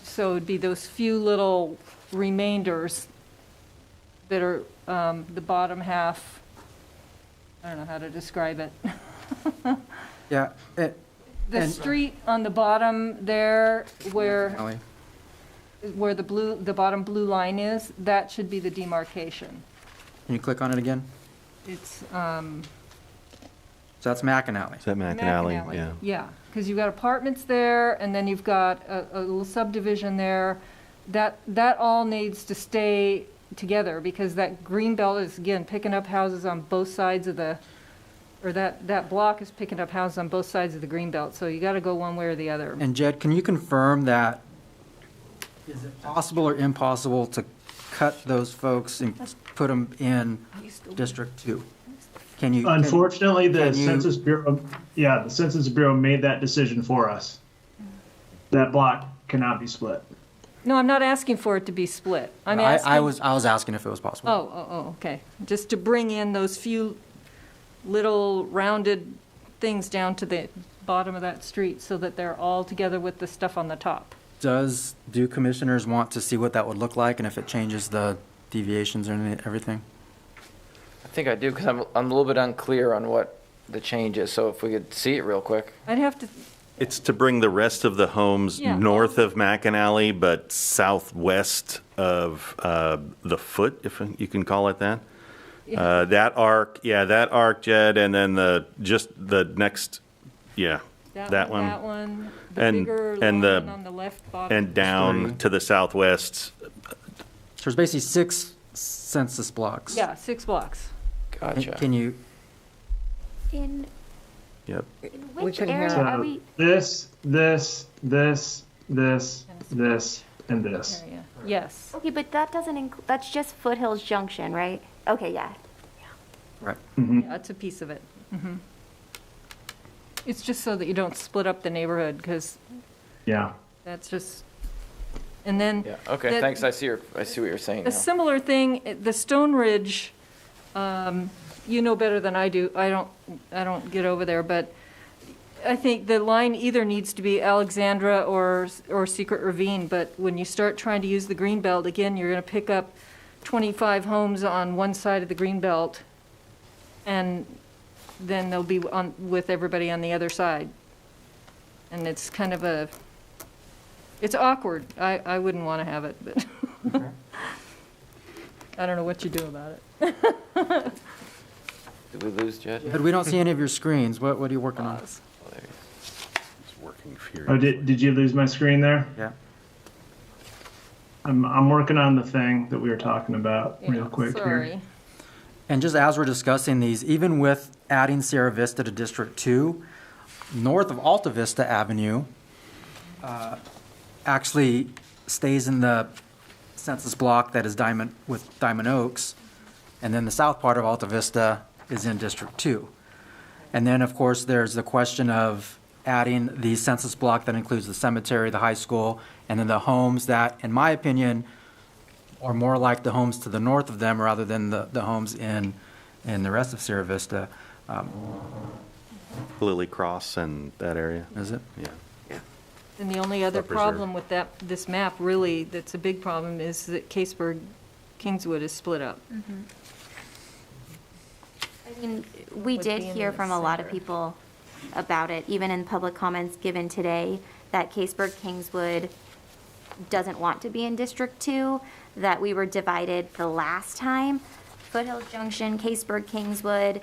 So it'd be those few little remainders that are the bottom half. I don't know how to describe it. Yeah. The street on the bottom there where the bottom blue line is, that should be the demarcation. Can you click on it again? It's, So that's McAnally. Is that McAnally? McAnally. Yeah. Yeah, because you've got apartments there, and then you've got a little subdivision there. That all needs to stay together, because that green belt is, again, picking up houses on both sides of the, or that block is picking up houses on both sides of the green belt, so you got to go one way or the other. And Jed, can you confirm that, is it possible or impossible to cut those folks and put them in District 2? Can you? Unfortunately, the can you- Census Bureau, the Census Bureau made that decision for us. That block cannot be split. No, I'm not asking for it to be split. I'm I asking. was asking if it was possible. Oh, okay. Just to bring in those few little rounded things down to the bottom of that street so that they're all together with the stuff on the top. Do commissioners want to see what that would look like and if it changes the deviations or everything? I think I do, because I'm a little bit unclear on what the change is, so if we could see it real quick. I'd have to, It's to bring the rest of the homes Yeah. north of McAnally, but southwest of the Foot, if you can call it that. That arc, Jed, and then the next, that one. That one, the And- bigger and line the- on the left bottom. And down to the southwest. So there's basically 6 census blocks. Yeah, 6 blocks. Gotcha. Can you, In Yep. which can area have- are we? This, and this. Area. Yes. Okay, but that doesn't include, that's just Foothills Junction, right? Okay, yeah. right. Yeah, it's a piece of it. Mhm. It's just so that you don't split up the neighborhood, because Yeah. that's just, and then. Yeah, okay, that- thanks, I see what you're saying A now. similar thing, the Stone Ridge, you know better than I do. I don't get over there, but I think the line either needs to be Alexandra or Secret Ravine, but when you start trying to use the green belt, again, you're gonna pick up 25 homes on one side of the green belt, and then they'll be on, with everybody on the other side. And it's kind of it's awkward. I wouldn't wanna have it, but I don't know what you do about it. Did we lose Jed? But we don't see any of your screens. What are you working on? Oh, there he is. It's working Oh, furiously. did you lose my screen there? Yeah. I'm working on the thing that we were talking about real Yeah, quick sorry. here. And just as we're discussing these, even with adding Sierra Vista to District 2, north of Alta Vista Avenue actually stays in the census block that is Diamond Oaks, and then the south part of Alta Vista is in District 2. And then, of course, there's the question of adding the census block that includes the cemetery, the high school, and then the homes that, in my opinion, are more like the homes to the north of them rather than the homes in the rest of Sierra Vista. Lily Cross and that area. Is it? Yeah. And the only other Upper Reserve. problem with this map, really, that's a big problem, is that Caseburg, Kingswood is split up. I mean, we Would did be in hear the from a lot of center. people about it, even in public comments given today, that Caseburg Kingswood doesn't want to be in District 2, that we were divided the last time. Foothills Junction, Caseburg Kingswood,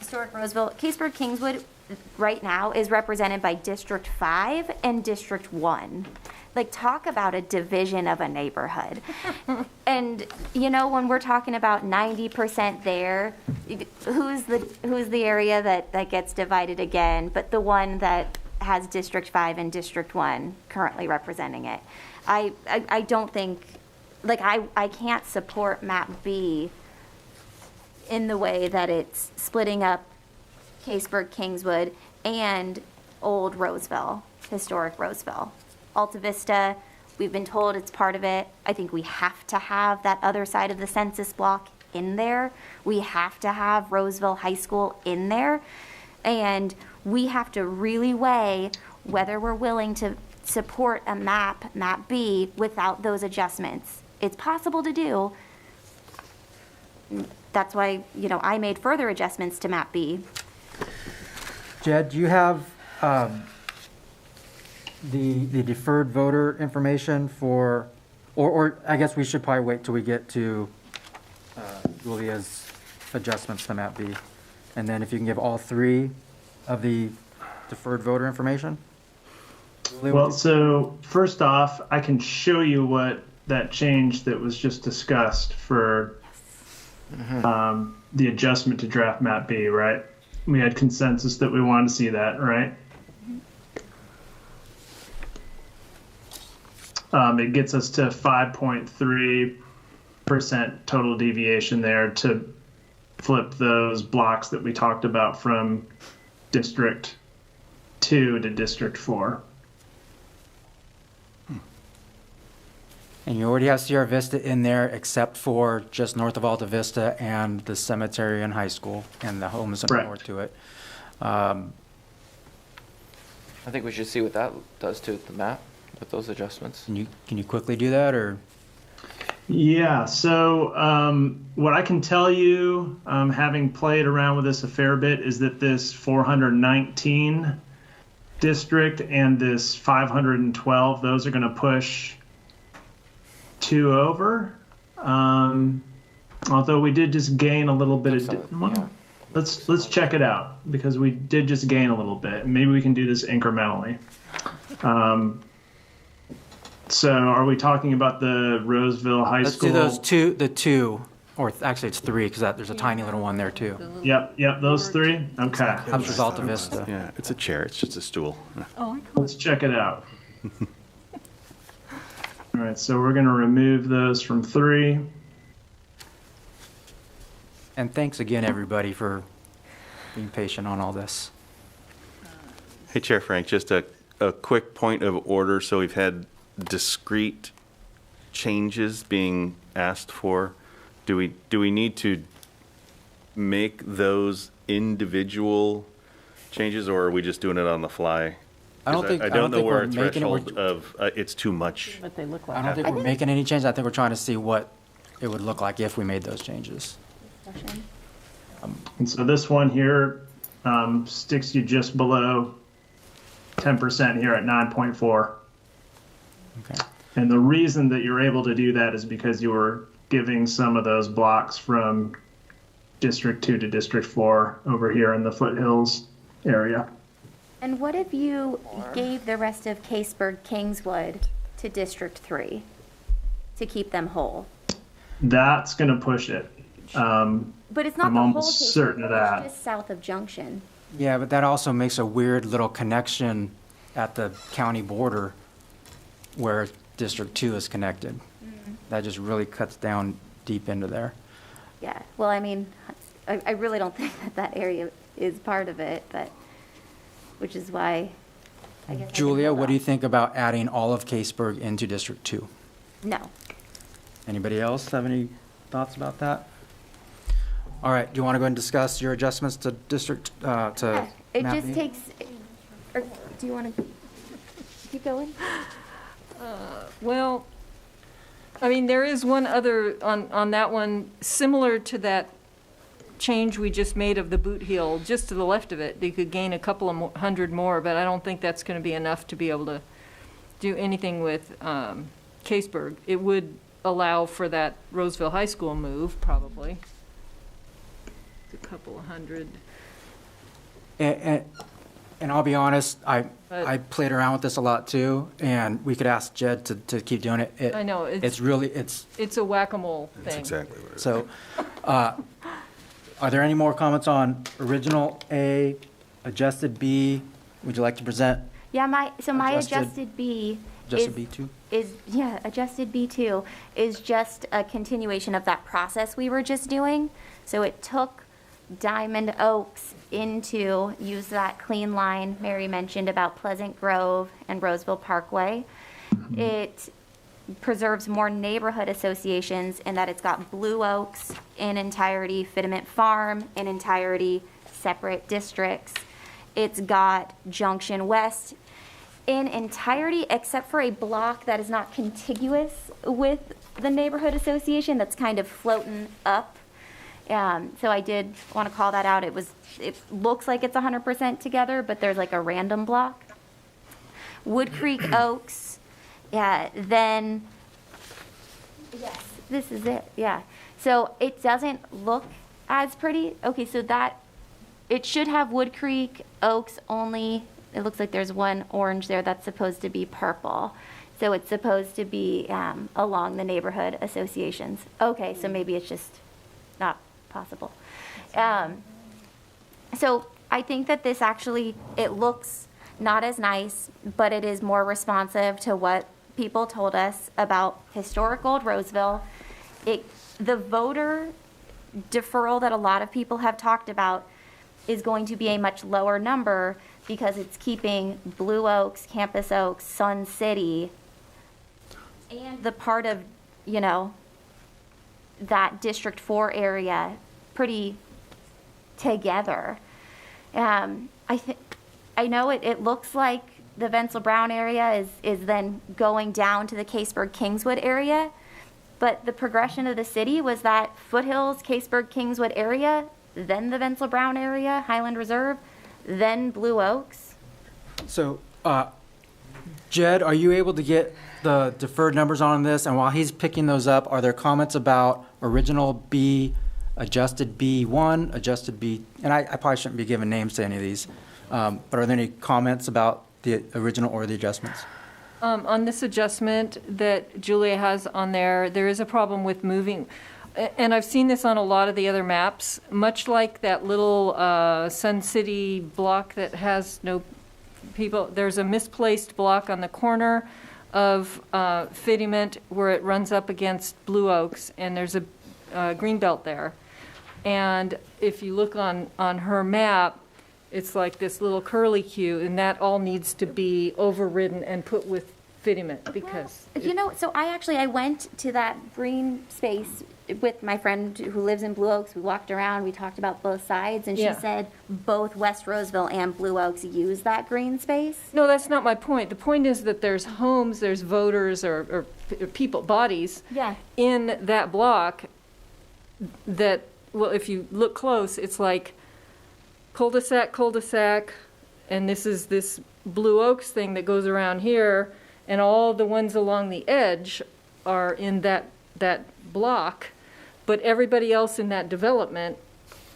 Historic Roseville. Caseburg Kingswood right now is represented by District 5 and District 1. Like, talk about a division of a neighborhood. And, when we're talking about 90% there, who's the area that gets divided again, but the one that has District 5 and District 1 currently representing it. I don't think, I can't support map B in the way that it's splitting up Caseburg, Kingswood, and old Roseville, historic Roseville. Alta Vista, we've been told it's part of it. I think we have to have that other side of the census block in there. We have to have Roseville High School in there. And we have to really weigh whether we're willing to support a map B, without those adjustments. It's possible to do. That's why, I made further adjustments to map B. Jed, do you have the deferred voter information for, or I guess we should probably wait till we get to Julia's adjustments to map B. And then if you can give all three of the deferred voter information? Well, so first off, I can show you what that change that was just discussed for the adjustment to draft map B, right? We had consensus that we wanted to see that, right? It gets us to 5.3% total deviation there to flip those blocks that we talked about from District 2 to District 4. And you already have Sierra Vista in there except for just north of Alta Vista and the cemetery and high school and the homes north to it. I think we should see what that does to the map with those adjustments. Can you quickly do that, or? Yeah, so what I can tell you, having played around with this a fair bit, is that this 419 district and this 512, those are going to push 2 over. Although we did just gain a little bit of. Let's check it out, because we did just gain a little bit. Maybe we can do this incrementally. So are we talking about the Roseville High School? Let's do those two, or actually it's 3, because there's a tiny little one there too. Yep, those 3? Okay. That's just Alta Vista. Yeah, it's a chair, it's just a stool. Let's check it out. All right, so we're going to remove those from 3. And thanks again, everybody, for being patient on all this. Hey, Chair Frank, just a quick point of order. So we've had discrete changes being asked for. Do we need to make those individual changes, or are we just doing it on the fly? I don't know where we're a making threshold of it's too much. What they look like. I don't think we're making any changes. I think we're trying to see what it would look like if we made those changes. And so this one here sticks you just below 10% here at 9.4. Okay. And the reason that you're able to do that is because you were giving some of those blocks from District 2 to District 4 over here in the foothills area. And what if you gave the rest of Caseburg Kingswood to District 3 to keep them whole? That's going to push it. But it's not I'm the whole almost Caseburg, certain of that. it's just south of Junction. Yeah, but that also makes a weird little connection at the county border where District 2 is connected. That just really cuts down deep into there. Yeah, well, I mean, I really don't think that area is part of it, but, which is why, I guess. Julia, what do you think about adding all of Caseburg into District 2? No. Anybody else have any thoughts about that? All right, do you want to go ahead and discuss your adjustments to District, to It map just B? takes, or do you want to keep going? Well, I mean, there is one other, on that one, similar to that change we just made of the boot heel, just to the left of it. You could gain a couple of hundred more, but I don't think that's going to be enough to be able to do anything with Caseburg. It would allow for that Roseville High School move, probably. It's a couple of hundred. And I'll be honest, I played around with this a lot too, and we could ask Jed to keep doing it. I know, It's really, it's. It's a whack-a-mole thing. That's exactly what it is. So, are there any more comments on original A, adjusted B? Would you like to present? Yeah, my Adjusted- adjusted B. Adjusted B2? Adjusted B2 is just a continuation of that process we were just doing. So it took Diamond Oaks into, use that clean line Mary mentioned about Pleasant Grove and Roseville Parkway. It preserves more neighborhood associations in that it's got Blue Oaks in entirety, Fitiment Farm in entirety, separate districts. It's got Junction West in entirety, except for a block that is not contiguous with the neighborhood association, that's kind of floating up. So I did want to call that out. It looks like it's 100% together, but there's like a random block. Wood Creek Oaks, then, yes, this is it, yeah. So it doesn't look as pretty. Okay, so it should have Wood Creek Oaks only. It looks like there's one orange there that's supposed to be purple. So it's supposed to be along the neighborhood associations. Okay, so maybe it's just not possible. So I think that this actually, it looks not as nice, but it is more responsive to what people told us about historic old Roseville. The voter deferral that a lot of people have talked about is going to be a much lower number because it's keeping Blue Oaks, Campus Oaks, Sun City, and the part of, that District 4 area pretty together. I know it looks like the Wenzel Brown area is then going down to the Caseburg Kingswood area, but the progression of the city was that Foothills, Caseburg Kingswood area, then the Wenzel Brown area, Highland Reserve, then Blue Oaks. So, Jed, are you able to get the deferred numbers on this? And while he's picking those up, are there comments about original B, adjusted B1, adjusted B, and I probably shouldn't be giving names to any of these, but are there any comments about the original or the adjustments? On this adjustment that Julia has on there, there is a problem with moving, and I've seen this on a lot of the other maps, much like that little Sun City block that has no people. There's a misplaced block on the corner of Fitiment where it runs up against Blue Oaks, and there's a green belt there. And if you look on her map, it's like this little curlicue, and that all needs to be overridden and put with Fitiment because... So I went to that green space with my friend who lives in Blue Oaks. We walked around, we talked about both sides, and she said both West Roseville and Blue Oaks use that green space. No, that's not my point. The point is that there's homes, there's voters or people, bodies in that block that, well, if you look close, it's like cul-de-sac, cul-de-sac, and this is this Blue Oaks thing that goes around here, and all the ones along the edge are in that block, but everybody else in that development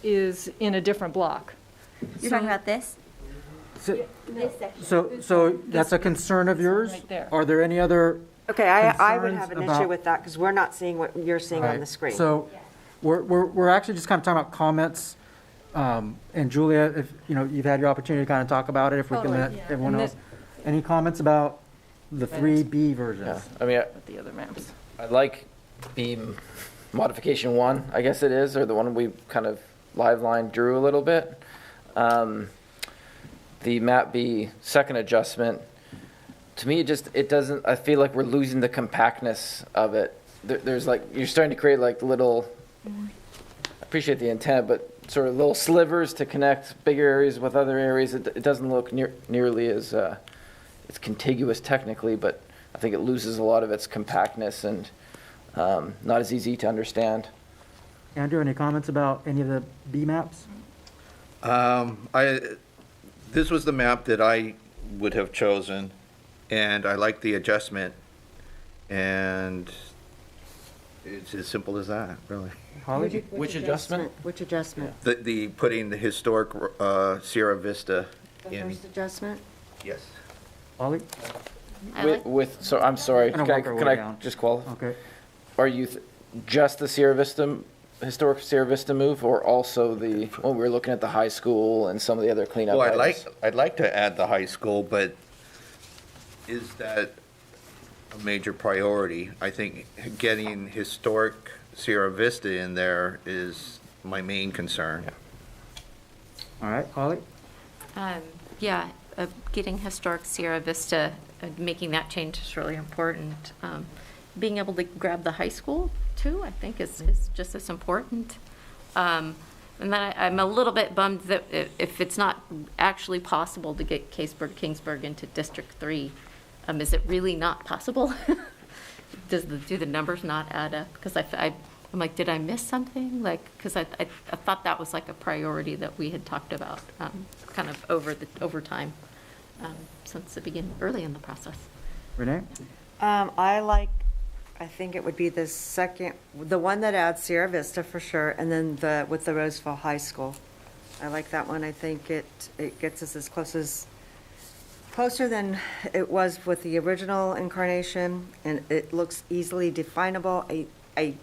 is in a different block. You're talking about this? This section. So that's a concern of yours? Right there. Are there any other Okay, I would have an concerns issue with that because we're not seeing what you're seeing on the screen. So we're actually just kind of talking about comments. And Julia, if you've had your opportunity to kind of talk about it, if we can let everyone else. Any comments about the 3B versions? Yeah, I mean, The other maps. I like B modification 1, I guess it is, or the one we kind of live line drew a little bit. The map B second adjustment, to me, it doesn't, I feel like we're losing the compactness of it. There's like, you're starting to create like little, I appreciate the intent, but sort of little slivers to connect bigger areas with other areas. It doesn't look nearly as, it's contiguous technically, but I think it loses a lot of its compactness and not as easy to understand. Andrew, any comments about any of the B maps? This was the map that I would have chosen, and I like the adjustment, and it's as simple as that, really. Which adjustment? Which adjustment? The putting the historic Sierra Vista The in. first adjustment? Yes. Ollie? So I'm sorry, Kind of can work our way I down. just qualify? Okay. Are you just the Sierra Vista, historic Sierra Vista move, or also we were looking at the high school and some of the other cleanup Well, items? I'd like to add the high school, but is that a major priority? I think getting historic Sierra Vista in there is my main concern. All right, Holly? Getting historic Sierra Vista, making that change is really important. Being able to grab the high school too, I think is just as important. And then I'm a little bit bummed that if it's not actually possible to get Kingsburg into District 3, is it really not possible? Do the numbers not add up? Because I'm like, did I miss something? Like, because I thought that was like a priority that we had talked about kind of over time since the beginning, early in the process. Renee? I think it would be the one that adds Sierra Vista for sure, and then with the Roseville High School. I like that one. I think it gets us as closer than it was with the original incarnation, and it looks easily definable. I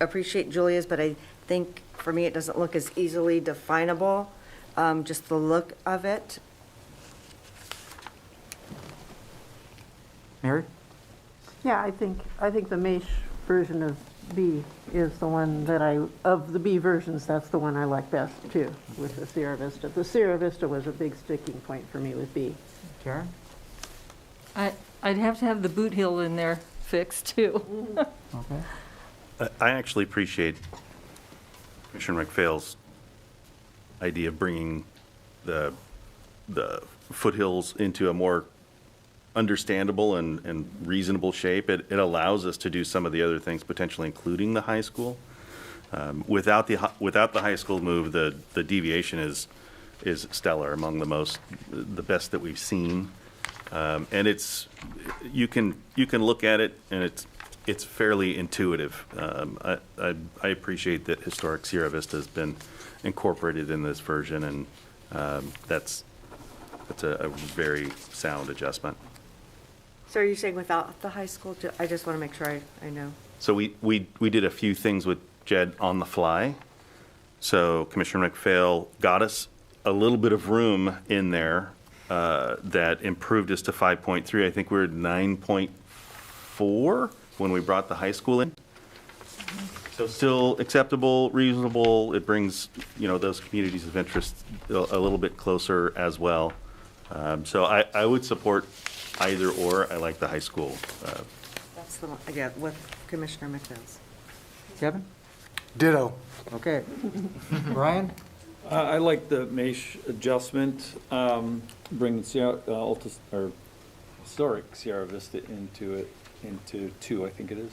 appreciate Julia's, but I think for me it doesn't look as easily definable, just the look of it. Mary? Yeah, I think the Maish version of B is the one that of the B versions, that's the one I like best too, with the Sierra Vista. The Sierra Vista was a big sticking point for me with B. Karen? I'd have to have the boot heel in there fixed too. Okay. I actually appreciate Commissioner McPhail's idea of bringing the foothills into a more understandable and reasonable shape. It allows us to do some of the other things, potentially including the high school. Without the high school move, the deviation is stellar, among the best that we've seen. And you can look at it and it's fairly intuitive. I appreciate that historic Sierra Vista has been incorporated in this version, and that's a very sound adjustment. So are you saying without the high school? I just want to make sure I know. So we did a few things with Jed on the fly. So Commissioner McPhail got us a little bit of room in there that improved us to 5.3. I think we were at 9.4 when we brought the high school in. So still acceptable, reasonable. It brings, those communities of interest a little bit closer as well. So I would support either or. I like the high school. That's the one, yeah, with Commissioner McPhail's. Kevin? Ditto. Okay. Brian? I like the Maish adjustment, bringing historic Sierra Vista into 2, I think it is.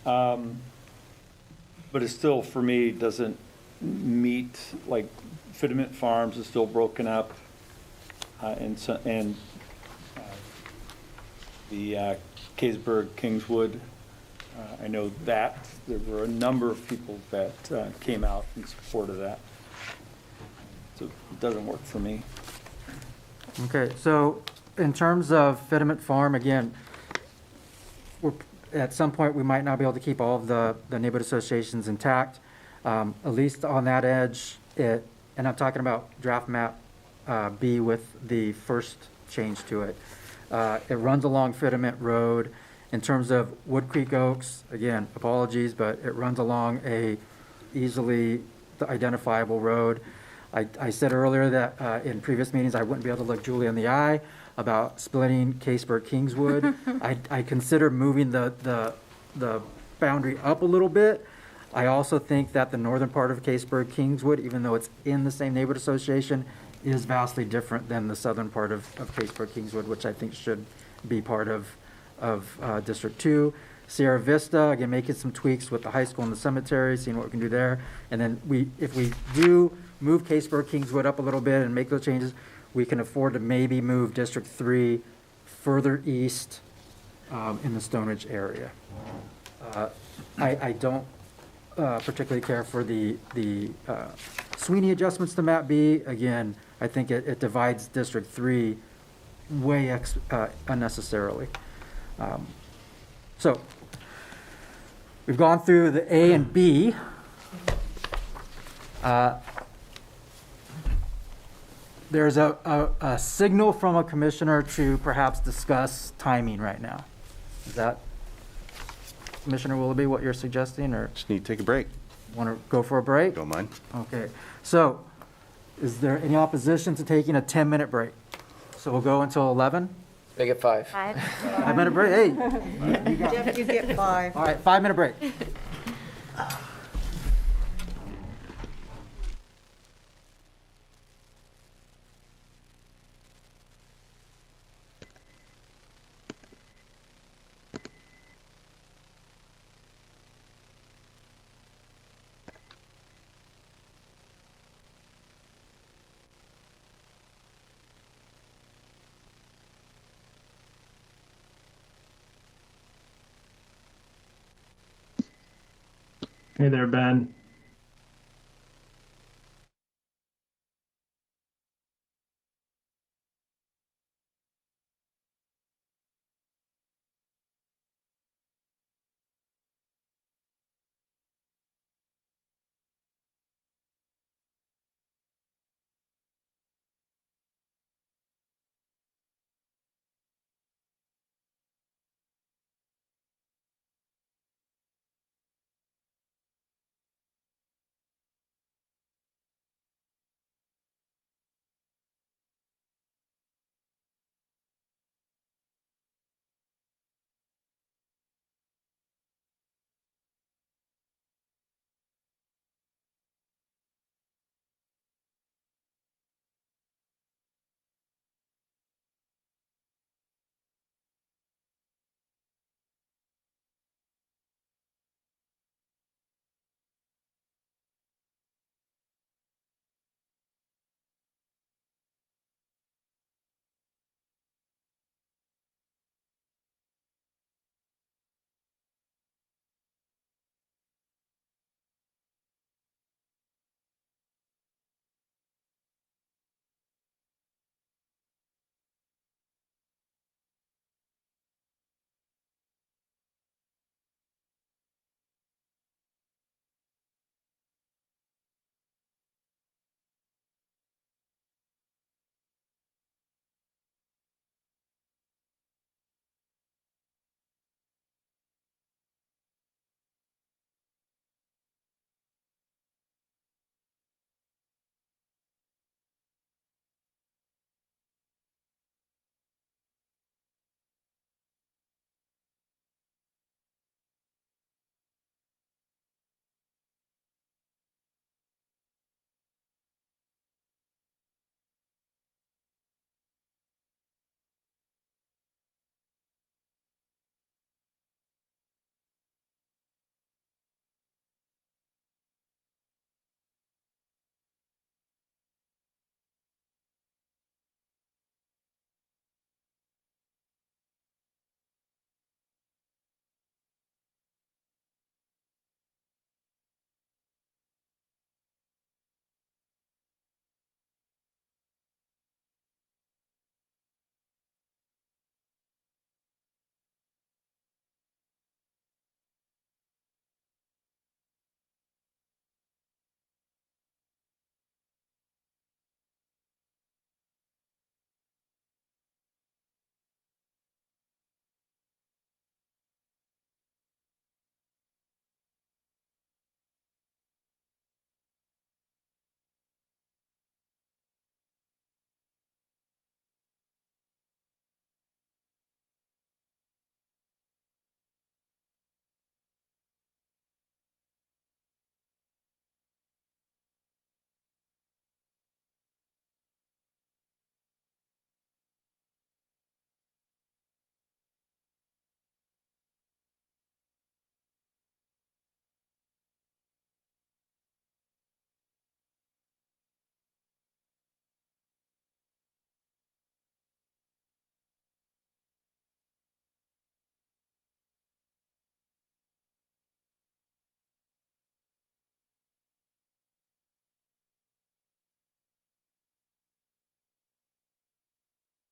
But it still, for me, doesn't meet, like, Fitment Farms is still broken up, and the Kaysburg, Kingswood, I know that there were a number of people that came out in support of that. So it doesn't work for me. Okay, so in terms of Fitment Farm, again, at some point, we might not be able to keep all of the neighborhood associations intact. At least on that edge, and I'm talking about draft map B with the first change to it. It runs along Fitment Road. In terms of Wood Creek Oaks, again, apologies, but it runs along a easily identifiable road. I said earlier that in previous meetings, I wouldn't be able to look Julie in the eye about splitting Kaysburg Kingswood. I consider moving the boundary up a little bit. I also think that the northern part of Kaysburg Kingswood, even though it's in the same neighborhood association, is vastly different than the southern part of Kaysburg Kingswood, which I think should be part of District 2. Sierra Vista, again, making some tweaks with the high school and the cemetery, seeing what we can do there. And then if we do move Kaysburg Kingswood up a little bit and make those changes, we can afford to maybe move District 3 further east in the Stonehenge area. I don't particularly care for the Sweeney adjustments to map B. Again, I think it divides District 3 way unnecessarily. So we've gone through the A and B. There's a signal from a commissioner to perhaps discuss timing right now. Is that, Commissioner Willoughby, what you're suggesting, or? Just need to take a break. Want to go for a break? Don't mind. Okay. So is there any opposition to taking a 10-minute break? So we'll go until 11? Make it 5. 5-minute break? Hey. Jeff, you get 5. All right, 5-minute break. Hey there, Ben.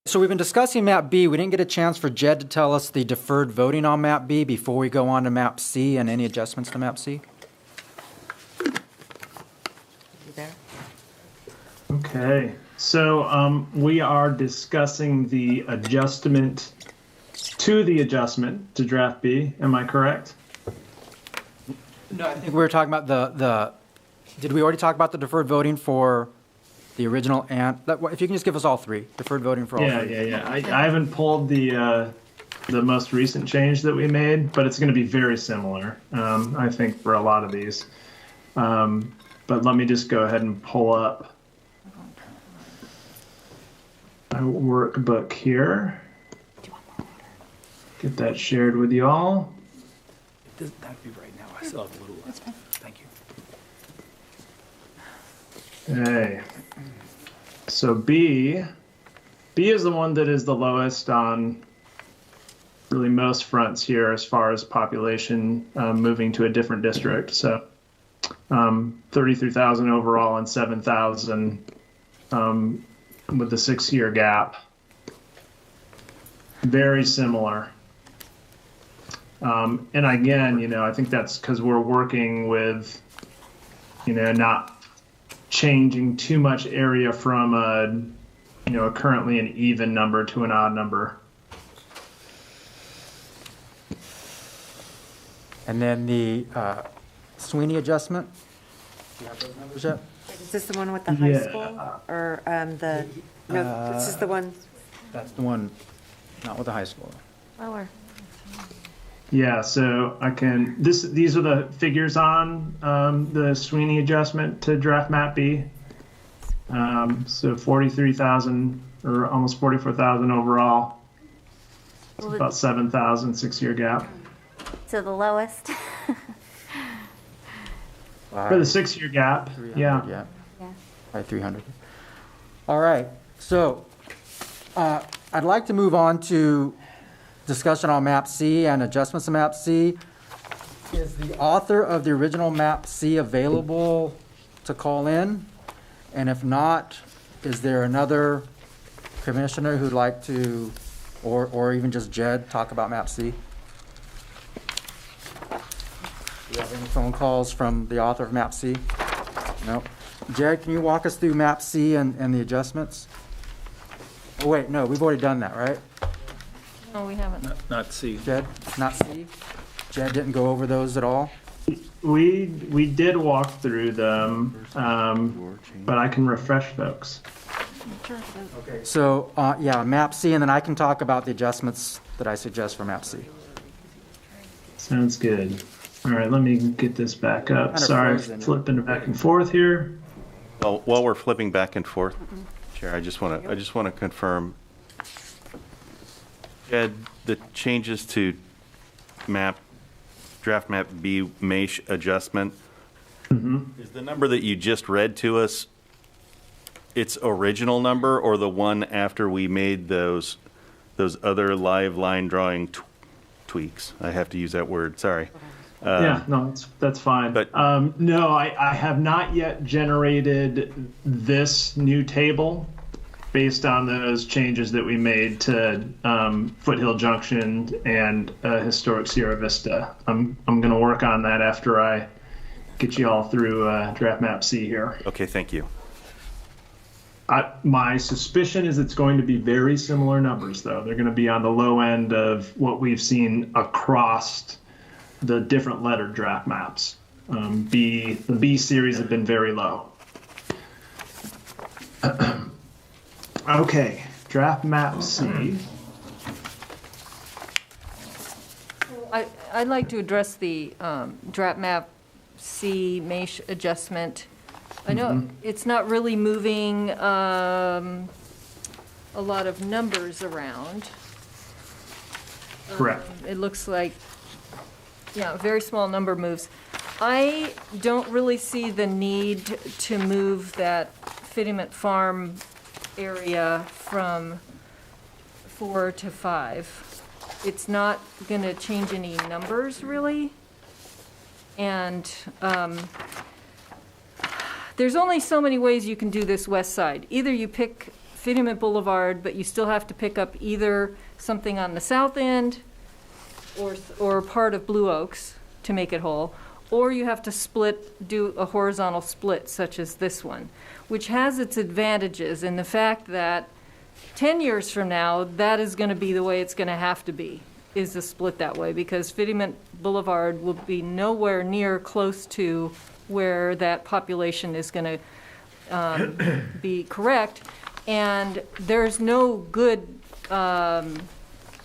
So we've been discussing map B. We didn't get a chance for Jed to tell us the deferred voting on map B before we go on to map C and any adjustments to map C. Okay, so we are discussing the adjustment to draft B. Am I correct? No, I think we were talking about the did we already talk about the deferred voting for the original and, if you can just give us all three, deferred voting for all three. Yeah. I haven't pulled the most recent change that we made, but it's going to be very similar, I think, for a lot of these. But let me just go ahead and pull up my workbook here. Get that shared with you all. It doesn't have to be right now. I still have a little left. Thank you. Okay. So B is the one that is the lowest on really most fronts here as far as population moving to a different district. So 33,000 overall and 7,000 with the 6-year gap. Very similar. And again, I think that's because we're working with, not changing too much area from a currently an even number to an odd number. And then the Sweeney adjustment? Do you have those numbers yet? Is this the one with the high school? Or this is the one? That's the one, not with the high school. Lower. Yeah, so these are the figures on the Sweeney adjustment to draft map B. So 43,000 or almost 44,000 overall. It's about 7,000 6-year gap. So the lowest. For the 6-year gap, yeah. By 300. All right, so I'd like to move on to discussion on map C and adjustments to map C. Is the author of the original map C available to call in? And if not, is there another commissioner who'd like to, or even just Jed, talk about map C? Do you have any phone calls from the author of map C? No. Jed, can you walk us through map C and the adjustments? Oh, wait, no, we've already done that, right? No, we haven't. Not C. Jed, not C? Jed didn't go over those at all? We did walk through them, but I can refresh folks. Okay, so, yeah, map C, and then I can talk about the adjustments that I suggest for map C. Sounds good. All right, let me get this back up. Kind of Sorry, frozen. flipping back and forth here. Well, while we're flipping back and forth, Chair, I just want to confirm, Ed, the changes to draft map B MAISH adjustment, is the number that you just read to us its original number, or the one after we made those other live line drawing tweaks? I have to use that word, sorry. Yeah, no, that's fine. But no, I have not yet generated this new table based on those changes that we made to Foothill Junction and historic Sierra Vista. I'm going to work on that after I get you all through draft map C here. Okay, thank you. My suspicion is it's going to be very similar numbers, though. They're going to be on the low end of what we've seen across the different lettered draft maps. The B series have been very low. Okay, draft map C. I'd like to address the draft map C MAISH adjustment. I know it's not really moving a lot of numbers around. Correct. It looks like, yeah, a very small number moves. I don't really see the need to move that Fitiment Farm area from 4 to 5. It's not going to change any numbers, really. And there's only so many ways you can do this west side. Either you pick Fitiment Boulevard, but you still have to pick up either something on the south end or part of Blue Oaks to make it whole, or you have to do a horizontal split such as this one, which has its advantages in the fact that 10 years from now, that is going to be the way it's going to have to be, is a split that way, because Fitiment Boulevard will be nowhere near close to where that population is going to be correct, and there's no good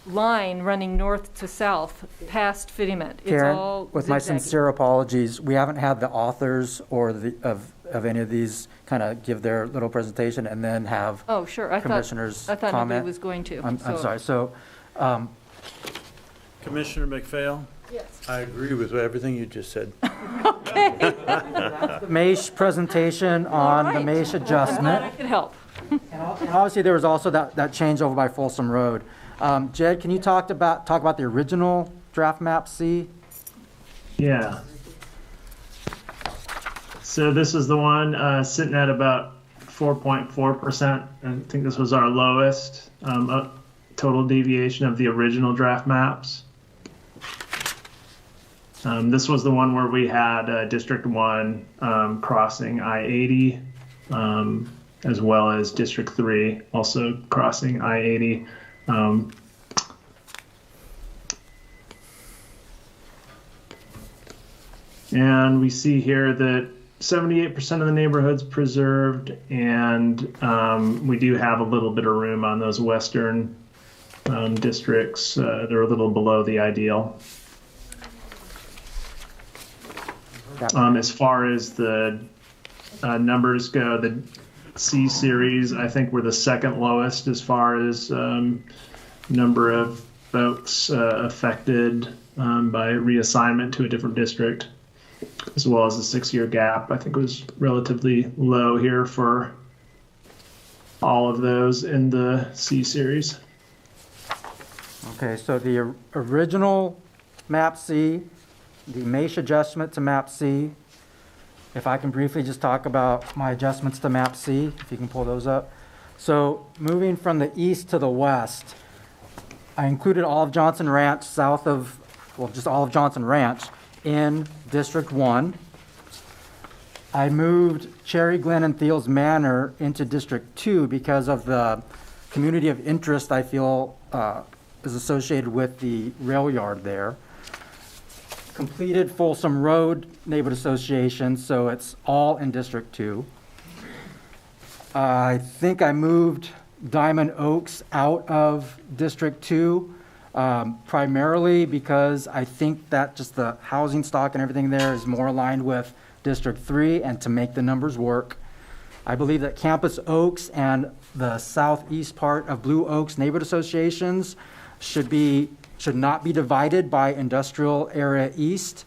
line running north to south past Fitiment. It's Karen, all with my zigzaggy. sincere apologies, we haven't had the authors or of any of these kind of give their little presentation and then have Oh, sure. I commissioners thought nobody comment. was going to. I'm sorry. So, Commissioner McPhail? Yes. I agree with everything you just said. the MAISH presentation on the MAISH adjustment. I could help. And obviously, there was also that change over by Folsom Road. Jed, can you talk about the original draft map C? Yeah. So this is the one sitting at about 4.4%. I think this was our lowest total deviation of the original draft maps. This was the one where we had District 1 crossing I-80, as well as District 3 also crossing I-80. And we see here that 78% of the neighborhood's preserved, and we do have a little bit of room on those western districts. They're a little below the ideal. As far as the numbers go, the C series, I think we're the second lowest as far as number of folks affected by reassignment to a different district, as well as the 6-year gap. I think was relatively low here for all of those in the C series. Okay, so the original map C, the MASH adjustment to map C. If I can briefly just talk about my adjustments to map C, if you can pull those up. So moving from the east to the west, I included all of Johnson Ranch south of, well, just all of Johnson Ranch in District 1. I moved Cherry Glen and Thiels Manor into District 2 because of the community of interest I feel is associated with the rail yard there. Completed Folsom Road Neighborhood Association, so it's all in District 2. I think I moved Diamond Oaks out of District 2, primarily because I think that just the housing stock and everything there is more aligned with District 3, and to make the numbers work. I believe that Campus Oaks and the southeast part of Blue Oaks Neighborhood Associations should not be divided by industrial area east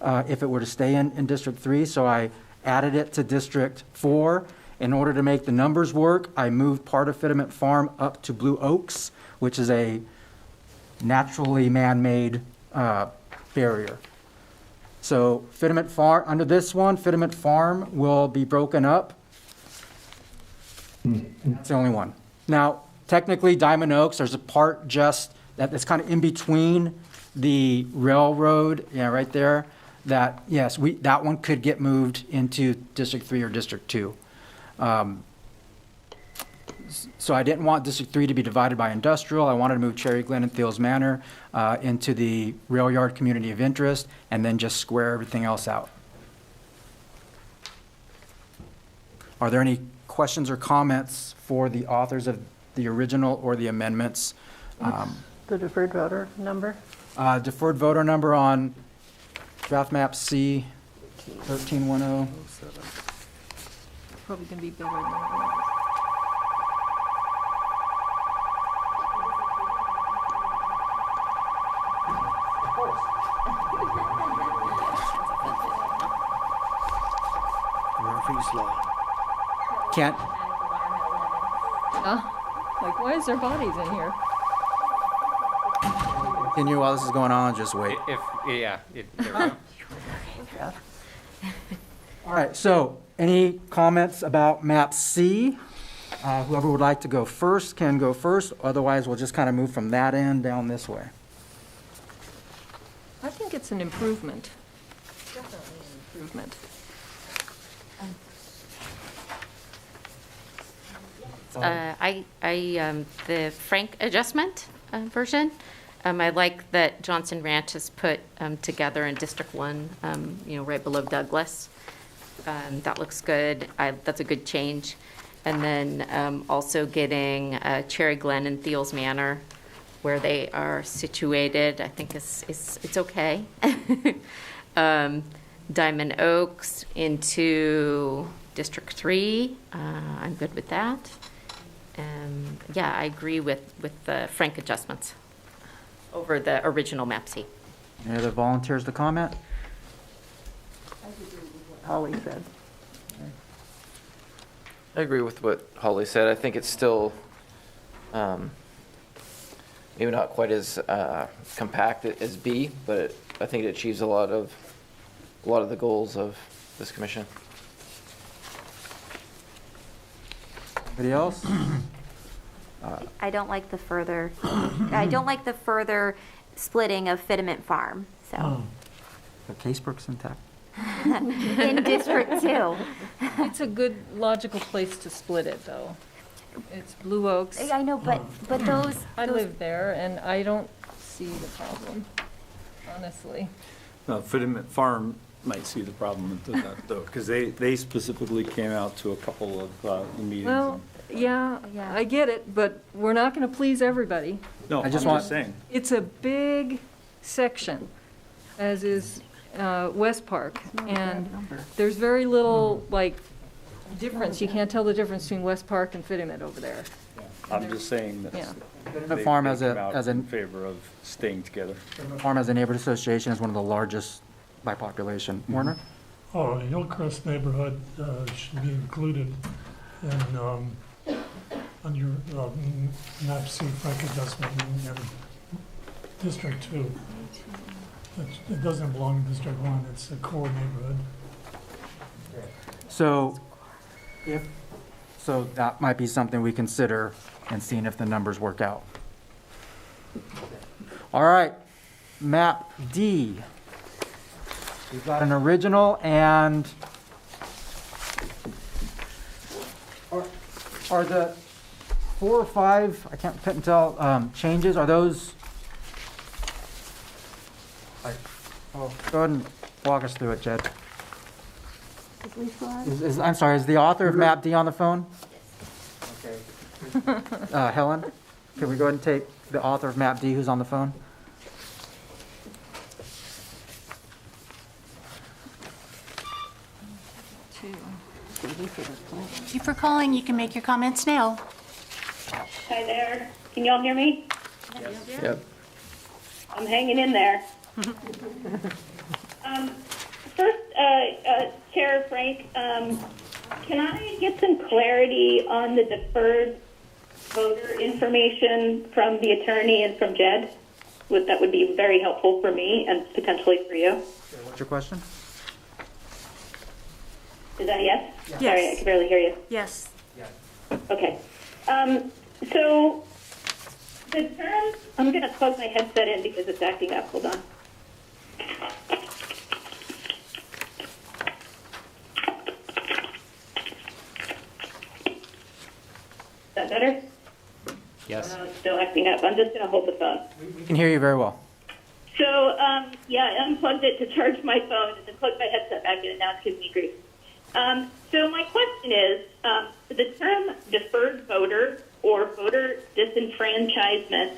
if it were to stay in District 3. So I added it to District 4. In order to make the numbers work, I moved part of Fitterment Farm up to Blue Oaks, which is a naturally man-made barrier. So Fitterment Farm, under this one, Fitterment Farm will be broken up. That's the only one. Now, technically, Diamond Oaks, there's a part just that's kind of in between the railroad, yeah, right there, that, yes, that one could get moved into District 3 or District 2. So I didn't want District 3 to be divided by industrial. I wanted to move Cherry Glen and Thiels Manor into the rail yard community of interest, and then just square everything else out. Are there any questions or comments for the authors of the original or the amendments? The deferred voter number? Deferred voter number on draft map C 1310. Probably going to be better than that. Murphy's Law. Can't. Like, why is there bodies in here? Continue while this is going on, just wait. There we go. All right, so any comments about map C? Whoever would like to go first can go first. Otherwise, we'll just kind of move from that end down this way. I think it's an improvement. Definitely an improvement. The Frank adjustment version, I like that Johnson Ranch is put together in District 1, right below Douglas. That looks good. That's a good change. And then also getting Cherry Glen and Thiels Manor, where they are situated, I think it's okay. Diamond Oaks into District 3, I'm good with that. Yeah, I agree with the Frank adjustments over the original map C. Any other volunteers to comment? Holly said. I agree with what Holly said. I think it's still maybe not quite as compact as B, but I think it achieves a lot of the goals of this commission. Anybody else? I don't like the further, I don't like the further splitting of Fitiment Farm, so. The Casebrook's intact. In District 2. It's a good logical place to split it, though. It's Blue Oaks. I know, but those. I live there, and I don't see the problem, honestly. Fitiment Farm might see the problem with that, though, because they specifically came out to a couple of meetings. Well, yeah, I get it, but we're not going to please everybody. No, I'm just saying. It's a big section, as is West Park, and there's very little, like, difference. You can't tell the difference between West Park and Fitiment over there. I'm just saying that The farm as in favor of staying together. Farm as a neighborhood association is one of the largest by population. Warner? Oh, Hillcrest neighborhood should be included in, on your map C Frank adjustment in District 2. It doesn't belong in District 1, it's a core neighborhood. So that might be something we consider and seeing if the numbers work out. All right, map D. We've got an original and are the 4 or 5, I couldn't tell, changes, are those? Go ahead and walk us through it, Jed. I'm sorry, is the author of map D on the phone? Okay. Helen, can we go ahead and take the author of map D who's on the phone? Thank you for calling. You can make your comments now. Hi there. Can y'all hear me? Yep. I'm hanging in there. First, Chair Frank, can I get some clarity on the deferred voter information from the attorney and from Jed? That would be very helpful for me and potentially for you. What's your question? Is that a yes? Yes. Sorry, I can barely hear you. Yes. Okay. So the term, I'm going to plug my headset in because it's acting up. Hold on. Is that better? Yes. It's still acting up. I'm just going to hold the phone. We can hear you very well. So, I unplugged it to charge my phone and then plugged my headset back in, and now it's giving me grief. So my question is, the term deferred voter or voter disenfranchisement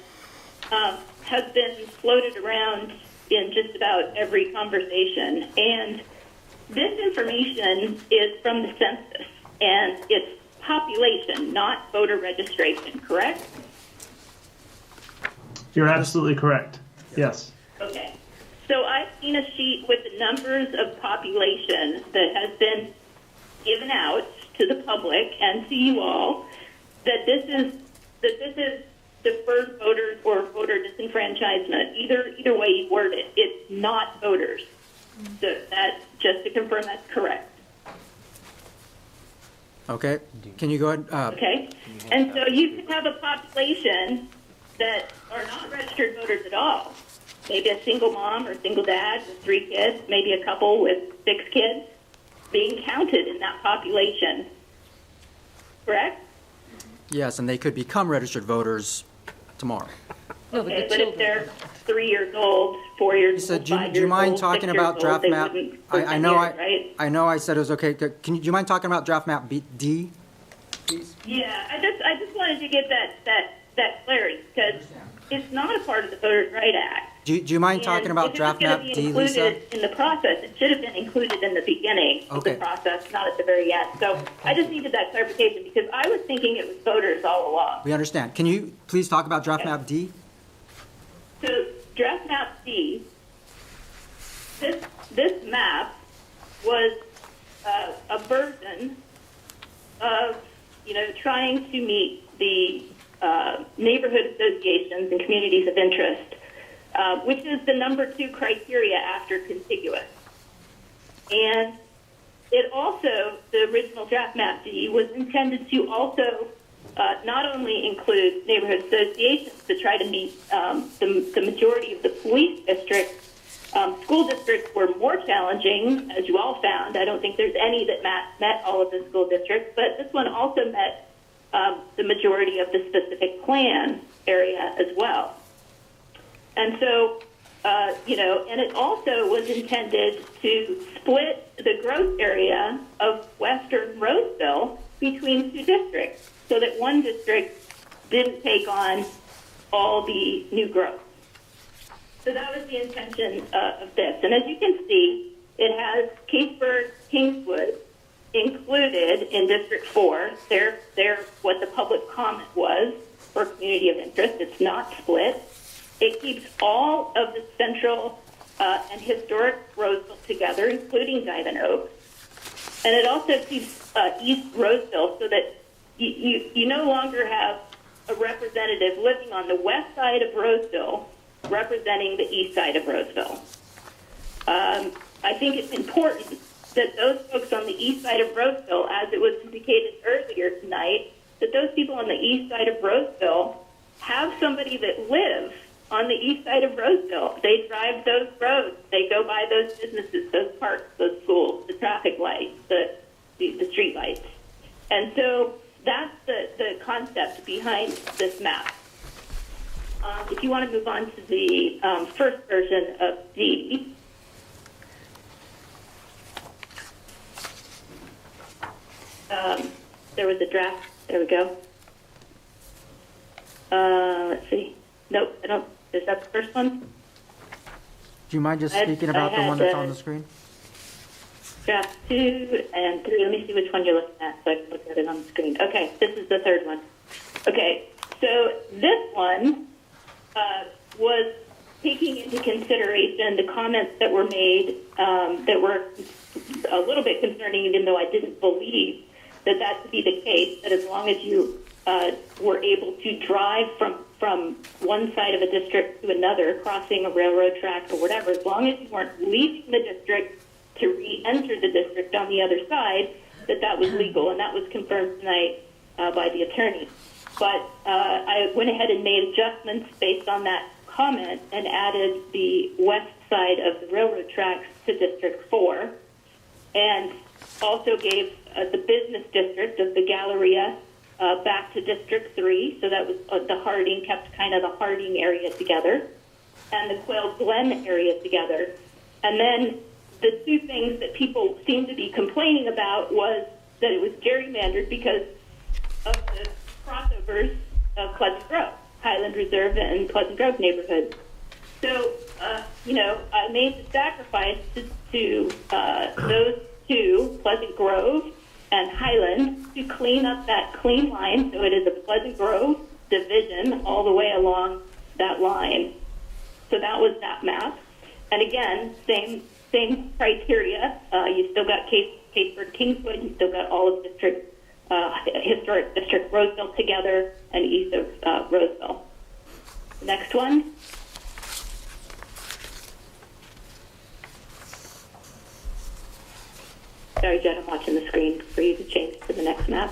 has been floated around in just about every conversation. And this information is from the census, and it's population, not voter registration, correct? You're absolutely correct. Yes. Okay. So I've seen a sheet with the numbers of population that has been given out to the public and to you all that this is deferred voters or voter disenfranchisement. Either way you word it, it's not voters. So that, just to confirm, that's correct. Okay. Can you go ahead? Okay. And so you can have a population that are not registered voters at all. Maybe a single mom or single dad with 3 kids, maybe a couple with 6 kids, being counted in that population. Correct? Yes, and they could become registered voters tomorrow. No, Okay, but if they're 3 years old, 4 years old, 5 years old, do you mind 6 talking years about old, draft they map? wouldn't I know present here, right? I know I said it was okay. Do you mind talking about draft map D? Yeah, I just wanted to get that clarity because it's not a part of the Voters' Right Act. Do you mind talking about draft map D, Lisa? In the process, it should have been included in the beginning of the process, not at the very end. So I just needed that clarification because I was thinking it was voters all along. We understand. Can you please talk about draft map D? So draft map D, this map was a version of, trying to meet the neighborhood associations and communities of interest, which is the number 2 criteria after contiguous. And it also, the original draft map D was intended to also not only include neighborhood associations to try to meet the majority of the police districts. School districts were more challenging, as you all found. I don't think there's any that met all of the school districts, but this one also met the majority of the specific plan area as well. And so, and it also was intended to split the growth area of western Roseville between two districts so that one district didn't take on all the new growth. So that was the intention of this. And as you can see, it has Caseburg, Kingswood included in District 4. They're what the public comment was for community of interest. It's not split. It keeps all of the central and historic Roseville together, including Diamond Oaks. And it also keeps East Roseville so that you no longer have a representative living on the west side of Roseville representing the east side of Roseville. I think it's important that those folks on the east side of Roseville, as it was indicated earlier tonight, that those people on the east side of Roseville have somebody that lives on the east side of Roseville. They drive those roads. They go by those businesses, those parks, those schools, the traffic lights, the street lights. And so that's the concept behind this map. If you want to move on to the first version of D, there was a draft. There we go. Let's see. Nope, I don't. Is that the first one? Do you mind just speaking about the one that's on the screen? Draft 2 and 3. Let me see which one you're looking at so I can look at it on the screen. Okay, this is the third one. Okay, so this one was taking into consideration the comments that were made that were a little bit concerning, even though I didn't believe that to be the case, that as long as you were able to drive from one side of a district to another, crossing a railroad track or whatever, as long as you weren't leaving the district to re-enter the district on the other side, that was legal, and that was confirmed tonight by the attorney. But I went ahead and made adjustments based on that comment and added the west side of the railroad tracks to District 4, and also gave the business district of the Galleria back to District 3, so that was the Harding, kept kind of the Harding area together, and the Quail Glen area together. And then the two things that people seem to be complaining about was that it was gerrymandered because of the crossovers of Pleasant Grove, Highland Reserve and Pleasant Grove neighborhood. So, I made the sacrifice to those two, Pleasant Grove and Highland, to clean up that clean line so it is a Pleasant Grove division all the way along that line. So that was that map. And again, same criteria. You still got Caseburg, Kingswood. You still got all of historic district Roseville together and east of Roseville. Next one. Sorry, Jen, I'm watching the screen for you to change to the next map.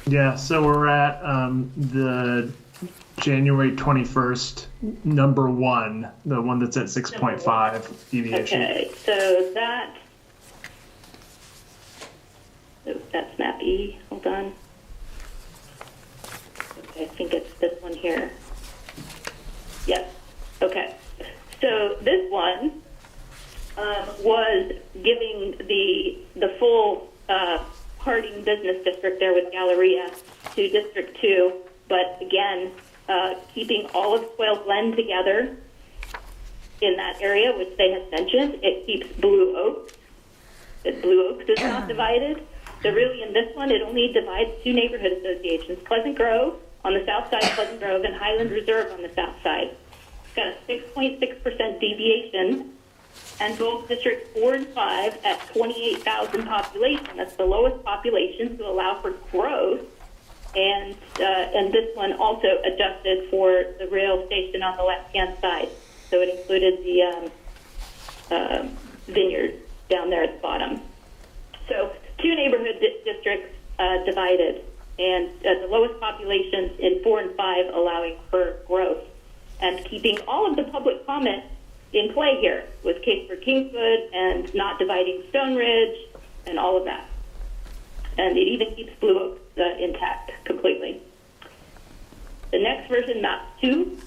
Yeah, so we're at the January 21st, number 1, the one that's at 6.5 deviation. Okay, so that's map E. Hold on. Okay, I think it's this one here. Yes. Okay. So this one was giving the full Harding business district there with Galleria to District 2, but again, keeping all of Quail Glen together in that area, which they have mentioned. It keeps Blue Oaks. Blue Oaks is not divided. So really in this one, it only divides two neighborhood associations, Pleasant Grove on the south side, Pleasant Grove, and Highland Reserve on the south side. It's got a 6.6% deviation, and both Districts 4 and 5 at 28,000 population. That's the lowest population to allow for growth. And this one also adjusted for the rail station on the left-hand side. So it included the vineyard down there at the bottom. So two neighborhood districts divided, and the lowest populations in 4 and 5 allowing for growth, and keeping all of the public comment in play here with Kingswood and not dividing Stone Ridge and all of that. And it even keeps Blue Oak intact completely. The next version, map 2.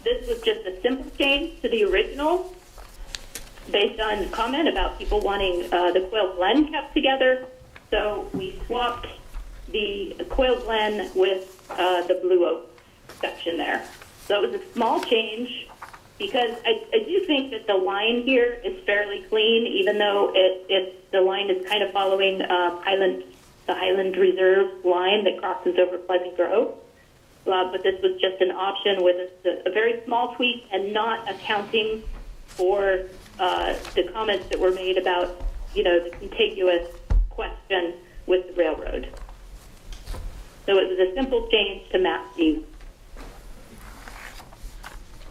This was just a simple change to the original based on comment about people wanting the Quail Glen kept together. So we swapped the Quail Glen with the Blue Oak section there. So it was a small change because I do think that the line here is fairly clean, even though the line is kind of following the Highland Reserve line that crosses over Pleasant Grove. But this was just an option with a very small tweak and not accounting for the comments that were made about, the contiguous question with the railroad. So it was a simple change to map D.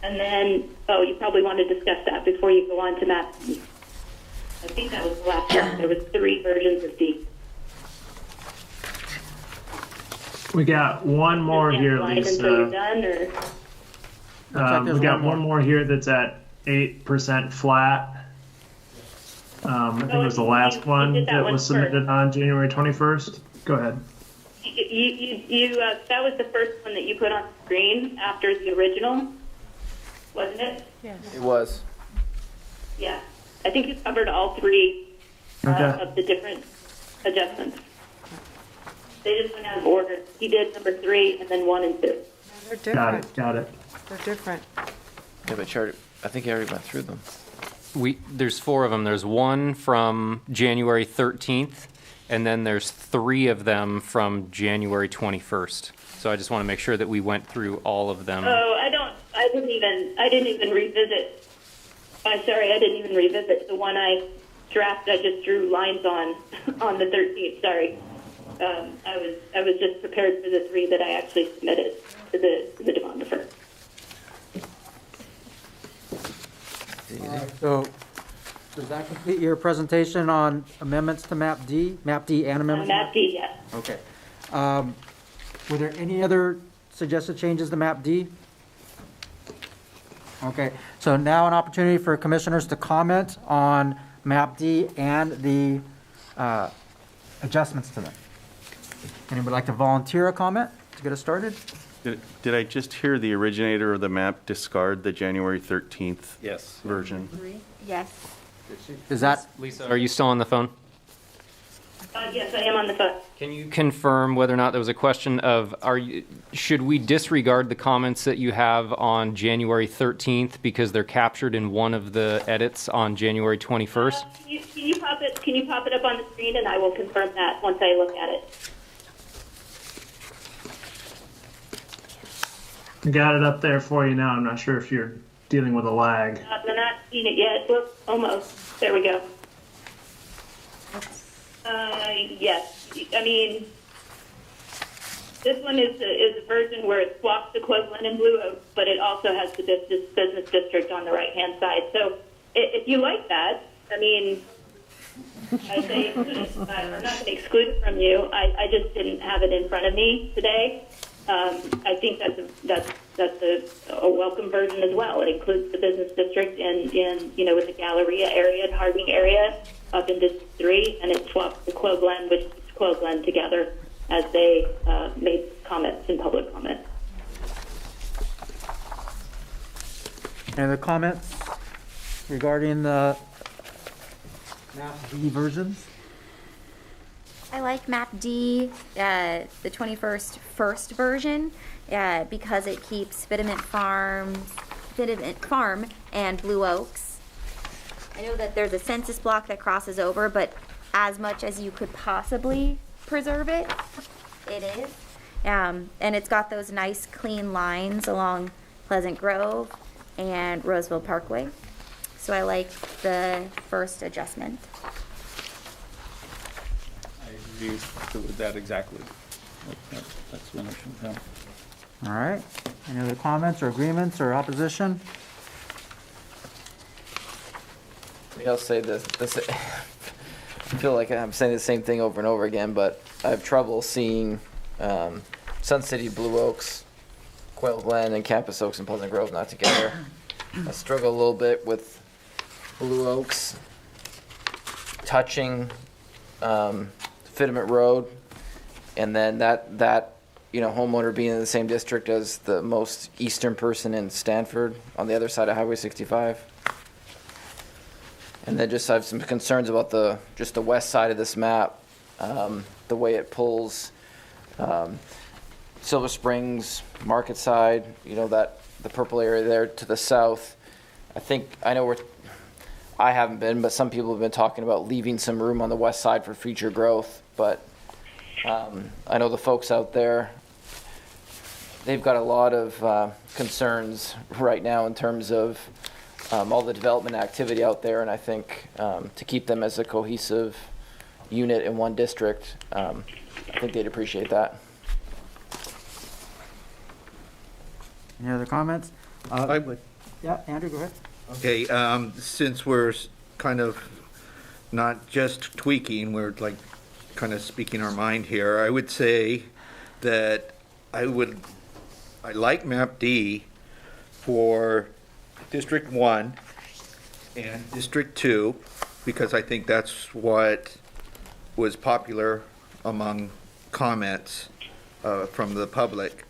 And then, you probably want to discuss that before you go on to map D. I think that was the last one. There was 3 versions of D. We got one more here, Lisa. Until you're done, or? We got one more here that's at 8% flat. I think it was the last one that was submitted on January 21st. Go ahead. That was the first one that you put on screen after the original, wasn't it? Yes. It was. Yeah. I think you covered all 3 of the different adjustments. They just went out of order. He did number 3 and then 1 and 2. They're different. Got it. They're different. Yeah, but Charlie, I think I already went through them. There's 4 of them. There's 1 from January 13th, and then there's 3 of them from January 21st. So I just want to make sure that we went through all of them. Oh, I didn't even revisit. I'm sorry, I didn't even revisit the one I drafted. I just drew lines on the 13th. Sorry. I was just prepared for the 3 that I actually submitted to the Demographer. So does that complete your presentation on amendments to map D and amendments? Map D, yes. Okay. Were there any other suggested changes to map D? Okay, so now an opportunity for commissioners to comment on map D and the adjustments to them. Anybody like to volunteer a comment to get us started? Did I just hear the originator of the map discard the January 13th version? Yes. Is that Lisa? Are you still on the phone? Yes, I am on the phone. Can you confirm whether or not there was a question of should we disregard the comments that you have on January 13th because they're captured in one of the edits on January 21st? Can you pop it up on the screen, and I will confirm that once I look at it. I got it up there for you now. I'm not sure if you're dealing with a lag. I'm not seeing it yet. Whoops, almost. There we go. Yes. I mean, this one is a version where it swaps the Quail Glen and Blue Oak, but it also has the business district on the right-hand side. So if you like that, I mean, I say include it. I'm not going to exclude it from you. I just didn't have it in front of me today. I think that's a welcome version as well. It includes the business district and with the Galleria area and Harding area up in District 3, and it swaps the Quail Glen with Quail Glen together as they made comments in public comment. any other comments regarding the map D versions? I like map D, the 21st first version, because it keeps Fitiment Farm and Blue Oaks. I know that there's a census block that crosses over, but as much as you could possibly preserve it, it is. And it's got those nice clean lines along Pleasant Grove and Roseville Parkway. So I like the first adjustment. I agree with that exactly. That's the notion, yeah. All right. Any other comments or agreements or opposition? I'll say this. I feel like I'm saying the same thing over and over again, but I have trouble seeing Sun City, Blue Oaks, Quail Glen, and Campus Oaks and Pleasant Grove not together. I struggle a little bit with Blue Oaks touching Fittement Road, and then that homeowner being in the same district as the most eastern person in Stanford on the other side of Highway 65. And then just I have some concerns about the west side of this map, the way it pulls Silver Springs, Market Side, that the purple area there to the south. I know I haven't been, but some people have been talking about leaving some room on the west side for future growth. But I know the folks out there, they've got a lot of concerns right now in terms of all the development activity out there, and I think to keep them as a cohesive unit in one district, I think they'd appreciate that. Any other comments? I would. Yeah, Andrew, go ahead. Okay, since we're kind of not just tweaking, we're like kind of speaking our mind here, I would say that I like map D for District 1 and District 2, because I think that's what was popular among comments from the public.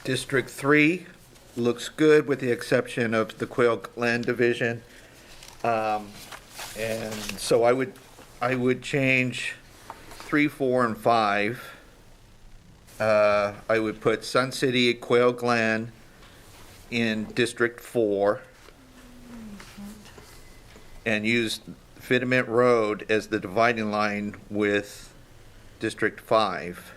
District 3 looks good with the exception of the Quail Glen division. And so I would change 3, 4, and 5. I would put Sun City, Quail Glen in District 4 and use Fitiment Road as the dividing line with District 5.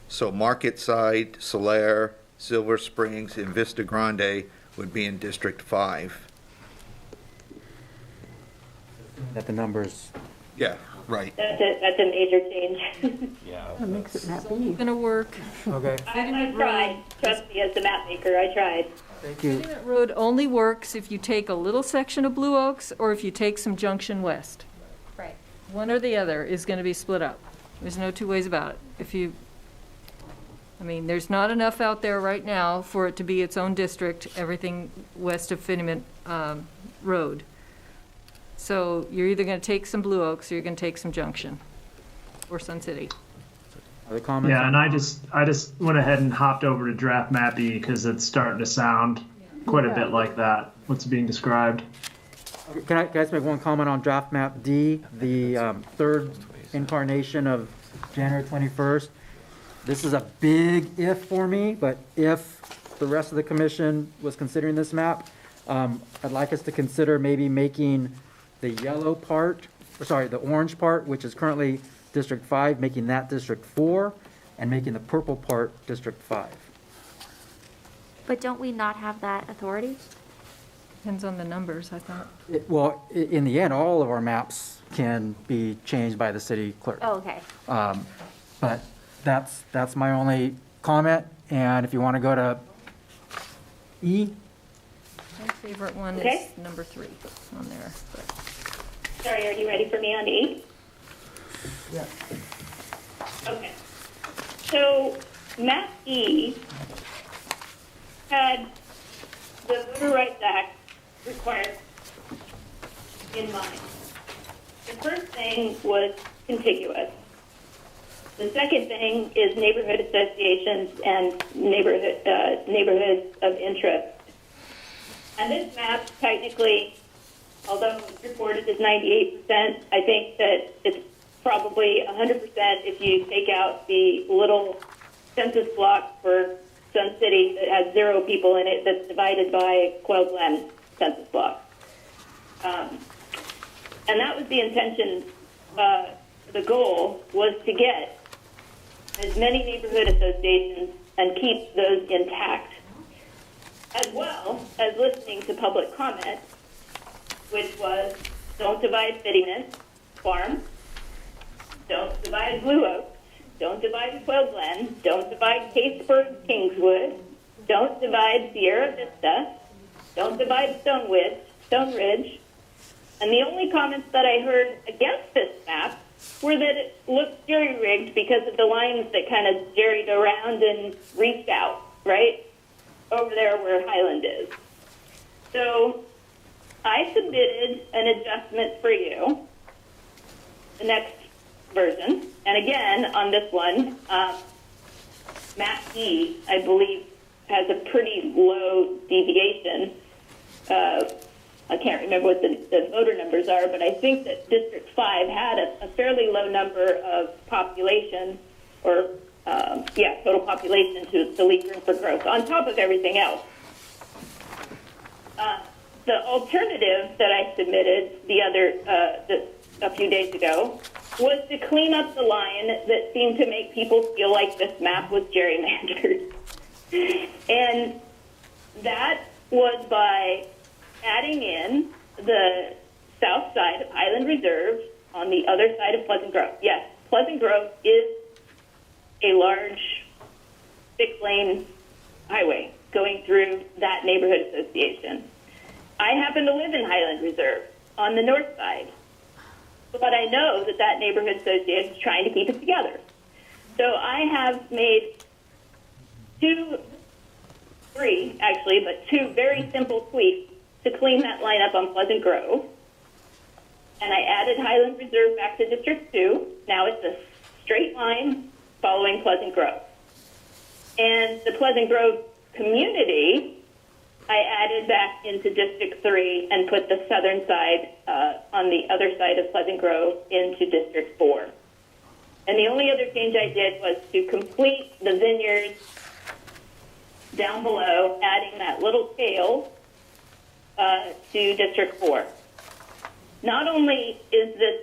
So Market Side, Solaire, Silver Springs, and Vista Grande would be in District 5. That the numbers. Yeah, right. That's a major change. Yeah. That makes it map B. Going to work. Okay. I tried. Trust me, as the map maker, I tried. Thank you. Fitiment Road only works if you take a little section of Blue Oaks or if you take some Junction West. Right. One or the other is going to be split up. There's no two ways about it. There's not enough out there right now for it to be its own district, everything west of Fitiment Road. So you're either going to take some Blue Oaks or you're going to take some Junction or Sun City. Other comments? Yeah, and I just went ahead and hopped over to draft map E because it's starting to sound quite a bit like that, what's being described. Can I just make one comment on draft map D, the third incarnation of January 21st? This is a big if for me, but if the rest of the commission was considering this map, I'd like us to consider maybe making the the orange part, which is currently District 5, making that District 4, and making the purple part District 5. But don't we not have that authority? Depends on the numbers, I thought. In the end, all of our maps can be changed by the city clerk. Oh, okay. But that's my only comment, and if you want to go to E. My favorite one Okay. is number 3 on there. But. Sorry, are you ready for me on E? Yeah. Okay. So map E had the Voter Rights Act required in mind. The first thing was contiguous. The second thing is neighborhood associations and neighborhoods of interest. And this map technically, although it's reported as 98%, I think that it's probably 100% if you take out the little census block for Sun City that has 0 people in it that's divided by Quail Glen census block. And that was the intention. The goal was to get as many neighborhood associations and keep those intact, as well as listening to public comment, which was don't divide Fitiment Farm, don't divide Blue Oaks, don't divide Quail Glen, don't divide Caseburg Kingswood, don't divide Sierra Vista, don't divide Stone Ridge, And the only comments that I heard against this map were that it looked jerry-rigged because of the lines that kind of jerried around and reached out, right? Over there where Highland is. So I submitted an adjustment for you, the next version. And again, on this one, map E, I believe, has a pretty low deviation. I can't remember what the voter numbers are, but I think that District 5 had a fairly low number of population, or total population to leave room for growth, on top of everything else. The alternative that I submitted a few days ago was to clean up the line that seemed to make people feel like this map was gerrymandered. And that was by adding in the south side of Highland Reserve on the other side of Pleasant Grove. Yes, Pleasant Grove is a large 6-lane highway going through that neighborhood association. I happen to live in Highland Reserve on the north side, but I know that neighborhood association is trying to keep it together. So I have made two very simple tweaks to clean that line up on Pleasant Grove. And I added Highland Reserve back to District 2. Now it's a straight line following Pleasant Grove. And the Pleasant Grove community, I added back into District 3 and put the southern side on the other side of Pleasant Grove into District 4. And the only other change I did was to complete the vineyards down below, adding that little tail to District 4. Not only is this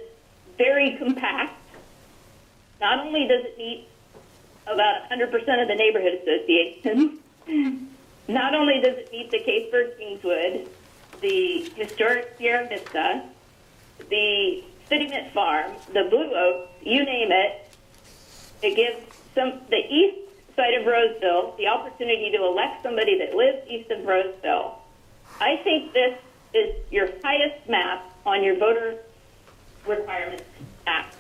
very compact, not only does it meet about 100% of the neighborhood associations, not only does it meet the Caseburg Kingswood, the historic Sierra Vista, the City Mint Farm, the Blue Oaks, you name it. It gives the east side of Roseville the opportunity to elect somebody that lives east of Roseville. I think this is your highest map on your voter requirements act,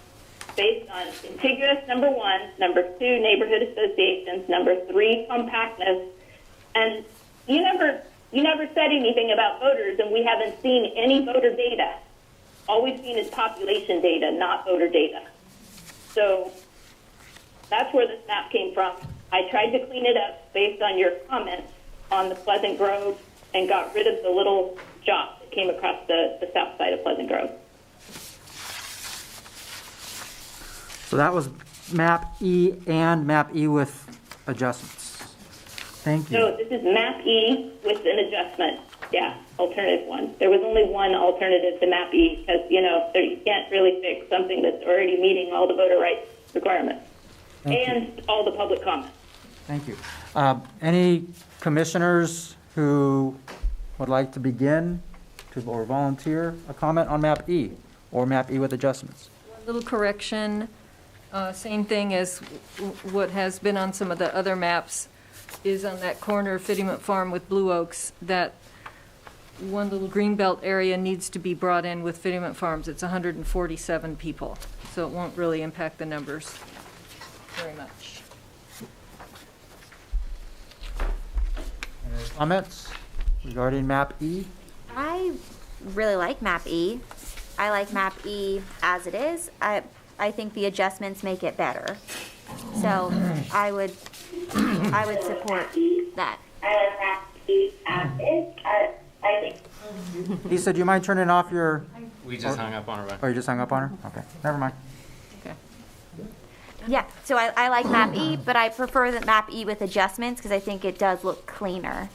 based on contiguous, number 1, number 2, neighborhood associations, number 3, compactness. And you never said anything about voters, and we haven't seen any voter data. All we've seen is population data, not voter data. So that's where this map came from. I tried to clean it up based on your comments on the Pleasant Grove and got rid of the little jot that came across the south side of Pleasant Grove. So that was map E and map E with adjustments. Thank you. No, this is map E with an adjustment. Yeah, alternative one. There was only one alternative to map E because, you can't really fix something that's already meeting all the voter rights requirements and all the public comments. Thank you. Any commissioners who would like to begin or volunteer a comment on map E or map E with adjustments? One little correction, same thing as what has been on some of the other maps, is on that corner of Fittyment Farm with Blue Oaks, that one little greenbelt area needs to be brought in with Fittyment Farms. It's 147 people, so it won't really impact the numbers very much. Any comments regarding map E? I really like map E. I like map E as it is. I think the adjustments make it better. So I would support that. I like map E as is. I think. Lisa, do you mind turning off your... We just hung up on her. Oh, you just hung up on her? Okay, never mind. Okay. Yeah, so I like map E, but I prefer the map E with adjustments because I think it does look cleaner.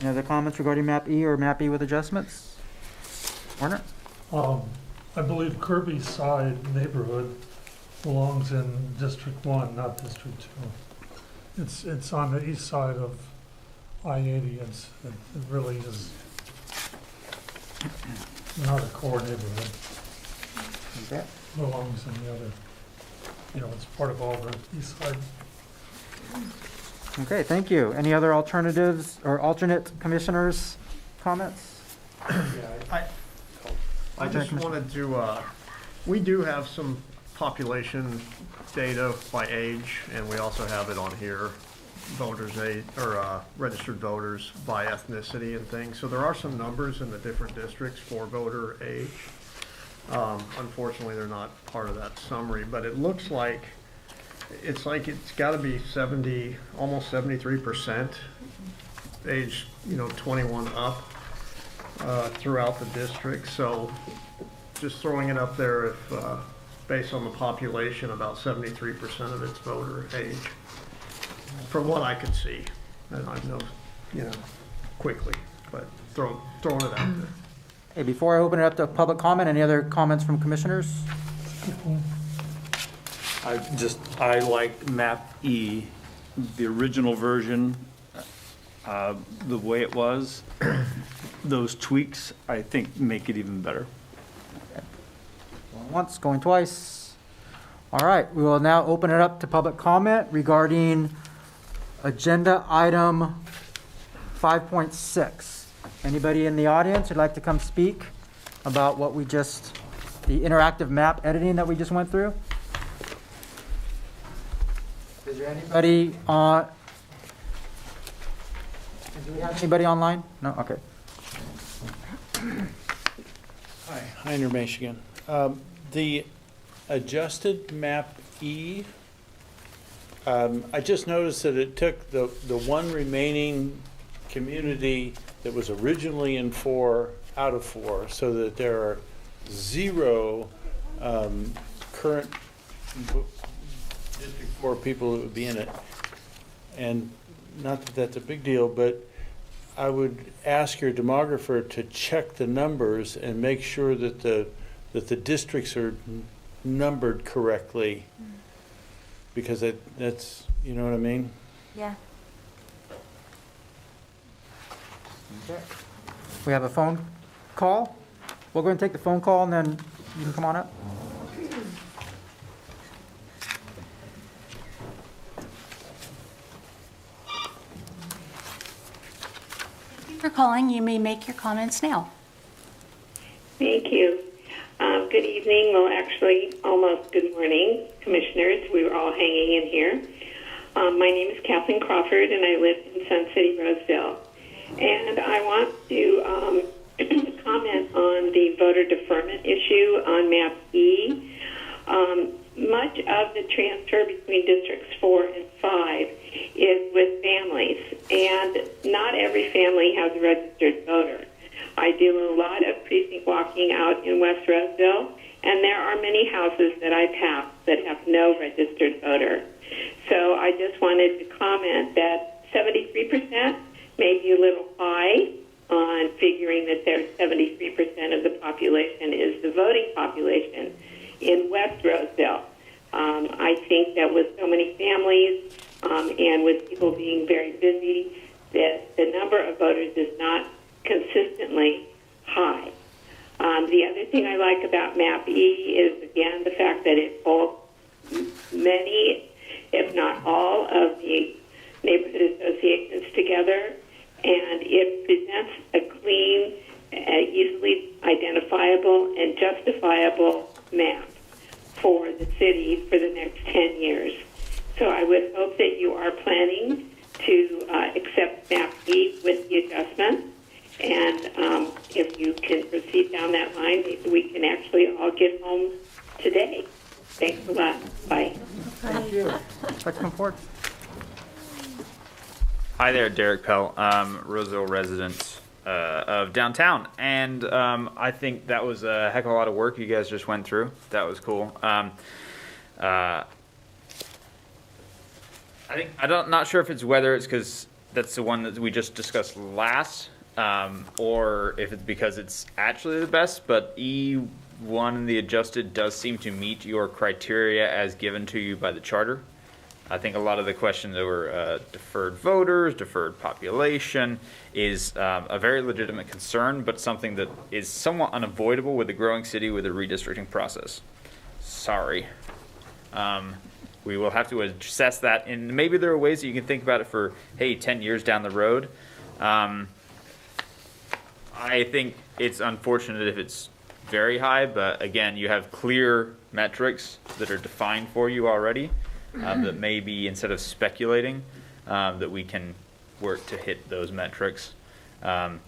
Any other comments regarding map E or map E with adjustments? Warner? I believe Kirby Side neighborhood belongs in District 1, not District 2. It's on the east side of I-80. It really is not a core neighborhood. Okay. Belongs in the other, it's part of all the east side. Okay, thank you. Any other alternatives or alternate commissioners' comments? I just wanted to, we do have some population data by age, and we also have it on here, voters age, or registered voters by ethnicity and things. So there are some numbers in the different districts for voter age. Unfortunately, they're not part of that summary, but it looks like it's got to be 70, almost 73% age, 21 up throughout the district. So just throwing it up there, if based on the population, about 73% of its voter age, from what I could see, and I know, quickly, but throwing it out there. Hey, before I open it up to public comment, any other comments from commissioners? I like map E, the original version, the way it was. Those tweaks, I think, make it even better. Going once, going twice. All right, we will now open it up to public comment regarding agenda item 5.6. Anybody in the audience who'd like to come speak about what the interactive map editing that we just went through? Is there anybody on? Do we have anybody online? No? Okay. Hi, Heiner, Michigan. The adjusted map E, I just noticed that it took the one remaining community that was originally in 4 out of 4, so that there are 0 current District 4 people that would be in it. And not that that's a big deal, but I would ask your demographer to check the numbers and make sure that the districts are numbered correctly, because that's, you know what I mean? Yeah. Okay. We have a phone call. We're going to take the phone call, and then you can come on up. Thank you for calling. You may make your comments now. Thank you. Good evening. Well, actually, almost good morning, commissioners. We were all hanging in here. My name is Kathleen Crawford, and I live in Sun City, Roseville. And I want to comment on the voter deferment issue on map E. Much of the transfer between districts 4 and 5 is with families, and not every family has a registered voter. I do a lot of precinct walking out in West Roseville, and there are many houses that I pass that have no registered voter. So I just wanted to comment that 73% may be a little high on figuring that there's 73% of the population is the voting population in West Roseville. I think that with so many families and with people being very busy, that the number of voters is not consistently high. The other thing I like about map E is, again, the fact that it holds many, if not all, of the neighborhood associations together, and it presents a clean, easily identifiable, and justifiable map for the city for the next 10 years. So I would hope that you are planning to accept map E with the adjustments, and if you can proceed down that line, we can actually all get home today. Thanks a lot. Bye. Thank you. Come forward. Hi there, Derek Pell, Roseville resident of downtown, and I think that was a heck of a lot of work you guys just went through. That was cool. Not sure if it's whether it's because that's the one that we just discussed last, or if it's because it's actually the best. But E1, the adjusted, does seem to meet your criteria as given to you by the charter. I think a lot of the questions over deferred voters, deferred population is a very legitimate concern, but something that is somewhat unavoidable with a growing city with a redistricting process. Sorry. We will have to assess that, and maybe there are ways that you can think about it for, hey, 10 years down the road. I think it's unfortunate if it's very high, but again, you have clear metrics that are defined for you already, that maybe instead of speculating, that we can work to hit those metrics. I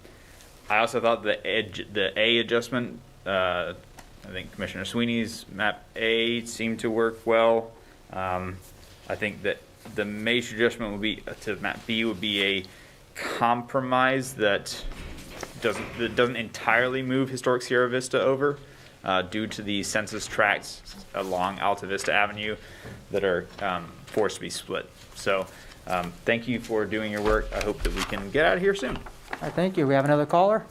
also thought the A adjustment, I think Commissioner Sweeney's map A seemed to work well. I think that the major adjustment would be to map B would be a compromise that doesn't entirely move historic Sierra Vista over due to the census tracts along Alta Vista Avenue that are forced to be split. So thank you for doing your work. I hope that we can get out of here soon. All right, thank you. We have another caller.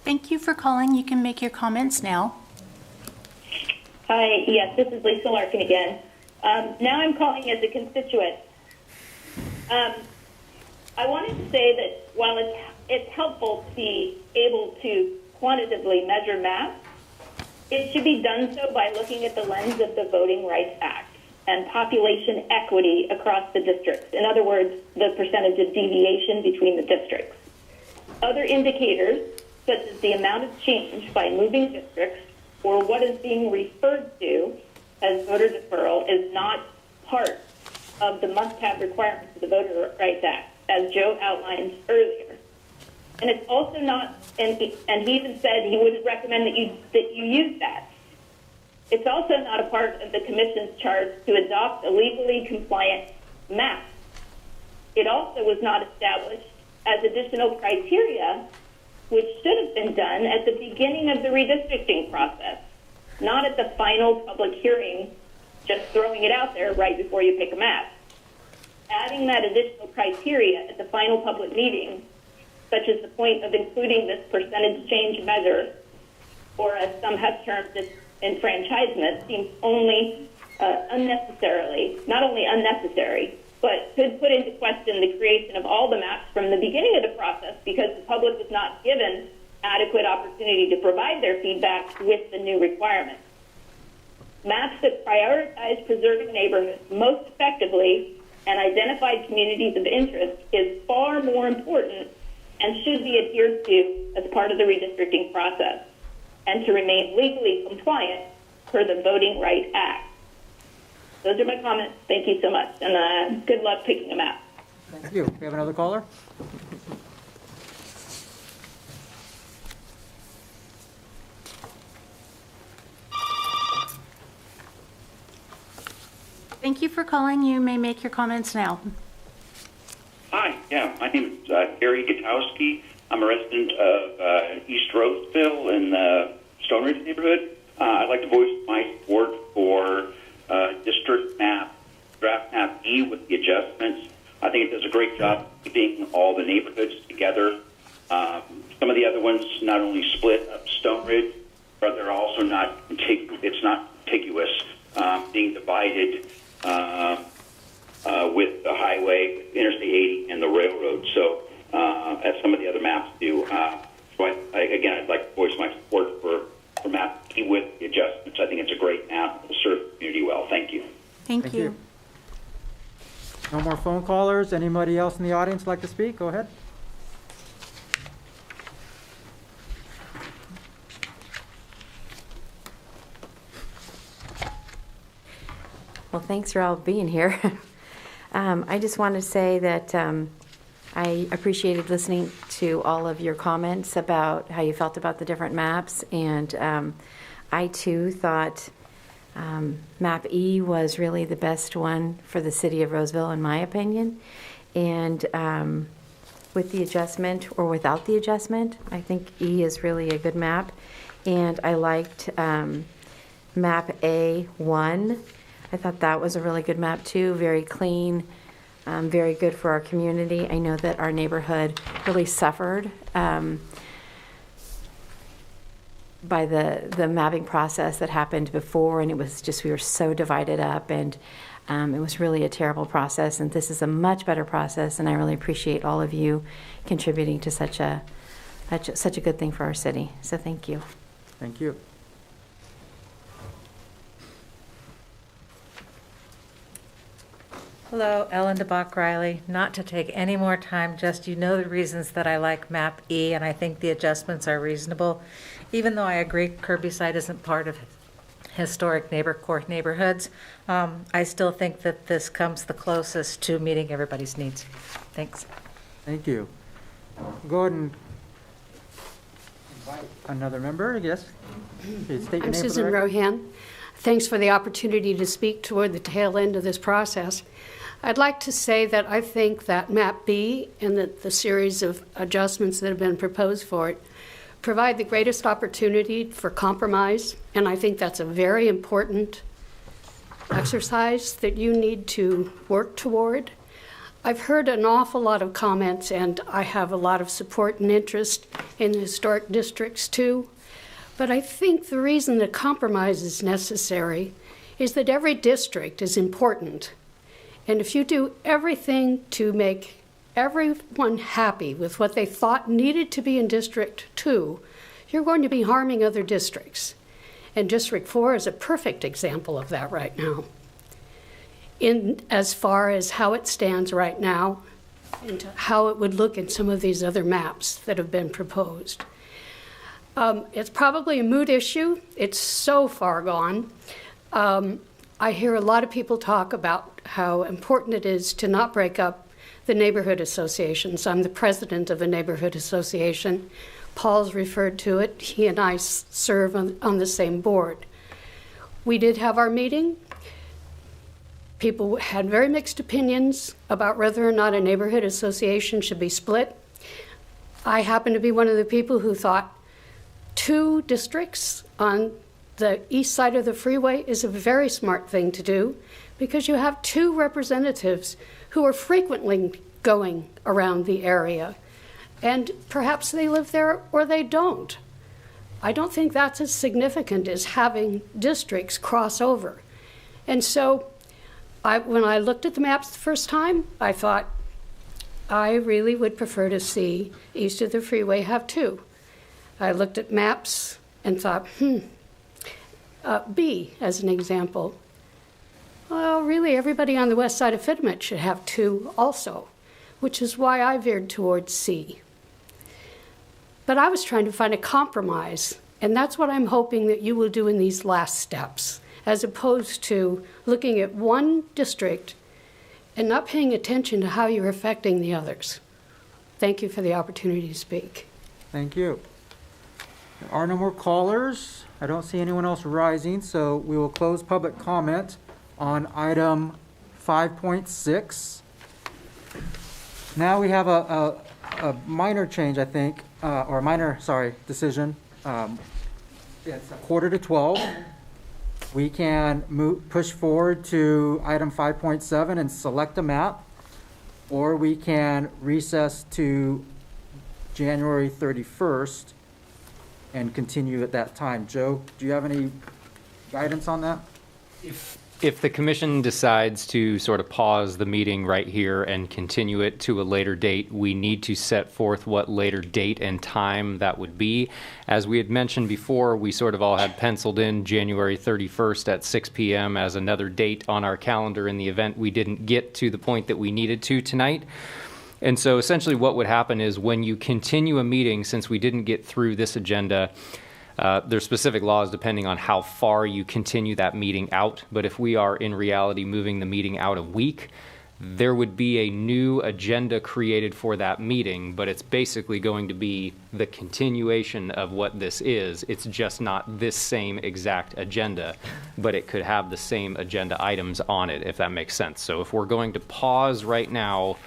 Thank you for calling. You can make your comments now. Hi, yes, this is Lisa Larkin again. Now I'm calling as a constituent. I wanted to say that while it's helpful to be able to quantitatively measure maps, it should be done so by looking at the lens of the Voting Rights Act and population equity across the districts. In other words, the percentage of deviation between the districts. Other indicators, such as the amount of change by moving districts or what is being referred to as voter deferral, is not part of the must-have requirements of the Voter Rights Act, as Joe outlined earlier. And it's also not, and he even said he wouldn't recommend that you use that. It's also not a part of the Commission's charge to adopt a legally compliant map. It also was not established as additional criteria, which should have been done at the beginning of the redistricting process, not at the final public hearing, just throwing it out there right before you pick a map. Adding that additional criteria at the final public meeting, such as the point of including this percentage change measure, or as some have termed this enfranchisement, seems only not only unnecessary, but could put into question the creation of all the maps from the beginning of the process, because the public was not given adequate opportunity to provide their feedback with the new requirements. Maps that prioritize preserving neighborhoods most effectively and identified communities of interest is far more important and should be adhered to as part of the redistricting process and to remain legally compliant per the Voting Rights Act. Those are my comments. Thank you so much, and good luck picking a map. Thank you. We have another caller. Thank you for calling. You may make your comments now. Hi, yeah, my name is Gary Gutowski. I'm a resident of East Roseville in the Stone Ridge neighborhood. I'd like to voice my support for district map, draft map E with the adjustments. I think it does a great job keeping all the neighborhoods together. Some of the other ones not only split up Stone Ridge, but they're also not it's not contiguous, being divided with the highway, Interstate 80, and the railroad. So as some of the other maps do. So I'd like to voice my support for map E with the adjustments. I think it's a great map. It will serve the community well. Thank you. Thank you. No more phone callers. Anybody else in the audience like to speak? Go ahead. Well, thanks for all being here. I just want to say that I appreciated listening to all of your comments about how you felt about the different maps, and I too thought map E was really the best one for the city of Roseville, in my opinion. And with the adjustment or without the adjustment, I think E is really a good map. And I liked map A1. I thought that was a really good map too, very clean, very good for our community. I know that our neighborhood really suffered by the mapping process that happened before, and it was just, we were so divided up, and it was really a terrible process, and this is a much better process, and I really appreciate all of you contributing to such a good thing for our city. So thank you. Thank you. Hello, Ellen DeBach Riley. Not to take any more time, just you know the reasons that I like map E, and I think the adjustments are reasonable. Even though I agree Kirby-side isn't part of historic core neighborhoods, I still think that this comes the closest to meeting everybody's needs. Thanks. Thank you. Go ahead and invite another member, yes. Okay, state your I'm name for the Susan record. Rohan. Thanks for the opportunity to speak toward the tail end of this process. I'd like to say that I think that Map B and the series of adjustments that have been proposed for it provide the greatest opportunity for compromise, and I think that's a very important exercise that you need to work toward. I've heard an awful lot of comments, and I have a lot of support and interest in the historic districts too. But I think the reason that compromise is necessary is that every district is important. And if you do everything to make everyone happy with what they thought needed to be in District 2, you're going to be harming other districts. And District 4 is a perfect example of that right now. In as far as how it stands right now and how it would look in some of these other maps that have been proposed. It's probably a mood issue. It's so far gone. I hear a lot of people talk about how important it is to not break up the neighborhood associations. I'm the president of a neighborhood association. Paul's referred to it. He and I serve on the same board. We did have our meeting. People had very mixed opinions about whether or not a neighborhood association should be split. I happen to be one of the people who thought 2 districts on the east side of the freeway is a very smart thing to do because you have 2 representatives who are frequently going around the area. And perhaps they live there or they don't. I don't think that's as significant as having districts cross over. And so when I looked at the maps the first time, I thought I really would prefer to see east of the freeway have 2. I looked at maps and thought, B as an example. Well, really everybody on the west side of Fitment should have 2 also, which is why I veered towards C. But I was trying to find a compromise, and that's what I'm hoping that you will do in these last steps, as opposed to looking at one district and not paying attention to how you're affecting the others. Thank you for the opportunity to speak. Thank you. There are no more callers. I don't see anyone else rising, so we will close public comment on item 5.6. Now we have a minor change, I think, or a minor, decision. It's 11:45. We can push forward to item 5.7 and select a map, or we can recess to January 31st and continue at that time. Joe, do you have any guidance on that? If the commission decides to sort of pause the meeting right here and continue it to a later date, we need to set forth what later date and time that would be. As we had mentioned before, we sort of all had penciled in January 31st at 6 p.m. as another date on our calendar in the event we didn't get to the point that we needed to tonight. And so essentially what would happen is when you continue a meeting, since we didn't get through this agenda, there's specific laws depending on how far you continue that meeting out. But if we are in reality moving the meeting out a week, there would be a new agenda created for that meeting, but it's basically going to be the continuation of what this is. It's just not this same exact agenda, but it could have the same agenda items on it, if that makes sense. So if we're going to pause right now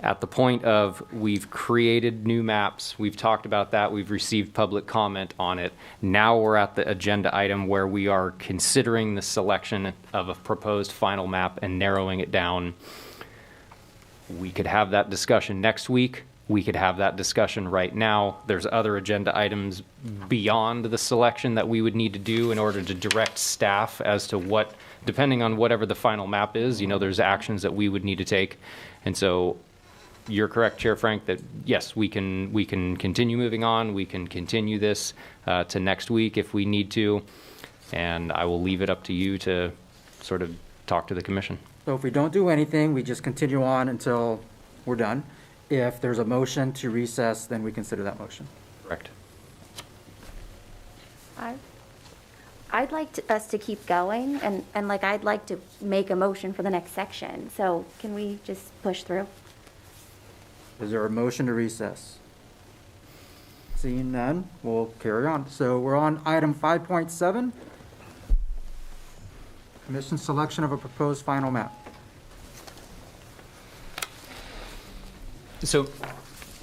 at the point of we've created new maps, we've talked about that, we've received public comment on it. Now we're at the agenda item where we are considering the selection of a proposed final map and narrowing it down. We could have that discussion next week. We could have that discussion right now. There's other agenda items beyond the selection that we would need to do in order to direct staff as to what, depending on whatever the final map is, there's actions that we would need to take. And so you're correct, Chair Frank, that yes, we can continue moving on. We can continue this to next week if we need to. And I will leave it up to you to sort of talk to the commission. So if we don't do anything, we just continue on until we're done. If there's a motion to recess, then we consider that motion. Correct. I'd like us to keep going, and like, I'd like to make a motion for the next section. So can we just push through? Is there a motion to recess? Seeing none, we'll carry on. So we're on item 5.7. Commission selection of a proposed final map. So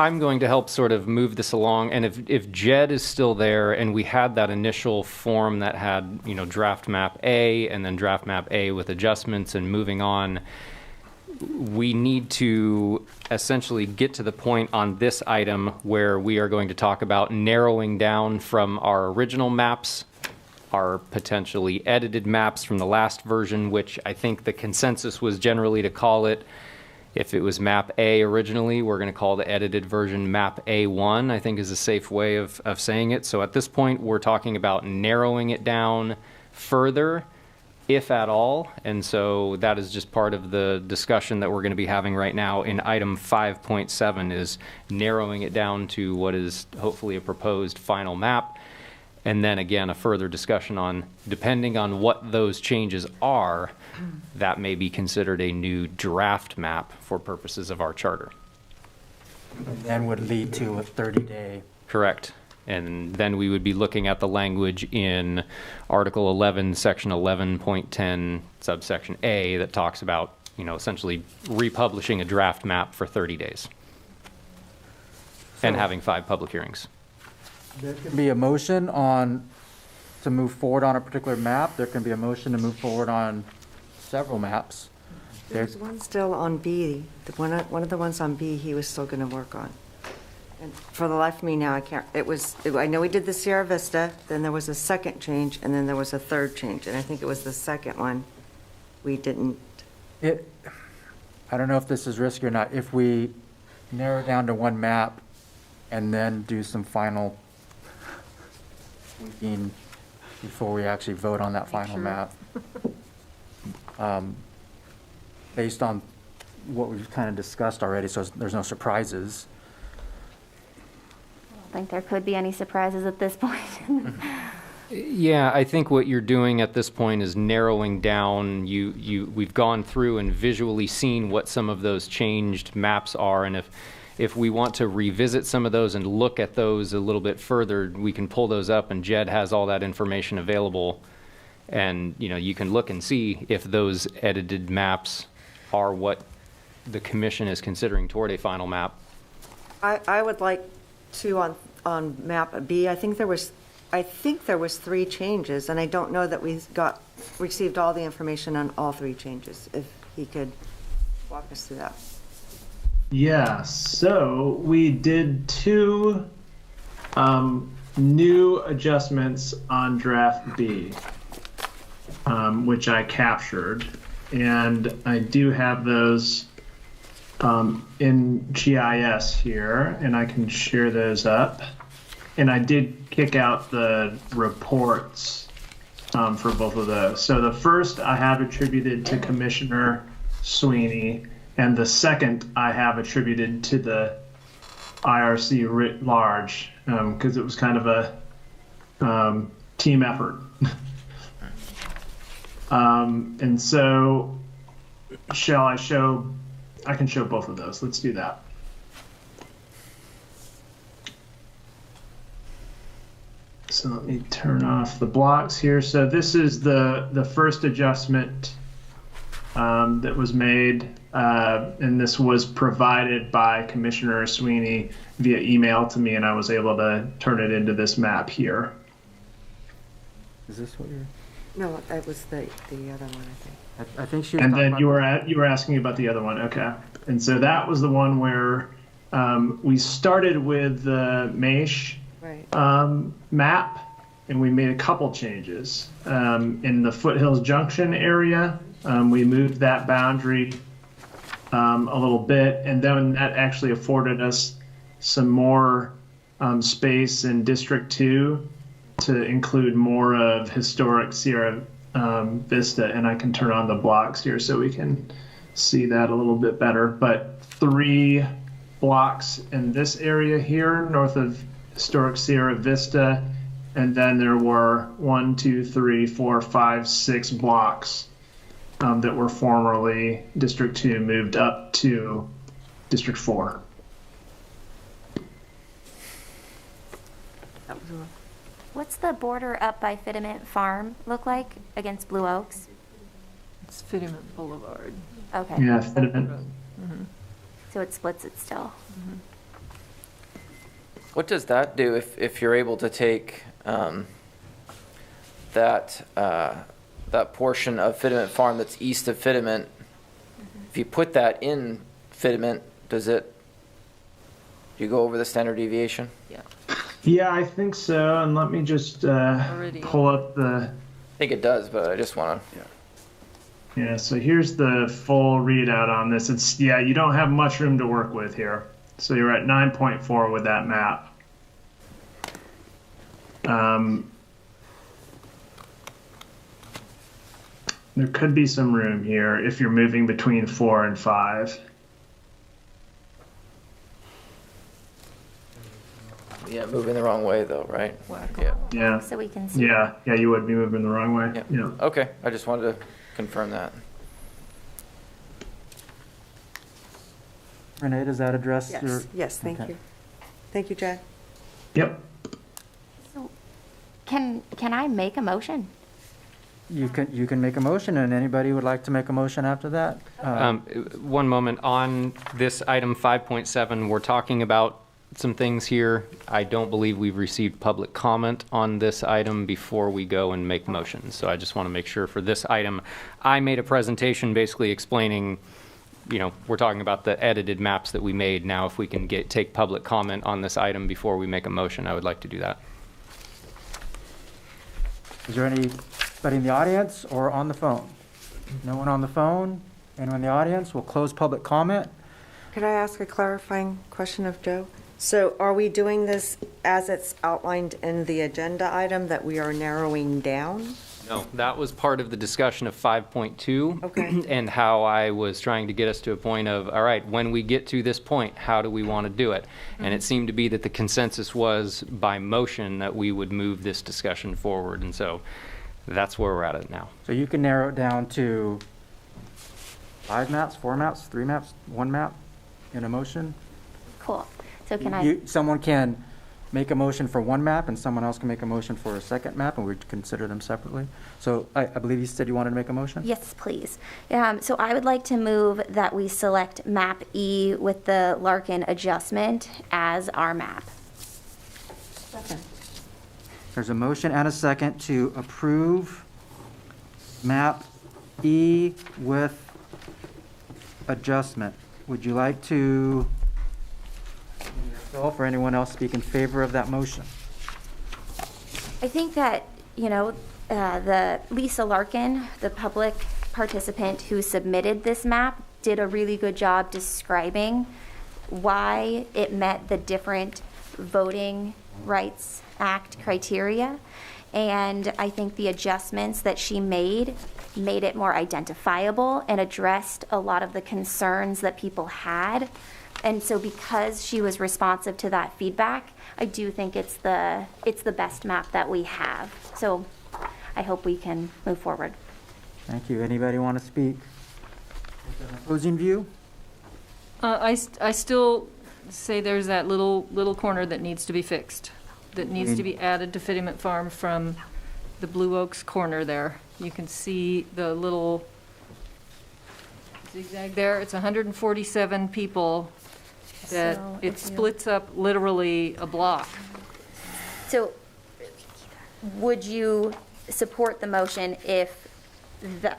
I'm going to help sort of move this along, and if Jed is still there, and we had that initial form that had, you know, draft map A and then draft map A with adjustments and moving on, we need to essentially get to the point on this item where we are going to talk about narrowing down from our original maps, our potentially edited maps from the last version, which I think the consensus was generally to call it, if it was map A originally, we're going to call the edited version map A1, I think is a safe way of saying it. So at this point, we're talking about narrowing it down further, if at all. And so that is just part of the discussion that we're going to be having right now in item 5.7 is narrowing it down to what is hopefully a proposed final map. And then again, a further discussion on, depending on what those changes are, that may be considered a new draft map for purposes of our charter. And then would lead to a 30-day. Correct. And then we would be looking at the language in Article 11, Section 11.10, subsection A, that talks about, you know, essentially republishing a draft map for 30 days and having 5 public hearings. There can be a motion to move forward on a particular map. There can be a motion to move forward on several maps. There's one still on B. One of the ones on B he was still going to work on. And for the life of me now, I can't. I know we did the Sierra Vista, then there was a second change, and then there was a third change. And I think it was the second one we didn't. I don't know if this is risky or not. If we narrow down to one map and then do some final tweaking before we actually vote on that final map. Based on what we've kind of discussed already, so there's no surprises. I don't think there could be any surprises at this point. Yeah, I think what you're doing at this point is narrowing down. We've gone through and visually seen what some of those changed maps are, and if we want to revisit some of those and look at those a little bit further, we can pull those up, and Jed has all that information available. And, you know, you can look and see if those edited maps are what the commission is considering toward a final map. I would like to on map B. I think there was 3 changes, and I don't know that we received all the information on all 3 changes. If he could walk us through that. Yeah, so we did 2 new adjustments on draft B, which I captured, and I do have those in GIS here, and I can share those up. And I did kick out the reports for both of those. So the first I have attributed to Commissioner Sweeney, and the second I have attributed to the IRC writ large, because it was kind of a team effort. And so I can show both of those. Let's do that. So let me turn off the blocks here. So this is the first adjustment that was made, and this was provided by Commissioner Sweeney via email to me, and I was able to turn it into this map here. Is this what you're? No, that was the other one, I think. I think she was. And then you were asking about the other one, okay? And so that was the one where we started with the Maish map, and we made a couple changes. In the Foothills Junction area, we moved that boundary a little bit, and then that actually afforded us some more space in District 2 to include more of historic Sierra Vista, and I can turn on the blocks here so we can see that a little bit better. But 3 blocks in this area here, north of historic Sierra Vista, and then there were 1, 2, 3, 4, 5, 6 blocks that were formerly District 2 moved up to District 4. What's the border up by Fitiment Farm look like against Blue Oaks? It's Fitiment Boulevard. Okay. Yeah, Fitiment. So it splits it still. What does that do if you're able to take that portion of Fitiment Farm that's east of Fitiment? If you put that in Fitiment, do you go over the standard deviation? Yeah. Yeah, I think so. And let me just pull up the. I think it does, but I just want to. Yeah, so here's the full readout on this. It's, yeah, you don't have much room to work with here. So you're at 9.4 with that map. There could be some room here if you're moving between 4 and 5. Yeah, moving the wrong way though, right? Yeah. Yeah. So we can see. Yeah, you would be moving the wrong way. Yeah. Okay, I just wanted to confirm that. Renee, does that address your? Yes, yes, thank Okay. you. Thank you, Jack. Yep. So can I make a motion? You can make a motion, and anybody would like to make a motion after that? One moment. On this item 5.7, we're talking about some things here. I don't believe we've received public comment on this item before we go and make motions. So I just want to make sure for this item, I made a presentation basically explaining, we're talking about the edited maps that we made. Now, if we can take public comment on this item before we make a motion, I would like to do that. Is there anybody in the audience or on the phone? No one on the phone? Anyone in the audience? We'll close public comment. Could I ask a clarifying question of Joe? So are we doing this as it's outlined in the agenda item that we are narrowing down? No, that was part of the discussion of 5.2. Okay. And how I was trying to get us to a point of, all right, when we get to this point, how do we want to do it? And it seemed to be that the consensus was by motion that we would move this discussion forward. And so that's where we're at it now. So you can narrow it down to 5 maps, 4 maps, 3 maps, 1 map in a motion? Cool. So can Someone can make a motion for 1 map, and someone else can make a motion for a second map, and we consider them separately. So I believe you said you wanted to make a motion? Yes, please. So I would like to move that we select map E with the Larkin adjustment as our map. There's a motion and a second to approve map E with adjustment. Would you like to, yourself or anyone else, speak in favor of that motion? I think that, the Lisa Larkin, the public participant who submitted this map, did a really good job describing why it met the different Voting Rights Act criteria. And I think the adjustments that she made it more identifiable and addressed a lot of the concerns that people had. And so because she was responsive to that feedback, I do think it's the best map that we have. So I hope we can move forward. Thank you. Anybody want to speak? Opposing view? I still say there's that little corner that needs to be fixed, that needs to be added to Fitiment Farm from the Blue Oaks corner there. You can see the little zigzag there. It's 147 people that So it splits up literally a block. So would you support the motion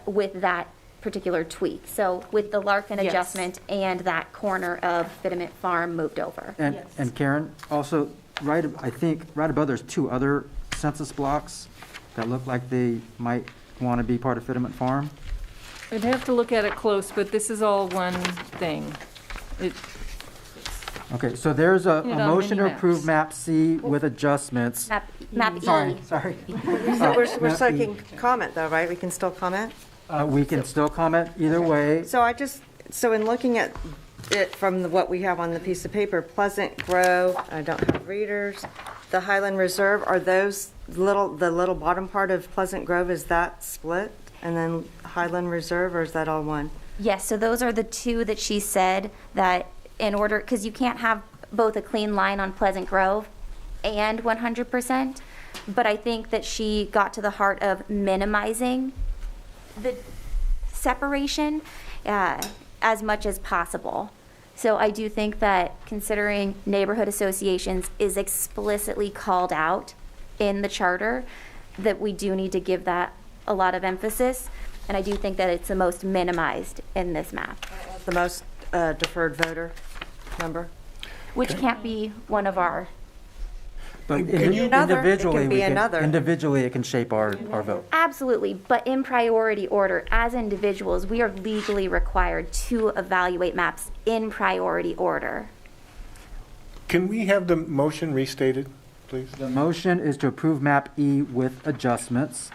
with that particular tweak? So with the Larkin Yes. adjustment and that corner of Fitiment Farm moved over? And Karen, also, I think right above there's 2 other census blocks that look like they might want to be part of Fitiment Farm. I'd have to look at it close, but this is all one thing. Okay, so there's a Need it on motion to mini approve map C with adjustments. Map E. Sorry. We're Map taking E. comment though, right? We can still comment? We can still comment either way. So in looking at it from what we have on the piece of paper, Pleasant Grove, I don't have readers, the Highland Reserve, are those the little bottom part of Pleasant Grove, is that split? And then Highland Reserve, or is that all one? Yes, so those are the two that she said that in order, because you can't have both a clean line on Pleasant Grove and 100%, but I think that she got to the heart of minimizing the separation as much as possible. So I do think that considering neighborhood associations is explicitly called out in the charter, that we do need to give that a lot of emphasis, and I do think that it's the most minimized in this map. The most deferred voter number? Which can't be one of our. But It can be another. individually, it can shape our vote. Absolutely, but in priority order, as individuals, we are legally required to evaluate maps in priority order. Can we have the motion restated, please? The motion is to approve map E with adjustments.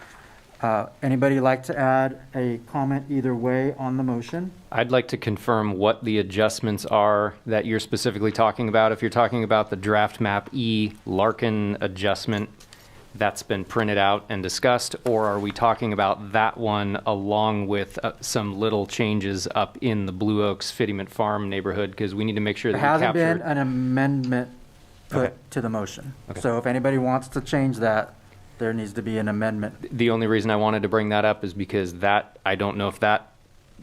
Anybody like to add a comment either way on the motion? I'd like to confirm what the adjustments are that you're specifically talking about. If you're talking about the draft map E Larkin adjustment that's been printed out and discussed, or are we talking about that one along with some little changes up in the Blue Oaks Fittyment Farm neighborhood? Because we need to make sure that There hasn't we capture been an amendment put to the motion. Okay. So if anybody wants to change that, there needs to be an amendment. The only reason I wanted to bring that up is because I don't know if that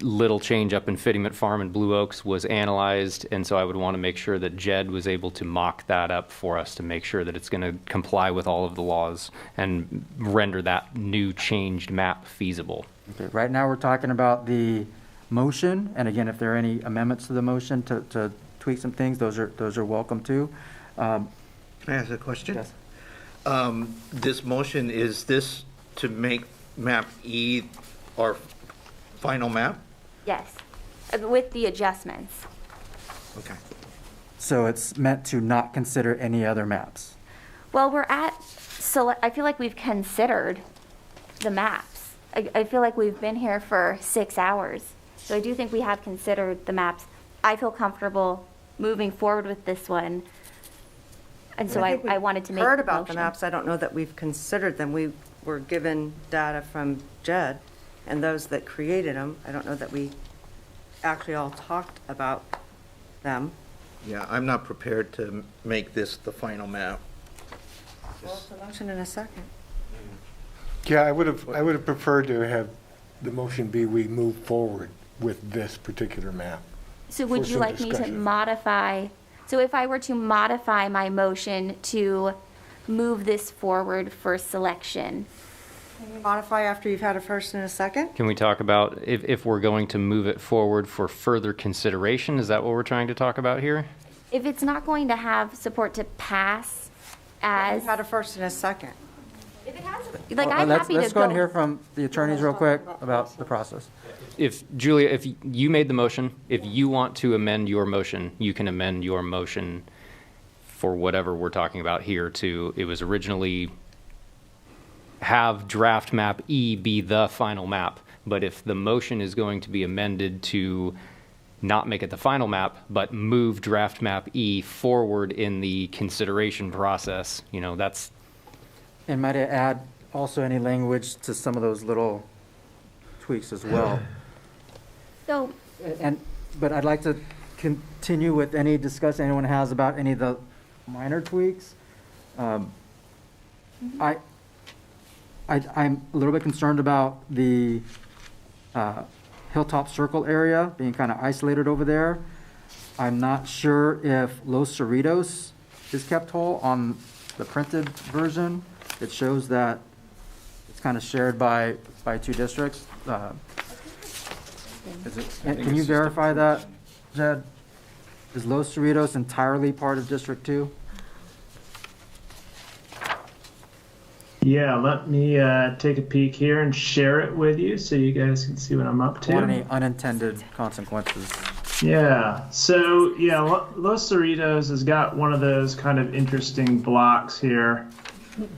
little change up in Fittyment Farm and Blue Oaks was analyzed, and so I would want to make sure that Jed was able to mock that up for us to make sure that it's going to comply with all of the laws and render that new changed map feasible. Okay, right now, we're talking about the motion, and again, if there are any amendments to the motion to tweak some things, those are welcome too. Can I ask a question? Yes. This motion, is this to make map E our final map? Yes, with the adjustments. Okay. So it's meant to not consider any other maps. Well, I feel like we've considered the maps. I feel like we've been here for 6 hours. So I do think we have considered the maps. I feel comfortable moving forward with this one. And so I wanted to make heard the about motion. the maps. I don't know that we've considered them. We were given data from Jed and those that created them. I don't know that we actually all talked about them. Yeah, I'm not prepared to make this the final map. Well, it's a motion in a second. Yeah, I would have preferred to have the motion be we move forward with this particular map. So would for you some like me to discussion. modify, so if I were to modify my motion to move this forward for selection? Can you modify after you've had a first and a second? Can we talk about if we're going to move it forward for further consideration? Is that what we're trying to talk about here? If it's not going to have support to pass as. You've had a first and a second. Like, I'm happy to Let's go and hear from the attorneys real quick about the process. Julia, if you made the motion, if you want to amend your motion, you can amend your motion for whatever we're talking about here to, it was originally have draft map E be the final map. But if the motion is going to be amended to not make it the final map, but move draft map E forward in the consideration process, that's. And might I add also any language to some of those little tweaks as well? So. But I'd like to continue with any discussion anyone has about any of the minor tweaks. I'm a little bit concerned about the Hilltop Circle area being kind of isolated over there. I'm not sure if Los Cerritos is kept whole. On the printed version, it shows that it's kind of shared by two districts. Can you verify that, Jed? Is Los Cerritos entirely part of District 2? Yeah, let me take a peek here and share it with you so you guys can see what I'm up to. Want any unintended consequences? Yeah. So yeah, Los Cerritos has got one of those kind of interesting blocks here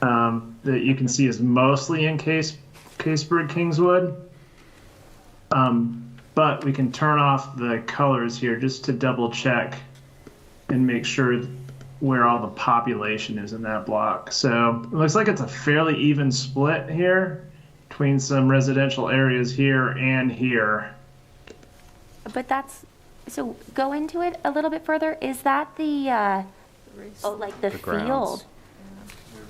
that you can see is mostly in Caseburg Kingswood. But we can turn off the colors here just to double check and make sure where all the population is in that block. So it looks like it's a fairly even split here between some residential areas here and here. But that's, so go into it a little bit further. Is that the, like the grounds. field?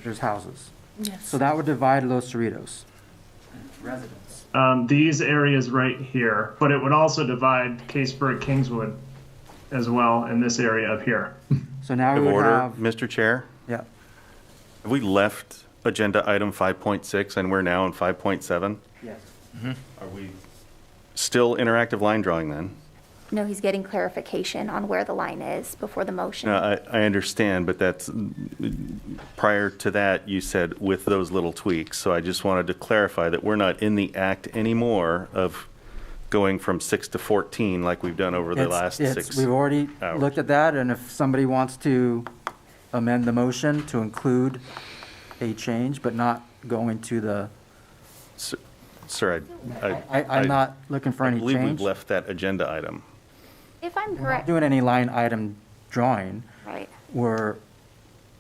There's houses. Yes. So that would divide Los Cerritos. Residents. These areas right here, but it would also divide Caseburg Kingswood as well in this area up here. So now we Of would order, have, Mr. Chair, yeah. have we left agenda item 5.6 and we're now on 5.7? Yes. Are we still interactive line drawing then? No, he's getting clarification on where the line is before the motion. No, I understand, but that's, prior to that, you said with those little tweaks. So I just wanted to clarify that we're not in the act anymore of going from 6 to 14 like we've done over the last 6 We've already hours. looked at that, and if somebody wants to amend the motion to include a change, but not go into the, Sir, I'm not looking for any I believe we've change. left that agenda item. If I'm We're not correct, doing any line item drawing. right. We're,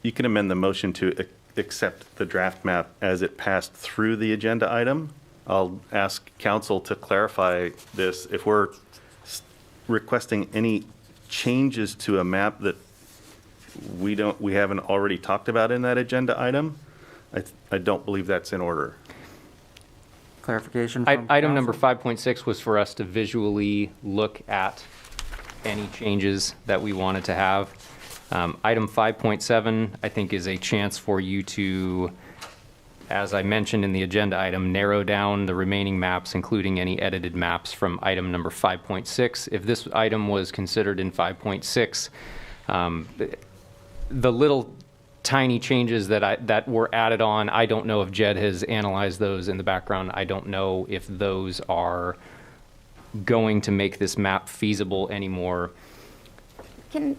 You can amend the motion to accept the draft map as it passed through the agenda item. I'll ask council to clarify this. If we're requesting any changes to a map that we haven't already talked about in that agenda item, I don't believe that's in order. clarification from Item number council? 5.6 was for us to visually look at any changes that we wanted to have. Item 5.7, I think, is a chance for you to, as I mentioned in the agenda item, narrow down the remaining maps, including any edited maps from item number 5.6. If this item was considered in 5.6, the little tiny changes that were added on, I don't know if Jed has analyzed those in the background. I don't know if those are going to make this map feasible anymore. Can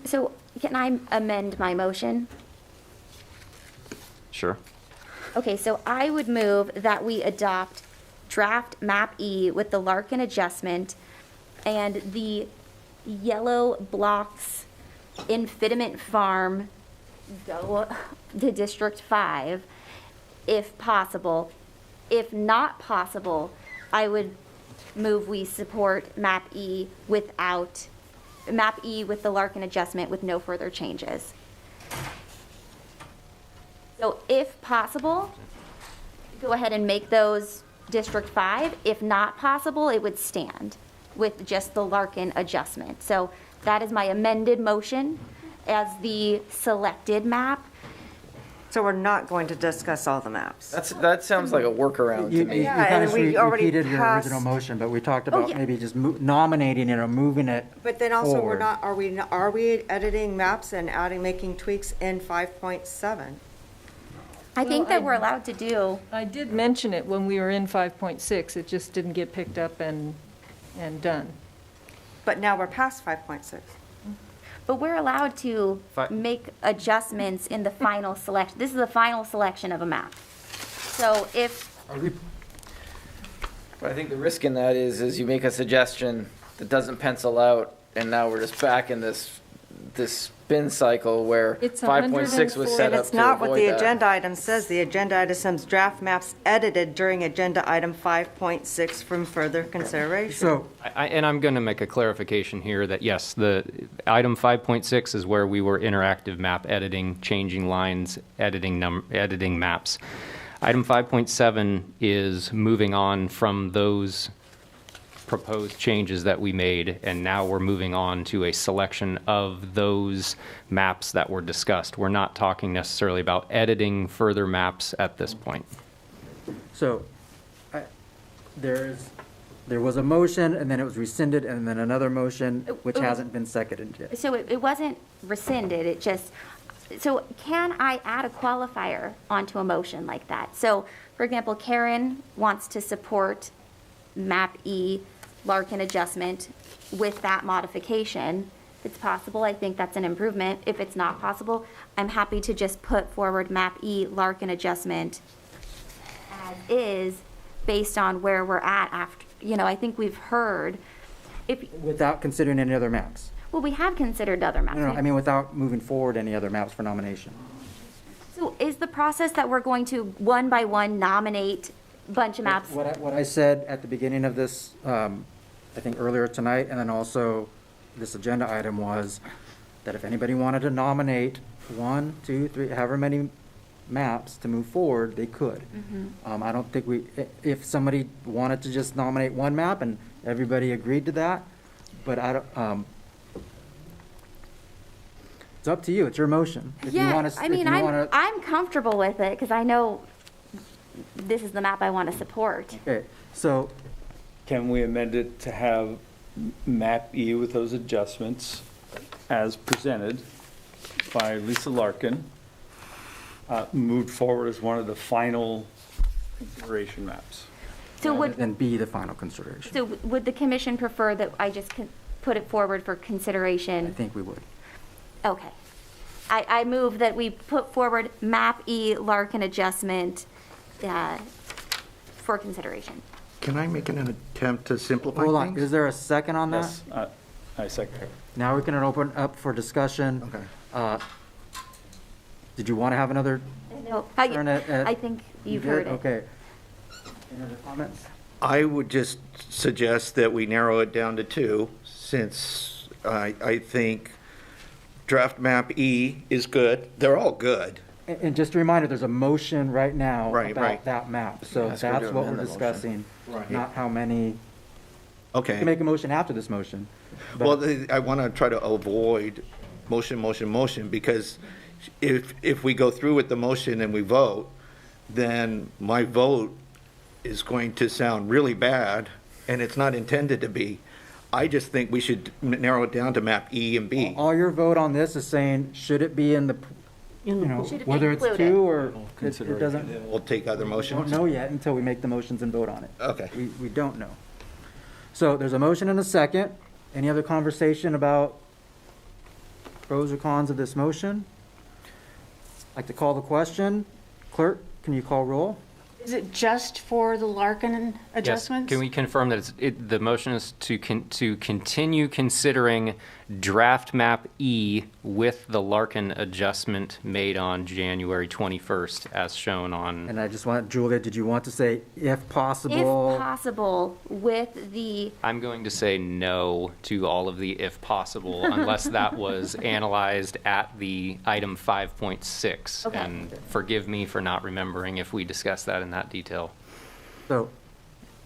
I amend my motion? Sure. Okay, so I would move that we adopt draft map E with the Larkin adjustment and the yellow blocks in Fitiment Farm go to District 5 if possible. If not possible, I would move we support map E with the Larkin adjustment with no further changes. So if possible, go ahead and make those District 5. If not possible, it would stand with just the Larkin adjustment. So that is my amended motion as the selected map. So we're not going to discuss all the maps. That sounds like a workaround to You me. kind of we already repeated your passed- original motion, but we talked Oh, about yeah. maybe just nominating it or moving it But then also, we're forward. not, are we editing maps and making tweaks in 5.7? I think that we're allowed to do. I did mention it when we were in 5.6, it just didn't get picked up and done. But now we're past 5.6. But we're allowed to make adjustments in the final selection. This is the final selection of a map. So if, But I think the risk in that is you make a suggestion that doesn't pencil out, and now we're just back in this spin cycle where It's 5.6 was set And up it's to not what avoid the that. agenda item says. The agenda item says draft maps edited during agenda item 5.6 from further consideration. So, And I'm going to make a clarification here that, yes, the item 5.6 is where we were interactive map editing, changing lines, editing maps. Item 5.7 is moving on from those proposed changes that we made, and now we're moving on to a selection of those maps that were discussed. We're not talking necessarily about editing further maps at this point. so there was a motion, and then it was rescinded, and then another motion, which hasn't been seconded yet. so it wasn't rescinded, it just, so can I add a qualifier onto a motion like that? So, for example, Karen wants to support map E Larkin adjustment with that modification. If it's possible, I think that's an improvement. If it's not possible, I'm happy to just put forward map E Larkin adjustment as is based on where we're at after, I think we've heard. Without considering any other maps. Well, we have considered other maps. No, I mean without moving forward any other maps for nomination. So is the process that we're going to one by one nominate a bunch of maps? What I said at the beginning of this, I think earlier tonight, and then also this agenda item was that if anybody wanted to nominate 1, 2, 3, however many maps to move forward, they could. I don't think if somebody wanted to just nominate one map and everybody agreed to that, but I don't, it's up to you. It's your motion. If you wanna, I'm comfortable with it because I know this is the map I want to support. Okay, so. Can we amend it to have map E with those adjustments as presented by Lisa Larkin, moved forward as one of the final consideration maps? So then be the final consideration. So would the commission prefer that I just put it forward for consideration? I think we would. Okay. I move that we put forward map E Larkin adjustment for consideration. Can I make an attempt to simplify Hold things? on, is there a second on that? Yes, I second. Now we can open up for discussion. Okay. Did you want to have another No, turn at? I think you've heard it. Okay. Any other comments? I would just suggest that we narrow it down to 2, since I think draft map E is good. They're all good. And just a reminder, there's a motion right now Right, about right. that map. So Ask that's her to what we're amend the motion. discussing, not how many. Okay. You can make a motion after this motion. but- Well, I want to try to avoid motion, because if we go through with the motion and we vote, then my vote is going to sound really bad, and it's not intended to be. I just think we should narrow it down to map E and B. All your vote on this is saying, should it be in the, Should it be whether it's included? 2 or it doesn't. We'll take other We motions. don't know yet until we make the motions and vote on it. Okay. We don't know. So there's a motion and a second. Any other conversation about pros or cons of this motion? I'd like to call the question. Clerk, can you call roll? Is it just for the Larkin Yes. adjustments? Can we confirm that the motion is to continue considering draft map E with the Larkin adjustment made on January 21st as shown on? And I just want, Julia, did you want to say if possible? If possible, with the, I'm going to say no to all of the if possible unless that was analyzed at the item 5.6. Okay. And forgive me for not remembering if we discussed that in that detail. So,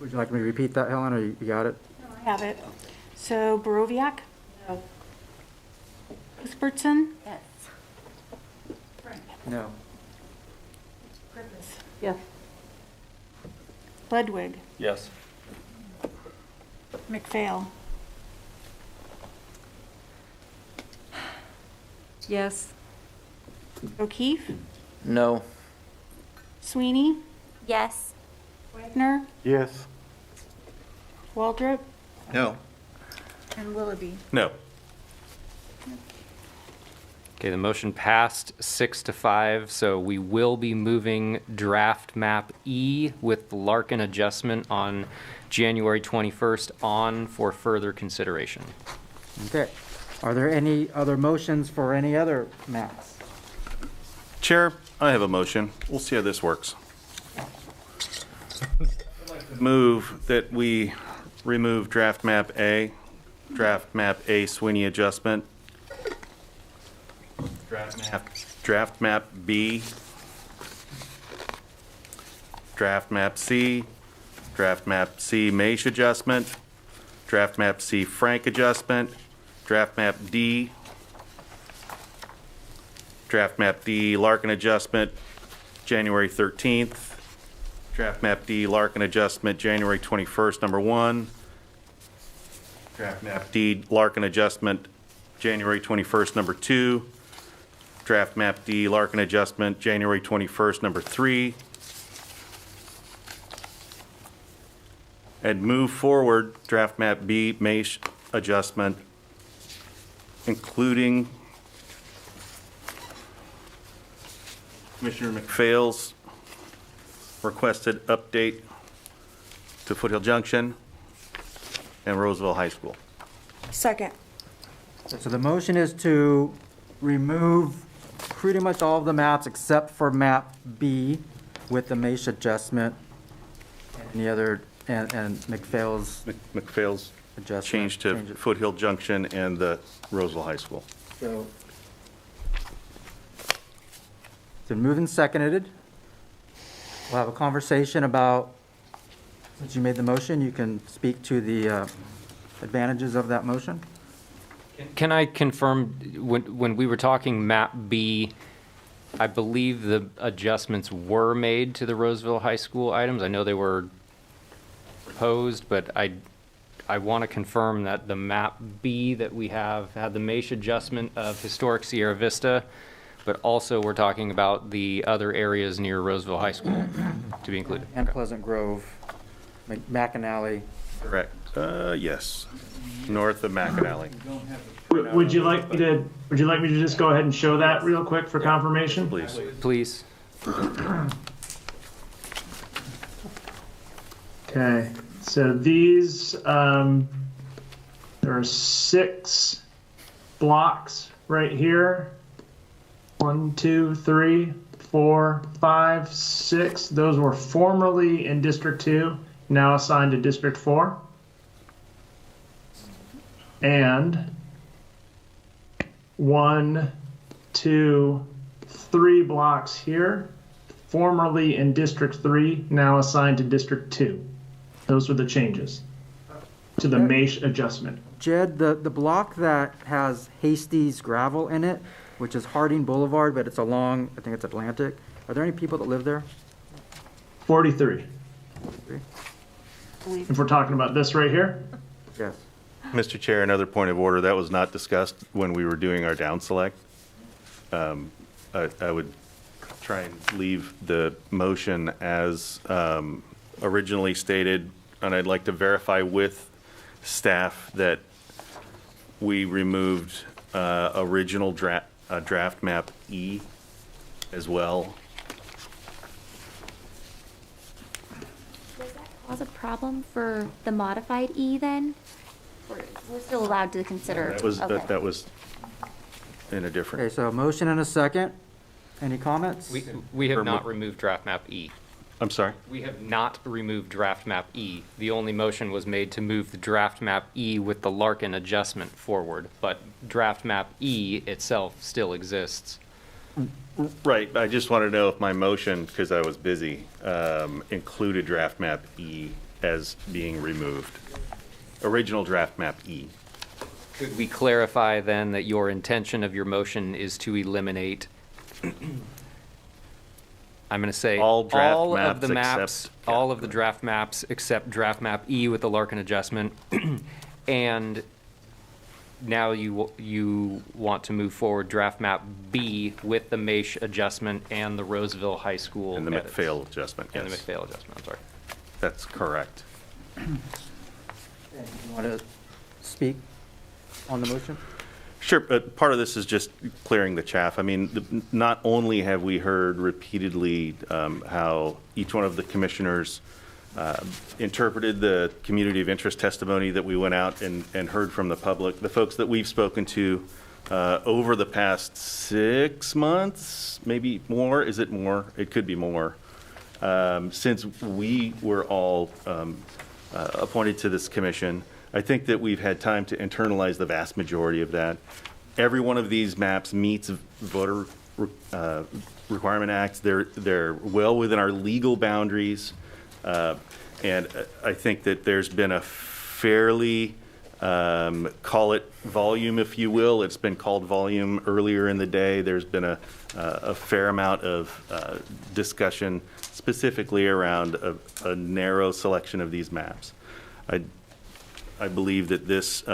would you like me to repeat that, Helen, or you got it? I have it. So Borowiak? No. Cuthbertson? yes. No. Griffiths? Yes. Ludwig? Yes. McPhail? Yes. O'Keefe? No. Sweeney? Yes. Wagner? Yes. Waldrop? No. And Willoughby? No. Okay, the motion passed 6-5, so we will be moving draft map E with the Larkin adjustment on January 21st on for further consideration. Okay. Are there any other motions for any other maps? Chair, I have a motion. We'll see how this works. Move that we remove draft map A Sweeney adjustment, draft map B, draft map C Maish adjustment, draft map C Frank adjustment, draft map D Larkin adjustment, January 13th. Draft map D Larkin adjustment, January 21st, number 1. Draft map D Larkin adjustment, January 21st, number 2. Draft map D Larkin adjustment, January 21st, number 3. and move forward draft map B, MAISH adjustment, including Commissioner McPhail's requested update to Foothill Junction and Roseville High School. Second. So the motion is to remove pretty much all of the maps except for map B with the MAISH adjustment and the other, and McPhail's adjustment. Change to Foothill Junction and the Roseville High School. So it's been moved and seconded. We'll have a conversation about, since you made the motion, you can speak to the advantages of that motion. Can I confirm, when we were talking map B, I believe the adjustments were made to the Roseville High School items. I know they were proposed, but I want to confirm that the map B that we have had the MAISH adjustment of historic Sierra Vista, but also we're talking about the other areas near Roseville High School to be included. And Pleasant Grove, McAnally. Correct. Yes. North of McAnally. Would you like me to just go ahead and show that real quick for confirmation? Please. Please. Okay, so these, there are 6 blocks right here. 1, 2, 3, 4, 5, 6. Those were formerly in District 2, now assigned to District 4. And 1, 2, 3 blocks here, formerly in District 3, now assigned to District 2. Those were the changes to the MAISH adjustment. Jed, the block that has Hasty's gravel in it, which is Harding Boulevard, but it's along, I think it's Atlantic. Are there any people that live there? 43. If we're talking about this right here? Yes. Mr. Chair, another point of order, that was not discussed when we were doing our down select. I would try and leave the motion as originally stated, and I'd like to verify with staff that we removed original draft map E as well. Does that cause a problem for the modified E then? Or we're still allowed to consider? That was in a different. Okay, so a motion and a second. Any comments? We have not removed draft map E. I'm sorry? We have not removed draft map E. The only motion was made to move the draft map E with the Larkin adjustment forward, but draft map E itself still exists. Right, I just want to know if my motion, because I was busy, included draft map E as being removed. Original draft map E. Could we clarify then that your intention of your motion is to eliminate, I'm going to say all of the maps, all of the draft maps except draft map E with the Larkin adjustment, and now you want to move forward draft map B with the MAISH adjustment and the Roseville High School And the McPhail adjustment, yes. And the McPhail adjustment, I'm sorry. That's correct. You want to speak on the motion? Sure, but part of this is just clearing the chaff. I mean, not only have we heard repeatedly how each one of the commissioners interpreted the community of interest testimony that we went out and heard from the public, the folks that we've spoken to over the past 6 months, maybe more. Is it more? It could be more. Since we were all appointed to this commission, I think that we've had time to internalize the vast majority of that. Every one of these maps meets voter requirement acts. They're well within our legal boundaries. And I think that there's been a fairly, call it volume, if you will. It's been called volume earlier in the day. There's been a fair amount of discussion specifically around a narrow selection of these maps. I believe that this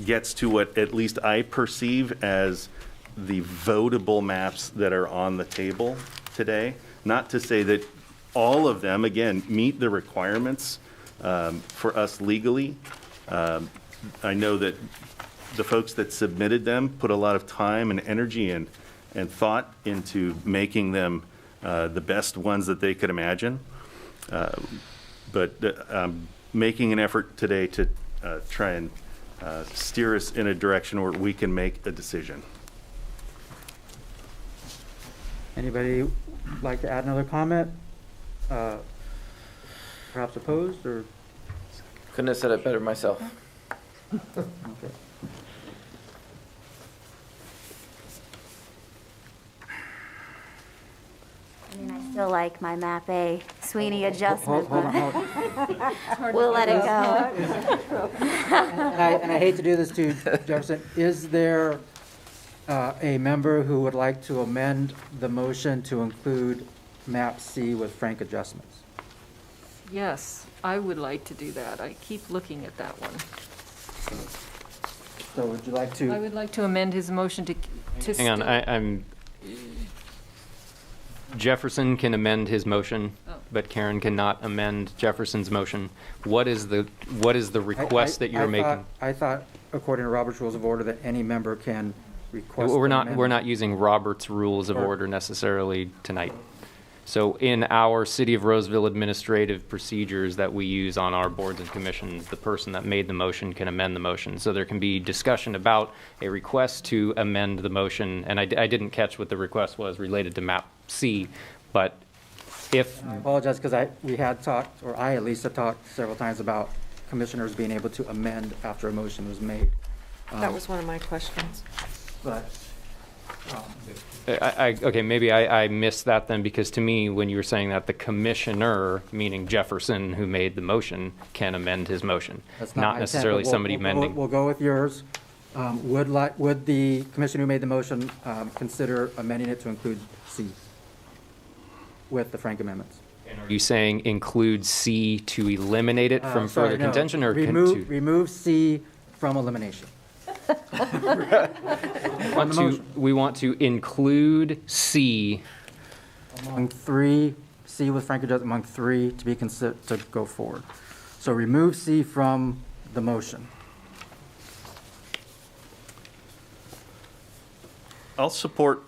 gets to what at least I perceive as the votable maps that are on the table today. Not to say that all of them, again, meet the requirements for us legally. I know that the folks that submitted them put a lot of time and energy and thought into making them the best ones that they could imagine. But making an effort today to try and steer us in a direction where we can make a decision. Anybody like to add another comment? Perhaps opposed or? Couldn't have said it better myself. Okay. I mean, I still like my map A Sweeney adjustment, Hold on. but we'll let it go. And I hate to do this to Jefferson. Is there a member who would like to amend the motion to include map C with frank adjustments? Yes, I would like to do that. I keep looking at that one. So would you like to? I would like to amend his motion to. Hang on, I'm. Jefferson can amend his motion, but Karen cannot amend Jefferson's motion. What is the request that you're making? I thought, according to Robert's Rules of Order, that any member can request. We're an not using Robert's Rules of Order necessarily tonight. So in our City of Roseville administrative procedures that we use on our boards and commissions, the person that made the motion can amend the motion. So there can be discussion about a request to amend the motion. And I didn't catch what the request was related to map C, but if... I apologize because we had talked, or I at least had talked several times about commissioners being able to amend after a motion was made. That was one of my questions. But... okay, maybe I missed that then, because to me, when you were saying that, the commissioner, meaning Jefferson, who made the motion, can amend his motion, That's not my necessarily intent, but somebody amending. We'll go with yours. Would the commissioner who made the motion consider amending it to include C with the frank amendments? Are you saying include C to eliminate it from further contention, or remove C from elimination? We want to include C among three, C with frank adjustment among three to be considered to go forward. So remove C from the motion. I'll support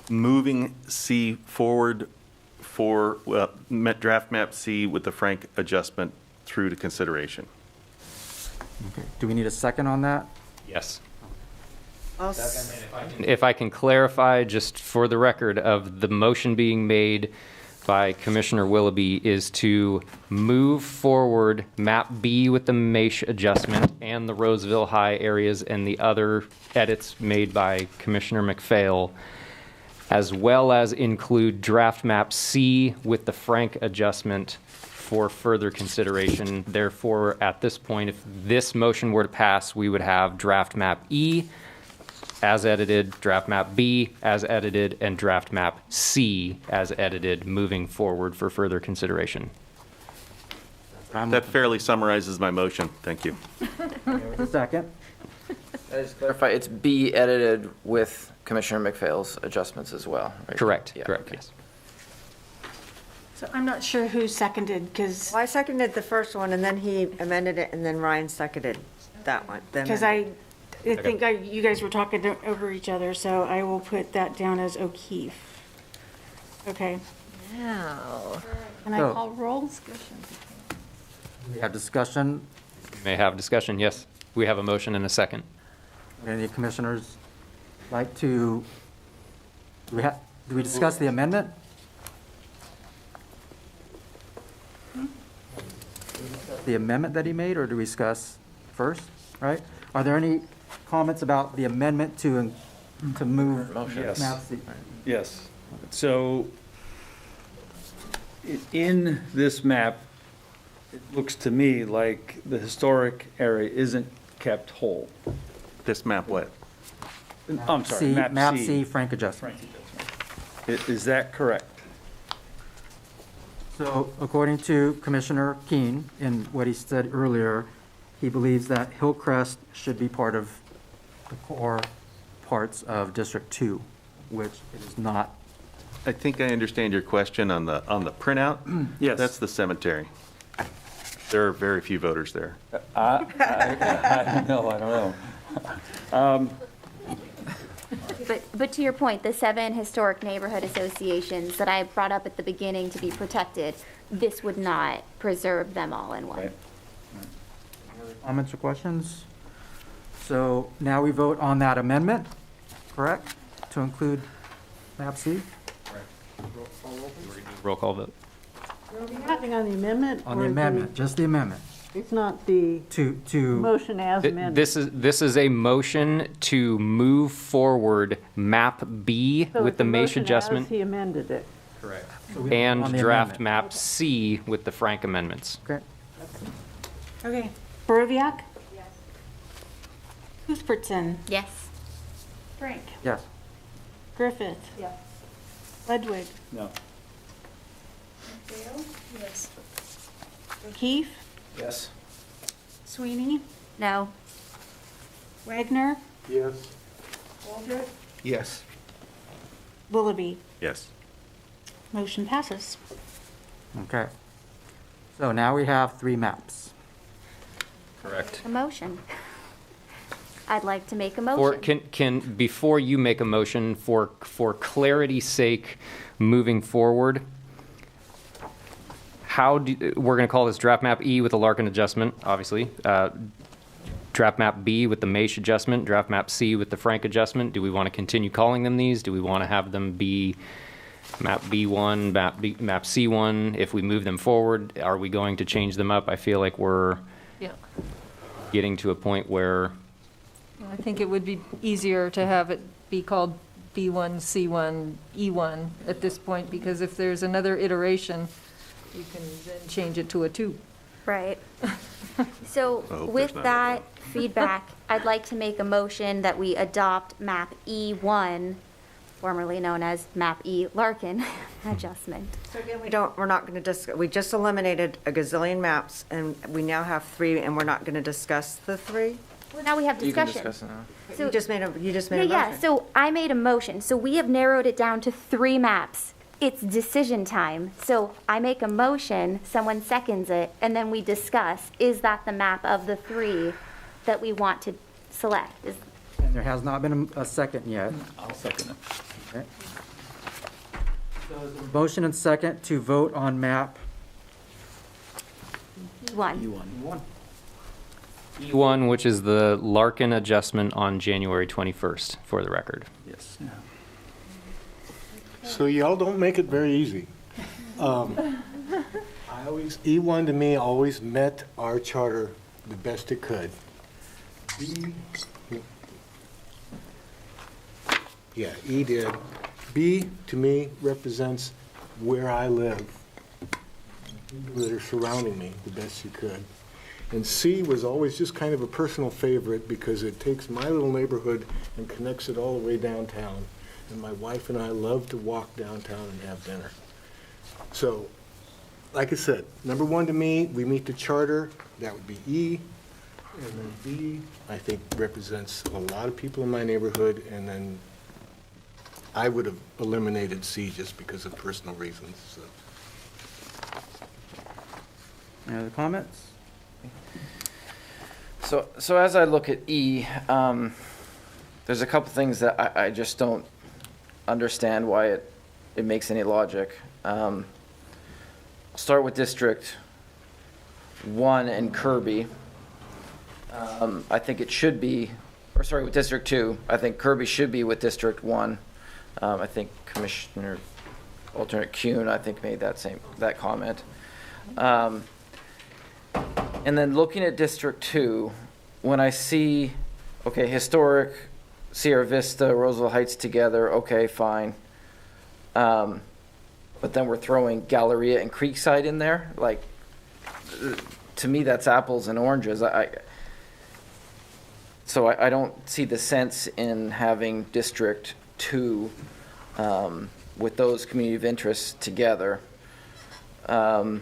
moving C forward for draft map C with the frank adjustment through to consideration. Okay. Do we need a second on that? Yes. Second. If I can clarify, just for the record, of the motion being made by Commissioner Willoughby is to move forward map B with the MAISH adjustment and the Roseville High areas and the other edits made by Commissioner McPhail, as well as include draft map C with the frank adjustment for further consideration. Therefore, at this point, if this motion were to pass, we would have draft map E as edited, draft map B as edited, and draft map C as edited moving forward for further consideration. That fairly summarizes my motion. Thank you. A second. I just clarify, it's B edited with Commissioner McPhail's adjustments as well, right? Correct, Yeah, correct, okay. yes. So I'm not sure who seconded, because... Well, I seconded the first one, and then he amended it, and then Ryan seconded that one. Because I think you guys were talking over each other, so I will put that down as O'Keefe. Okay. Now, Can I call roll? We have discussion. You may have discussion, yes. We have a motion and a second. Any commissioners like to, do we discuss the amendment? The amendment that he made, or do we discuss first, right? Are there any comments about the amendment to move Yes. map C? Yes. So in this map, it looks to me like the historic area isn't kept whole. This map what? I'm sorry, map C, frank adjustment. Is that correct? So according to Commissioner Keene, in what he said earlier, he believes that Hillcrest should be part of the core parts of District 2, which it is not. I think I understand your question on the printout. Yes. That's the cemetery. There are very few voters there. I don't know. But to your point, the 7 historic neighborhood associations that I brought up at the beginning to be protected, this would not preserve them all in one. Right. Comments or questions? So now we vote on that amendment, correct? To include map C? Roll call vote. Nothing on the amendment? On the amendment, just the amendment. It's not the To motion as amended? This is a motion to move forward map B So with it's the a MASH motion adjustment. as he amended it. Correct. on And the draft amendment. map C with the Frank amendments. Okay. Okay. Borowiak? Yes. Cuthbertson? Yes. Frank? Yes. Griffith? Yes. Ledwig? No. Yes. O'Keefe? Yes. Sweeney? No. Wagner? Yes. Waldrop? Yes. Willoughby? Yes. Motion passes. Okay. So now we have 3 maps. Correct. A motion. I'd like to make a Or motion. can before you make a motion, for clarity's sake, moving forward, we're going to call this draft map E with the Larkin adjustment, obviously. Draft map B with the MASH adjustment, draft map C with the Frank adjustment. Do we want to continue calling them these? Do we want to have them be map B1, map C1? If we move them forward, are we going to change them up? I feel like we're getting to a point where I think it would be easier to have it be called B1, C1, E1 at this point, because if there's another iteration, you can then change it to a 2. Right. So with that feedback, I'd like to make a motion that we adopt map E1, formerly known as map E Larkin adjustment. So again, we're not going to discuss, we just eliminated a gazillion maps, and we now have 3, and we're not going to discuss the 3? Well, now we have You can discussion. discuss it now. So You just made a motion. Yeah, so I made a motion. So we have narrowed it down to 3 maps. It's decision time. So I make a motion, someone seconds it, and then we discuss, is that the map of the 3 that we want to select? And there has not been a second yet. I'll second it. Okay. So is there a motion and second to vote on map E1. E1, which is the Larkin adjustment on January 21st, for the record. Yes. So y'all don't make it very easy. E1 to me always met our charter the best it could. Yeah, E did. B, to me, represents where I live, people that are surrounding me the best you could. And C was always just kind of a personal favorite because it takes my little neighborhood and connects it all the way downtown. And my wife and I love to walk downtown and have dinner. So, like I said, number 1 to me, we meet the charter, that would be E. And then B, I think represents a lot of people in my neighborhood, and then I would have eliminated C just because of personal reasons, so. Any other comments? So as I look at E, there's a couple things that I just don't understand why it makes any logic. I'll start with District 1 and Kirby. I think it should be, or sorry, with District 2. I think Kirby should be with District 1. I think Commissioner Alternate Kuhn, I think, made that comment. And then looking at District 2, when I see, okay, historic, Sierra Vista, Roseville Heights together, okay, fine. But then we're throwing Galleria and Creekside in there. Like, to me, that's apples and oranges. So I don't see the sense in having District 2 with those community of interest together. And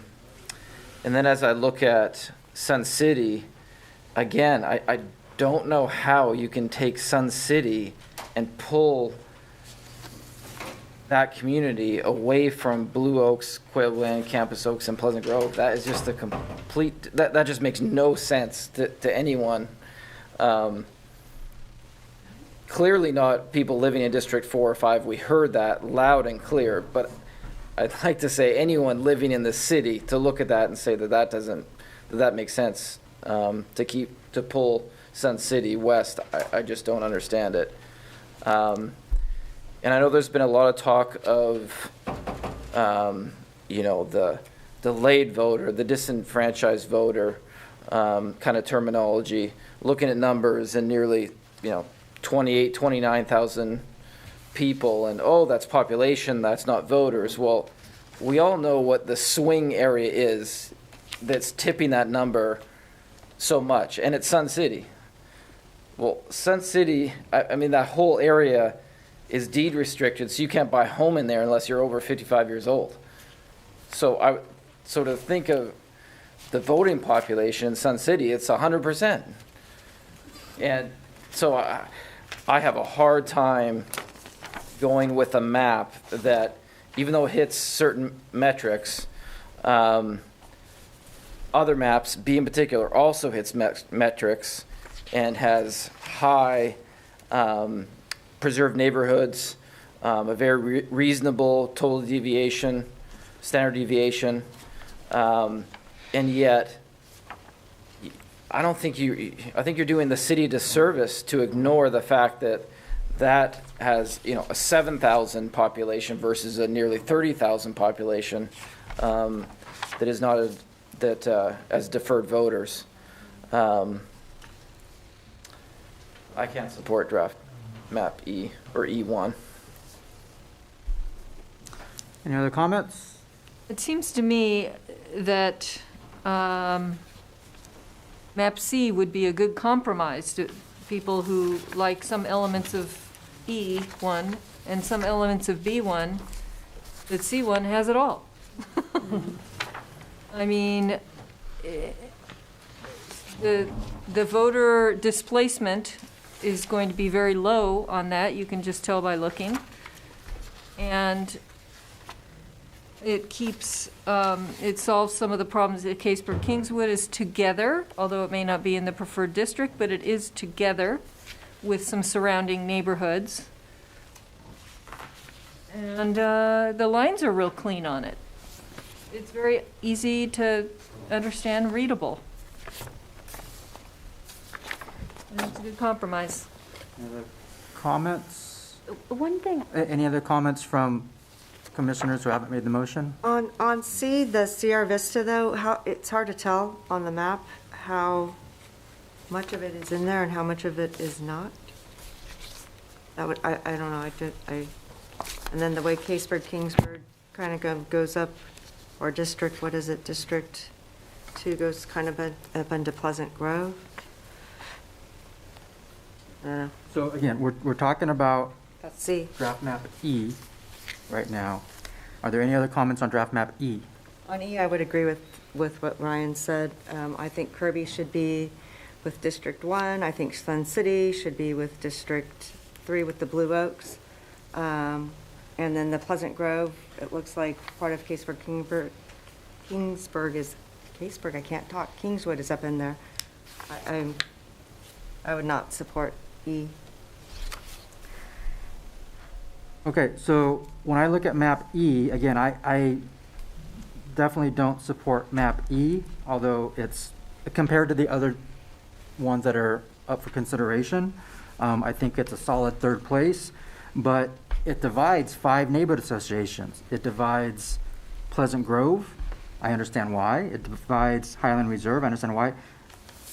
then as I look at Sun City, again, I don't know how you can take Sun City and pull that community away from Blue Oaks, Quail Glen, Campus Oaks, and Pleasant Grove. That is just a complete, that just makes no sense to anyone. Clearly not people living in District 4 or 5. We heard that loud and clear, but I'd like to say anyone living in the city to look at that and say that makes sense to pull Sun City west. I just don't understand it. And I know there's been a lot of talk of, the delayed voter, the disenfranchised voter kind of terminology, looking at numbers and nearly, 29,000 people, and that's population, that's not voters. Well, we all know what the swing area is that's tipping that number so much, and it's Sun City. Well, Sun City, I mean, that whole area is deed restricted, so you can't buy a home in there unless you're over 55 years old. So to think of the voting population in Sun City, it's 100%. And so I have a hard time going with a map that, even though it hits certain metrics, other maps, B in particular, also hits metrics and has high preserved neighborhoods, a very reasonable total deviation, standard deviation, and yet I think you're doing the city a disservice to ignore the fact that has a 7,000 population versus a nearly 30,000 population that is not as deferred voters. I can't support draft map E or E1. Any other comments? It seems to me that map C would be a good compromise to people who like some elements of E1 and some elements of B1, that C1 has it all. I mean, the voter displacement is going to be very low on that. You can just tell by looking. And it keeps, it solves some of the problems that Caseburg-Kingswood is together, although it may not be in the preferred district, but it is together with some surrounding neighborhoods. And the lines are real clean on it. It's very easy to understand, readable. And it's a good compromise. Any other comments? One thing. Any other comments from commissioners who haven't made the motion? On C, the Sierra Vista, though, it's hard to tell on the map how much of it is in there and how much of it is not. I don't know. And then the way Caseburg-Kingswood kind of goes up, or District, what is it? District 2 goes kind of up into Pleasant Grove. I don't know. So again, we're talking about That's C. draft map E right now. Are there any other comments on draft map E? On E, I would agree with what Ryan said. I think Kirby should be with District 1. I think Sun City should be with District 3 with the Blue Oaks. And then the Pleasant Grove, it looks like part of Kingsburg is, I can't talk, Kingswood is up in there. I would not support E. Okay, so when I look at map E, again, I definitely don't support map E, although it's compared to the other ones that are up for consideration. I think it's a solid third place, but it divides 5 neighborhood associations. It divides Pleasant Grove. I understand why. It divides Highland Reserve. I understand why.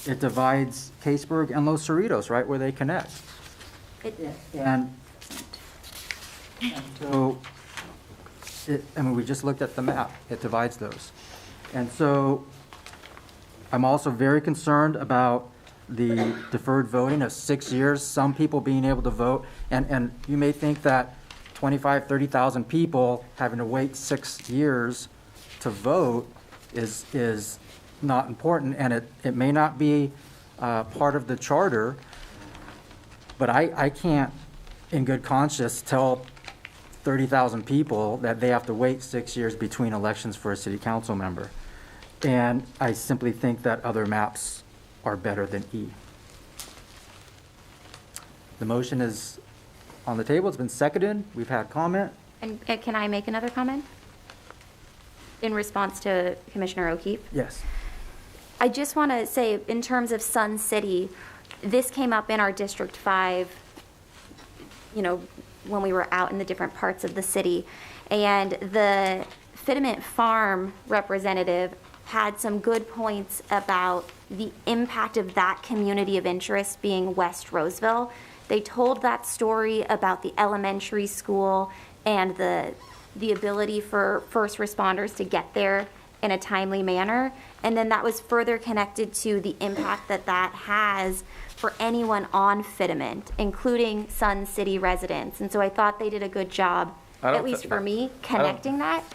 It divides Caseburg and Los Cerritos, right where they connect. And so, we just looked at the map. It divides those. And so I'm also very concerned about the deferred voting of 6 years, some people being able to vote. And you may think that 25, 30,000 people having to wait 6 years to vote is not important, and it may not be part of the charter, but I can't in good conscience tell 30,000 people that they have to wait 6 years between elections for a city council member. And I simply think that other maps are better than E. The motion is on the table. It's been seconded. We've had comment. And can I make another comment in response to Commissioner O'Keefe? Yes. I just want to say, in terms of Sun City, this came up in our District 5, when we were out in the different parts of the city. And the Fitiment Farm representative had some good points about the impact of that community of interest being West Roseville. They told that story about the elementary school and the ability for first responders to get there in a timely manner. And then that was further connected to the impact that that has for anyone on Fitiment, including Sun City residents. And so I thought they did a good job, at least for me, connecting that.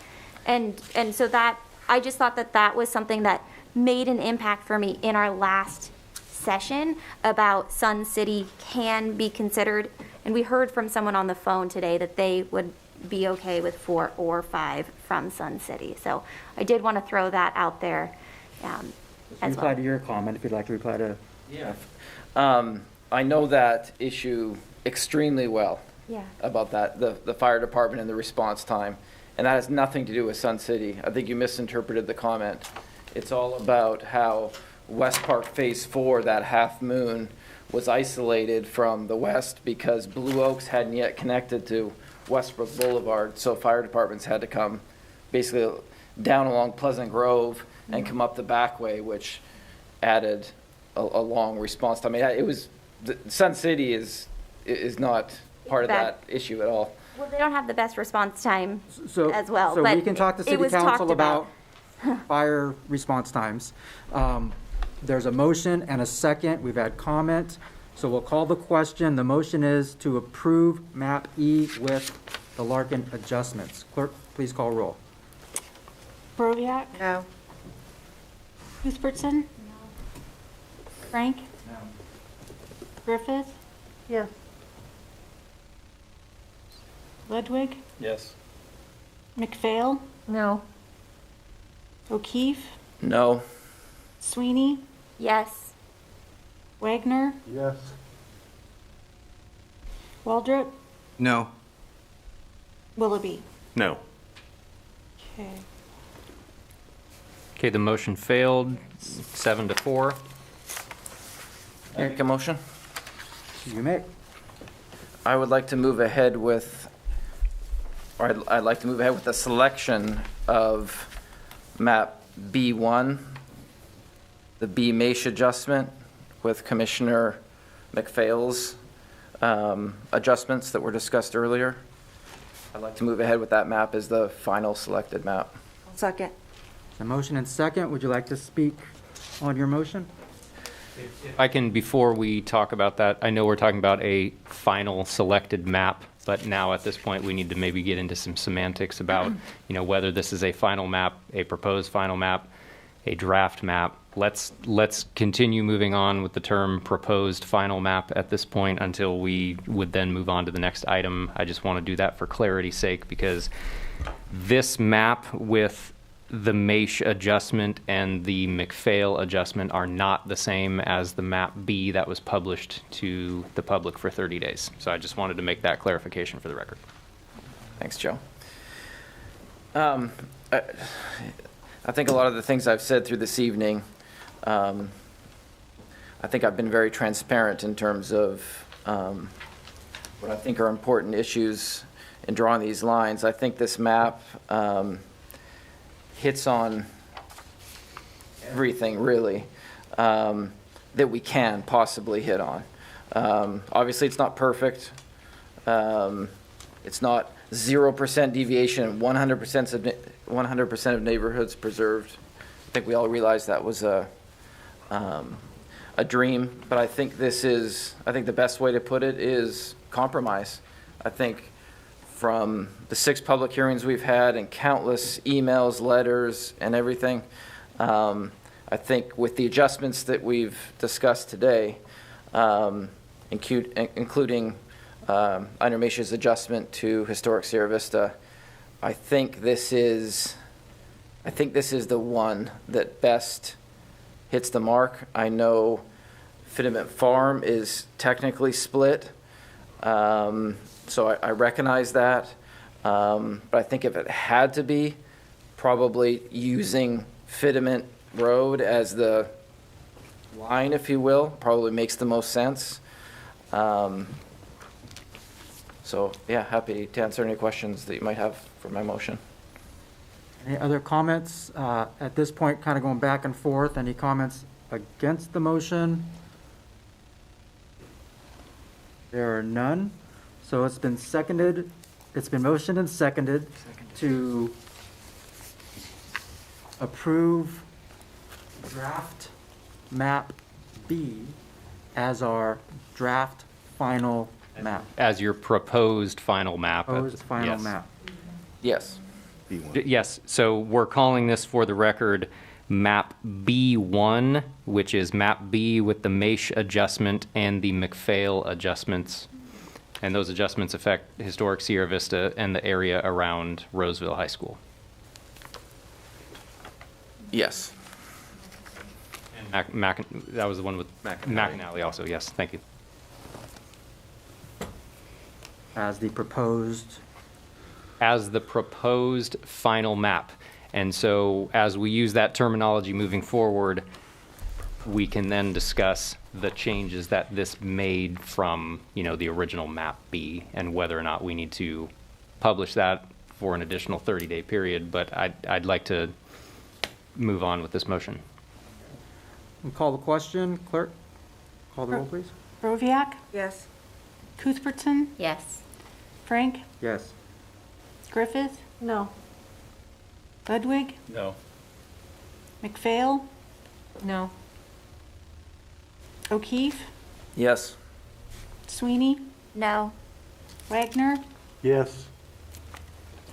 And so that, I just thought that that was something that made an impact for me in our last session about Sun City can be considered. And we heard from someone on the phone today that they would be okay with 4 or 5 from Sun City. So I did want to throw that out there as Reply well. to your comment if you'd like to reply to. Yeah. I know that issue extremely well. Yeah. About that, the fire department and the response time. And that has nothing to do with Sun City. I think you misinterpreted the comment. It's all about how West Park Phase 4, that half moon, was isolated from the west because Blue Oaks hadn't yet connected to Westbrook Boulevard. So fire departments had to come basically down along Pleasant Grove and come up the back way, which added a long response time. I mean, it was, Sun City is not part of that issue at all. Well, they don't have the best response time So, as well. so but we can talk to it city was council talked about fire response times. There's a motion and a second. We've had comment. So we'll call the question. The motion is to approve map E with the Larkin adjustments. Clerk, please call roll. Broviac? No. Cuthbertson? No. Frank? No. Griffith? Yes. Ludwig? Yes. McPhail? No. O'Keefe? No. Sweeney? Yes. Wagner? Yes. Waldrop? No. Willoughby? No. Okay. Okay, the motion failed, 7-4. Make a motion? You may. I would like to move ahead with, or I'd like to move ahead with the selection of map B1, the B Mesh adjustment with Commissioner McPhail's adjustments that were discussed earlier. I'd like to move ahead with that map as the final selected map. Second. The motion and second. Would you like to speak on your motion? I can, before we talk about that, I know we're talking about a final selected map, but now at this point, we need to maybe get into some semantics about, whether this is a final map, a proposed final map, a draft map. Let's continue moving on with the term proposed final map at this point until we would then move on to the next item. I just want to do that for clarity's sake because this map with the Mesh adjustment and the McPhail adjustment are not the same as the map B that was published to the public for 30 days. So I just wanted to make that clarification for the record. Thanks, Joe. I think a lot of the things I've said through this evening, I think I've been very transparent in terms of what I think are important issues in drawing these lines. I think this map hits on everything, really, that we can possibly hit on. Obviously, it's not perfect. It's not 0% deviation, 100% of neighborhoods preserved. I think we all realize that was a dream, but I think the best way to put it is compromise. I think from the 6 public hearings we've had and countless emails, letters, and everything, I think with the adjustments that we've discussed today, including under Meisha's adjustment to historic Sierra Vista. I think this is the one that best hits the mark. I know Fitiment Farm is technically split, so I recognize that. But I think if it had to be, probably using Fitiment Road as the line, if you will, probably makes the most sense. So yeah, happy to answer any questions that you might have for my motion. Any other comments? At this point, kind of going back and forth, any comments against the motion? There are none. So it's been seconded, it's been motioned and seconded to approve draft map B as our draft final map. As your proposed final map. Proposed final Yes. map. Yes. Yes, so we're calling this, for the record, map B1, which is map B with the Maish adjustment and the McPhail adjustments. And those adjustments affect historic Sierra Vista and the area around Roseville High School. Yes. That was the one with McAnally also, yes, thank you. As the proposed final map. And so as we use that terminology moving forward, we can then discuss the changes that this made from, the original map B and whether or not we need to publish that for an additional 30-day period. But I'd like to move on with this motion. We'll call the question. Clerk, call the roll, please. Roviak? Yes. Cuthbertson? Yes. Frank? Yes. Griffith? No. Ludwig? No. McPhail? No. O'Keefe? Yes. Sweeney? No. Wagner? Yes.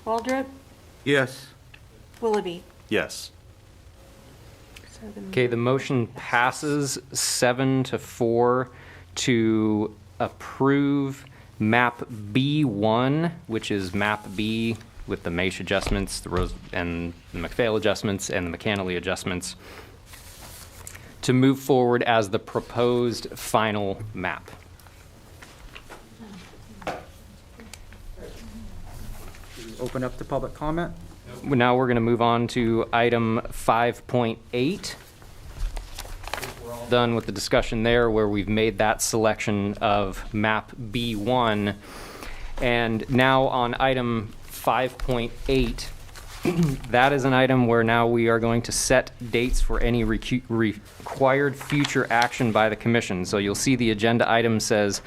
Waldrop? Yes. Willoughby? Yes. Okay, the motion passes 7-4 to approve map B1, which is map B with the Maish adjustments, and the McPhail adjustments, and the McAnally adjustments, to move forward as the proposed final map. Open up to public comment. Now we're going to move on to item 5.8. We're all done with the discussion there, where we've made that selection of map B1. And now on item 5.8, that is an item where now we are going to set dates for any required future action by the commission. So you'll see the agenda item says,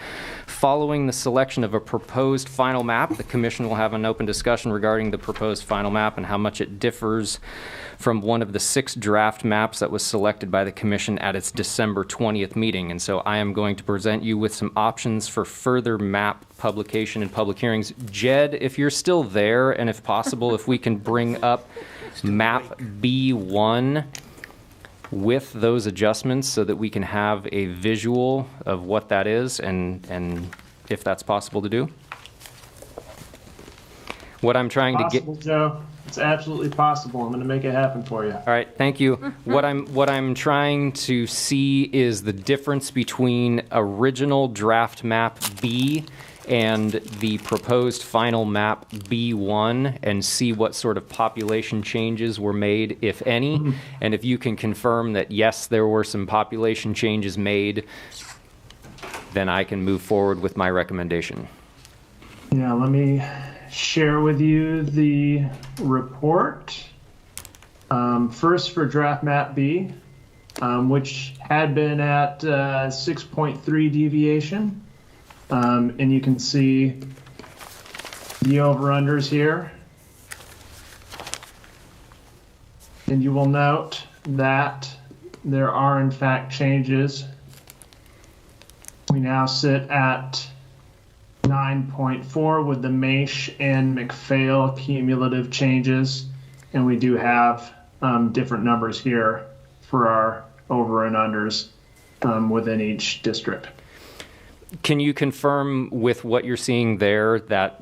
following the selection of a proposed final map, the commission will have an open discussion regarding the proposed final map and how much it differs from one of the 6 draft maps that was selected by the commission at its December 20th meeting. And so I am going to present you with some options for further map publication and public hearings. Jed, if you're still there, and if possible, if we can bring up map B1 with those adjustments so that we can have a visual of what that is, and if that's possible to do. What I'm trying to get... Possible, Joe. It's absolutely possible. I'm going to make it happen for you. All right, thank you. What I'm trying to see is the difference between original draft map B and the proposed final map B1, and see what sort of population changes were made, if any. And if you can confirm that, yes, there were some population changes made, then I can move forward with my recommendation. Yeah, let me share with you the report. First for draft map B, which had been at 6.3 deviation. And you can see the over-unders here. And you will note that there are in fact changes. We now sit at 9.4 with the Maish and McPhail cumulative changes, and we do have different numbers here for our over and unders within each district. Can you confirm with what you're seeing there that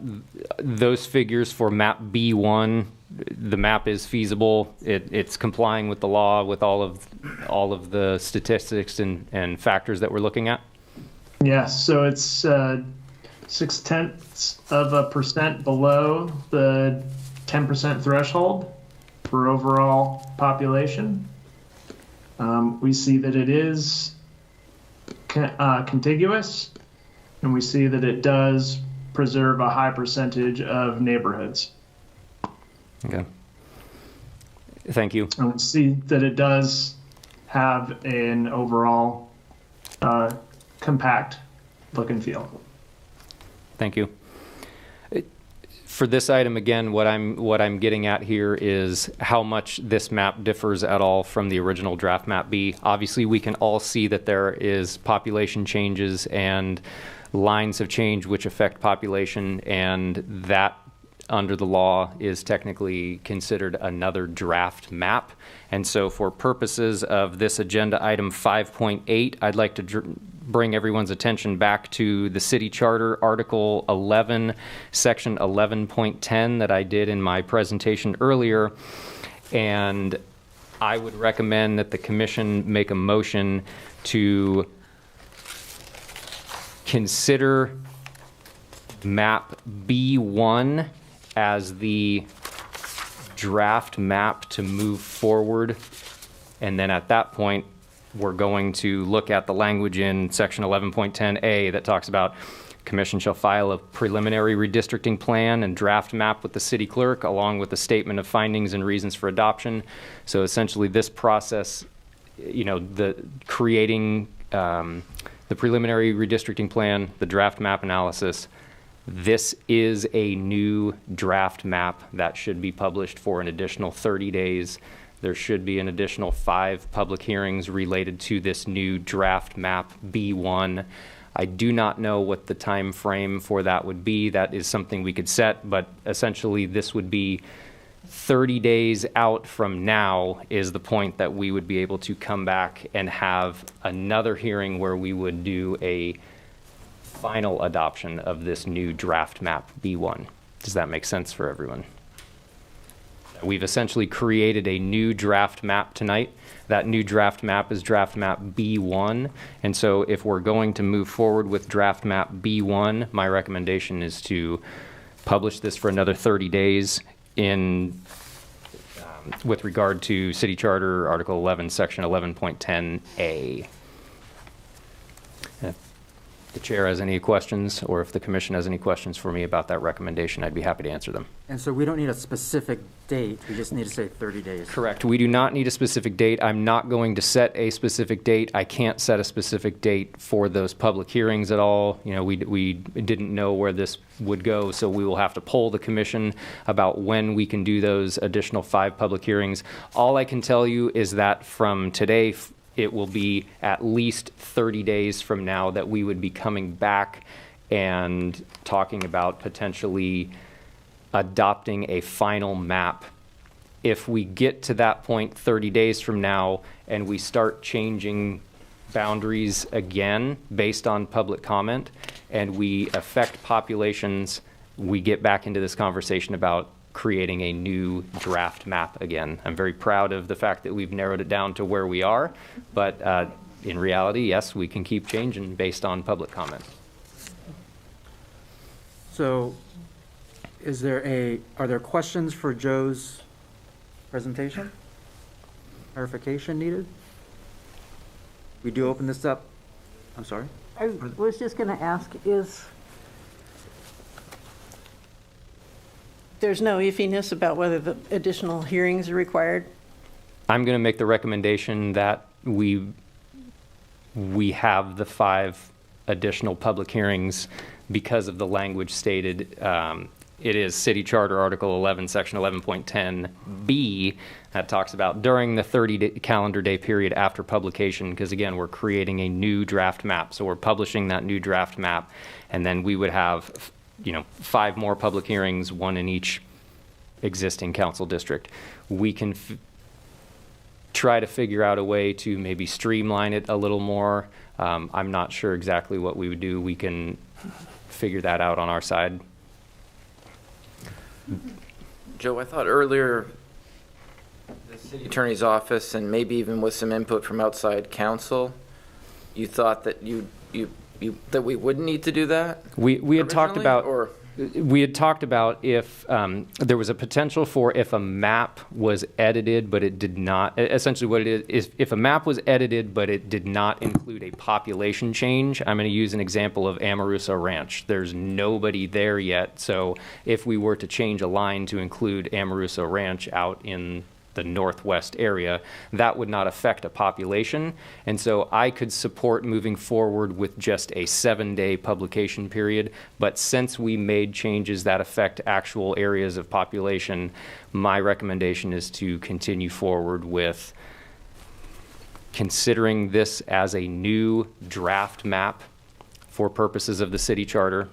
those figures for map B1, the map is feasible, it's complying with the law, with all of the statistics and factors that we're looking at? Yes, so it's 0.6% below the 10% threshold for overall population. We see that it is contiguous, and we see that it does preserve a high percentage of neighborhoods. Okay. Thank you. And we see that it does have an overall compact look and feel. Thank you. For this item, again, what I'm getting at here is how much this map differs at all from the original draft map B. Obviously, we can all see that there is population changes and lines of change which affect population, and that under the law is technically considered another draft map. And so for purposes of this agenda item 5.8, I'd like to bring everyone's attention back to the City Charter, Article 11, Section 11.10 that I did in my presentation earlier. And I would recommend that the Commission make a motion to consider map B1 as the draft map to move forward. And then at that point, we're going to look at the language in section 11.10A that talks about Commission shall file a preliminary redistricting plan and draft map with the city clerk along with a statement of findings and reasons for adoption. So essentially this process, the creating the preliminary redistricting plan, the draft map analysis, this is a new draft map that should be published for an additional 30 days. There should be an additional 5 public hearings related to this new draft map B1. I do not know what the time frame for that would be. That is something we could set, but essentially this would be 30 days out from now is the point that we would be able to come back and have another hearing where we would do a final adoption of this new draft map B1. Does that make sense for everyone? We've essentially created a new draft map tonight. That new draft map is draft map B1. And so if we're going to move forward with draft map B1, my recommendation is to publish this for another 30 days in with regard to City Charter, Article 11, Section 11.10A. The chair has any questions, or if the commission has any questions for me about that recommendation, I'd be happy to answer them. And so we don't need a specific date, we just need to say 30 days. Correct. We do not need a specific date. I'm not going to set a specific date. I can't set a specific date for those public hearings at all. We didn't know where this would go, so we will have to poll the commission about when we can do those additional 5 public hearings. All I can tell you is that from today, it will be at least 30 days from now that we would be coming back and talking about potentially adopting a final map. If we get to that point 30 days from now and we start changing boundaries again based on public comment and we affect populations, we get back into this conversation about creating a new draft map again. I'm very proud of the fact that we've narrowed it down to where we are, but in reality, yes, we can keep changing based on public comment. So are there questions for Joe's presentation? Clarification needed? We do open this up. I'm sorry? I was just going to ask, there's no iffiness about whether the additional hearings are required? I'm going to make the recommendation that we have the 5 additional public hearings because of the language stated. It is City Charter Article 11, Section 11.10B that talks about during the 30 calendar day period after publication, because again, we're creating a new draft map. So we're publishing that new draft map, and then we would have 5 more public hearings, 1 in each existing council district. We can try to figure out a way to maybe streamline it a little more. I'm not sure exactly what we would do. We can figure that out on our side. Joe, I thought earlier the city attorney's office, and maybe even with some input from outside counsel, you thought that that we wouldn't need to do that? We had talked about, or we had talked about if there was a potential for if a map was edited, but it did not, essentially what it is if a map was edited, but it did not include a population change. I'm going to use an example of Amaruso Ranch. There's nobody there yet. So if we were to change a line to include Amaruso Ranch out in the northwest area, that would not affect a population. And so I could support moving forward with just a 7-day publication period. But since we made changes that affect actual areas of population, my recommendation is to continue forward with considering this as a new draft map for purposes of the city charter.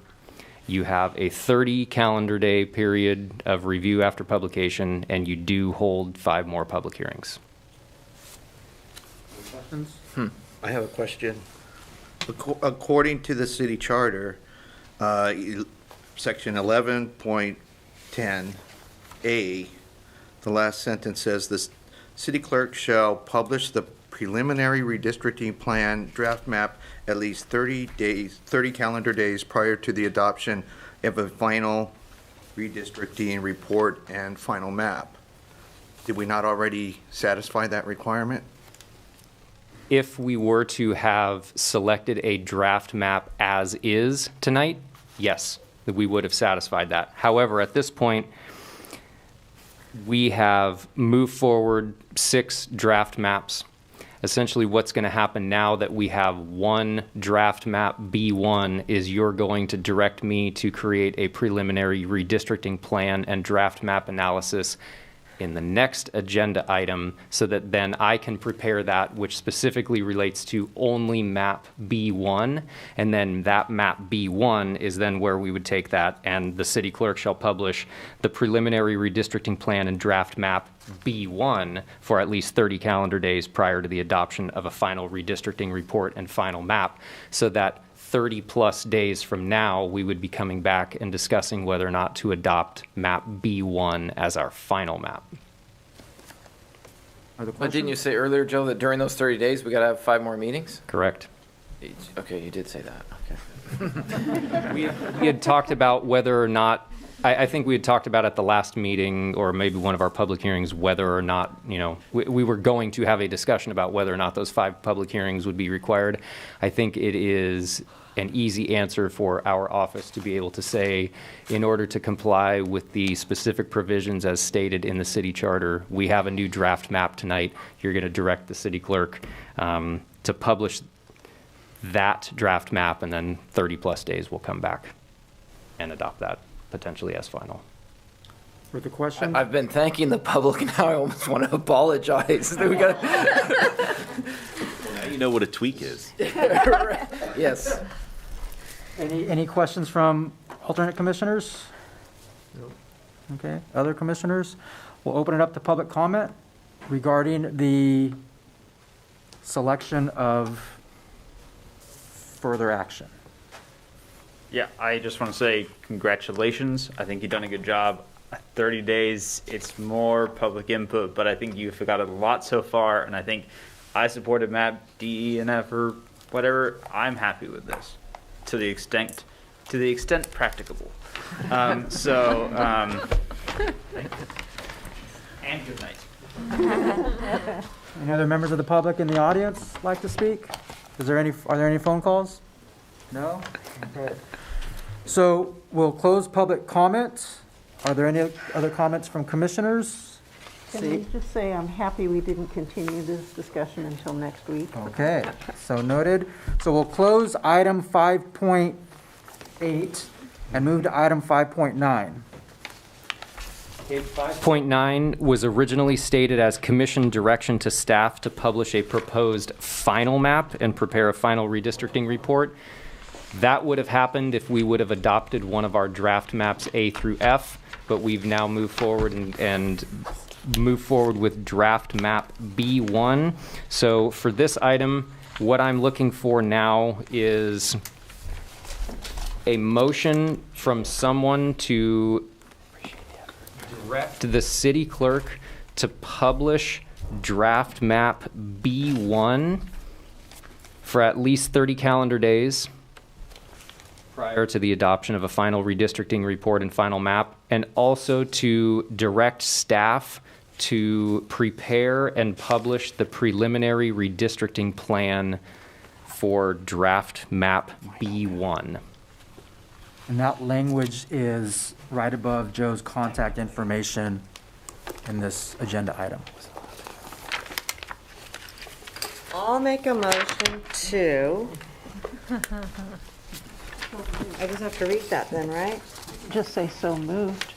You have a 30 calendar day period of review after publication, and you do hold 5 more public hearings. Questions? I have a question. According to the city charter, section 11.10A, the last sentence says, the city clerk shall publish the preliminary redistricting plan draft map at least 30 calendar days prior to the adoption of a final redistricting report and final map. Did we not already satisfy that requirement? If we were to have selected a draft map as is tonight, yes, we would have satisfied that. However, at this point, we have moved forward 6 draft maps. Essentially, what's going to happen now that we have one draft map B1 is you're going to direct me to create a preliminary redistricting plan and draft map analysis in the next agenda item so that then I can prepare that, which specifically relates to only map B1. And then that map B1 is then where we would take that, and the city clerk shall publish the preliminary redistricting plan and draft map B1 for at least 30 calendar days prior to the adoption of a final redistricting report and final map, so that 30 plus days from now, we would be coming back and discussing whether or not to adopt map B1 as our final map. But didn't you say earlier, Joe, that during those 30 days, we got to have 5 more meetings? Correct. Okay, you did say that. Okay. We had talked about whether or not, I think we had talked about at the last meeting, or maybe one of our public hearings, whether or not, we were going to have a discussion about whether or not those 5 public hearings would be required. I think it is an easy answer for our office to be able to say, in order to comply with the specific provisions as stated in the city charter, we have a new draft map tonight. You're going to direct the city clerk to publish that draft map, and then 30 plus days we'll come back and adopt that potentially as final. Further questions? I've been thanking the public, and now I almost want to apologize. We got Now you know what a tweak is. Yes. Any questions from alternate commissioners? No. Okay, other commissioners? We'll open it up to public comment regarding the selection of further action. Yeah, I just want to say congratulations. I think you've done a good job. 30 days, it's more public input, but I think you've got a lot so far, and I think I supported map D, E, and F, or whatever. I'm happy with this to the extent practicable. And good night. Any other members of the public in the audience like to speak? Are there any phone calls? No? Okay. So we'll close public comment. Are there any other comments from commissioners? Can I just say I'm happy we didn't continue this discussion until next week? Okay, so noted. So we'll close item 5.8 and move to item 5.9. 5.9 was originally stated as commission direction to staff to publish a proposed final map and prepare a final redistricting report. That would have happened if we would have adopted one of our draft maps A through F, but we've now moved forward and move forward with draft map B1. So for this item, what I'm looking for now is a motion from someone to direct the city clerk to publish draft map B1 for at least 30 calendar days prior to the adoption of a final redistricting report and final map, and also to direct staff to prepare and publish the preliminary redistricting plan for draft map B1. And that language is right above Joe's contact information in this agenda item. I'll make a motion to, I just have to read that then, right? Just say so moved.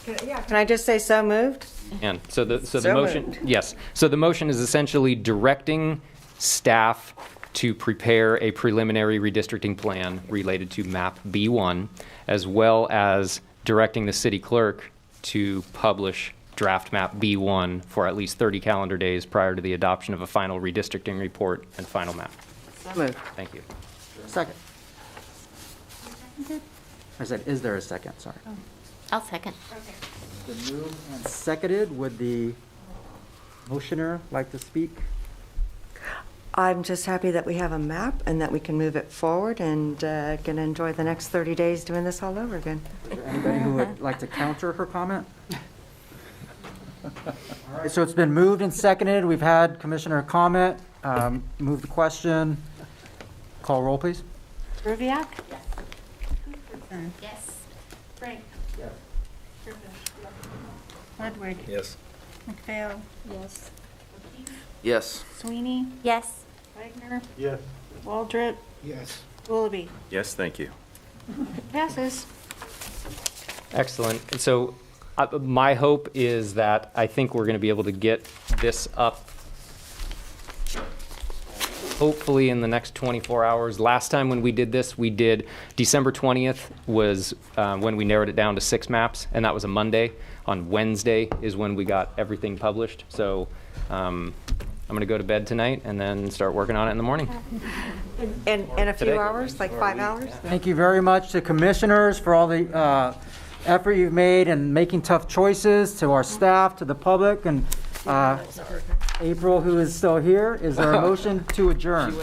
Can I just say so moved? And so the So motion, moved. yes. So the motion is essentially directing staff to prepare a preliminary redistricting plan related to map B1, as well as directing the city clerk to publish draft map B1 for at least 30 calendar days prior to the adoption of a final redistricting report and final map. So moved. Thank you. Second. I said, is there a second? Sorry. I'll second. Been moved and seconded. Would the motioner like to speak? I'm just happy that we have a map and that we can move it forward and can enjoy the next 30 days doing this all over again. Is there anybody who would like to counter her comment? All right, so it's been moved and seconded. We've had Commissioner comment. Move the question. Call roll, please. Rivak? Yes. Frank? Ludwig? Yes. McPhail? Yes. Yes. Sweeney? Yes. Wagner? Yes. Waldrop? Yes. Willoughby? Yes, thank you. Passes. Excellent. And so my hope is that I think we're going to be able to get this up hopefully in the next 24 hours. Last time when we did this, we did December 20th was when we narrowed it down to 6 maps, and that was a Monday. On Wednesday is when we got everything published. So I'm going to go to bed tonight and then start working on it in the morning. In a few Today. hours, like 5 hours? Thank you very much to commissioners for all the effort you've made in making tough choices, to our staff, to the public, and April, who is still here. Is there a motion to adjourn?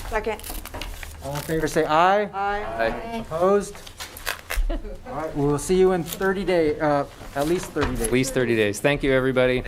Second. All in favor, say aye. Aye. Opposed? All right, we will see you in 30 days, at least 30 days. At least 30 days. Thank you, everybody.